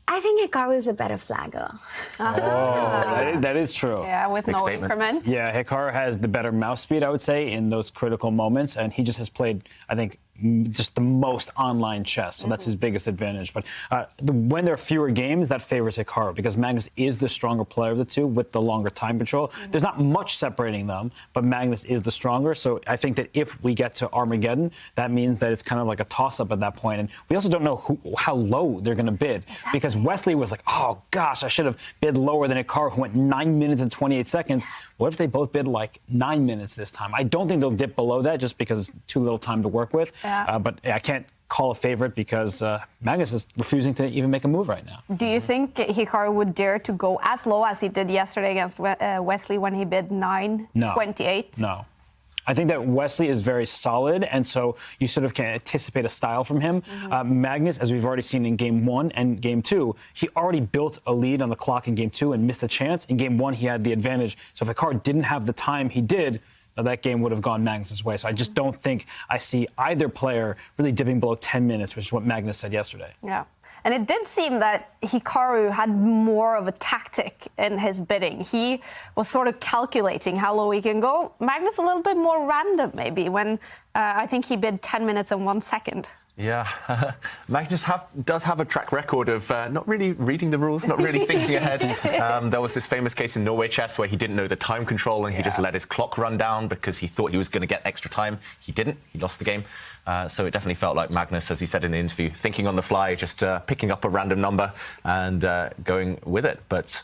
I think Hikaru is a better flagger. That is true. Yeah, with no increment. Yeah, Hikaru has the better mouse speed, I would say, in those critical moments, and he just has played, I think, just the most online chess, so that's his biggest advantage. But when there are fewer games, that favors Hikaru, because Magnus is the stronger player of the two with the longer time control. There's not much separating them, but Magnus is the stronger, so I think that if we get to Armageddon, that means that it's kind of like a toss-up at that point. And we also don't know how low they're going to bid, because Wesley was like, oh gosh, I should have bid lower than Hikaru, who went 9 minutes and 28 seconds. What if they both bid like 9 minutes this time? I don't think they'll dip below that just because it's too little time to work with. But I can't call a favorite because Magnus is refusing to even make a move right now. Do you think Hikaru would dare to go as low as he did yesterday against Wesley when he bid 9.28? No. I think that Wesley is very solid, and so you sort of can anticipate a style from him. Magnus, as we've already seen in Game 1 and Game 2, he already built a lead on the clock in Game 2 and missed a chance. In Game 1, he had the advantage. So if Hikaru didn't have the time he did, that game would have gone Magnus's way. So I just don't think I see either player really dipping below 10 minutes, which is what Magnus said yesterday. Yeah. And it did seem that Hikaru had more of a tactic in his bidding. He was sort of calculating how low he can go. Magnus a little bit more random, maybe, when I think he bid 10 minutes and 1 second. Yeah, Magnus does have a track record of not really reading the rules, not really thinking ahead. There was this famous case in Norway chess where he didn't know the time control and he just let his clock run down because he thought he was going to get extra time. He didn't. He lost the game. So it definitely felt like Magnus, as he said in the interview, thinking on the fly, just picking up a random number and going with it. But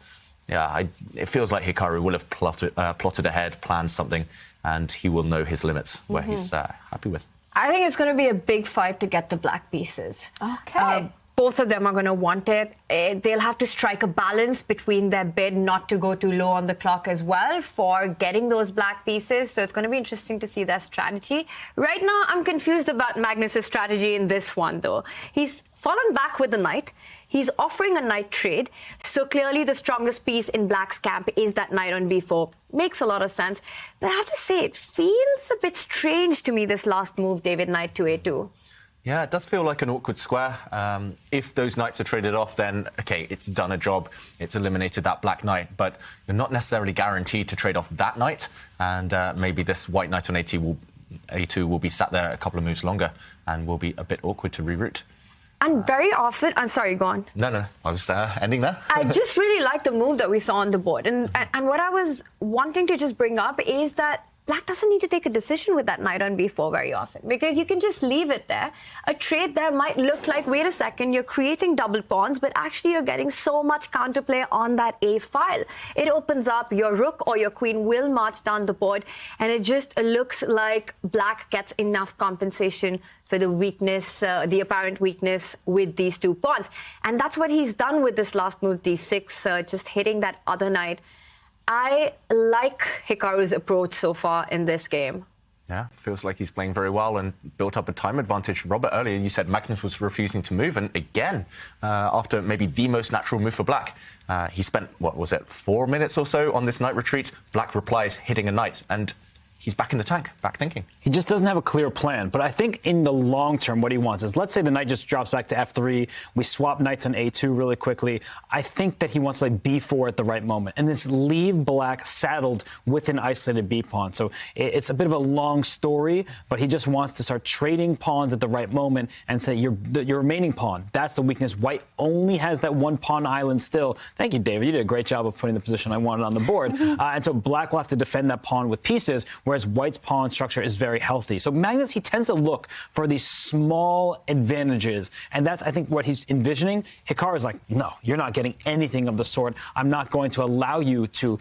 yeah, it feels like Hikaru will have plotted ahead, planned something, and he will know his limits where he's happy with. I think it's going to be a big fight to get the black pieces. Okay. Both of them are going to want it. They'll have to strike a balance between their bid not to go too low on the clock as well for getting those black pieces. So it's going to be interesting to see their strategy. Right now, I'm confused about Magnus's strategy in this one, though. He's fallen back with the knight. He's offering a knight trade. So clearly the strongest piece in black's camp is that knight on b4. Makes a lot of sense. But I have to say, it feels a bit strange to me, this last move, David, knight to a2. Yeah, it does feel like an awkward square. If those knights are traded off, then, OK, it's done a job. It's eliminated that black knight. But you're not necessarily guaranteed to trade off that knight. And maybe this white knight on a2 will be sat there a couple of moves longer and will be a bit awkward to reroute. And very often, I'm sorry, go on. No, I was ending there. I just really like the move that we saw on the board. And what I was wanting to just bring up is that black doesn't need to take a decision with that knight on b4 very often, because you can just leave it there. A trade there might look like, wait a second, you're creating double pawns, but actually you're getting so much counterplay on that a file. It opens up, your rook or your queen will march down the board, and it just looks like black gets enough compensation for the weakness, the apparent weakness with these two pawns. And that's what he's done with this last move, d6, just hitting that other knight. I like Hikaru's approach so far in this game. Yeah, feels like he's playing very well and built up a time advantage. Robert, earlier you said Magnus was refusing to move, and again, after maybe the most natural move for black, he spent, 4 minutes or so on this knight retreat. Black replies, hitting a knight, and he's back in the tank, back thinking. He just doesn't have a clear plan. But I think in the long term, what he wants is, let's say the knight just drops back to f3. We swap knights on a2 really quickly. I think that he wants to play b4 at the right moment and just leave black saddled with an isolated b pawn. So it's a bit of a long story, but he just wants to start trading pawns at the right moment and say, your remaining pawn, that's the weakness. White only has that one pawn island still. Thank you, David. You did a great job of putting the position I wanted on the board. And so black will have to defend that pawn with pieces, whereas white's pawn structure is very healthy. So Magnus, he tends to look for these small advantages, and that's, I think, what he's envisioning. Hikaru's like, no, you're not getting anything of the sort. I'm not going to allow you to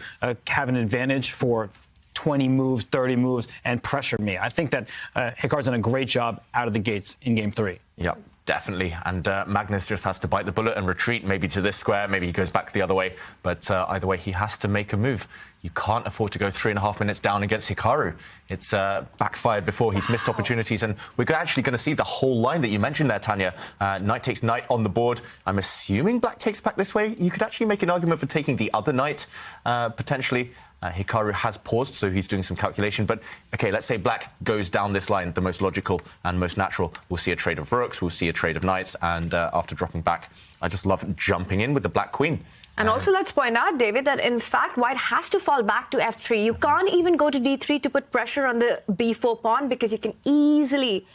have an advantage for 20 moves, 30 moves, and pressure me. I think that Hikaru's done a great job out of the gates in Game 3. Yep. Definitely, and Magnus just has to bite the bullet and retreat, maybe to this square, maybe he goes back the other way, but either way, he has to make a move. You can't afford to go 3.5 minutes down against Hikaru. It's backfired before, he's missed opportunities, and we're actually going to see the whole line that you mentioned there, Tanya. Knight takes knight on the board. I'm assuming black takes back this way. You could actually make an argument for taking the other knight, potentially. Hikaru has paused, so he's doing some calculation. But, OK, let's say black goes down this line, the most logical and most natural. We'll see a trade of rooks, we'll see a trade of knights, and after dropping back, I just love jumping in with the black queen. And also, let's point out, David, that in fact, white has to fall back to f3. You can't even go to d3 to put pressure on the b4 pawn because you can easily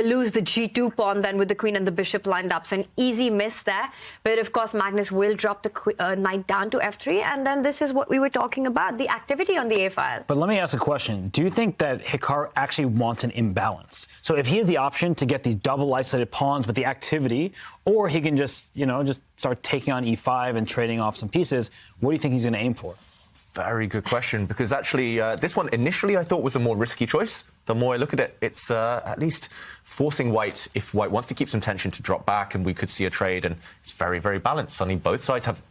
lose the g2 pawn then with the queen and the bishop lined up. So an easy miss there. But of course, Magnus will drop the knight down to f3. And then this is what we were talking about, the activity on the a file. But let me ask a question. Do you think that Hikaru actually wants an imbalance? So if he has the option to get these double isolated pawns with the activity, or he can just, just start taking on e5 and trading off some pieces, what do you think he's going to aim for? Very good question, because actually this one initially I thought was a more risky choice. The more I look at it, it's at least forcing white, if white wants to keep some tension, to drop back, and we could see a trade, and it's very, very balanced. Suddenly both sides have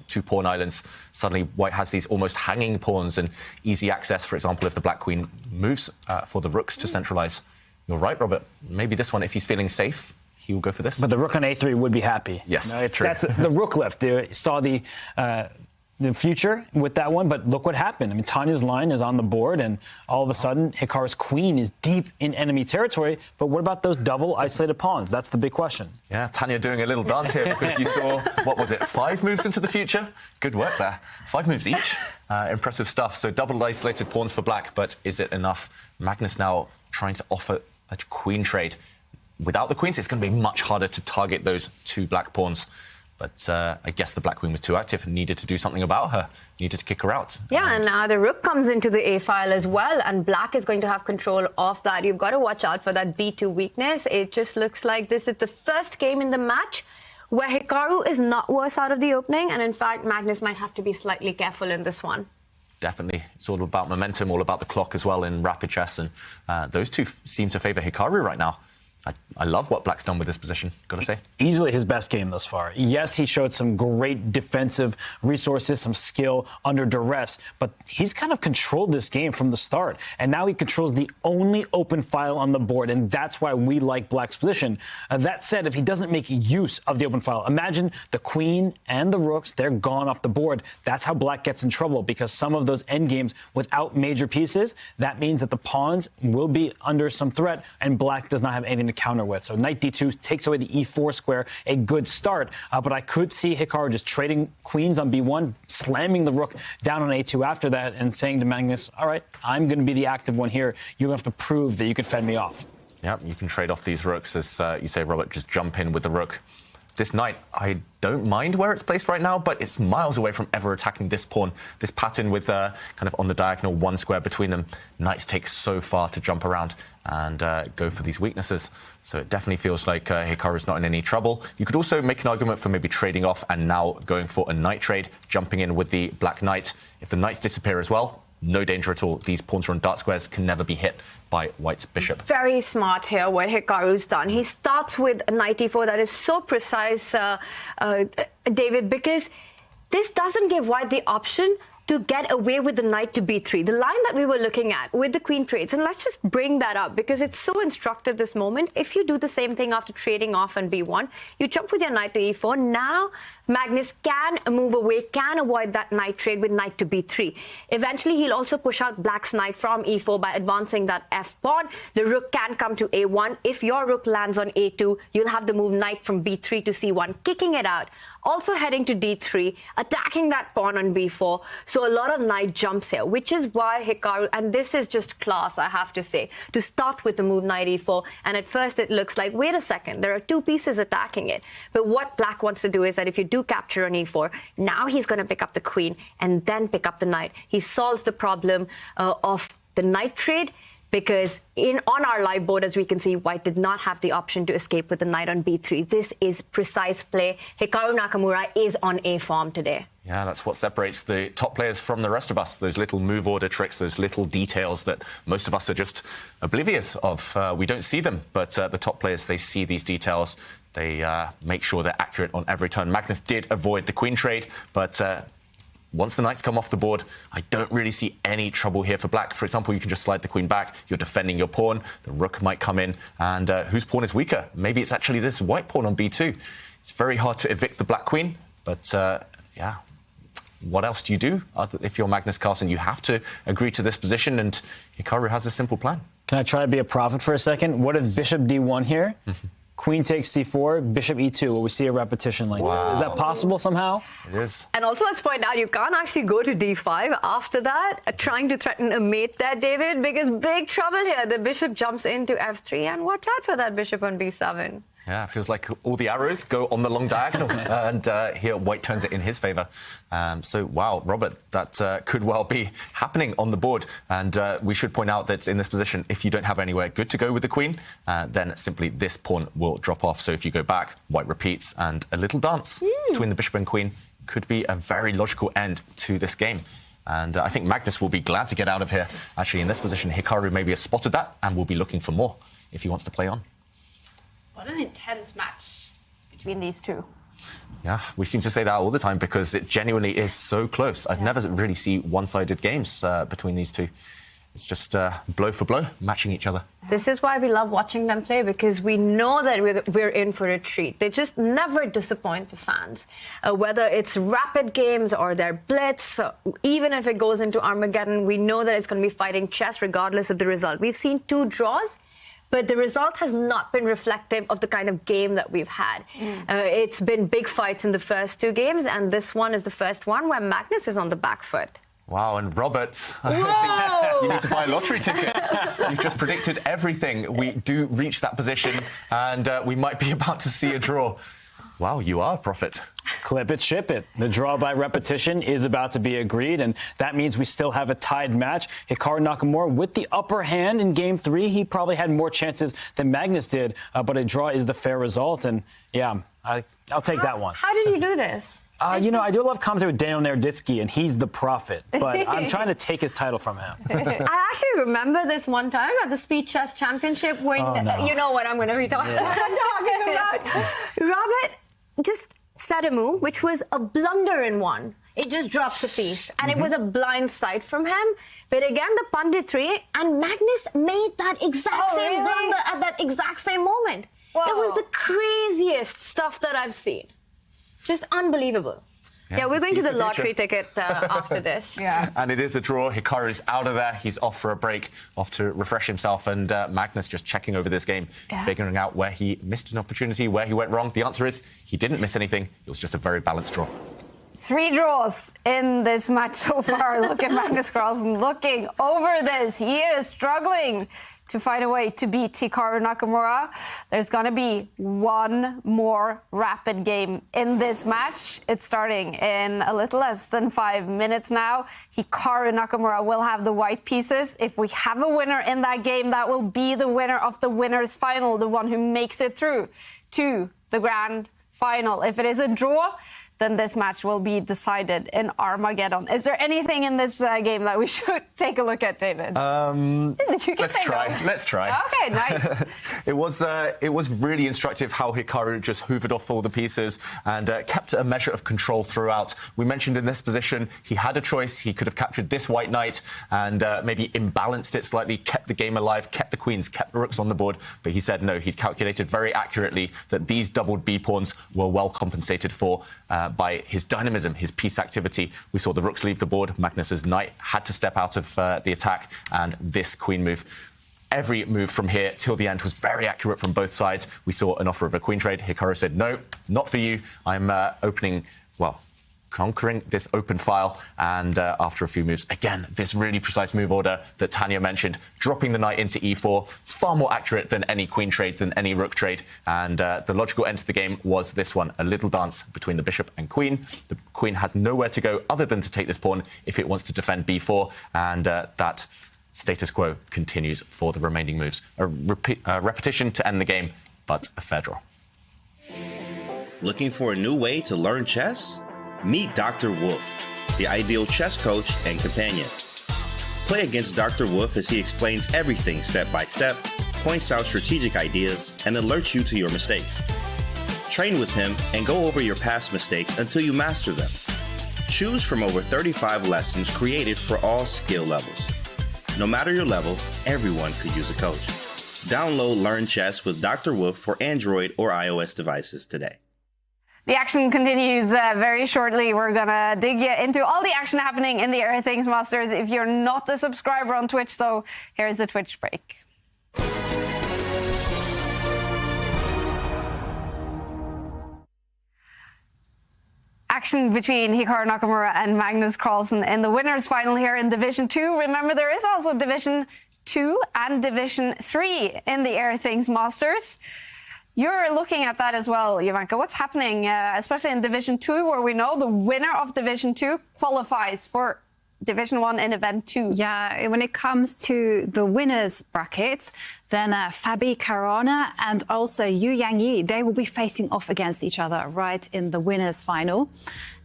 2 pawn islands. Suddenly white has these almost hanging pawns and easy access, for example, if the black queen moves for the rooks to centralize. You're right, Robert. Maybe this one, if he's feeling safe, he will go for this. But the rook on a3 would be happy. Yes, true. That's the rook lift. Saw the future with that one, but look what happened. I mean, Tanya's line is on the board, and all of a sudden, Hikaru's queen is deep in enemy territory. But what about those double isolated pawns? That's the big question. Yeah, Tanya doing a little dance here because you saw, what was it, 5 moves into the future? Good work there. 5 moves each. Impressive stuff. So double isolated pawns for black, but is it enough? Magnus now trying to offer a queen trade. Without the queens, it's going to be much harder to target those 2 black pawns. But I guess the black queen was too active and needed to do something about her, needed to kick her out. Yeah, and now the rook comes into the a file as well, and black is going to have control of that. You've got to watch out for that b2 weakness. It just looks like this is the first game in the match where Hikaru is not worse out of the opening, and in fact, Magnus might have to be slightly careful in this one. Definitely. It's all about momentum, all about the clock as well in rapid chess, and those two seem to favour Hikaru right now. I love what black's done with this position, gotta say. Easily his best game thus far. Yes, he showed some great defensive resources, some skill under duress, but he's kind of controlled this game from the start. And now he controls the only open file on the board, and that's why we like black's position. That said, if he doesn't make use of the open file, imagine the queen and the rooks, they're gone off the board. That's how black gets in trouble, because some of those endgames without major pieces, that means that the pawns will be under some threat, and black does not have anything to counter with. So knight d2 takes away the e4 square, a good start, but I could see Hikaru just trading queens on b1, slamming the rook down on a2 after that, and saying to Magnus, all right, I'm going to be the active one here. You have to prove that you can fend me off. Yeah, you can trade off these rooks, as you say, Robert, just jump in with the rook. This knight, I don't mind where it's placed right now, but it's miles away from ever attacking this pawn. This pattern with kind of on the diagonal 1 square between them. Knights take so far to jump around and go for these weaknesses. So it definitely feels like Hikaru's not in any trouble. You could also make an argument for maybe trading off and now going for a knight trade, jumping in with the black knight. If the knights disappear as well, no danger at all. These pawns are on dart squares, can never be hit by white's bishop. Very smart here what Hikaru's done. He starts with knight e4. That is so precise, David, because this doesn't give white the option to get away with the knight to b3, the line that we were looking at with the queen trades. And let's just bring that up because it's so instructive this moment. If you do the same thing after trading off on b1, you jump with your knight to e4. Now Magnus can move away, can avoid that knight trade with knight to b3. Eventually, he'll also push out black's knight from e4 by advancing that f pawn. The rook can come to a1. If your rook lands on a2, you'll have the move knight from b3 to c1, kicking it out. Also heading to d3, attacking that pawn on b4. So a lot of knight jumps here, which is why Hikaru, and this is just class, I have to say, to start with the move knight e4. And at first it looks like, wait a second, there are 2 pieces attacking it. But what black wants to do is that if you do capture on e4, now he's going to pick up the queen and then pick up the knight. He solves the problem of the knight trade, because on our live board, as we can see, white did not have the option to escape with the knight on b3. This is precise play. Hikaru Nakamura is on A form today. Yeah, that's what separates the top players from the rest of us. Those little move order tricks, those little details that most of us are just oblivious of. We don't see them, but the top players, they see these details. They make sure they're accurate on every turn. Magnus did avoid the queen trade, but once the knights come off the board, I don't really see any trouble here for black. For example, you can just slide the queen back. You're defending your pawn. The rook might come in. And whose pawn is weaker? Maybe it's actually this white pawn on b2. It's very hard to evict the black queen. But, yeah, what else do you do? If you're Magnus Carlsen, you have to agree to this position. And Hikaru has a simple plan. Can I try to be a prophet for a second? What if bishop d1 here? Queen takes c4, bishop e2. Will we see a repetition like that? Is that possible somehow? It is. And also, let's point out, you can't actually go to d5 after that, trying to threaten a mate there, David, because big trouble here. The bishop jumps into f3, and watch out for that bishop on b7. Yeah, it feels like all the arrows go on the long diagonal, and here white turns it in his favour. So, wow, Robert, that could well be happening on the board. And we should point out that in this position, if you don't have anywhere good to go with the queen, then simply this pawn will drop off. So if you go back, white repeats, and a little dance between the bishop and queen could be a very logical end to this game. And I think Magnus will be glad to get out of here. Actually, in this position, Hikaru maybe has spotted that and will be looking for more if he wants to play on. What an intense match between these two. Yeah, we seem to say that all the time because it genuinely is so close. I've never really seen one-sided games between these two. It's just blow for blow, matching each other. This is why we love watching them play, because we know that we're in for a treat. They just never disappoint the fans. Whether it's rapid games or their blitz, even if it goes into Armageddon, we know that it's going to be fighting chess regardless of the result. We've seen 2 draws, but the result has not been reflective of the kind of game that we've had. It's been big fights in the first 2 games, and this one is the first one where Magnus is on the back foot. Wow, and Robert, I think you need to buy a lottery ticket. You've just predicted everything. We do reach that position, and we might be about to see a draw. Wow, you are a prophet. Clip it, ship it. The draw by repetition is about to be agreed, and that means we still have a tied match. Hikaru Nakamura with the upper hand in Game 3. He probably had more chances than Magnus did, but a draw is the fair result, and yeah, I'll take that one. How did you do this? You know, I do love commentating with Daniel Naroditsky, and he's the prophet, but I'm trying to take his title from him. I actually remember this one time at the Speed Chess Championship when, you know what I'm going to be talking about. Robert just said a move, which was a blunder in one. It just drops a piece, and it was a blind sight from him. But again, the punditry, and Magnus made that exact same blunder at that exact same moment. Whoa. It was the craziest stuff that I've seen. Just unbelievable. Yeah, we're going to the lottery ticket after this. And it is a draw. Hikaru is out of there. He's off for a break, off to refresh himself. And Magnus just checking over this game, figuring out where he missed an opportunity, where he went wrong. The answer is he didn't miss anything. It was just a very balanced draw. 3 draws in this match so far. Look at Magnus Carlsen looking over this. He is struggling to find a way to beat Hikaru Nakamura. There's going to be one more rapid game in this match. It's starting in a little less than 5 minutes now. Hikaru Nakamura will have the white pieces. If we have a winner in that game, that will be the winner of the winner's final, the one who makes it through to the grand final. If it is a draw, then this match will be decided in Armageddon. Is there anything in this game that we should take a look at, David? Let's try. No. Let's try. Okay, nice. It was really instructive how Hikaru just hoovered off all the pieces and kept a measure of control throughout. We mentioned in this position he had a choice. He could have captured this white knight and maybe imbalanced it slightly, kept the game alive, kept the queens, kept the rooks on the board. But he said no. He'd calculated very accurately that these doubled B pawns were well compensated for by his dynamism, his piece activity. We saw the rooks leave the board. Magnus's knight had to step out of the attack, and this queen move. Every move from here till the end was very accurate from both sides. We saw an offer of a queen trade. Hikaru said, no, not for you. I'm conquering this open file, and after a few moves, again, this really precise move order that Tanya mentioned, dropping the knight into e4, far more accurate than any queen trade, than any rook trade, and the logical end to the game was this one, a little dance between the bishop and queen. The queen has nowhere to go other than to take this pawn if it wants to defend b4, and that Status quo continues for the remaining moves. A repetition to end the game, but a fair draw. Looking for a new way to learn chess? Meet Dr. Wolf, the ideal chess coach and companion. Play against Dr. Wolf as he explains everything step by step, points out strategic ideas, and alerts you to your mistakes. Train with him and go over your past mistakes until you master them. Choose from over 35 lessons created for all skill levels. No matter your level, everyone could use a coach. Download Learn Chess with Dr. Wolf for Android or iOS devices today. The action continues very shortly. We're going to dig into all the action happening in the Airthings Masters. If you're not a subscriber on Twitch, though, here's the Twitch break. Action between Hikaru Nakamura and Magnus Carlsen in the winners' final here in Division 2. Remember, there is also Division 2 and Division 3 in the Airthings Masters. You're looking at that as well, Jovanka. What's happening, especially in Division 2, where we know the winner of Division 2 qualifies for Division 1 in Event 2? Yeah, when it comes to the winners bracket, then Fabi Caruana and also Yu Yangyi, they will be facing off against each other right in the winners final.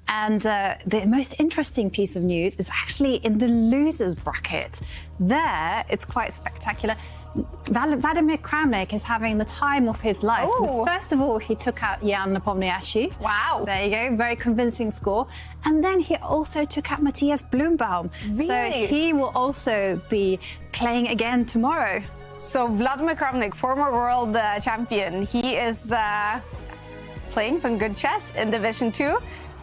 And the most interesting piece of news is actually in the losers bracket. There, it's quite spectacular. Vladimir Kramnik is having the time of his life. Because first of all, he took out Jan Nepomniachtchi. Wow. There you go. Very convincing score. And then he also took out Matthias Blumbaum. Really? So he will also be playing again tomorrow. So Vladimir Kramnik, former world champion, he is playing some good chess in Division 2.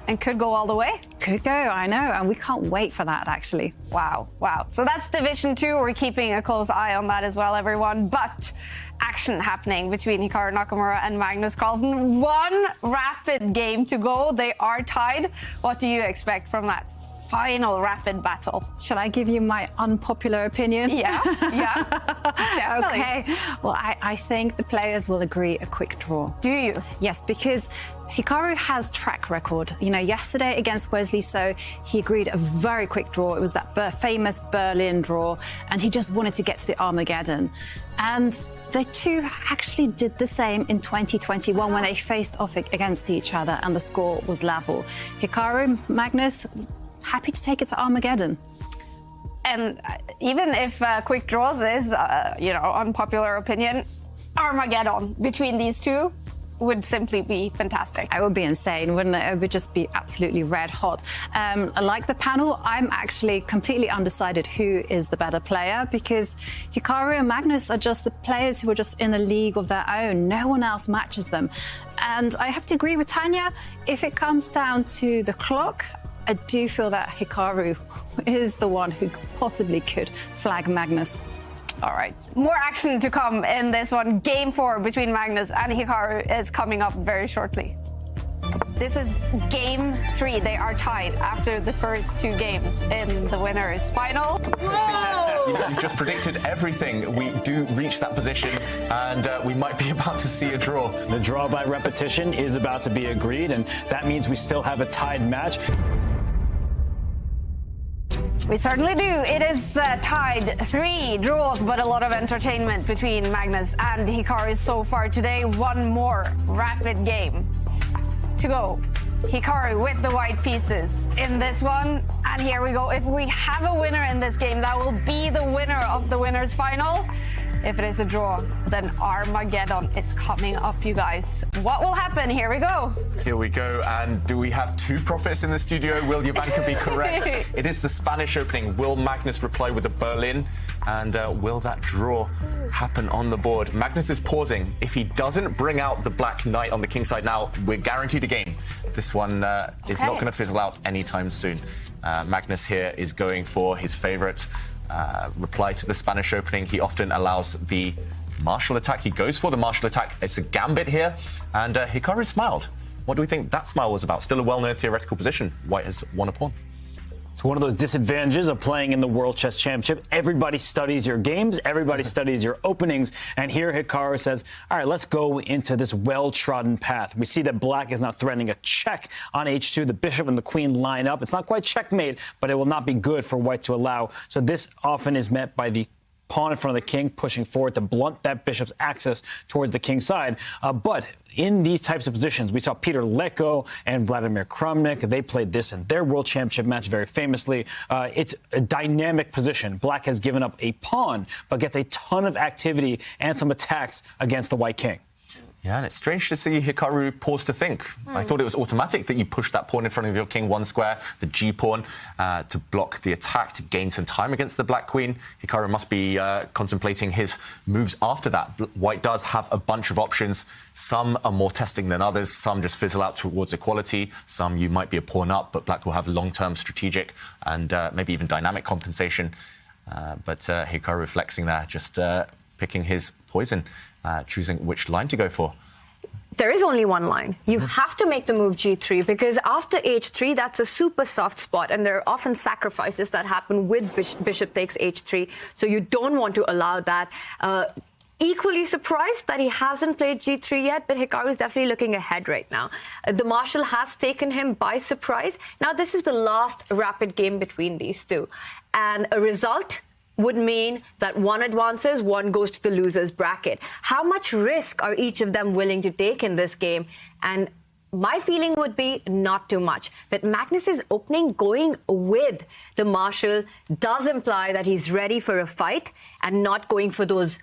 And could go all the way? Could go, I know. And we can't wait for that, actually. Wow, wow. So that's Division 2. We're keeping a close eye on that as well, everyone. But action happening between Hikaru Nakamura and Magnus Carlsen. One rapid game to go. They are tied. What do you expect from that final rapid battle? Shall I give you my unpopular opinion? Yeah, yeah. Okay. Well, I think the players will agree a quick draw. Do you? Yes, because Hikaru has track record. You know, yesterday against Wesley So, he agreed a very quick draw. It was that famous Berlin draw, and he just wanted to get to the Armageddon. And the two actually did the same in 2021 when they faced off against each other, and the score was level. Hikaru, Magnus, happy to take it to Armageddon. And even if quick draws is, unpopular opinion, Armageddon between these two would simply be fantastic. It would be insane, wouldn't it? It would just be absolutely red hot. Like the panel, I'm actually completely undecided who is the better player, because Hikaru and Magnus are just the players who are just in a league of their own. No one else matches them. And I have to agree with Tanya, if it comes down to the clock, I do feel that Hikaru is the one who possibly could flag Magnus. All right. More action to come in this one. Game 4 between Magnus and Hikaru is coming up very shortly. This is Game 3. They are tied after the first 2 games in the winners' final. Whoa! You just predicted everything. We do reach that position, and we might be about to see a draw. The draw by repetition is about to be agreed, and that means we still have a tied match. We certainly do. It is tied 3 draws, but a lot of entertainment between Magnus and Hikaru so far today. One more rapid game to go. Hikaru with the white pieces in this one. And here we go. If we have a winner in this game, that will be the winner of the winners' final. If it is a draw, then Armageddon is coming up, you guys. What will happen? Here we go. Here we go. And do we have 2 prophets in the studio? Will Jovanka be correct? It is the Spanish opening. Will Magnus reply with a Berlin? And will that draw happen on the board? Magnus is pausing. If he doesn't bring out the black knight on the king side now, we're guaranteed a game. This one is not going to fizzle out anytime soon. Magnus here is going for his favorite reply to the Spanish opening. He often allows the martial attack. He goes for the martial attack. It's a gambit here, and Hikaru smiled. What do we think that smile was about? Still a well-known theoretical position. White has won a pawn. It's one of those disadvantages of playing in the World Chess Championship. Everybody studies your games, everybody studies your openings, and here Hikaru says, all right, let's go into this well-trodden path. We see that black is now threatening a check on h2. The bishop and the queen line up. It's not quite checkmate, but it will not be good for white to allow. So this often is met by the pawn in front of the king, pushing forward to blunt that bishop's access towards the king's side. But in these types of positions, we saw Peter Leko and Vladimir Kramnik. They played this in their World Championship match very famously. It's a dynamic position. Black has given up a pawn, but gets a ton of activity and some attacks against the white king. Yeah, and it's strange to see Hikaru pause to think. I thought it was automatic that you push that pawn in front of your king one square, the g-pawn, to block the attack, to gain some time against the black queen. Hikaru must be contemplating his moves after that. White does have a bunch of options. Some are more testing than others. Some just fizzle out towards equality. Some you might be a pawn up, but black will have long-term strategic and maybe even dynamic compensation. But Hikaru flexing there, just picking his poison. Choosing which line to go for. There is only one line. You have to make the move g3 because after h3, that's a super soft spot, and there are often sacrifices that happen with bishop takes h3, so you don't want to allow that. Equally surprised that he hasn't played g3 yet, but Hikaru is definitely looking ahead right now. The marshal has taken him by surprise. Now, this is the last rapid game between these two, and a result would mean that one advances, one goes to the loser's bracket. How much risk are each of them willing to take in this game? And my feeling would be not too much. But Magnus's opening going with the marshal does imply that he's ready for a fight and not going for those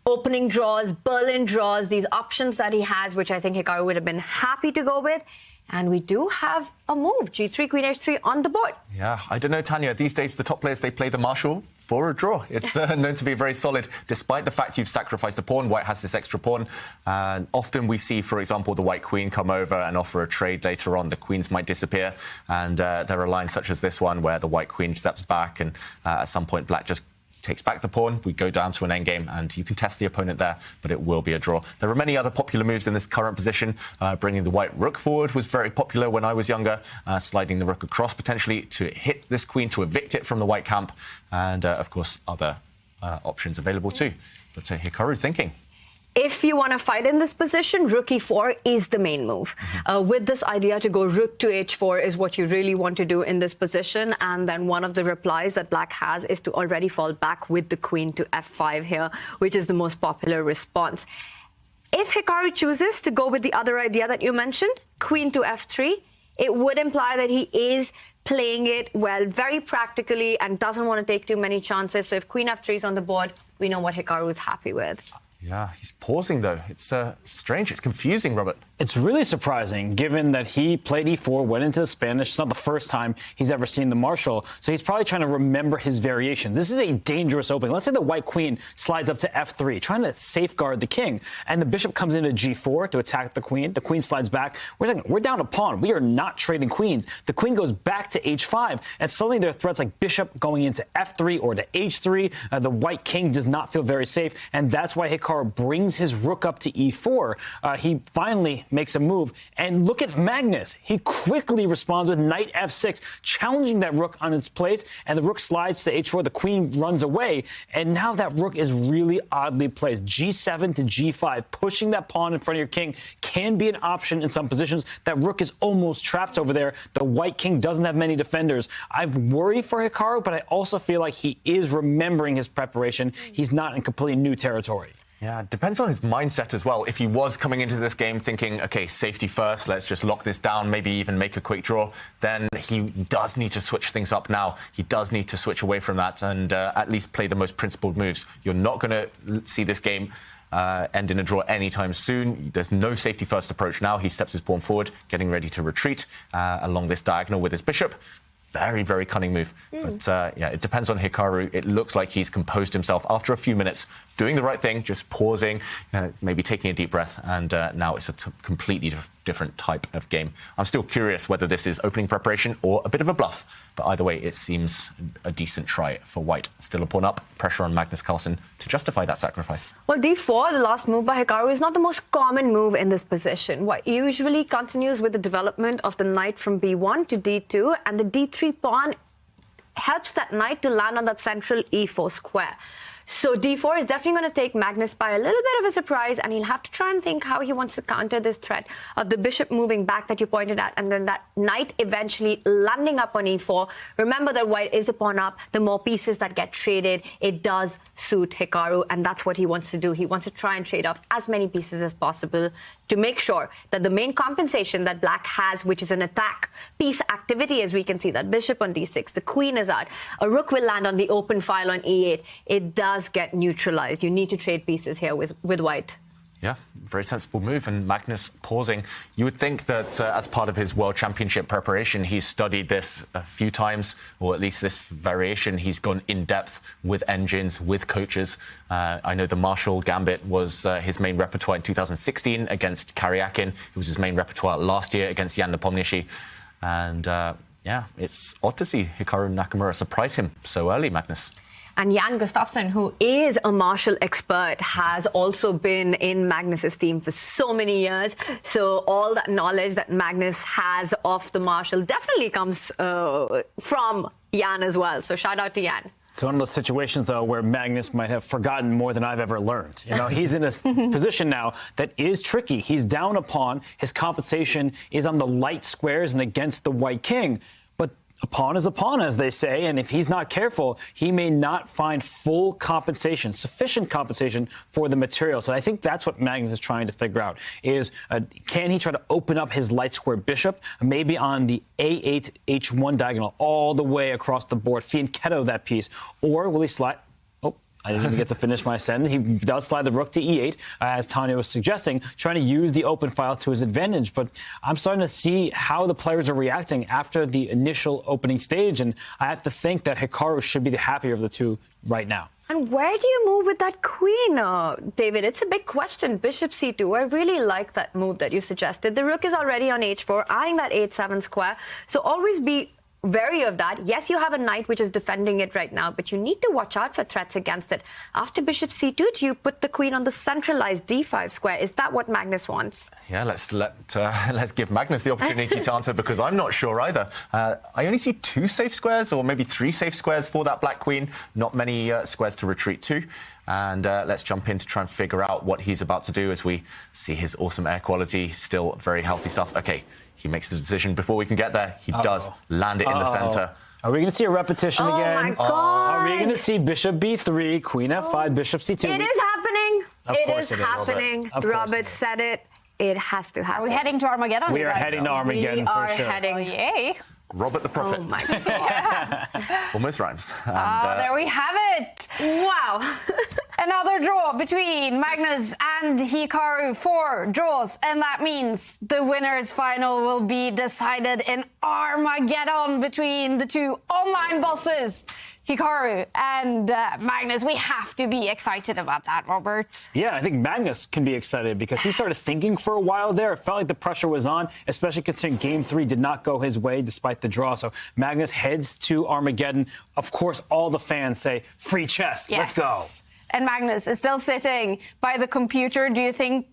opening draws, Berlin draws, these options that he has, which I think Hikaru would have been happy to go with. And we do have a move, g3, queen h3 on the board. Yeah, I don't know, Tanya. These days, the top players, they play the marshal for a draw. It's known to be very solid, despite the fact you've sacrificed a pawn. White has this extra pawn. And often we see, for example, the white queen come over and offer a trade later on. The queens might disappear. And there are lines such as this one where the white queen steps back and at some point black just takes back the pawn, we go down to an endgame, and you can test the opponent there, but it will be a draw. There are many other popular moves in this current position. Bringing the white rook forward was very popular when I was younger, sliding the rook across potentially to hit this queen, to evict it from the white camp, and of course other options available too. But Hikaru thinking. If you want to fight in this position, rook e4 is the main move. With this idea to go rook to h4 is what you really want to do in this position. And then one of the replies that black has is to already fall back with the queen to f5 here, which is the most popular response. If Hikaru chooses to go with the other idea that you mentioned, queen to f3, it would imply that he is playing it well, very practically, and doesn't want to take too many chances. So if queen f3 is on the board, we know what Hikaru is happy with. Yeah, he's pausing, though. It's strange. It's confusing, Robert. It's really surprising, given that he played e4, went into the Spanish. It's not the first time he's ever seen the marshal, so he's probably trying to remember his variation. This is a dangerous opening. Let's say the white queen slides up to f3, trying to safeguard the king, and the bishop comes into g4 to attack the queen. The queen slides back. We're down a pawn. We are not trading queens. The queen goes back to h5, and suddenly there are threats like bishop going into f3 or to h3. The white king does not feel very safe, and that's why Hikaru brings his rook up to e4. He finally makes a move. And look at Magnus. He quickly responds with knight f6, challenging that rook on its place. And the rook slides to h4. The queen runs away. And now that rook is really oddly placed. g7 to g5. Pushing that pawn in front of your king can be an option in some positions. That rook is almost trapped over there. The white king doesn't have many defenders. I worry for Hikaru, but I also feel like he is remembering his preparation. He's not in completely new territory. Yeah, it depends on his mindset as well. If he was coming into this game thinking, okay, safety first, let's just lock this down, maybe even make a quick draw, then he does need to switch things up now. He does need to switch away from that and at least play the most principled moves. You're not going to see this game end in a draw anytime soon. There's no safety first approach now. He steps his pawn forward, getting ready to retreat along this diagonal with his bishop. Very, very cunning move. But yeah, it depends on Hikaru. It looks like he's composed himself after a few minutes, doing the right thing, just pausing, maybe taking a deep breath, and now it's a completely different type of game. I'm still curious whether this is opening preparation or a bit of a bluff. But either way, it seems a decent try for white. Still a pawn up, pressure on Magnus Carlsen to justify that sacrifice. Well, d4, the last move by Hikaru, is not the most common move in this position. What usually continues with the development of the knight from b1 to d2, and the d3 pawn helps that knight to land on that central e4 square. So d4 is definitely going to take Magnus by a little bit of a surprise, and he'll have to try and think how he wants to counter this threat of the bishop moving back that you pointed at, and then that knight eventually landing up on e4. Remember that white is a pawn up. The more pieces that get traded, it does suit Hikaru, and that's what he wants to do. He wants to try and trade off as many pieces as possible to make sure that the main compensation that black has, which is an attack piece activity, as we can see, that bishop on d6, the queen is out, a rook will land on the open file on e8. It does get neutralized. You need to trade pieces here with white. Yeah, very sensible move. And Magnus pausing. You would think that as part of his World Championship preparation, he's studied this a few times, or at least this variation. He's gone in depth with engines, with coaches. I know the Marshall Gambit was his main repertoire in 2016 against Karyakin. It was his main repertoire last year against Jan Nepomniachtchi. And yeah, it's odd to see Hikaru Nakamura surprise him so early, Magnus. And Jan Gustafsson, who is a martial expert, has also been in Magnus's team for so many years. So all that knowledge that Magnus has of the martial definitely comes from Jan as well. So shout out to Jan. It's one of those situations, though, where Magnus might have forgotten more than I've ever learned. You know, he's in a position now that is tricky. He's down a pawn. His compensation is on the light squares and against the white king. But a pawn is a pawn, as they say, and if he's not careful, he may not find full compensation, sufficient compensation for the material. So I think that's what Magnus is trying to figure out, is can he try to open up his light square bishop, maybe on the A8, H1 diagonal, all the way across the board, fianchetto that piece, or will he slide... I didn't even get to finish my sentence. He does slide the rook to e8, as Tanya was suggesting, trying to use the open file to his advantage. But I'm starting to see how the players are reacting after the initial opening stage, and I have to think that Hikaru should be the happier of the two right now. And where do you move with that queen, David? It's a big question. Bishop c2. I really like that move that you suggested. The rook is already on h4, eyeing that h7 square. So always be wary of that. Yes, you have a knight which is defending it right now, but you need to watch out for threats against it. After bishop c2, do you put the queen on the centralized d5 square? Is that what Magnus wants? Yeah, let's give Magnus the opportunity to answer, because I'm not sure either. I only see 2 safe squares, or maybe 3 safe squares for that black queen. Not many squares to retreat to. And let's jump in to try and figure out what he's about to do as we see his awesome air quality. Still very healthy stuff. Okay. He makes the decision before we can get there. He does land it in the center. Are we going to see a repetition again? Oh, my God. Are we going to see bishop b3, queen f5, bishop c2? It is happening. It is happening. Robert said it. It has to happen. Are we heading to Armageddon? We are heading to Armageddon for sure. We are heading. Oh, yay. Robert the Prophet. Oh, my God. Almost rhymes. And, there we have it. Wow. Another draw between Magnus and Hikaru. 4 draws. And that means the winner's final will be decided in Armageddon between the two online bosses, Hikaru and Magnus. We have to be excited about that, Robert. Yeah, I think Magnus can be excited because he started thinking for a while there. It felt like the pressure was on, especially considering Game 3 did not go his way despite the draw. So Magnus heads to Armageddon. Of course, all the fans say, free chess, let's go. And Magnus is still sitting by the computer. Do you think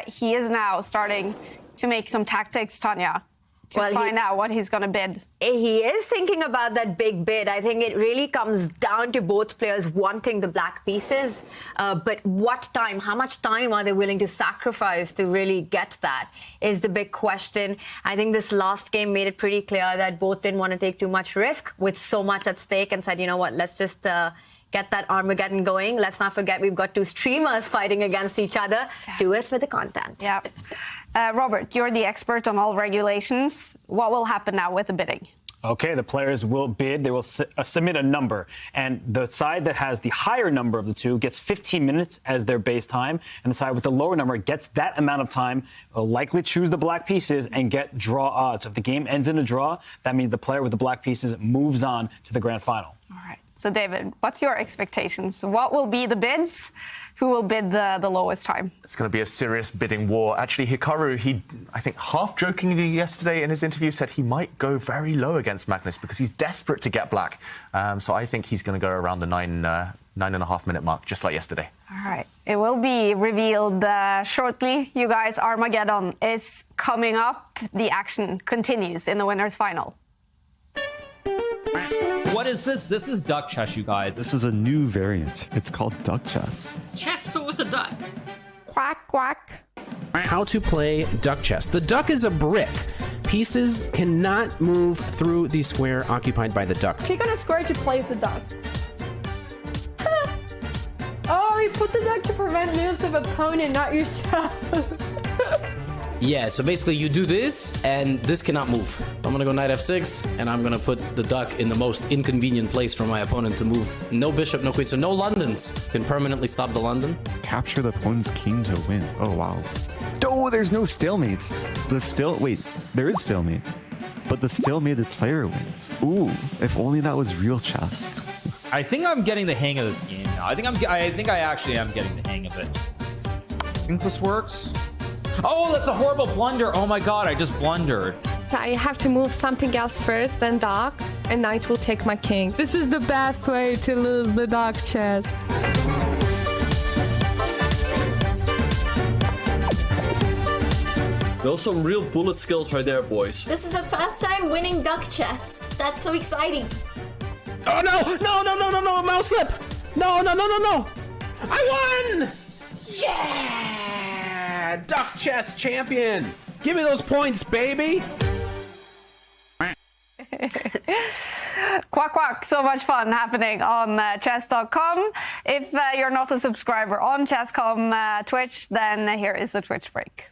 he is now starting to make some tactics, Tanya? To find out what he's going to bid. He is thinking about that big bid. I think it really comes down to both players wanting the black pieces. But what time, how much time are they willing to sacrifice to really get that is the big question. I think this last game made it pretty clear that both didn't want to take too much risk with so much at stake and said, you know what, let's just get that Armageddon going. Let's not forget we've got 2 streamers fighting against each other. Do it for the content. Yeah. Robert, you're the expert on all regulations. What will happen now with the bidding? Okay, the players will bid. They will submit a number. And the side that has the higher number of the two gets 15 minutes as their base time. And the side with the lower number gets that amount of time, will likely choose the black pieces and get draw odds. So if the game ends in a draw, that means the player with the black pieces moves on to the grand final. All right. So, David, what's your expectations? What will be the bids? Who will bid the lowest time? It's going to be a serious bidding war. Actually, Hikaru, he, I think, half-jokingly yesterday in his interview said he might go very low against Magnus because he's desperate to get black. So I think he's going to go around the 9.5 minute mark, just like yesterday. All right. It will be revealed shortly. You guys, Armageddon is coming up. The action continues in the winner's final. What is this? This is duck chess, you guys. This is a new variant. It's called duck chess. Chess, but with a duck. Quack, quack. How to play duck chess. The duck is a brick. Pieces cannot move through the square occupied by the duck. Click on a square to place the duck. Oh, you put the duck to prevent moves of opponent, not yourself. Yeah, so basically you do this, and this cannot move. I'm gonna go knight f6, and I'm gonna put the duck in the most inconvenient place for my opponent to move. No bishop, no queen, so no Londons can permanently stop the London. Capture the opponent's king to win. Oh, wow. Oh, there's no stalemate. Wait, there is stalemate. But the stalemated player wins. Ooh, if only that was real chess. I think I'm getting the hang of this game now. I think I actually am getting the hang of it. I think this works. Oh, that's a horrible blunder. Oh my god, I just blundered. I have to move something else first, then duck, and knight will take my king. This is the best way to lose the duck chess. Those some real bullet skills right there, boys. This is the first time winning duck chess. That's so exciting. Oh no, mouse slip. No. I won! Yeah! Duck chess champion. Give me those points, baby. Quack, quack. So much fun happening on chess.com. If you're not a subscriber on Chess.com Twitch, then here is the Twitch break.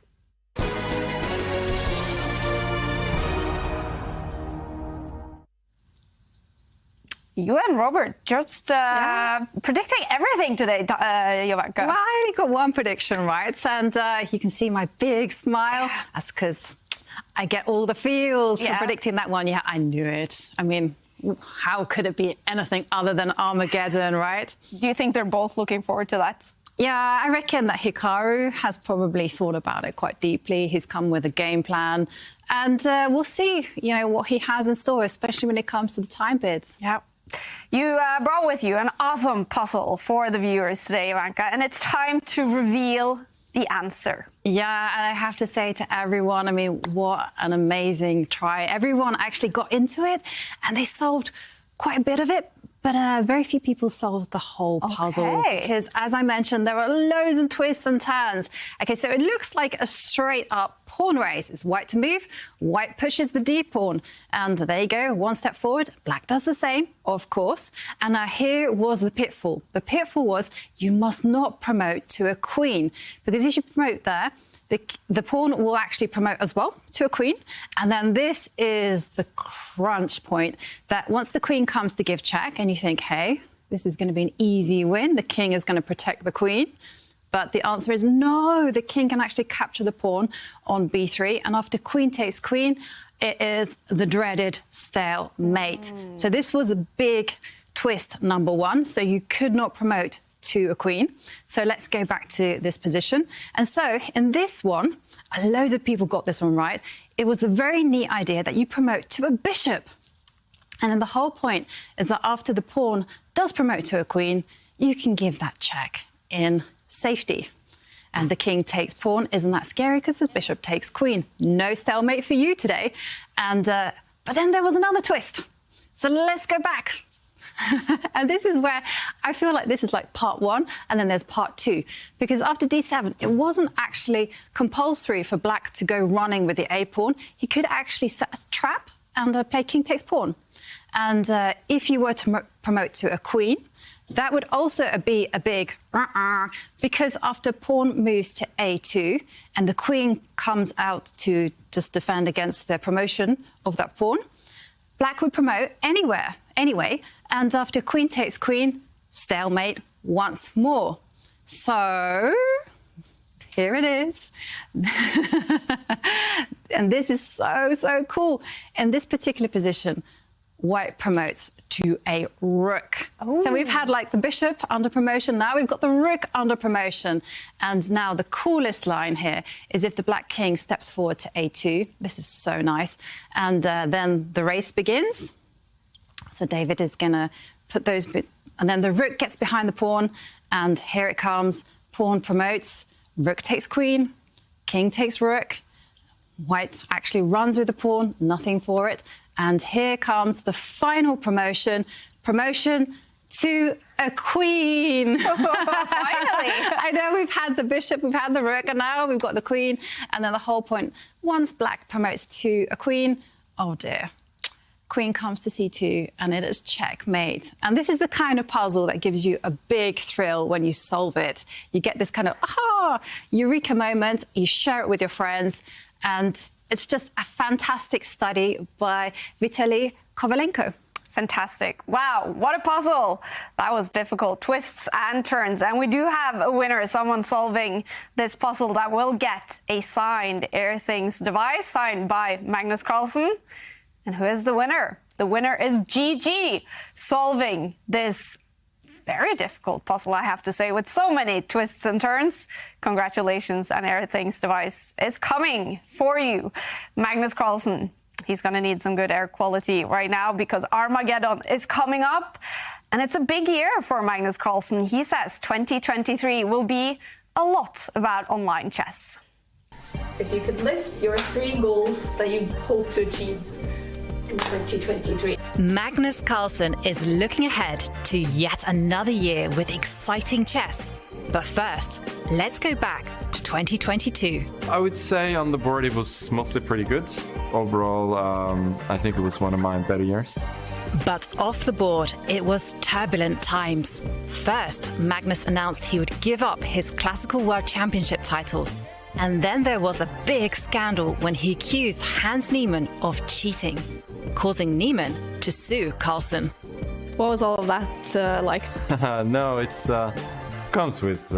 You and Robert just predicting everything today, Jovanka. Well, I only got one prediction right, and you can see my big smile. That's because I get all the feels for predicting that one. Yeah, I knew it. I mean, how could it be anything other than Armageddon, right? Do you think they're both looking forward to that? Yeah, I reckon that Hikaru has probably thought about it quite deeply. He's come with a game plan, and we'll see, what he has in store, especially when it comes to the time bids. Yeah. You brought with you an awesome puzzle for the viewers today, Jovanka, and it's time to reveal the answer. Yeah, and I have to say to everyone, I mean, what an amazing try. Everyone actually got into it, and they solved quite a bit of it, but very few people solved the whole puzzle. Because, as I mentioned, there are loads of twists and turns. Okay, so it looks like a straight-up pawn race. It's white to move, white pushes the d pawn. And there you go, one step forward. Black does the same, of course. And now here was the pitfall. The pitfall was you must not promote to a queen, because if you promote there, the pawn will actually promote as well to a queen. And then this is the crunch point, that once the queen comes to give check and you think, hey, this is going to be an easy win, the king is going to protect the queen. But the answer is no, the king can actually capture the pawn on b3. And after queen takes queen, it is the dreaded stalemate. So this was a big twist, number one. So you could not promote to a queen. So let's go back to this position. And so in this one, loads of people got this one right. It was a very neat idea that you promote to a bishop. And then the whole point is that after the pawn does promote to a queen, you can give that check in safety. And the king takes pawn. Isn't that scary? Because the bishop takes queen. No stalemate for you today. And but then there was another twist. So let's go back. And this is where I feel like this is like part one, and then there's part two. Because after d7, it wasn't actually compulsory for black to go running with the a pawn. He could actually set a trap and play king takes pawn. And if you were to promote to a queen, that would also be a big because after pawn moves to a2 and the queen comes out to just defend against the promotion of that pawn, black would promote anywhere, anyway. And after queen takes queen, stalemate once more. So here it is. And this is so cool. In this particular position, white promotes to a rook. Ooh. So we've had like the bishop under promotion. Now we've got the rook under promotion. And now the coolest line here is if the black king steps forward to a2. This is so nice. And then the race begins. So David is going to put those bits, and then the rook gets behind the pawn, and here it comes. Pawn promotes, rook takes queen, king takes rook, White actually runs with the pawn, nothing for it. And here comes the final promotion to a queen. Finally. I know we've had the bishop, we've had the rook, and now we've got the queen. And then the whole point, once black promotes to a queen, oh dear. Queen comes to c2, and it is checkmate. And this is the kind of puzzle that gives you a big thrill when you solve it. You get this kind of, eureka moment, you share it with your friends, and it's just a fantastic study by Vitaly Kovalenko. Fantastic. Wow, what a puzzle. That was difficult. Twists and turns. And we do have a winner, someone solving this puzzle that will get a signed Airthings device, signed by Magnus Carlsen. And who is the winner? The winner is GG, solving this very difficult puzzle, I have to say, with so many twists and turns. Congratulations, and Airthings device is coming for you. Magnus Carlsen, he's going to need some good air quality right now because Armageddon is coming up. And it's a big year for Magnus Carlsen. He says 2023 will be a lot about online chess. If you could list your 3 goals that you hope to achieve in 2023. Magnus Carlsen is looking ahead to yet another year with exciting chess. But first, let's go back to 2022. I would say on the board it was mostly pretty good. Overall, I think it was one of my better years. But off the board, it was turbulent times. First, Magnus announced he would give up his Classical World Championship title. And then there was a big scandal when he accused Hans Niemann of cheating, causing Niemann to sue Carlsen. What was all of that like? No, it's comes with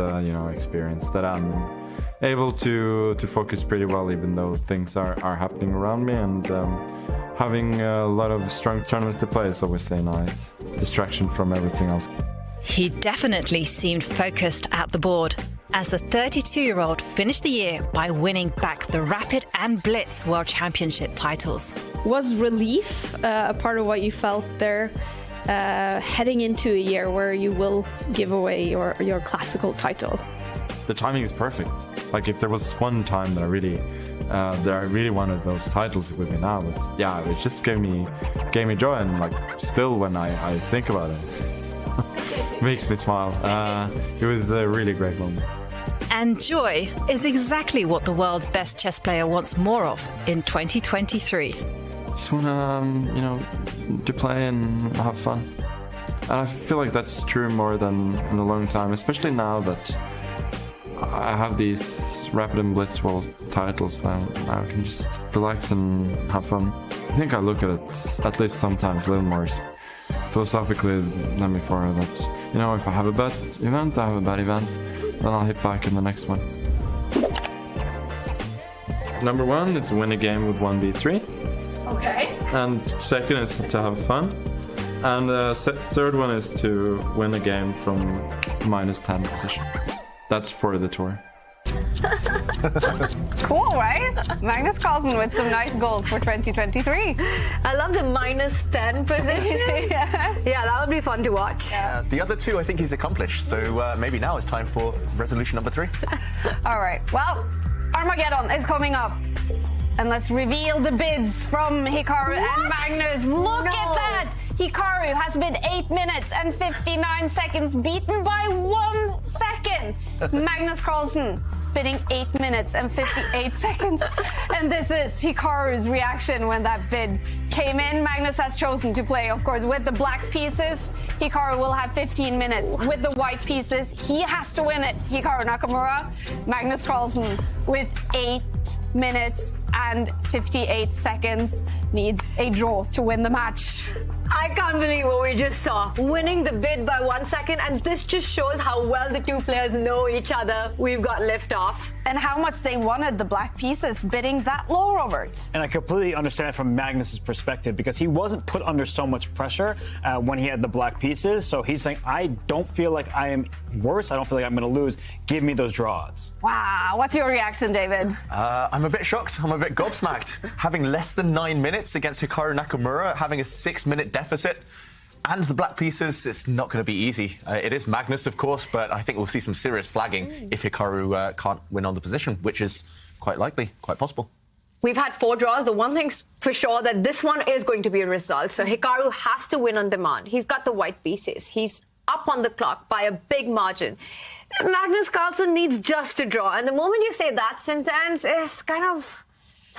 experience that I'm able to focus pretty well, even though things are happening around me, and having a lot of strong tournaments to play is always a nice distraction from everything else. He definitely seemed focused at the board, as the 32-year-old finished the year by winning back the Rapid and Blitz World Championship titles. Was relief a part of what you felt there, heading into a year where you will give away your classical title? The timing is perfect. Like, if there was one time that I really wanted those titles, it would be now. But yeah, it just gave me joy, and like still when I think about it, makes me smile. It was a really great moment. And joy is exactly what the world's best chess player wants more of in 2023. Just wanna, to play and have fun. And I feel like that's true more than in a long time, especially now that I have these Rapid and Blitz World titles. Now I can just relax and have fun. I think I look at it, at least sometimes, a little more philosophically than before. That, if I have a bad event, I have a bad event. Then I'll hit back in the next one. Number 1 is win a game with 1b3. Okay. And second is to have fun. And third one is to win a game from -10 position. That's for the tour. Cool, right? Magnus Carlsen with some nice goals for 2023. I love the -10 position. Yeah, that would be fun to watch. The other 2, I think he's accomplished. So maybe now it's time for resolution number 3. All right. Well, Armageddon is coming up. And let's reveal the bids from Hikaru and Magnus. Look at that! Hikaru has been 8 minutes and 59 seconds, beaten by 1 second. Magnus Carlsen bidding 8 minutes and 58 seconds. And this is Hikaru's reaction when that bid came in. Magnus has chosen to play, of course, with the black pieces. Hikaru will have 15 minutes with the white pieces. He has to win it. Hikaru Nakamura, Magnus Carlsen with 8 minutes and 58 seconds needs a draw to win the match. I can't believe what we just saw. Winning the bid by 1 second, and this just shows how well the two players know each other. We've got liftoff. And how much they wanted the black pieces bidding that low, Robert. And I completely understand it from Magnus's perspective, because he wasn't put under so much pressure when he had the black pieces. So he's saying, I don't feel like I am worse. I don't feel like I'm going to lose. Give me those draw odds. Wow. What's your reaction, David? I'm a bit shocked. I'm a bit gobsmacked. Having less than 9 minutes against Hikaru Nakamura, having a 6-minute deficit, and the black pieces, it's not going to be easy. It is Magnus, of course, but I think we'll see some serious flagging if Hikaru can't win on the position, which is quite likely, quite possible. we've had 4 draws. The one thing's for sure that this one is going to be a result. So Hikaru has to win on demand. He's got the white pieces. He's up on the clock by a big margin. Magnus Carlsen needs just to draw. And the moment you say that sentence, it's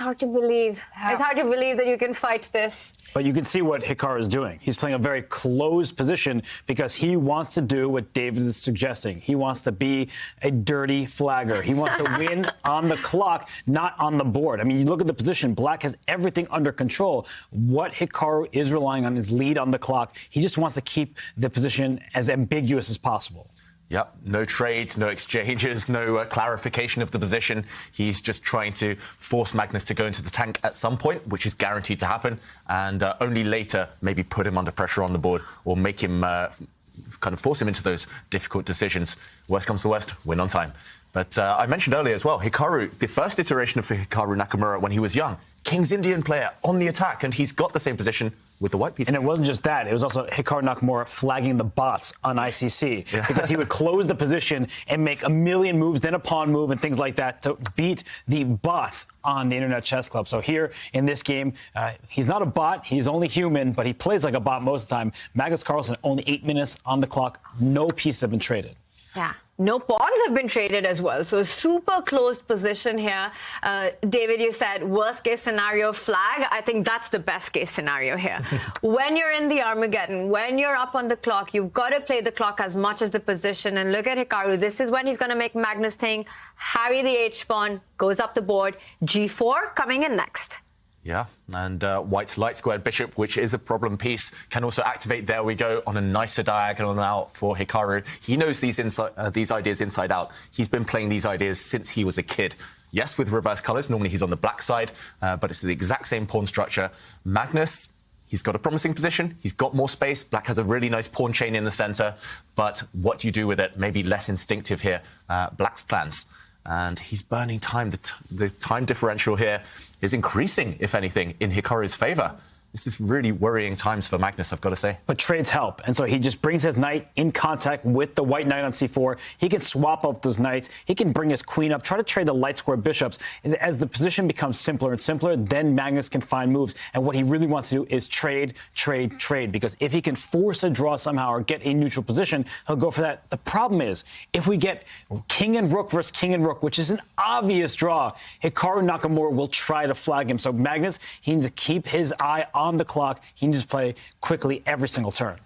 hard to believe. Yeah. It's hard to believe that you can fight this. But you can see what Hikaru is doing. He's playing a very closed position because he wants to do what David is suggesting. He wants to be a dirty flagger. He wants to win on the clock, not on the board. I mean, you look at the position. Black has everything under control. What Hikaru is relying on is lead on the clock. He just wants to keep the position as ambiguous as possible. Yep, no trades, no exchanges, no clarification of the position. He's just trying to force Magnus to go into the tank at some point, which is guaranteed to happen, and only later maybe put him under pressure on the board or make him kind of force him into those difficult decisions. Worst comes to worst, win on time. But I mentioned earlier as well, Hikaru, the first iteration of Hikaru Nakamura when he was young, King's Indian player on the attack, and he's got the same position with the white pieces. And it wasn't just that. It was also Hikaru Nakamura flagging the bots on ICC because he would close the position and make a million moves, then a pawn move and things like that to beat the bots on the Internet Chess Club. So here in this game, he's not a bot. He's only human, but he plays like a bot most of the time. Magnus Carlsen, only 8 minutes on the clock. No pieces have been traded. Yeah. No pawns have been traded as well. So super closed position here. David, you said worst case scenario flag. I think that's the best case scenario here. When you're in the Armageddon, when you're up on the clock, you've got to play the clock as much as the position. And look at Hikaru. This is when he's going to make Magnus think, harry the H-pawn, goes up the board. G4 coming in next. Yeah, and White's light squared bishop, which is a problem piece, can also activate. There we go, on a nicer diagonal now for Hikaru. He knows these ideas inside out. He's been playing these ideas since he was a kid. Yes, with reverse colours. Normally he's on the black side, but it's the exact same pawn structure. Magnus, he's got a promising position. He's got more space. Black has a really nice pawn chain in the centre. But what do you do with it? Maybe less instinctive here. Black's plans. And he's burning time. The time differential here is increasing, if anything, in Hikaru's favour. This is really worrying times for Magnus, I've got to say. But trades help. And so he just brings his knight in contact with the white knight on c4. He can swap off those knights. He can bring his queen up, try to trade the light square bishops. And as the position becomes simpler and simpler, then Magnus can find moves. And what he really wants to do is trade, trade, trade. Because if he can force a draw somehow or get a neutral position, he'll go for that. The problem is, if we get king and rook versus king and rook, which is an obvious draw, Hikaru Nakamura will try to flag him. So Magnus, he needs to keep his eye on the clock. He needs to play quickly every single turn.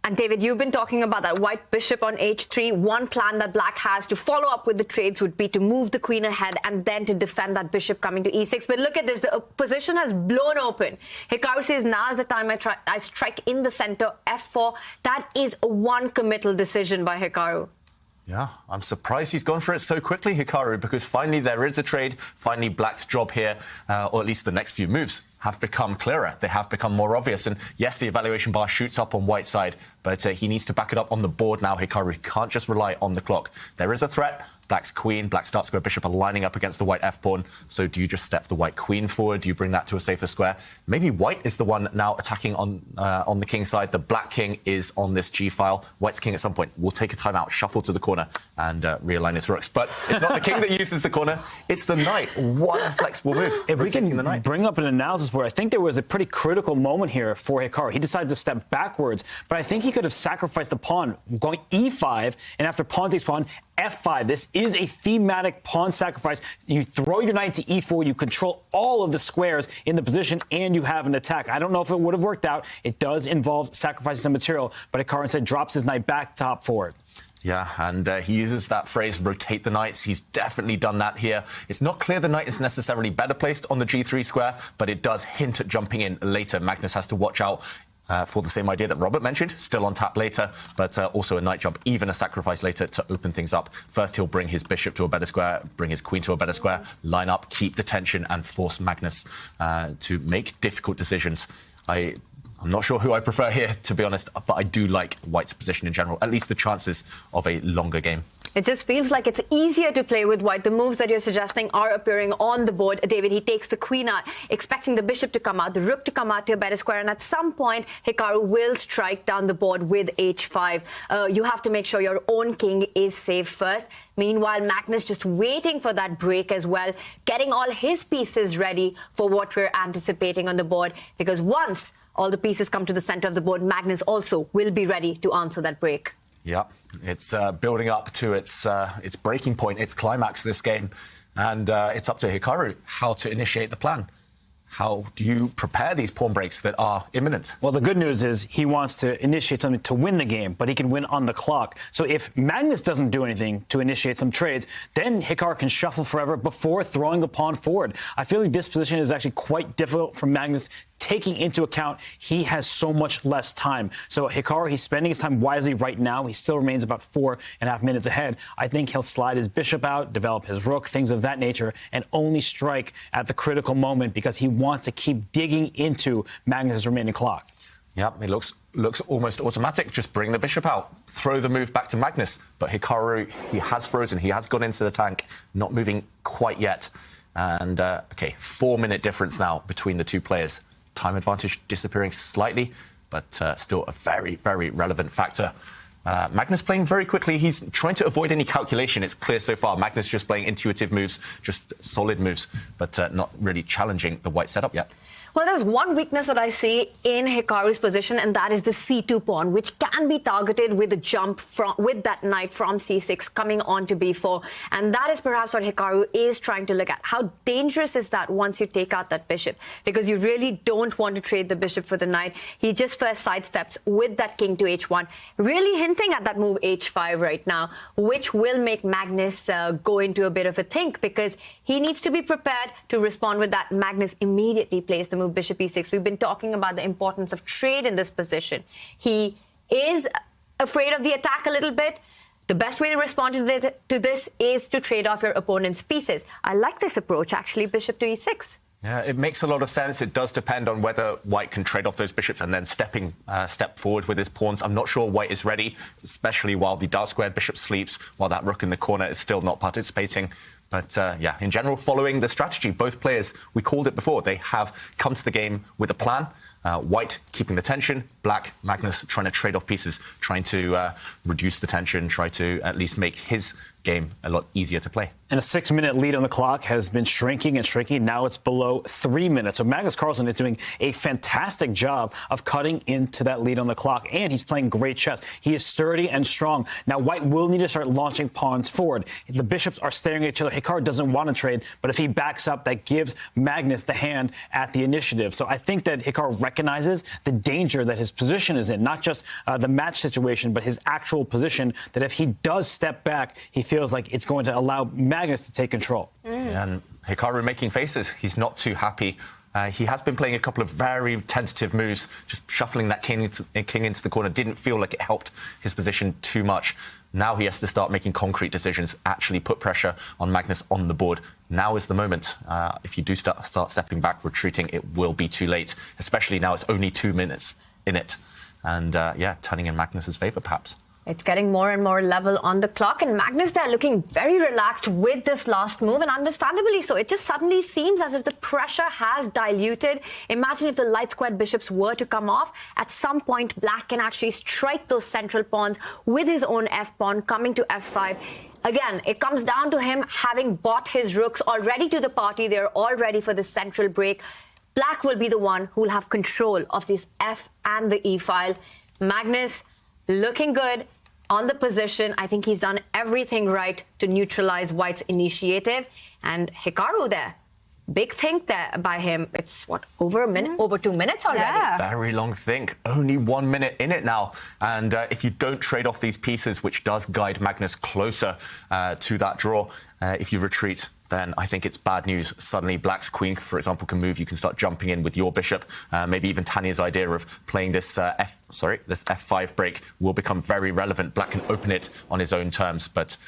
And David, you've been talking about that white bishop on h3. One plan that Black has to follow up with the trades would be to move the queen ahead and then to defend that bishop coming to e6. But look at this. The position has blown open. Hikaru says, now is the time I strike in the center, f4. That is one committal decision by Hikaru. Yeah, I'm surprised he's gone for it so quickly, Hikaru, because finally there is a trade. Finally, Black's job here, or at least the next few moves, have become clearer. They have become more obvious. And yes, the evaluation bar shoots up on White's side, but he needs to back it up on the board now, Hikaru. He can't just rely on the clock. There is a threat. Black's queen, Black's dark square bishop are lining up against the white f-pawn. So do you just step the white queen forward? Do you bring that to a safer square? Maybe White is the one now attacking on the king side. The black king is on this g-file. White's king at some point will take a timeout, shuffle to the corner, and realign his rooks. But it's not the king that uses the corner, it's the knight. What a flexible move. If we can bring up an analysis board, I think there was a pretty critical moment here for Hikaru. He decides to step backwards, but I think he could have sacrificed the pawn, going e5, and after pawn takes pawn, f5. This is a thematic pawn sacrifice. You throw your knight to e4, you control all of the squares in the position, and you have an attack. I don't know if it would have worked out. It does involve sacrificing some material, but Hikaru instead drops his knight back top forward. Yeah, and he uses that phrase, rotate the knights. He's definitely done that here. It's not clear the knight is necessarily better placed on the g3 square, but it does hint at jumping in later. Magnus has to watch out for the same idea that Robert mentioned, still on tap later, but also a knight jump, even a sacrifice later to open things up. First, he'll bring his bishop to a better square, bring his queen to a better square, line up, keep the tension, and force Magnus to make difficult decisions. I'm not sure who I prefer here, to be honest, but I do like White's position in general, at least the chances of a longer game. It just feels like it's easier to play with white. The moves that you're suggesting are appearing on the board. David, he takes the queen out, expecting the bishop to come out, the rook to come out to a better square, and at some point, Hikaru will strike down the board with h5. You have to make sure your own king is safe first. Meanwhile, Magnus just waiting for that break as well, getting all his pieces ready for what we're anticipating on the board, because once all the pieces come to the center of the board, Magnus also will be ready to answer that break. Yeah, it's building up to its breaking point, its climax this game. And it's up to Hikaru how to initiate the plan. How do you prepare these pawn breaks that are imminent? Well, the good news is he wants to initiate something to win the game, but he can win on the clock. So if Magnus doesn't do anything to initiate some trades, then Hikaru can shuffle forever before throwing the pawn forward. I feel like this position is actually quite difficult for Magnus, taking into account he has so much less time. So Hikaru, he's spending his time wisely right now. He still remains about 4.5 minutes ahead. I think he'll slide his bishop out, develop his rook, things of that nature, and only strike at the critical moment because he wants to keep digging into Magnus' remaining clock. Yep, it looks almost automatic. Just bring the bishop out, throw the move back to Magnus. But Hikaru, he has frozen. He has gone into the tank, not moving quite yet. And, okay, 4-minute difference now between the two players. Time advantage disappearing slightly, but still a very, very relevant factor. Magnus playing very quickly. He's trying to avoid any calculation. It's clear so far. Magnus just playing intuitive moves, just solid moves, but not really challenging the white setup yet. Well, there's one weakness that I see in Hikaru's position, and that is the c2 pawn, which can be targeted with a jump with that knight from c6 coming on to b4. And that is perhaps what Hikaru is trying to look at. How dangerous is that once you take out that bishop? Because you really don't want to trade the bishop for the knight. He just first sidesteps with that king to h1, really hinting at that move h5 right now, which will make Magnus go into a bit of a think, because he needs to be prepared to respond with that. Magnus immediately plays the move bishop e6. We've been talking about the importance of trade in this position. He is afraid of the attack a little bit. The best way to respond to this is to trade off your opponent's pieces. I like this approach, actually, bishop to e6. Yeah, it makes a lot of sense. It does depend on whether white can trade off those bishops and then step forward with his pawns. I'm not sure white is ready, especially while the dark squared bishop sleeps, while that rook in the corner is still not participating. But, yeah, in general, following the strategy, both players, we called it before, they have come to the game with a plan. White keeping the tension, black, Magnus trying to trade off pieces, trying to reduce the tension, try to at least make his game a lot easier to play. And a 6-minute lead on the clock has been shrinking and shrinking. Now it's below 3 minutes. So Magnus Carlsen is doing a fantastic job of cutting into that lead on the clock. And he's playing great chess. He is sturdy and strong. Now white will need to start launching pawns forward. The bishops are staring at each other. Hikaru doesn't want to trade, but if he backs up, that gives Magnus the hand at the initiative. So I think that Hikaru recognizes the danger that his position is in, not just the match situation, but his actual position, that if he does step back, he feels like it's going to allow Magnus to take control. And Hikaru making faces. He's not too happy. He has been playing a couple of very tentative moves. Just shuffling that king into the corner didn't feel like it helped his position too much. Now he has to start making concrete decisions, actually put pressure on Magnus on the board. Now is the moment. If you do start stepping back, retreating, it will be too late, especially now it's only 2 minutes in it. And, yeah, turning in Magnus's favour, perhaps. It's getting more and more level on the clock, and Magnus there looking very relaxed with this last move, and understandably so. It just suddenly seems as if the pressure has diluted. Imagine if the light squared bishops were to come off. At some point, black can actually strike those central pawns with his own f-pawn coming to f5. Again, it comes down to him having bought his rooks already to the party. They're all ready for the central break. Black will be the one who will have control of this f and the e file. Magnus looking good on the position. I think he's done everything right to neutralize white's initiative. And Hikaru there, big think there by him. It's, what, over a minute? Over 2 minutes already? Yeah. Very long think. Only 1 minute in it now. And if you don't trade off these pieces, which does guide Magnus closer to that draw, if you retreat, then I think it's bad news. Suddenly, black's queen, for example, can move. You can start jumping in with your bishop. Maybe even Tanya's idea of playing this this f5 break will become very relevant. Black can open it on his own terms, but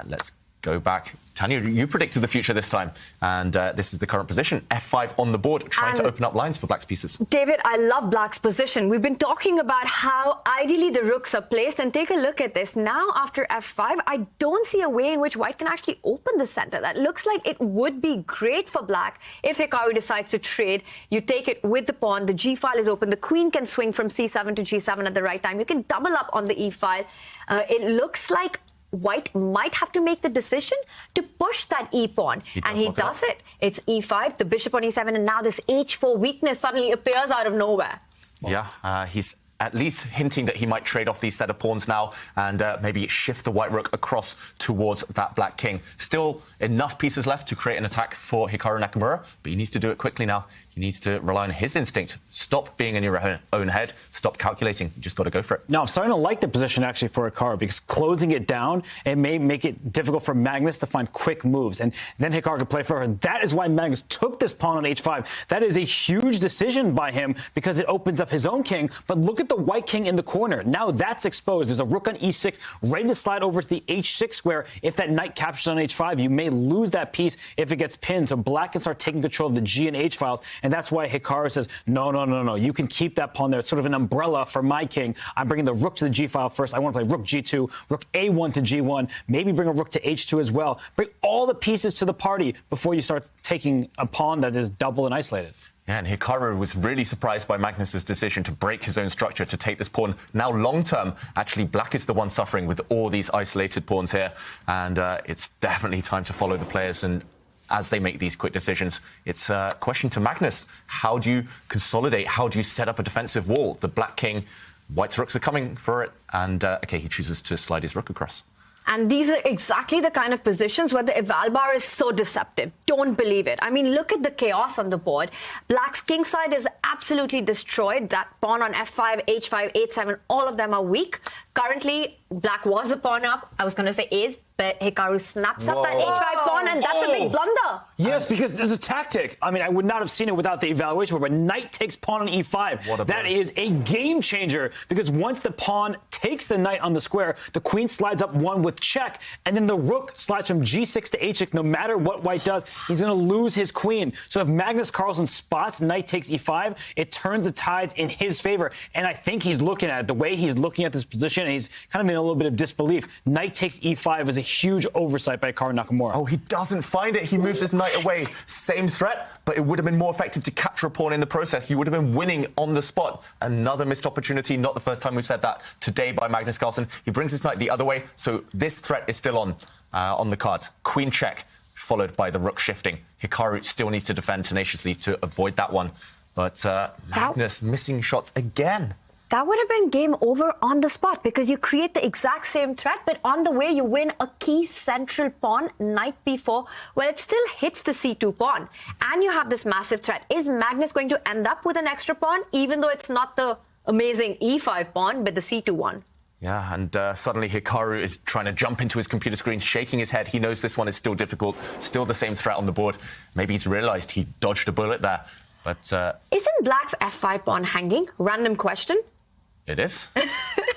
let's go back. Tanya, you predicted the future this time, and this is the current position. F5 on the board, trying to open up lines for Black's pieces. David, I love Black's position. We've been talking about how ideally the rooks are placed, and take a look at this. Now, after F5, I don't see a way in which White can actually open the center. That looks like it would be great for Black if Hikaru decides to trade. You take it with the pawn, the G file is open, the queen can swing from C7 to G7 at the right time. You can double up on the E file. It looks like White might have to make the decision to push that E-pawn. And he does it. It's E5, the bishop on E7, and now this H4 weakness suddenly appears out of nowhere. Yeah, he's at least hinting that he might trade off these set of pawns now and maybe shift the white rook across towards that black king. Still enough pieces left to create an attack for Hikaru Nakamura, but he needs to do it quickly now. He needs to rely on his instinct. Stop being in your own head. Stop calculating. You just got to go for it. No, I'm starting to like the position actually for Hikaru, because closing it down, it may make it difficult for Magnus to find quick moves. And then Hikaru could play for her. That is why Magnus took this pawn on H5. That is a huge decision by him because it opens up his own king. But look at the white king in the corner. Now that's exposed. There's a rook on E6 ready to slide over to the H6 square. If that knight captures on H5, you may lose that piece if it gets pinned. So Black can start taking control of the G and H files. And that's why Hikaru says, no. You can keep that pawn there. It's sort of an umbrella for my king. I'm bringing the rook to the G file first. I want to play rook G2, rook A1 to G1, maybe bring a rook to H2 as well. Bring all the pieces to the party before you start taking a pawn that is double and isolated. Yeah, and Hikaru was really surprised by Magnus's decision to break his own structure to take this pawn. Now, long-term, actually, Black is the one suffering with all these isolated pawns here. And it's definitely time to follow the players. And as they make these quick decisions, it's a question to Magnus. How do you consolidate? How do you set up a defensive wall? The black king, white's rooks are coming for it. And, OK, he chooses to slide his rook across. And these are exactly the kind of positions where the eval bar is so deceptive. Don't believe it. I mean, look at the chaos on the board. Black's king side is absolutely destroyed. That pawn on F5, H5, H7, all of them are weak. Currently, Black was a pawn up. I was going to say is, but Hikaru snaps up that H5 pawn, and that's a big blunder. Yes, because there's a tactic. I mean, I would not have seen it without the evaluation, but knight takes pawn on E5. That is a game changer, because once the pawn takes the knight on the square, the queen slides up one with check, and then the rook slides from G6 to H6. No matter what white does, he's going to lose his queen. So if Magnus Carlsen spots knight takes E5, it turns the tides in his favor. And I think he's looking at it, the way he's looking at this position, and he's kind of in a little bit of disbelief. Knight takes E5 is a huge oversight by Hikaru Nakamura. Oh, he doesn't find it. He moves his knight away. Same threat, but it would have been more effective to capture a pawn in the process. You would have been winning on the spot. Another missed opportunity. Not the first time we've said that today by Magnus Carlsen. He brings his knight the other way, so this threat is still on the cards. Queen check, followed by the rook shifting. Hikaru still needs to defend tenaciously to avoid that one. But Magnus missing shots again. That would have been game over on the spot, because you create the exact same threat, but on the way you win a key central pawn, knight b4, well, it still hits the c2 pawn. And you have this massive threat. Is Magnus going to end up with an extra pawn, even though it's not the amazing e5 pawn, but the c2 one? Yeah, and suddenly Hikaru is trying to jump into his computer screen, shaking his head. He knows this one is still difficult, still the same threat on the board. Maybe he's realised he dodged a bullet there. But isn't Black's f5 pawn hanging? Random question. It is.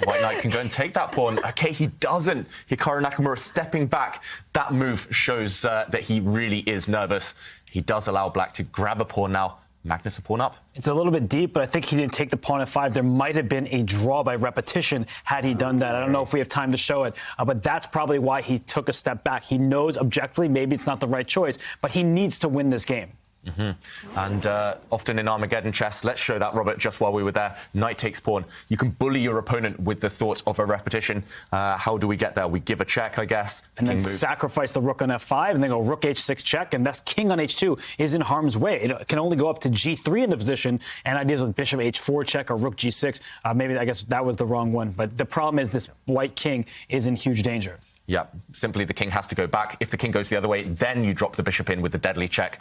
White knight can go and take that pawn. OK, he doesn't. Hikaru Nakamura stepping back. That move shows that he really is nervous. He does allow Black to grab a pawn now. Magnus a pawn up. It's a little bit deep, but I think he didn't take the pawn at 5. There might have been a draw by repetition had he done that. I don't know if we have time to show it, but that's probably why he took a step back. He knows objectively maybe it's not the right choice, but he needs to win this game. Mm-hmm. And often in Armageddon chess, let's show that, Robert, just while we were there. Knight takes pawn. You can bully your opponent with the thought of a repetition. How do we get there? We give a check, I guess. And then sacrifice the rook on F5, and then go rook H6 check, and that's king on H2 is in harm's way. It can only go up to G3 in the position, and ideas with bishop H4 check or rook G6. Maybe, I guess, that was the wrong one. But the problem is this white king is in huge danger. Yeah, simply the king has to go back. If the king goes the other way, then you drop the bishop in with the deadly check.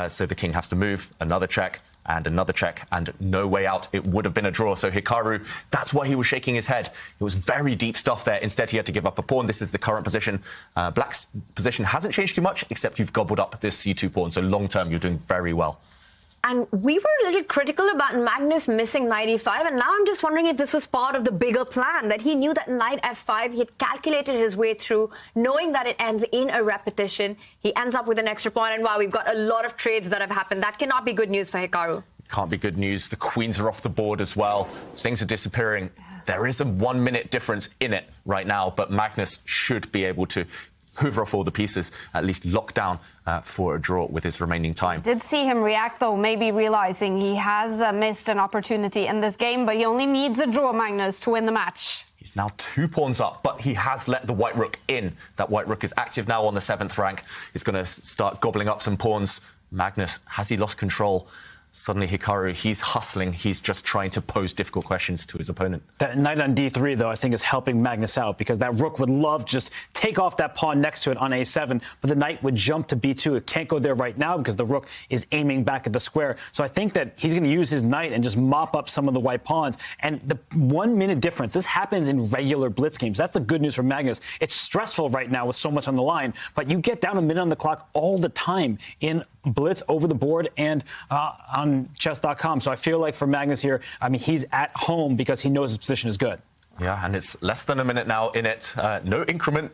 So the king has to move, another check, and no way out. It would have been a draw. So Hikaru, that's why he was shaking his head. It was very deep stuff there. Instead, he had to give up a pawn. This is the current position. Black's position hasn't changed too much, except you've gobbled up this c2 pawn. So long term, you're doing very well. And we were a little critical about Magnus missing knight e5, and now I'm just wondering if this was part of the bigger plan, that he knew that knight f5, he had calculated his way through, knowing that it ends in a repetition. He ends up with an extra pawn, and wow, we've got a lot of trades that have happened. That cannot be good news for Hikaru. Can't be good news. The queens are off the board as well. Things are disappearing. There is a 1 minute difference in it right now, but Magnus should be able to hoover off all the pieces, at least lock down for a draw with his remaining time. Did see him react, though, maybe realizing he has missed an opportunity in this game, but he only needs a draw, Magnus, to win the match. He's now 2 pawns up, but he has let the white rook in. That white rook is active now on the 7th rank. It's going to start gobbling up some pawns. Magnus, has he lost control? Suddenly Hikaru, he's hustling. He's just trying to pose difficult questions to his opponent. That knight on d3, though, I think is helping Magnus out because that rook would love to just take off that pawn next to it on a7, but the knight would jump to b2. It can't go there right now because the rook is aiming back at the square. So I think that he's going to use his knight and just mop up some of the white pawns. And the 1 minute difference, this happens in regular blitz games. That's the good news for Magnus. It's stressful right now with so much on the line, but you get down a minute on the clock all the time in blitz over the board and on chess.com. So I feel like for Magnus here, I mean, he's at home because he knows his position is good. Yeah, and it's less than a minute now in it. No increment.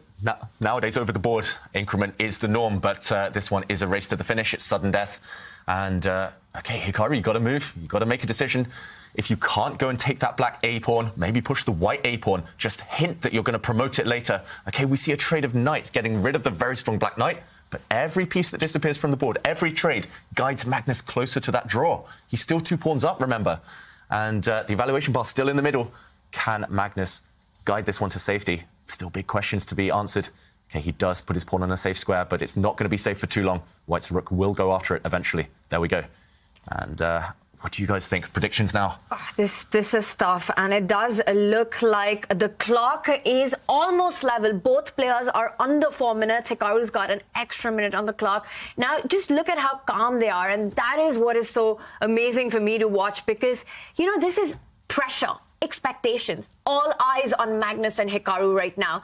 Nowadays, over the board, increment is the norm, but this one is a race to the finish. It's sudden death. And, okay, Hikaru, you got to move. You got to make a decision. If you can't go and take that black A-pawn, maybe push the white A-pawn. Just hint that you're going to promote it later. Okay, we see a trade of knights getting rid of the very strong black knight. But every piece that disappears from the board, every trade, guides Magnus closer to that draw. He's still 2 pawns up, remember. And the evaluation bar still in the middle. Can Magnus guide this one to safety? Still big questions to be answered. Okay, he does put his pawn on a safe square, but it's not going to be safe for too long. White's rook will go after it eventually. There we go. And what do you guys think? Predictions now? This is tough, and it does look like the clock is almost level. Both players are under 4 minutes. Hikaru's got an extra minute on the clock. Now, just look at how calm they are, and that is what is so amazing for me to watch because, you know, this is pressure, expectations. All eyes on Magnus and Hikaru right now.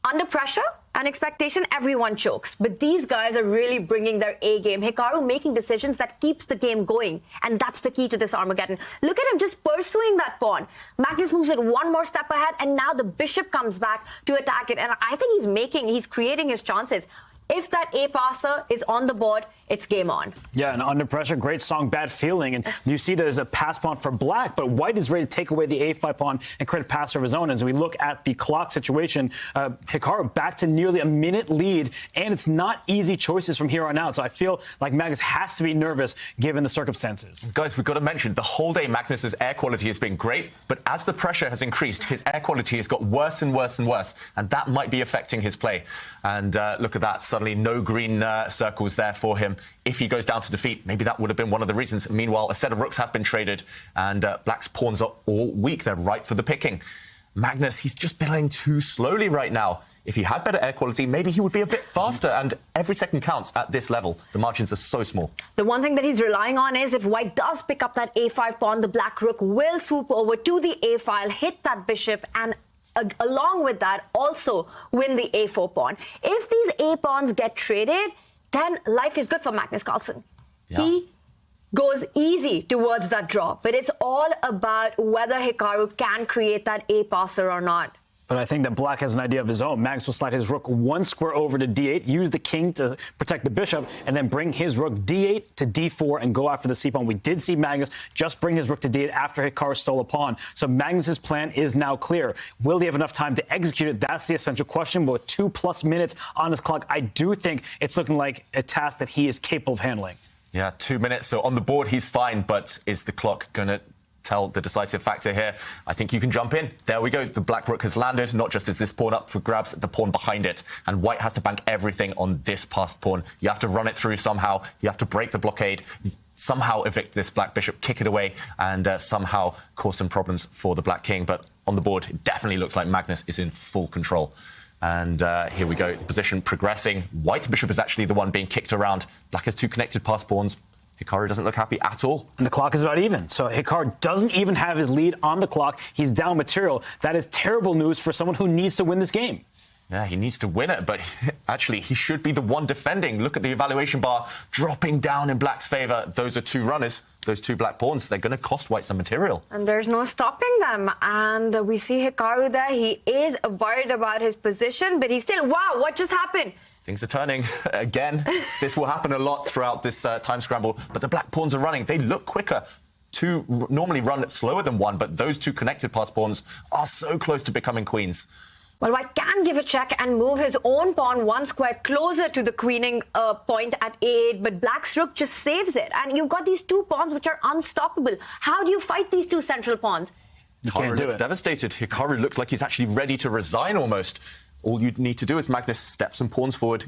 Under pressure and expectation, everyone chokes. But these guys are really bringing their A game. Hikaru making decisions that keeps the game going. And that's the key to this Armageddon. Look at him just pursuing that pawn. Magnus moves it one more step ahead, and now the bishop comes back to attack it. And I think he's creating his chances. If that A passer is on the board, it's game on. Yeah, and under pressure, great song, bad feeling. And you see there's a pass pawn for black, but white is ready to take away the A5 pawn and create a pass of his own. As we look at the clock situation, Hikaru back to nearly a minute lead, and it's not easy choices from here on out. So I feel like Magnus has to be nervous given the circumstances. Guys, we've got to mention, the whole day Magnus's air quality has been great, but as the pressure has increased, his air quality has got worse and worse and worse, and that might be affecting his play. And look at that, suddenly no green circles there for him. If he goes down to defeat, maybe that would have been one of the reasons. Meanwhile, a set of rooks have been traded, and black's pawns are all weak. They're ripe for the picking. Magnus, he's just playing too slowly right now. If he had better air quality, maybe he would be a bit faster, and every second counts at this level. The margins are so small. The one thing that he's relying on is if white does pick up that A5 pawn, the black rook will swoop over to the A file, hit that bishop, and along with that, also win the A4 pawn. If these A pawns get traded, then life is good for Magnus Carlsen. Yeah. He goes easy towards that draw, but it's all about whether Hikaru can create that A passer or not. But I think that black has an idea of his own. Magnus will slide his rook one square over to d8, use the king to protect the bishop, and then bring his rook d8 to d4 and go after the c-pawn. We did see Magnus just bring his rook to d8 after Hikaru stole a pawn. So Magnus's plan is now clear. Will he have enough time to execute it? That's the essential question. But with 2+ minutes on his clock, I do think it's looking like a task that he is capable of handling. Yeah, 2 minutes. So on the board, he's fine. But is the clock going to tell the decisive factor here? I think you can jump in. There we go. The black rook has landed. Not just is this pawn up for grabs, the pawn behind it. And white has to bank everything on this passed pawn. You have to run it through somehow. You have to break the blockade, somehow evict this black bishop, kick it away, and somehow cause some problems for the black king. But on the board, it definitely looks like Magnus is in full control. And here we go. The position progressing. White's bishop is actually the one being kicked around. Black has 2 connected passed pawns. Hikaru doesn't look happy at all. And the clock is about even. So Hikaru doesn't even have his lead on the clock. He's down material. That is terrible news for someone who needs to win this game. Yeah, he needs to win it, but actually he should be the one defending. Look at the evaluation bar dropping down in Black's favor. Those are 2 runners, those 2 Black pawns. They're going to cost White some material. And there's no stopping them. And we see Hikaru there. He is worried about his position, but he's still, wow, what just happened? Things are turning again. This will happen a lot throughout this time scramble, but the Black pawns are running. They look quicker. 2 normally run slower than 1, but those 2 connected pass pawns are so close to becoming queens. Well, White can give a check and move his own pawn 1 square closer to the queening point at A8, but Black's rook just saves it. And you've got these 2 pawns which are unstoppable. How do you fight these 2 central pawns? Hikaru looks devastated. Hikaru looks like he's actually ready to resign almost. All you need to do is Magnus step some pawns forward.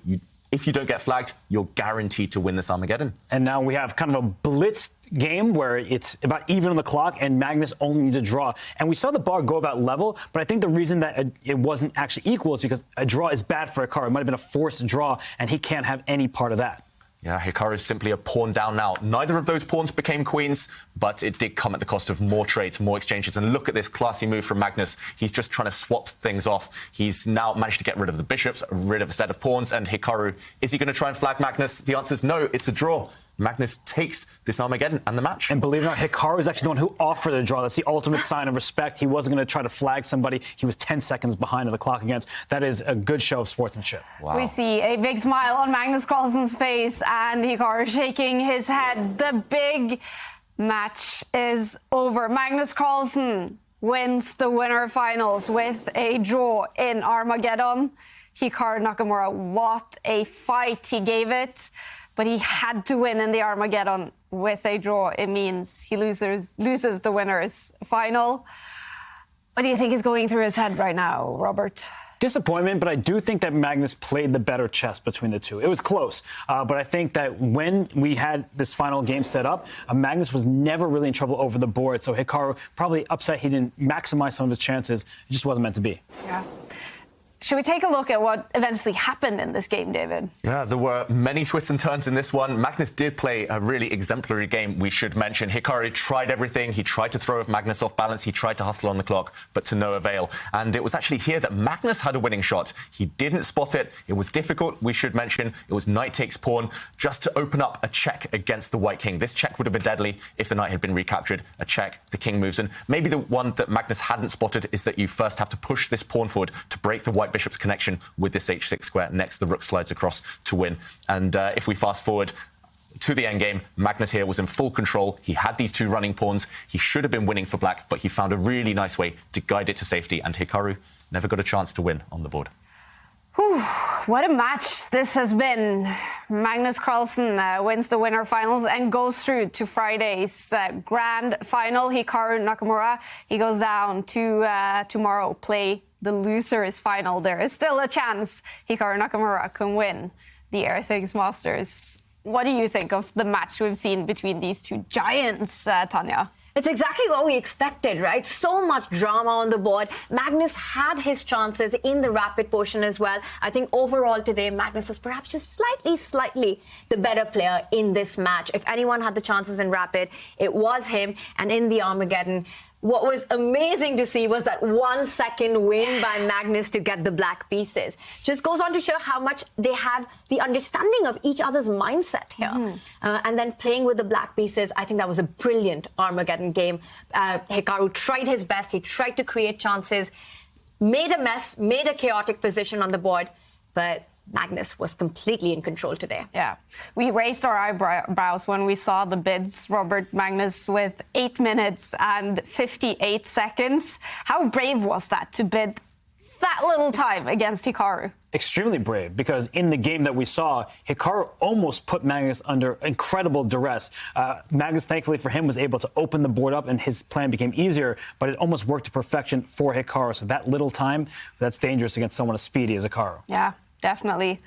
If you don't get flagged, you're guaranteed to win this Armageddon. And now we have kind of a blitz game where it's about even on the clock and Magnus only needs a draw. And we saw the bar go about level, but I think the reason that it wasn't actually equal is because a draw is bad for Hikaru. It might have been a forced draw, and he can't have any part of that. Yeah, Hikaru is simply a pawn down now. Neither of those pawns became queens, but it did come at the cost of more trades, more exchanges. And look at this classy move from Magnus. He's just trying to swap things off. He's now managed to get rid of the bishops, rid of a set of pawns. And Hikaru, is he going to try and flag Magnus? The answer is no, it's a draw. Magnus takes this Armageddon and the match. And believe it or not, Hikaru is actually the one who offered the draw. That's the ultimate sign of respect. He wasn't going to try to flag somebody he was 10 seconds behind on the clock against. That is a good show of sportsmanship. Wow. We see a big smile on Magnus Carlsen's face and Hikaru shaking his head. The big match is over. Magnus Carlsen wins the winner finals with a draw in Armageddon. Hikaru Nakamura, what a fight he gave it. But he had to win in the Armageddon with a draw. It means he loses the winner's final. What do you think is going through his head right now, Robert? Disappointment, but I do think that Magnus played the better chess between the 2. It was close, but I think that when we had this final game set up, Magnus was never really in trouble over the board, so Hikaru probably upset he didn't maximize some of his chances. It just wasn't meant to be. Yeah. Should we take a look at what eventually happened in this game, David? Yeah, there were many twists and turns in this one. Magnus did play a really exemplary game, we should mention. Hikaru tried everything. He tried to throw Magnus off balance. He tried to hustle on the clock, but to no avail. And it was actually here that Magnus had a winning shot. He didn't spot it. It was difficult, we should mention. It was knight takes pawn just to open up a check against the white king. This check would have been deadly if the knight had been recaptured. A check, the king moves in. Maybe the one that Magnus hadn't spotted is that you first have to push this pawn forward to break the white bishop's connection with this h6 square. Next, the rook slides across to win. And if we fast forward to the endgame, Magnus here was in full control. He had these 2 running pawns. He should have been winning for black, but he found a really nice way to guide it to safety, and Hikaru never got a chance to win on the board. Whew, what a match this has been. Magnus Carlsen wins the winner finals and goes through to Friday's grand final. Hikaru Nakamura, he goes down to tomorrow play the loser's final. There is still a chance Hikaru Nakamura can win the Airthings Masters. What do you think of the match we've seen between these 2 giants, Tanya? It's exactly what we expected, right? So much drama on the board. Magnus had his chances in the rapid portion as well. I think overall today, Magnus was perhaps just slightly the better player in this match. If anyone had the chances in rapid, it was him. And in the Armageddon, what was amazing to see was that 1 second win by Magnus to get the black pieces. Just goes on to show how much they have the understanding of each other's mindset here. And then playing with the black pieces, I think that was a brilliant Armageddon game. Hikaru tried his best. He tried to create chances, made a mess, made a chaotic position on the board, but Magnus was completely in control today. Yeah. We raised our eyebrows when we saw the bids. Robert, Magnus with 8 minutes and 58 seconds. How brave was that to bid that little time against Hikaru? Extremely brave, because in the game that we saw, Hikaru almost put Magnus under incredible duress. Magnus, thankfully for him, was able to open the board up and his plan became easier, but it almost worked to perfection for Hikaru. So that little time, that's dangerous against someone as speedy as Hikaru. Yeah. Definitely.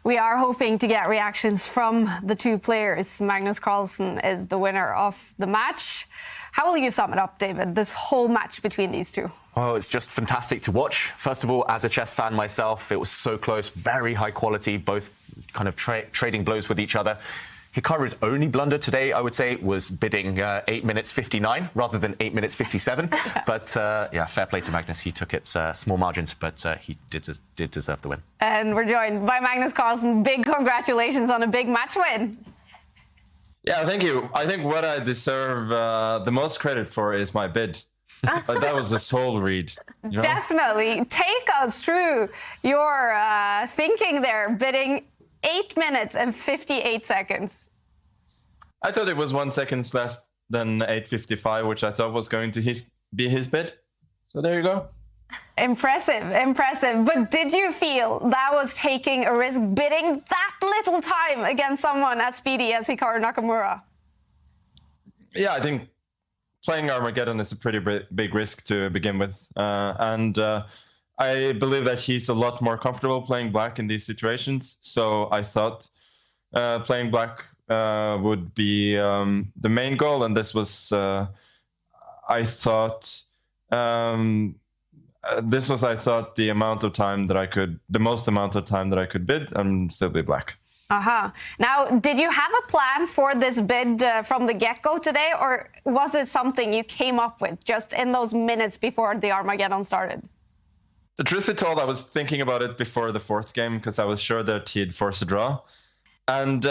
We are hoping to get reactions from the 2 players. Magnus Carlsen is the winner of the match. How will you sum it up, David, this whole match between these 2? Oh, it's just fantastic to watch. First of all, as a chess fan myself, it was so close, very high quality, both kind of trading blows with each other. Hikaru's only blunder today, I would say, was bidding 8 minutes 59 rather than 8 minutes 57. But yeah, fair play to Magnus. He took it small margins, but he did deserve the win. And we're joined by Magnus Carlsen. Big congratulations on a big match win. Yeah, thank you. I think what I deserve the most credit for is my bid. That was a soul read. You know? Definitely. Take us through your thinking there, bidding 8 minutes and 58 seconds. I thought it was 1 second less than 8:55, which I thought was going to be his bid. So there you go. Impressive. But did you feel that was taking a risk, bidding that little time against someone as speedy as Hikaru Nakamura? Yeah, I think playing Armageddon is a pretty big risk to begin with. And I believe that he's a lot more comfortable playing black in these situations. So I thought playing black would be the main goal. And this was, I thought, the amount of time that I could, the most amount of time that I could bid and still be black. Now, did you have a plan for this bid from the get-go today, or was it something you came up with just in those minutes before the Armageddon started? The truth be told, I was thinking about it before the fourth game because I was sure that he'd force a draw. And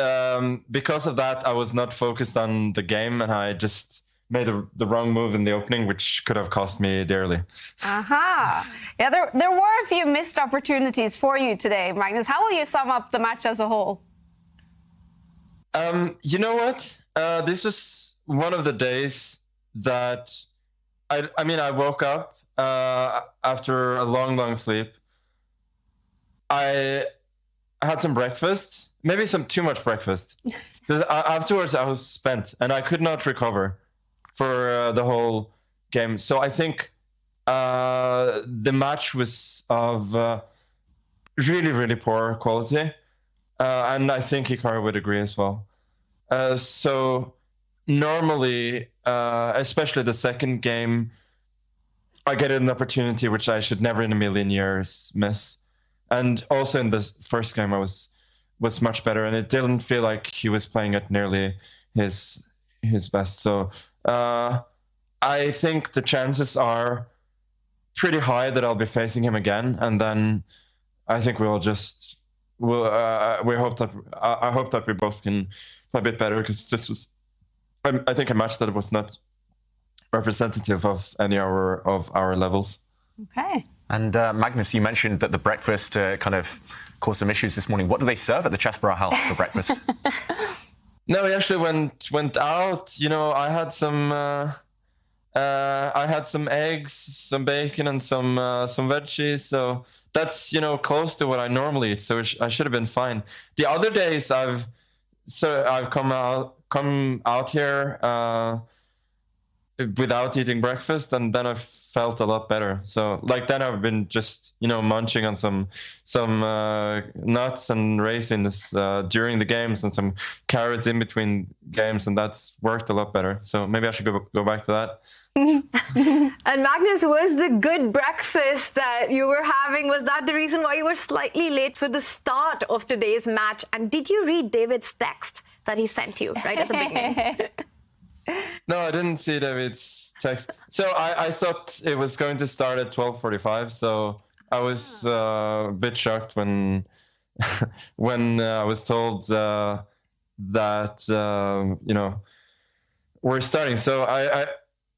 because of that, I was not focused on the game, and I just made the wrong move in the opening, which could have cost me dearly. Yeah, there were a few missed opportunities for you today, Magnus. How will you sum up the match as a whole? You know what? This was one of the days that I woke up after a long sleep. I had some breakfast, maybe some too much breakfast. Afterwards, I was spent and I could not recover for the whole game. So I think the match was of really poor quality. And I think Hikaru would agree as well. So normally, especially the second game, I get an opportunity which I should never in a million years miss. And also in this first game, I was much better, and it didn't feel like he was playing at nearly his best. So I think the chances are pretty high that I'll be facing him again, and then I think I hope that we both can play a bit better, because this was, I think, a match that was not representative of any of our levels. Okay. And Magnus, you mentioned that the breakfast kind of caused some issues this morning. What do they serve at the Chessborough house for breakfast? No, we actually went out. You know, I had some eggs, some bacon, and some veggies. So that's, you know, close to what I normally eat. So I should have been fine. The other days I've come out here without eating breakfast, and then I've felt a lot better. So like then I've been just, you know, munching on some nuts and raisins during the games, and some carrots in between games, and that's worked a lot better. So maybe I should go back to that. And Magnus, was the good breakfast that you were having, was that the reason why you were slightly late for the start of today's match? And did you read David's text that he sent you right at the beginning? No, I didn't see David's text. So I thought it was going to start at 12:45. So I was a bit shocked when I was told that you know, we're starting. So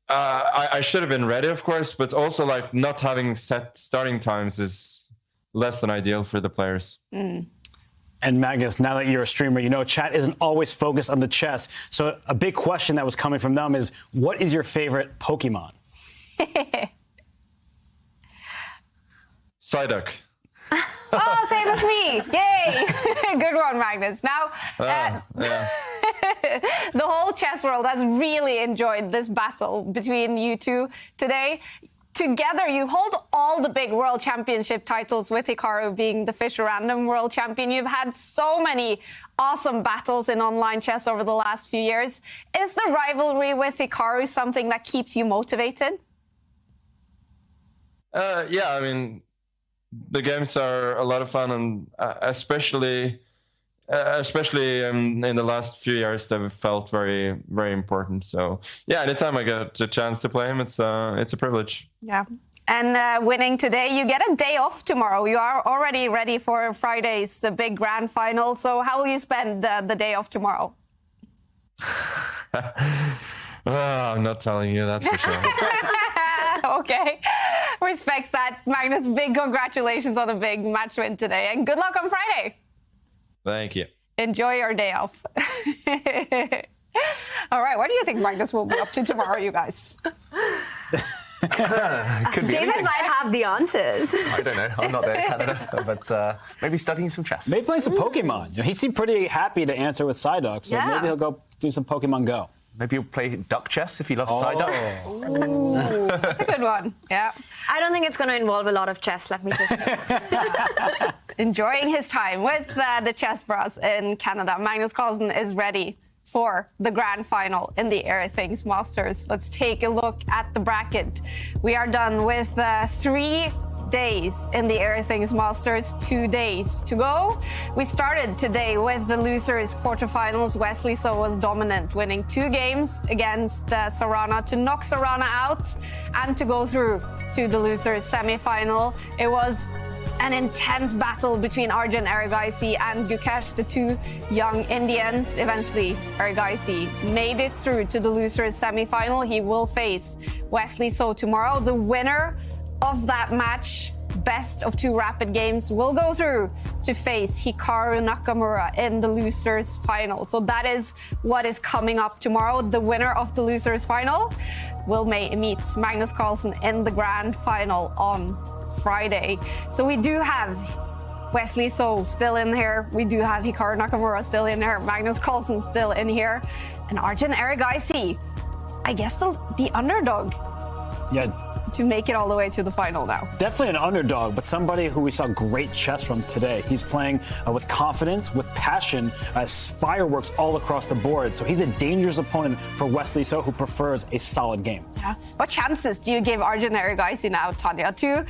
I should have been ready, of course, but also like not having set starting times is less than ideal for the players. And Magnus, now that you're a streamer, you know chat isn't always focused on the chess. So a big question that was coming from them is, what is your favorite Pokemon? Psyduck. Oh, same as me. Yay. Good one, Magnus. Now, the whole chess world has really enjoyed this battle between you two today. Together, you hold all the big world championship titles, with Hikaru being the Fisher Random world champion. You've had so many awesome battles in online chess over the last few years. Is the rivalry with Hikaru something that keeps you motivated? Yeah, I mean, the games are a lot of fun, and especially especially in the last few years, they've felt very, very important. So yeah, anytime I get a chance to play him, it's a privilege. Yeah. And winning today, you get a day off tomorrow. You are already ready for Friday's big grand final. So how will you spend the day off tomorrow? I'm not telling you, that's for sure. Okay. Respect that. Magnus, big congratulations on a big match win today. And good luck on Friday. Thank you. Enjoy your day off. All right. What do you think Magnus will be up to tomorrow, you guys? Could be David anything. might have the answers. I don't know. I'm not there in Canada, but maybe studying some chess. Maybe playing some Pokemon. You know, he seemed pretty happy to answer with Psyduck, so maybe he'll go do some Pokemon Go. Maybe he'll play duck chess if he loves Psyduck. Ooh, that's a good one. Yeah. I don't think it's going to involve a lot of chess, let me just say. Enjoying his time with the chess bros in Canada. Magnus Carlsen is ready for the grand final in the Airthings Masters. Let's take a look at the bracket. We are done with 3 days in the Airthings Masters, 2 days to go. We started today with the losers quarterfinals. Wesley So was dominant, winning 2 games against Sarana to knock Sarana out and to go through to the losers semi-final. It was an intense battle between Arjun, Erigaisi and Gukesh, the 2 young Indians. Eventually, Erigaisi made it through to the losers semi-final. He will face Wesley So tomorrow. The winner of that match, best of 2 rapid games, will go through to face Hikaru Nakamura in the losers final. So that is what is coming up tomorrow. The winner of the losers final will meet Magnus Carlsen in the grand final on Friday. So we do have Wesley So still in here. We do have Hikaru Nakamura still in here. Magnus Carlsen still in here. And Arjun Erigaisi, I guess the underdog. Yeah. To make it all the way to the final now. Definitely an underdog, but somebody who we saw great chess from today. He's playing with confidence, with passion, fireworks all across the board. So he's a dangerous opponent for Wesley So, who prefers a solid game. Yeah. What chances do you give Arjun Erigaisi now, Tanya, to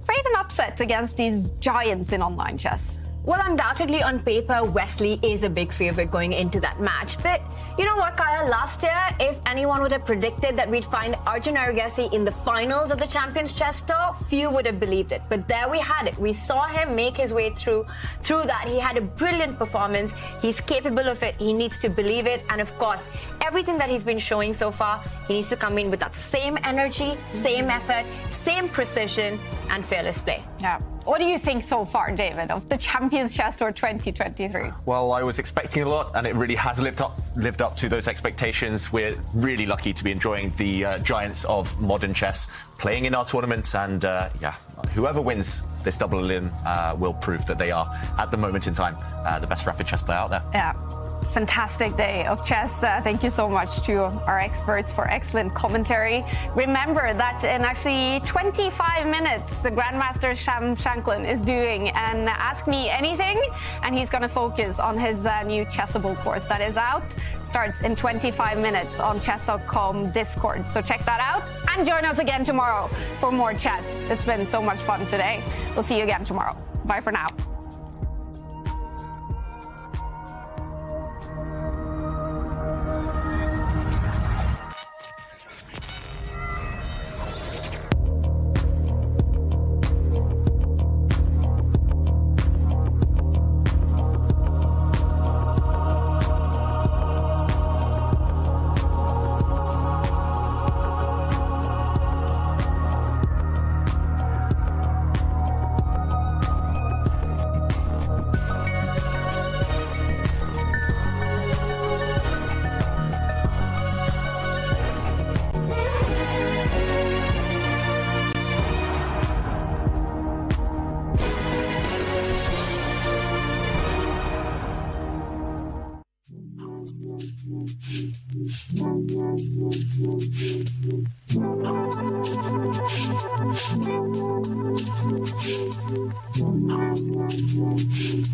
create an upset against these giants in online chess? Well, undoubtedly on paper, Wesley is a big favorite going into that match. But you know what, Kaya? Last year, if anyone would have predicted that we'd find Arjun Erigaisi in the finals of the Champions Chess Tour, few would have believed it. But there we had it. We saw him make his way through that. He had a brilliant performance. He's capable of it. He needs to believe it. And of course, everything that he's been showing so far, he needs to come in with that same energy, same effort, same precision, and fearless play. Yeah. What do you think so far, David, of the Champions Chess Tour 2023? Well, I was expecting a lot, and it really has lived up to those expectations. We're really lucky to be enjoying the giants of modern chess playing in our tournament, and whoever wins this double elim will prove that they are, at the moment in time, the best rapid chess player out there. Yeah. Fantastic day of chess. Thank you so much to our experts for excellent commentary. Remember that in actually 25 minutes, the Grandmaster Sham Shanklin is doing an Ask Me Anything, and he's going to focus on his new Chessable course that is out. Starts in 25 minutes on chess.com Discord. So check that out and join us again tomorrow for more chess. It's been so much fun today. We'll see you again tomorrow. Bye for now. Thank you.